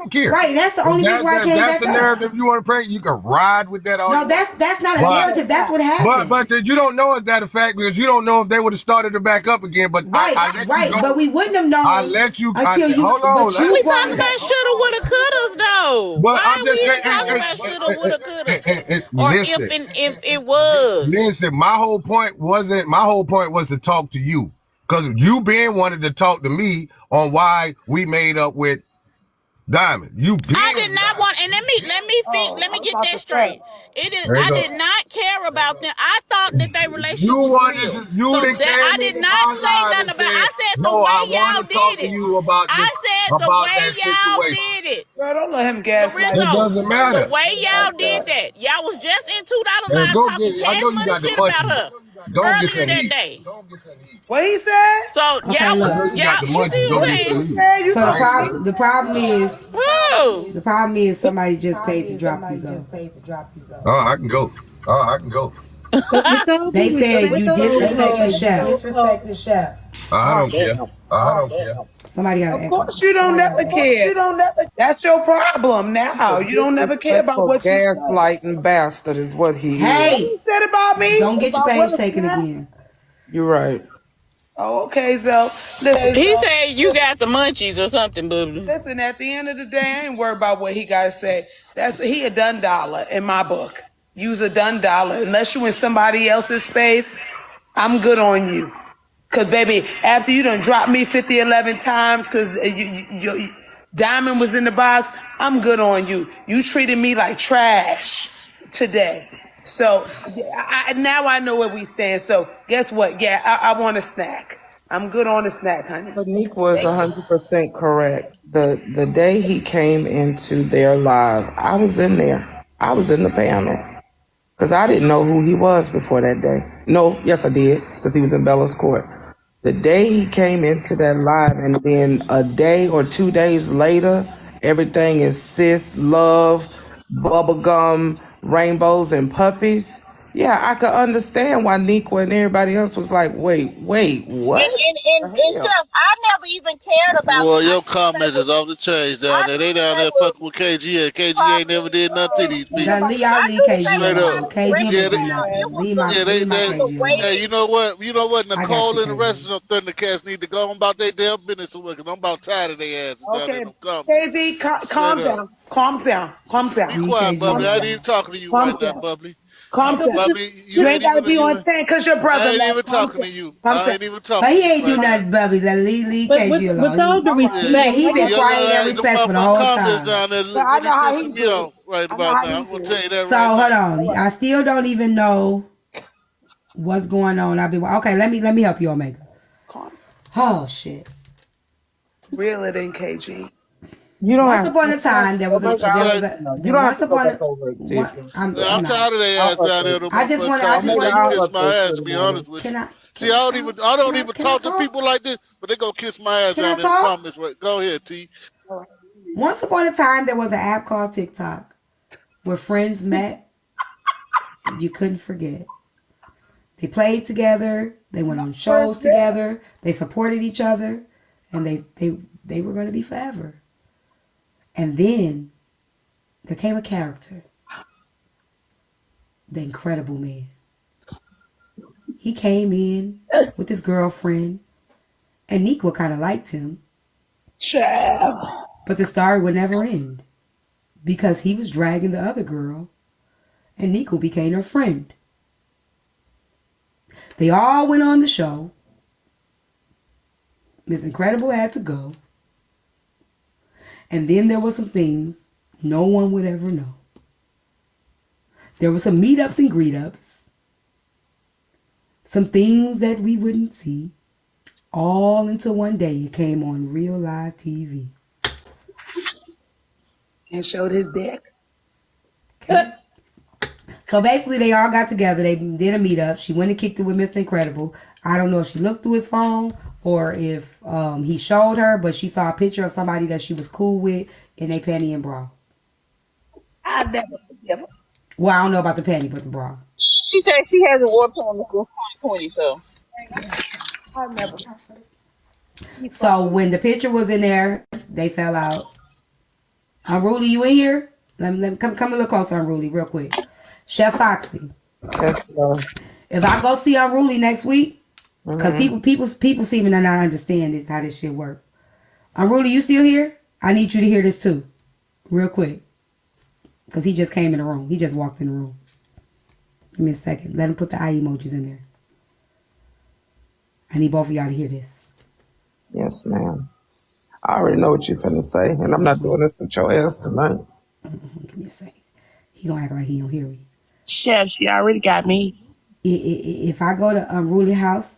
care.
Right, that's the only reason why I came back up.
That's the narrative you want to prank. You can ride with that all.
No, that's not a narrative. That's what happened.
But you don't know is that a fact because you don't know if they would have started it back up again. But
but we wouldn't have known.
I let you
until you.
Hold on.
We talking about shoulda, woulda, couldas though.
Why
are we even talking about shoulda, woulda, couldas? Or if it was.
Listen, my whole point was to talk to you. Because you wanted to talk to me on why we made up with Diamond.
I did not want, and let me get that straight. I did not care about them. I thought that their relationship was real. I did not say nothing about. I said the way y'all did it. I said the way y'all did it.
Girl, don't let him gaslight.
It doesn't matter.
The way y'all did that. Y'all was just in $2 live talking cash money shit about her. Earlier that day.
What he said?
So y'all you see what I'm saying?
So the problem is somebody just paid to drop you though.
Oh, I can go.
They said you disrespect the chef.
I don't care.
Somebody got to.
Of course you don't never care. That's your problem now. You don't never care about what you say.
Gaslighting bastard is what he is.
Hey,
you said about me.
Don't get your page taken again.
You're right.
Oh, okay, so listen.
He said you got the munchies or something, boo.
Listen, at the end of the day, I ain't worried about what he got to say. He a done dollar in my book. You's a done dollar. Unless you in somebody else's space, I'm good on you. Cause baby, after you done dropped me 11 times, cause you Diamond was in the box, I'm good on you. You treated me like trash today. So now I know where we stand. So guess what? Yeah, I want a snack. I'm good on the snack, honey.
But Nick was 100% correct. The day he came into their live, I was in there. I was in the panel. Because I didn't know who he was before that day. No, yes I did, because he was in Bella's court. The day he came into that live, and then a day or 2 days later, everything is sis, love, bubblegum, rainbows, and puppies. Yeah, I could understand why Nequa and everybody else was like, wait, what?
And Chef, I never even cared about.
Well, your comments is off the chain down there. They down there fucking with KG, and KG ain't never did nothing to these people.
I'll leave KG. KG did nothing. Leave my KG.
Hey, you know what? Nicole and the rest of them Thundercats need to go on about their damn business because I'm about tired of their asses down there.
KG, calm down.
Be quiet, Bubbly. I ain't even talking to you right now, Bubbly.
Calm down.
Bubbly,
you ain't gotta be on 10 because your brother.
I ain't even talking to you. I ain't even talking.
But he ain't do nothing, Bubbly. Leave KG alone.
With all the respect,
he been quiet and respectful the whole time.
Down there, I know how he do. Right about now. I'm gonna tell you that.
So hold on. I still don't even know what's going on. Okay. Let me help you, Omega. Oh shit.
Reel it in, KG.
Once upon a time, there was a. I'm
tired of their ass down there.
I just want
to kiss my ass. To be honest with you. See, I don't even talk to people like this, but they go kiss my ass down in the comments. Go ahead, T.
Once upon a time, there was an app called TikTok where friends met. You couldn't forget. They played together. They went on shows together. They supported each other, and they were going to be forever. And then there came a character, the Incredible Man. He came in with his girlfriend, and Nequa kind of liked him. But the story would never end because he was dragging the other girl, and Nequa became her friend. They all went on the show. Miss Incredible had to go. And then there were some things no one would ever know. There were some meetups and greet-ups. Some things that we wouldn't see. All until one day it came on real live TV.
And showed his dick.
Okay. So basically, they all got together. They did a meetup. She went and kicked it with Mr. Incredible. I don't know if she looked through his phone or if he showed her, but she saw a picture of somebody that she was cool with in a panty and bra.
I never forgive her.
Well, I don't know about the panty, but the bra.
She said she hasn't worn panties since 2020, so.
I never.
So when the picture was in there, they fell out. Unruly, you in here? Let me come a little closer, Unruly, real quick. Chef Foxy. If I go see Unruly next week, because people seem to not understand this, how this shit work. Unruly, you still here? I need you to hear this too, real quick, because he just came in the room. He just walked in the room. Give me a second. Let him put the eye emojis in there. I need both of y'all to hear this.
Yes, ma'am. I already know what you're finna say, and I'm not doing this with your ass tonight.
Give me a second. He gonna act like he don't hear me.
Chef, she already got me.
If I go to Unruly house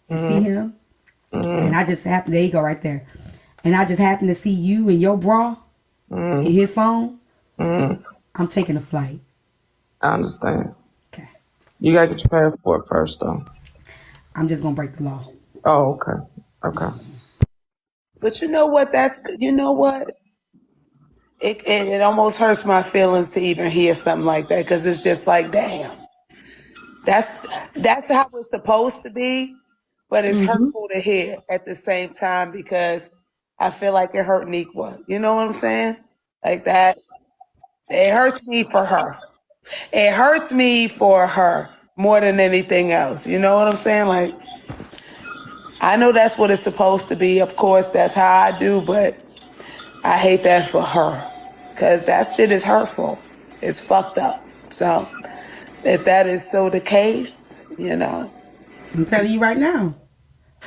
and see him, and I just happen, there you go right there, and I just happen to see you in your bra in his phone, I'm taking a flight.
I understand.
Okay.
You gotta get your passport first, though.
I'm just gonna break the law.
Oh, okay. Okay.
But you know what? You know what? It almost hurts my feelings to even hear something like that, because it's just like, damn. That's how it's supposed to be, but it's hurtful to hear at the same time, because I feel like it hurt Nequa. You know what I'm saying? Like that. It hurts me for her. It hurts me for her more than anything else. You know what I'm saying? Like, I know that's what it's supposed to be. Of course, that's how I do, but I hate that for her, because that shit is hurtful. It's fucked up. So if that is so the case, you know.
I'm telling you right now.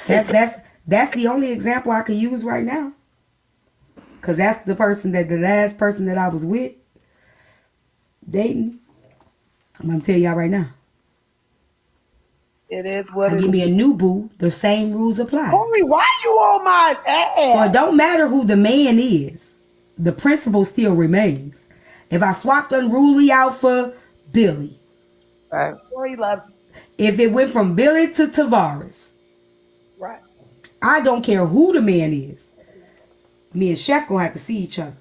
That's the only example I could use right now. Because that's the last person that I was with, dating. I'm going to tell y'all right now.
It is what it is.
Give me a new boo, the same rules apply.
Corey, why you on my ass?
So it don't matter who the man is. The principle still remains. If I swapped Unruly out for Billy.
Right. Corey loves me.
If it went from Billy to Tavares.
Right.
I don't care who the man is. Me and Chef gonna have to see each other.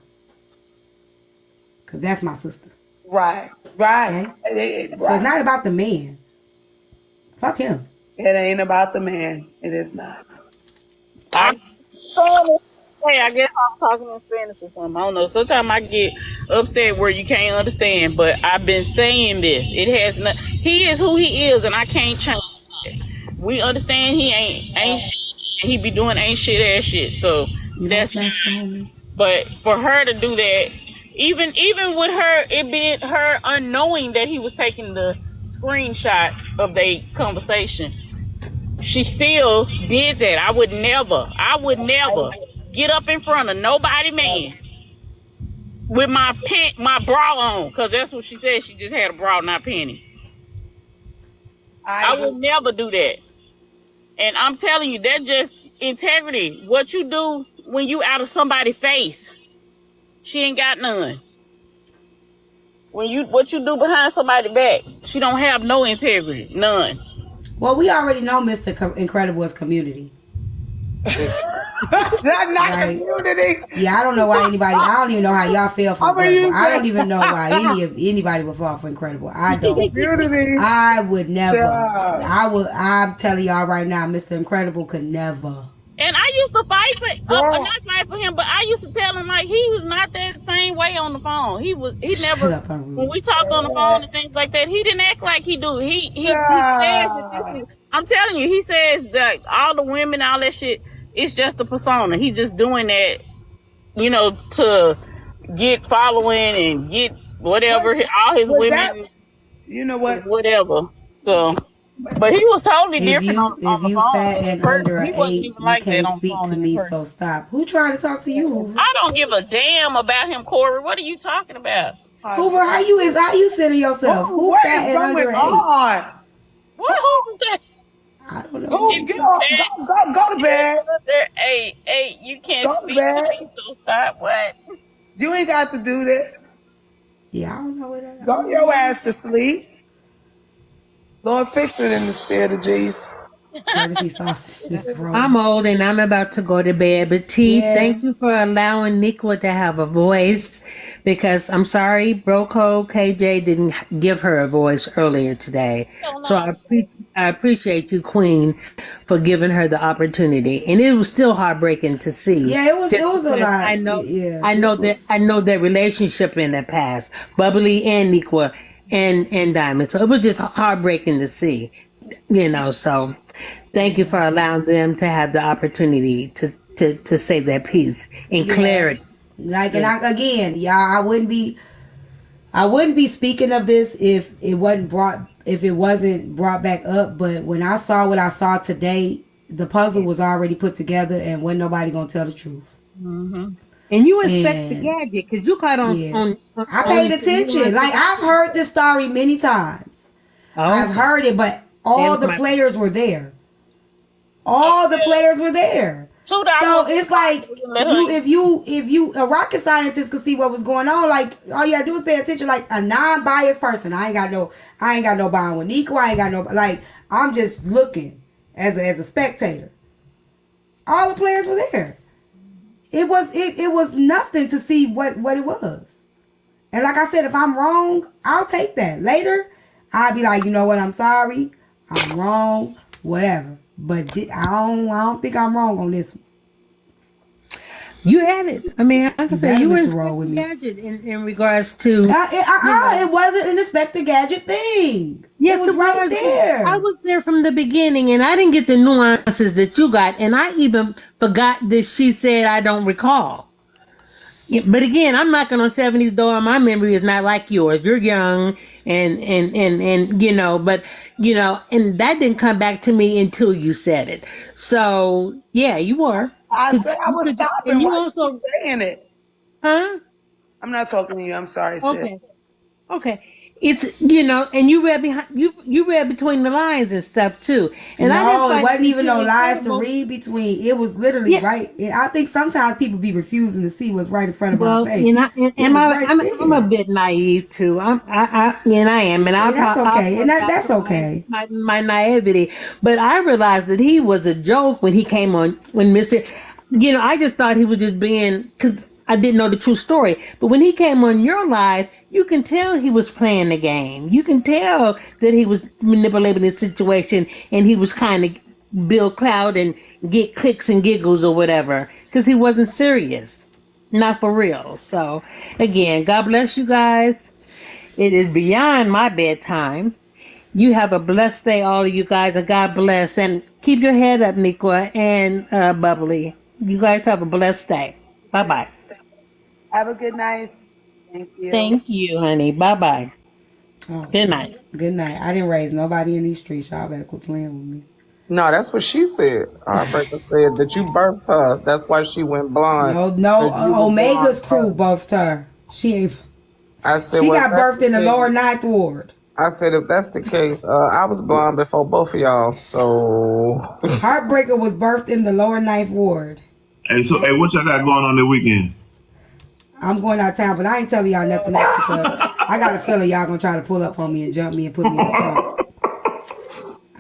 Because that's my sister.
Right.
Okay? So it's not about the man. Fuck him.
It ain't about the man. It is not.
Hey, I guess I'm talking in Spanish or something. I don't know. Sometimes I get upset where you can't understand, but I've been saying this. It has not. He is who he is, and I can't change it. We understand he ain't shit, and he be doing ain't shit ass shit. So that's. But for her to do that, even with her, it being her unknowing that he was taking the screenshot of their conversation, she still did that. I would never get up in front of nobody man with my bra on, because that's what she said. She just had a bra, not panties. I would never do that. And I'm telling you, that's just integrity. What you do when you out of somebody's face, she ain't got none. What you do behind somebody's back, she don't have no integrity, none.
Well, we already know Mr. Incredible is community.
Not right? Community.
Yeah, I don't know why anybody. I don't even know how y'all feel for Incredible. I don't even know why anybody would fall for Incredible. I don't.
Community.
I would never. Yeah. I'm telling y'all right now, Mr. Incredible could never.
And I used to not fight for him, but I used to tell him like he was not that same way on the phone. He never. When we talked on the phone and things like that, he didn't act like he do. He says that I'm telling you, he says that all the women, all that shit, it's just a persona. He just doing that, to get following and get whatever. All his women,
you know what?
Whatever. So. But he was totally different on the phone.
If you fat and under an 8, you can't speak to me, so stop. Who tried to talk to you?
I don't give a damn about him, Corey. What are you talking about?
Hoover, how you center yourself? Who's
What is
fat and
going
underage?
on?
What was that?
I don't know.
Who
If
get
you
off?
fat,
Go to bed.
hey, you can't
Go to
speak to
bed.
me, so stop what?
You ain't got to do this.
Yeah, I don't know what that. I
Go
don't
your
know.
ass to sleep. Lord, fix it in the spirit of Jesus.
Courtesy sausage, Mr.
I'm
Roman.
old and I'm about to go to bed. But T,
Yeah.
thank you for allowing Nikwa to have a voice, because I'm sorry, Broco KJ didn't give her a voice earlier today.
Hell
So
no.
I appreciate you, Queen, for giving her the opportunity. And it was still heartbreaking to see,
Yeah, it was
just
a
because
lot. Yeah,
I know
this was.
their relationship in the past, Bubbly and Nikwa and Diamond. So it was just heartbreaking to see, so thank you for
Yeah.
allowing them to have the opportunity to say their piece in
Yeah.
clarity.
Like, and
Yeah.
again, y'all, I wouldn't be speaking of this if it wasn't brought back up. But when I saw what I saw today, the puzzle was already put together, and wasn't nobody gonna tell the truth.
Mm-hmm.
And you inspect the
And
gadget because you caught
yeah, I paid
on some
attention.
nuances
Like, I've
earlier.
heard this story many times.
Oh,
I've
okay.
heard it, but
That
all
was
the
my
players were there.
Oh,
All the
yeah.
players were there.
$2
So
is
it's like,
fine. Let her.
if you a rocket scientist could see what was going on, like, all you gotta do is pay attention. Like, a non-biased person. I ain't got no bond with Nico. I ain't got no, like, I'm just looking as a spectator. All the players were there. It was nothing to see what it was. And like I said, if I'm wrong, I'll take that. Later, I'll be like, you know what, I'm sorry. I'm wrong. Whatever. But I don't think I'm wrong on this one.
You have it. I mean, like I
You
said,
better,
you were
Mr. Roll, with
inspecting
me.
gadget in regards to,
It wasn't an Inspector Gadget thing. It
yes,
was
it
right
was. I
there.
was there from the beginning, and I didn't get the nuances that you got, and I even forgot that she said I don't recall. Yeah, but again, I'm knocking on 70s door. My memory is not like yours. You're young, and but and that didn't come back to me until you said it. So yeah, you were.
I
'Cause
said I
you
was
could, and
stopping.
you
Why you keep
also,
saying it?
huh?
I'm not talking to you. I'm sorry,
Okay.
sis.
Okay. It's and you read behind you read between the lines and stuff too. And I didn't
No, it
find it
wasn't even no lies to
incredible.
read between. It was literally
Yeah.
right. I think sometimes people be refusing to see what's right in front of our
Well,
face. It was right
I'm a
there.
bit naive too. I am, and
And that's
I
okay. And
apologize
that's
for
okay.
my naivety. But I realized that he was a joke when he came on when Mister. I just thought he was just being because I didn't know the true story. But when he came on your live, you can tell he was playing the game. You can tell that he was manipulating the situation, and he was kind of build cloud and get clicks and giggles or whatever because he wasn't serious. Not for real. So, again, God bless you guys. It is beyond my bedtime. You have a blessed day, all of you guys, and God bless. And keep your head up, Niqua and Bubbly. You guys have a blessed day. Bye bye.
Have a good night. Thank you.
Thank you, honey. Bye bye.
Oh,
Good night.
good night. I didn't raise nobody in these streets. Y'all better quit playing with me.
No, that's what she said. Heartbreaker said that you birthed her. That's why she went blonde.
No.
Because you was blonde
Omega's crew
first.
birthed her. She ain't.
I said,
She
well, if
got
that's
birthed
the
in the lower
case,
ninth ward.
I said, if that's the case, I was blonde before both of y'all. So
Heartbreaker was birthed in the lower ninth ward.
Hey, what y'all got going on this weekend?
I'm going out of town, but I ain't telling y'all nothing else because I got a feeling y'all gonna try to pull up on me and jump me and put me in the trunk.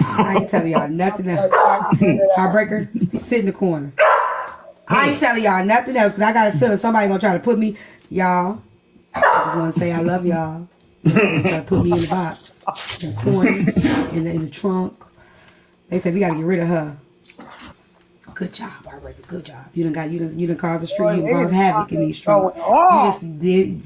I ain't telling y'all nothing else. Heartbreaker, sit in the corner. I ain't telling y'all nothing else because I got a feeling somebody gonna try to put me, y'all. I just want to say I love y'all. They gonna try to put me in the box, in the corner, in the trunk. They said we gotta get rid of her. Good job, Heartbreaker. Good job. You done caused a street. You done caused havoc in these streets. You just did.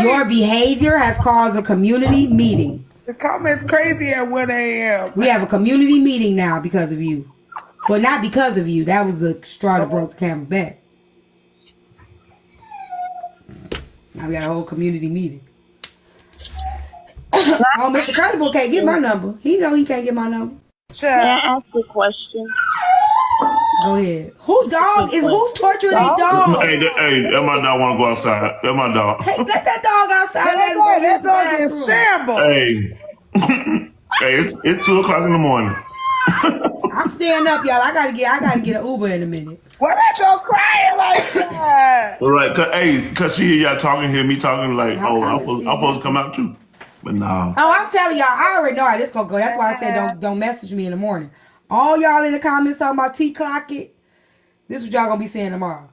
Your behavior has caused a community meeting.
The comments crazy at 1 a.m.
We have a community meeting now because of you. Well, not because of you. That was the straw that broke the camel's back. Now we got a whole community meeting. Oh, Mr. Carnival can't get my number. He know he can't get my number.
May I ask a question?
Go ahead. Who dog is who's torturing a dog?
That my dog want to go outside. That my dog.
Let that dog outside.
That dog in shambles.
It's 2:00 in the morning.
I'm staying up, y'all. I gotta get an Uber in a minute.
Why that dog crying like that?
Right, cause she hear y'all talking, hear me talking like, I'm supposed to come out too. But nah.
Oh, I'm telling y'all, I already know how this gonna go. That's why I said don't message me in the morning. All y'all in the comments talking about T clock it. This is what y'all gonna be saying tomorrow.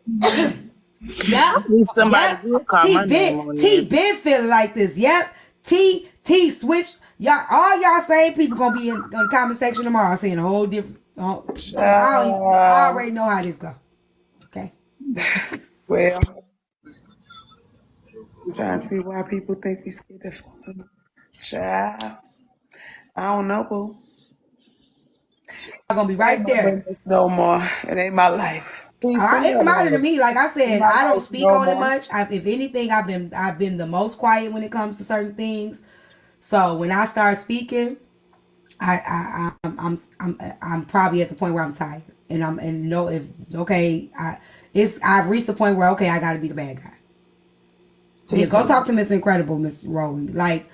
Yep.
Somebody will call my name on
T been feeling like this. Yep. T switch. Y'all, all y'all same people gonna be in the comment section tomorrow saying a whole different. I already know how this go. Okay.
Well, I'm trying to see why people think we scared of falling. Child, I don't know, boo.
I'm gonna be right there.
No more. It ain't my life.
It don't matter to me. Like I said, I don't speak on it much. If anything, I've been the most quiet when it comes to certain things. So when I start speaking, I'm probably at the point where I'm tired, and I've reached the point where I got to be the bad guy. Yeah, go talk to Miss Incredible, Miss Rowland. Like,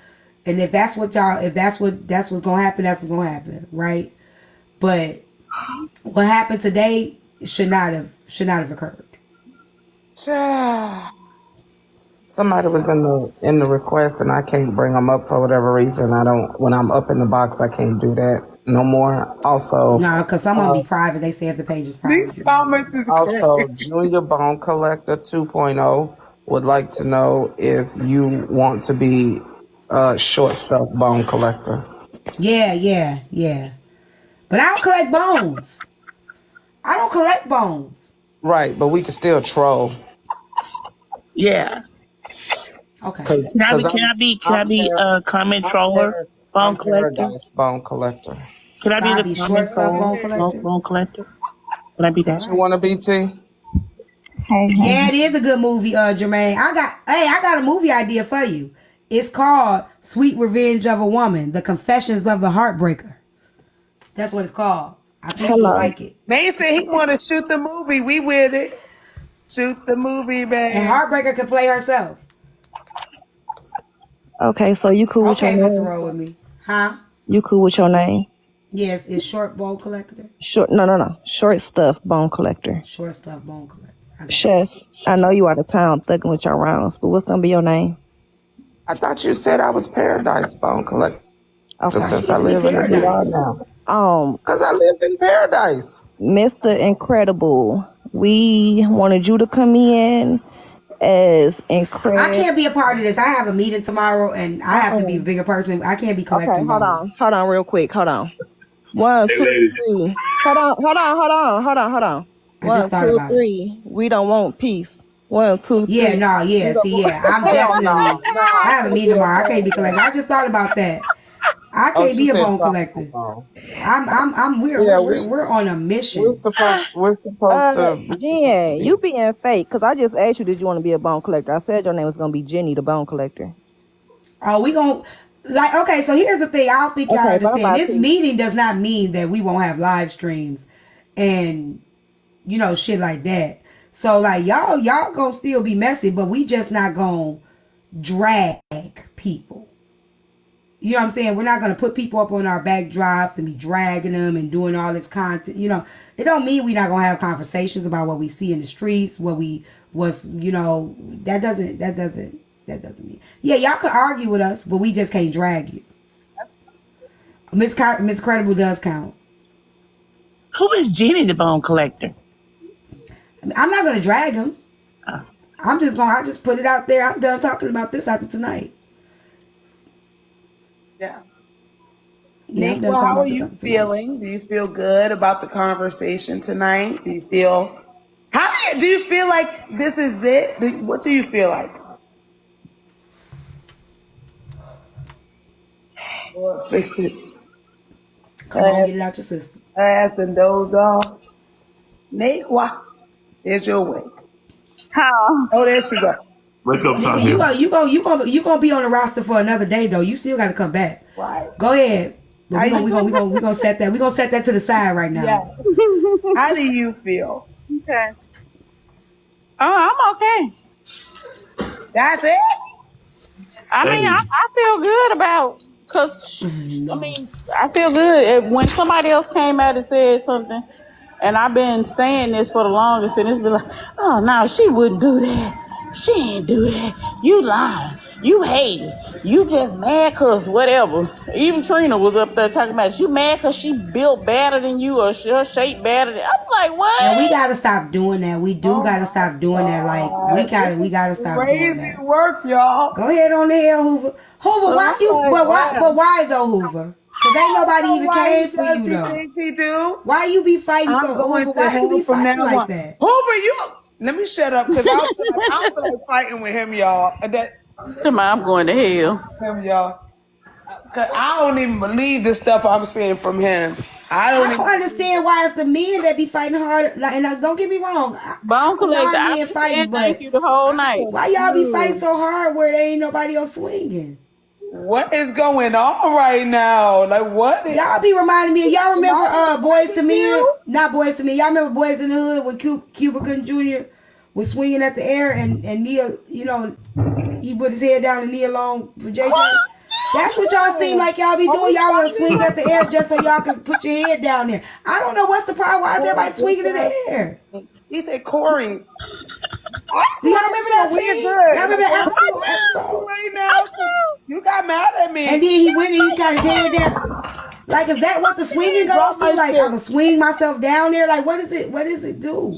and if that's what's gonna happen, that's what's gonna happen, right? But what happened today should not have occurred.
Somebody was in the request, and I can't bring them up for whatever reason. When I'm up in the box, I can't do that no more. Also,
no, because some of them be private. They say if the page is private.
Also, Junior Bone Collector 2.0 would like to know if you want to be a short stuff bone collector.
Yeah. But I don't collect bones. I don't collect bones.
Right, but we can still troll.
Yeah.
Okay.
Can I be a comment troller bone collector?
Bone collector.
Can I be the
short stuff bone
collector? Can I be that?
You want to be T?
Yeah, it is a good movie, Jermaine. I got a movie idea for you. It's called Sweet Revenge of a Woman: The Confessions of the Heartbreaker. That's what it's called. I think you like it.
Man said he want to shoot the movie. We with it. Shoot the movie, man.
And Heartbreaker can play herself.
Okay, so you cool with your name?
Okay, Mr. Roll with me. Huh?
You cool with your name?
Yes, it's Short Bone Collector.
No. Short Stuff Bone Collector.
Short Stuff Bone Collector.
Chef, I know you out of town thugging with your rounds, but what's going to be your name?
I thought you said I was Paradise Bone Collector. Okay. Since I live in Paradise now. Because I live in Paradise.
Mr. Incredible, we wanted you to come in as Incredible.
I can't be a part of this. I have a meeting tomorrow, and I have to be a bigger person. I can't be collecting.
Okay, hold on real quick. Hold on. 1, 2, 3. Hold on. 1, 2, 3. We don't want peace. 1, 2, 3.
Yeah, no, yeah. See, yeah. I'm definitely. I have a meeting tomorrow. I can't be collecting. I just thought about that. I can't be a bone collector. We're on a mission.
We're supposed to.
Jen, you being fake? Because I just asked you, did you want to be a bone collector? I said your name was gonna be Jenny, the bone collector.
Oh, we gonna okay. So here's the thing. I don't think y'all understand. This meeting does not mean that we won't have live streams and shit like that. So like y'all gonna still be messy, but we just not gonna drag people. You know what I'm saying? We're not going to put people up on our backdrops and be dragging them and doing all this content. It don't mean we're not going to have conversations about what we see in the streets, that doesn't mean. Yeah, y'all can argue with us, but we just can't drag you. Miss Credible does count.
Who is Jenny the Bone Collector?
I'm not going to drag him. I'll just put it out there. I'm done talking about this after tonight.
Yeah. Nick, how are you feeling? Do you feel good about the conversation tonight? Do you feel like this is it? What do you feel like? Lord, fix it.
Come on, get it out your system.
Ass and dozed off. Nick, what? Here's your way.
How?
Oh, there she go.
Wake up, time.
You gonna be on the roster for another day though. You still got to come back.
Right.
Go ahead. But we gonna set that to the side right now.
Yes. How do you feel?
Okay. Oh, I'm okay.
That's it?
I mean,
Hey,
I feel good about, cause I mean, I feel good when somebody else came out and said something, and I've been saying this for the longest, and it's been like, oh no, she wouldn't do that. She ain't do that. You lying. You hate it. You just mad cause whatever. Even Trina was up there talking about it. You mad cause she built better than you or her shape better than. I'm like, what?
And we gotta stop doing that. We do gotta stop doing that. Like we gotta stop doing
Crazy
that.
work, y'all.
Go ahead on there, Hoover. Hoover, why you? But why though, Hoover? Cause ain't nobody even came for you though.
Thinks he do?
Why you be fighting
I'm
so
going
Hoover?
to
Why you be
hell from
fighting
now
like
on.
that?
Hoover, you let me shut up because I don't feel like fighting with him, y'all.
Come on, I'm going to hell.
Him, y'all. Cause I don't even believe the stuff I'm seeing from him. I
don't understand why it's the men that be fighting hard. Like, and don't get me wrong,
Bone Collector, I've
men
been
fighting,
saying thank
but
you the whole night.
why y'all be fighting so hard where there ain't nobody else swinging?
What is going on right now? Like what?
Y'all be reminding me. Y'all remember Boys to Men? Not Boys to Men. Y'all remember Boys in the Hood when Cuba Gooding Jr. was swinging at the air and Neil, you know, he put his head down and knee along for JJ. That's what y'all seem like y'all be doing. Y'all want to swing at the air just so y'all can put your head down there. I don't know what's the problem. Why is everybody swinging in the air?
He said, Corey.
Do y'all remember that scene? Y'all remember that episode?
Right now, you got mad at me.
And then he went and he got his head down. Like, is that what the swinging goes to? Like, I'm gonna swing myself down there. Like, what is it? What does it do?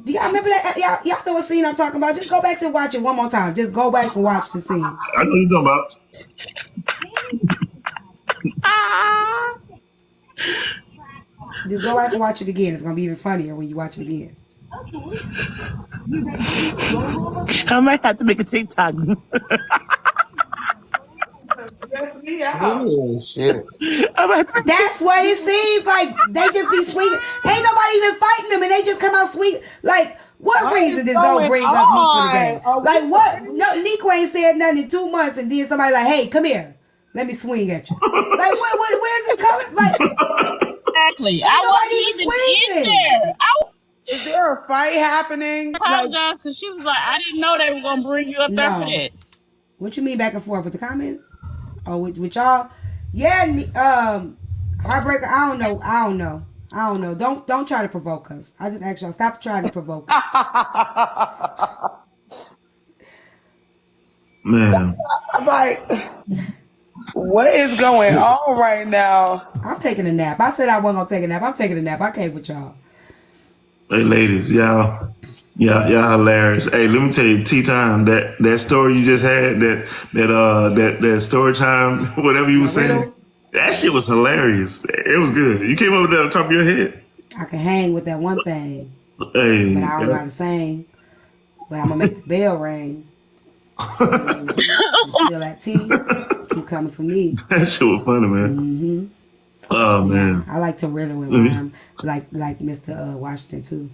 Do y'all remember that? Y'all know what scene I'm talking about? Just go back and watch it one more time. Just go back and watch the scene.
I know you're talking about.
Just go back and watch it again. It's gonna be even funnier when you watch it again.
I might have to make a TikTok.
Yes, me out.
Oh, shit.
That's what it seems like. They just be swinging. Ain't nobody even fighting them, and they just come out swinging. Like, what reason did Zoe bring up Niqua today? Like, what? No, Niqua ain't said nothing in 2 months, and then somebody like, hey, come here. Let me swing at you. Like, where's it coming? Like,
exactly. I wasn't even in there.
Is there a fight happening?
I apologize because she was like, I didn't know they were gonna bring you up there for that.
What you mean back and forth with the comments? Oh, with y'all? Yeah, Heartbreaker. I don't know. Don't try to provoke us. I just ask y'all, stop trying to provoke us.
Man.
I'm like, what is going on right now?
I'm taking a nap. I said I wasn't gonna take a nap. I'm taking a nap. I can't with y'all.
Hey, ladies, y'all hilarious. Hey, let me tell you, T-Time, that story you just had, that story time, whatever you were saying, that shit was hilarious. It was good. You came up with that on the top of your head.
I can hang with that one thing,
hey,
but I don't know how to sing. But I'm gonna make the bell ring. Still that tea keep coming from me.
That shit was funny, man.
Mm-hmm.
Oh man,
I like to riddle and rhyme, like Mr. Washington too.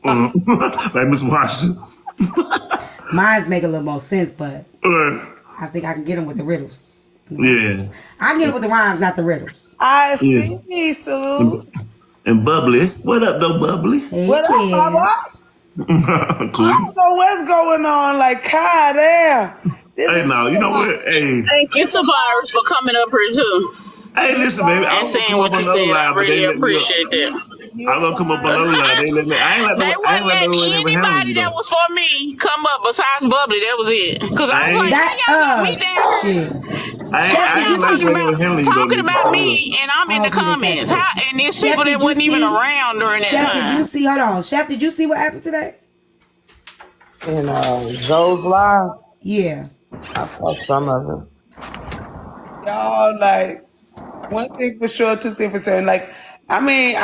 Like Mr. Washington.
Mine's make a little more sense, but I think I can get them with the riddles.
Yeah,
I can get it with the rhymes, not the riddles.
I see, Sue.
And Bubbly, what up, though, Bubbly?
Hey,
what up, Bubba? I don't know what's going on. Like, God damn.
Hey, now, you know what? Hey.
Thank you, Tavares, for coming up here, too.
Hey, listen, baby.
And saying what you said. I really appreciate that.
I'm gonna come up on another line. They let me. I ain't let
anybody that was for me come up besides Bubbly. That was it. Because I was like, how y'all got me down here? Talking about me, and I'm in the comments. And there's people that wasn't even around during that time.
Did you see? Hold on, Chef. Did you see what happened today?
In Zoe's live?
Yeah.
I saw some of it.
Y'all, like, one thing for sure, two things for certain. Like, I mean,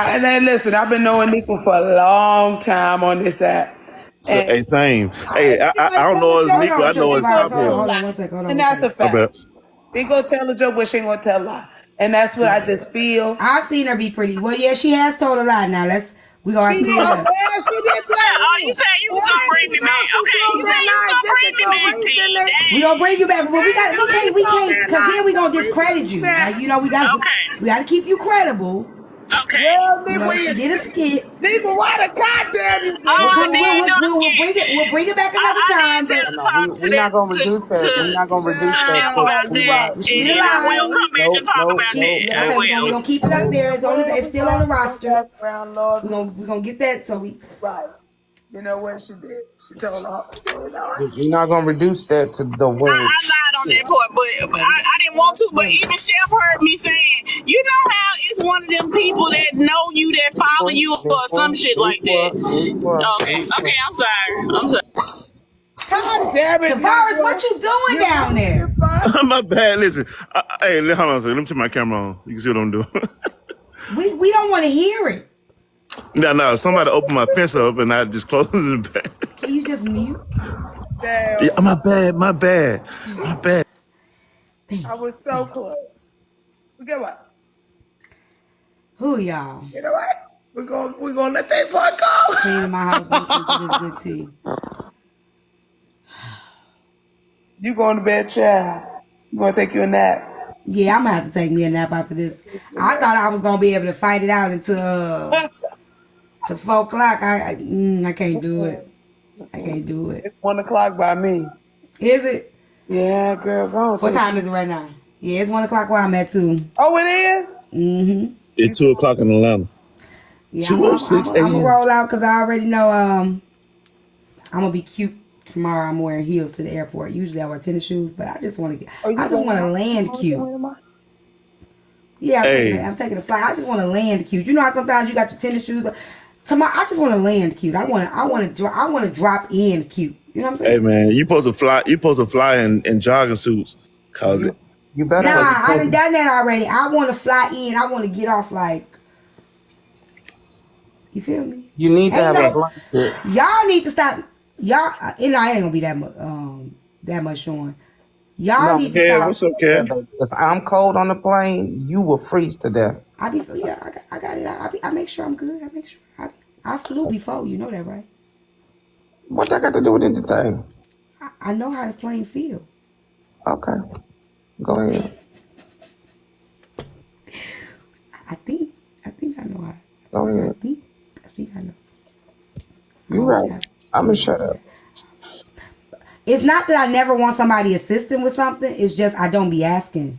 listen, I've been knowing Niqua for a long time on this app.
So, hey, same. Hey, I don't know as Niqua. I know as Top Hill.
Hold on one second.
And that's a fact. She gonna tell a joke, but she ain't gonna tell a lie. And that's what I just feel.
I've seen her be pretty. Well, yeah, she has told a lie. Now We gonna have to clean it up.
Yeah, she did tell
Oh, you
me.
said you was gonna bring me back. Okay, you said you was gonna bring me back, T.
We gonna bring you back, but we can't, cause then we gonna discredit you. Like, you know, we gotta keep you credible.
Okay.
You know, she did a skit.
Nigga, why the goddamn you
We'll
I
come.
did do the
We'll
skit.
bring it back another
I
time.
did
But
talk to
We're
that
not gonna reduce that. We're not gonna reduce
to
that
Chef
to
about
you
that,
right.
she did a
and I will
lie.
come back and talk about that.
Yeah,
I
okay.
will.
We gonna keep it up there. It's still on the roster.
Lord.
We gonna get that. So we.
Right. You know what she did? She told her whole story. All right.
We're not gonna reduce that to the word.
I lied on that part, but I didn't want to. But even Chef heard me saying, you know how it's one of them people that know you, that follow you, or some shit like that. Okay, I'm sorry.
God damn it,
Tavares, what you doing down there?
My bad. Listen, hey, hold on a second. Let me turn my camera on. You can see what I'm doing.
We don't want to hear it.
No. Somebody opened my fence up and I just closed it back.
Can you just mute?
Damn.
Yeah, my bad.
I was so close. But get what?
Who y'all?
You know what? We're gonna let that part go.
Cleaning my house, listening to this good tea.
You going to bed, child? You gonna take you a nap?
Yeah, I'm gonna have to take me a nap after this. I thought I was gonna be able to fight it out until to 4 o'clock. I can't do it. I can't do it.
It's 1 o'clock by me.
Is it?
Yeah, girl. Go
what time is it right now? Yeah, it's 1 o'clock where I'm at too.
Oh, it is?
Mm-hmm.
It's 2 o'clock in Atlanta.
Yeah,
2:06
I'm gonna roll out because I already know I'm gonna be cute tomorrow. I'm wearing heels to the airport. Usually I wear tennis shoes, but I just want to land cute. Yeah, I'm taking a flight. I just want to land cute. You know how sometimes you got your tennis shoes. Tomorrow, I just want to land cute. I want to drop in cute. You know what I'm saying?
Hey man, you supposed to fly in jogging suits.
You better.
Nah, I done that already. I want to fly in. I want to get off like. You feel me?
You need to have a blanket.
Y'all need to stop. Y'all, it ain't gonna be that much showing. Y'all need to stop.
What's up, Kev?
If I'm cold on the plane, you will freeze to death.
I got it. I make sure I'm good. I make sure I flew before. You know that, right?
What that got to do with anything?
I know how the plane feel.
Okay, go ahead.
I think I know how.
Go ahead.
I think I know.
You're right. I'm gonna shut up.
It's not that I never want somebody assisting with something. It's just I don't be asking.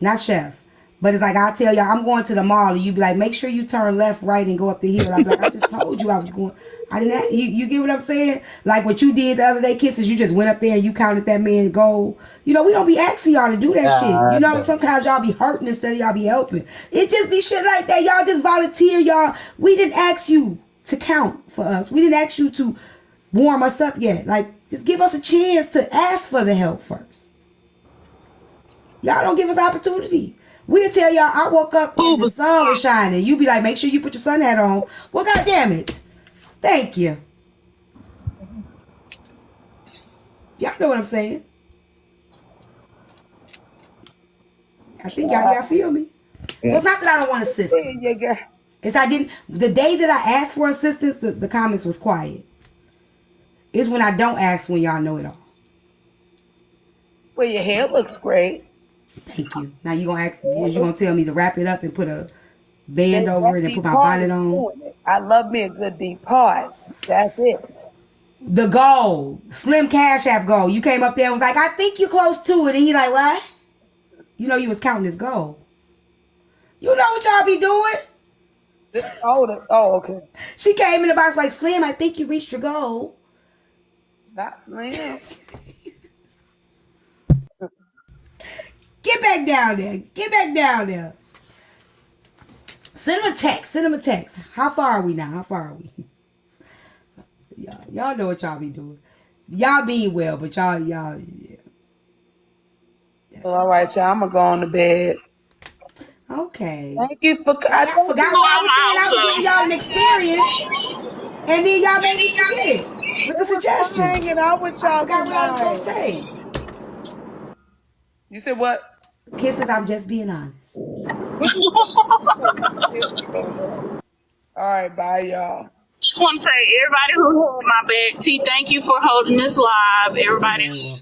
Not Chef. But it's like I'll tell y'all, I'm going to the mall, and you be like, make sure you turn left, right, and go up the hill. I'm like, I just told you I was going. I didn't. You get what I'm saying? Like what you did the other day, Kisses. You just went up there and you counted that man goal. You know, we don't be asking y'all to do that shit. You know, sometimes y'all be hurting instead of y'all be helping. It just be shit like that. Y'all just volunteer, y'all. We didn't ask you to count for us. We didn't ask you to warm us up yet. Like, just give us a chance to ask for the help first. Y'all don't give us opportunity. We'll tell y'all I woke up and the sun was shining. You be like, make sure you put your sun hat on. Well, goddamn it. Thank you. Y'all know what I'm saying. I think y'all feel me. So it's not that I don't want assistance. It's the day that I asked for assistance, the comments was quiet. It's when I don't ask when y'all know it all.
Well, your hair looks great.
Thank you. Now you gonna tell me to wrap it up and put a band over it and put my bonnet on.
I love me a good deep part. That's it.
The goal, Slim Cash App goal. You came up there and was like, I think you're close to it, and he like, what? You know you was counting his goal. You know what y'all be doing?
Oh, okay.
She came in the box like, Slim, I think you reached your goal.
Not Slim.
Get back down there. Get back down there. Send him a text. Send him a text. How far are we now? How far are we? Y'all know what y'all be doing. Y'all mean well, but y'all. Yeah.
Well, all right, y'all. I'm gonna go on to bed.
Okay.
Thank you for.
I forgot what I was saying. I was giving y'all an experience, and then y'all made me forget with the suggestion.
I'm hanging out with y'all
I forgot what I was gonna say.
You said what?
Kisses, I'm just being honest.
All right, bye, y'all.
Just want to say, everybody who held my back, T, thank you for holding this live. Everybody who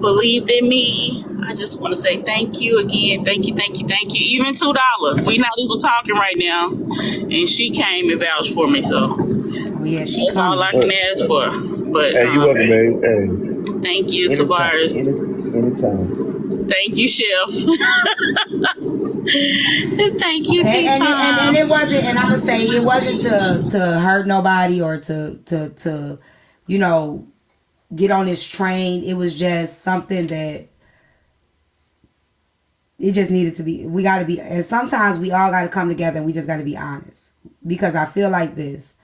believed in me, I just want to say thank you again. Thank you, thank you, thank you. Even $2. We not even talking right now, and she came and vouched for me. So
Oh yeah, she
that's all
coming.
I can ask for. But
Hey, you welcome, babe. Hey,
thank you,
anytime,
Tavares.
anytime.
Thank you, Chef. Thank you, T
And
Time.
it wasn't, and I'm gonna say it wasn't to hurt nobody or to you know, get on this train. It was just something that it just needed to be. We got to be, and sometimes we all got to come together and we just got to be honest, because I feel like this,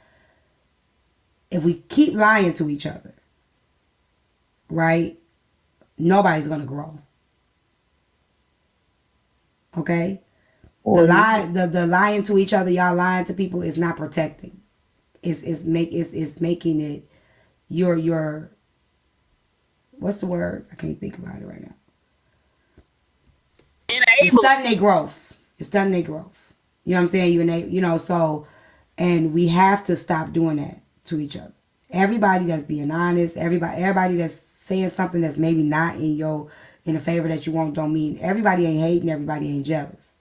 if we keep lying to each other, right, nobody's gonna grow. Okay, the lying to each other, y'all lying to people, is not protecting. It's making it your what's the word? I can't think about it right now. It's stunting their growth. It's stunting their growth. You know what I'm saying? So, and we have to stop doing that to each other. Everybody that's being honest, everybody that's saying something that's maybe not in the favor that you want, don't mean everybody ain't hating, everybody ain't jealous.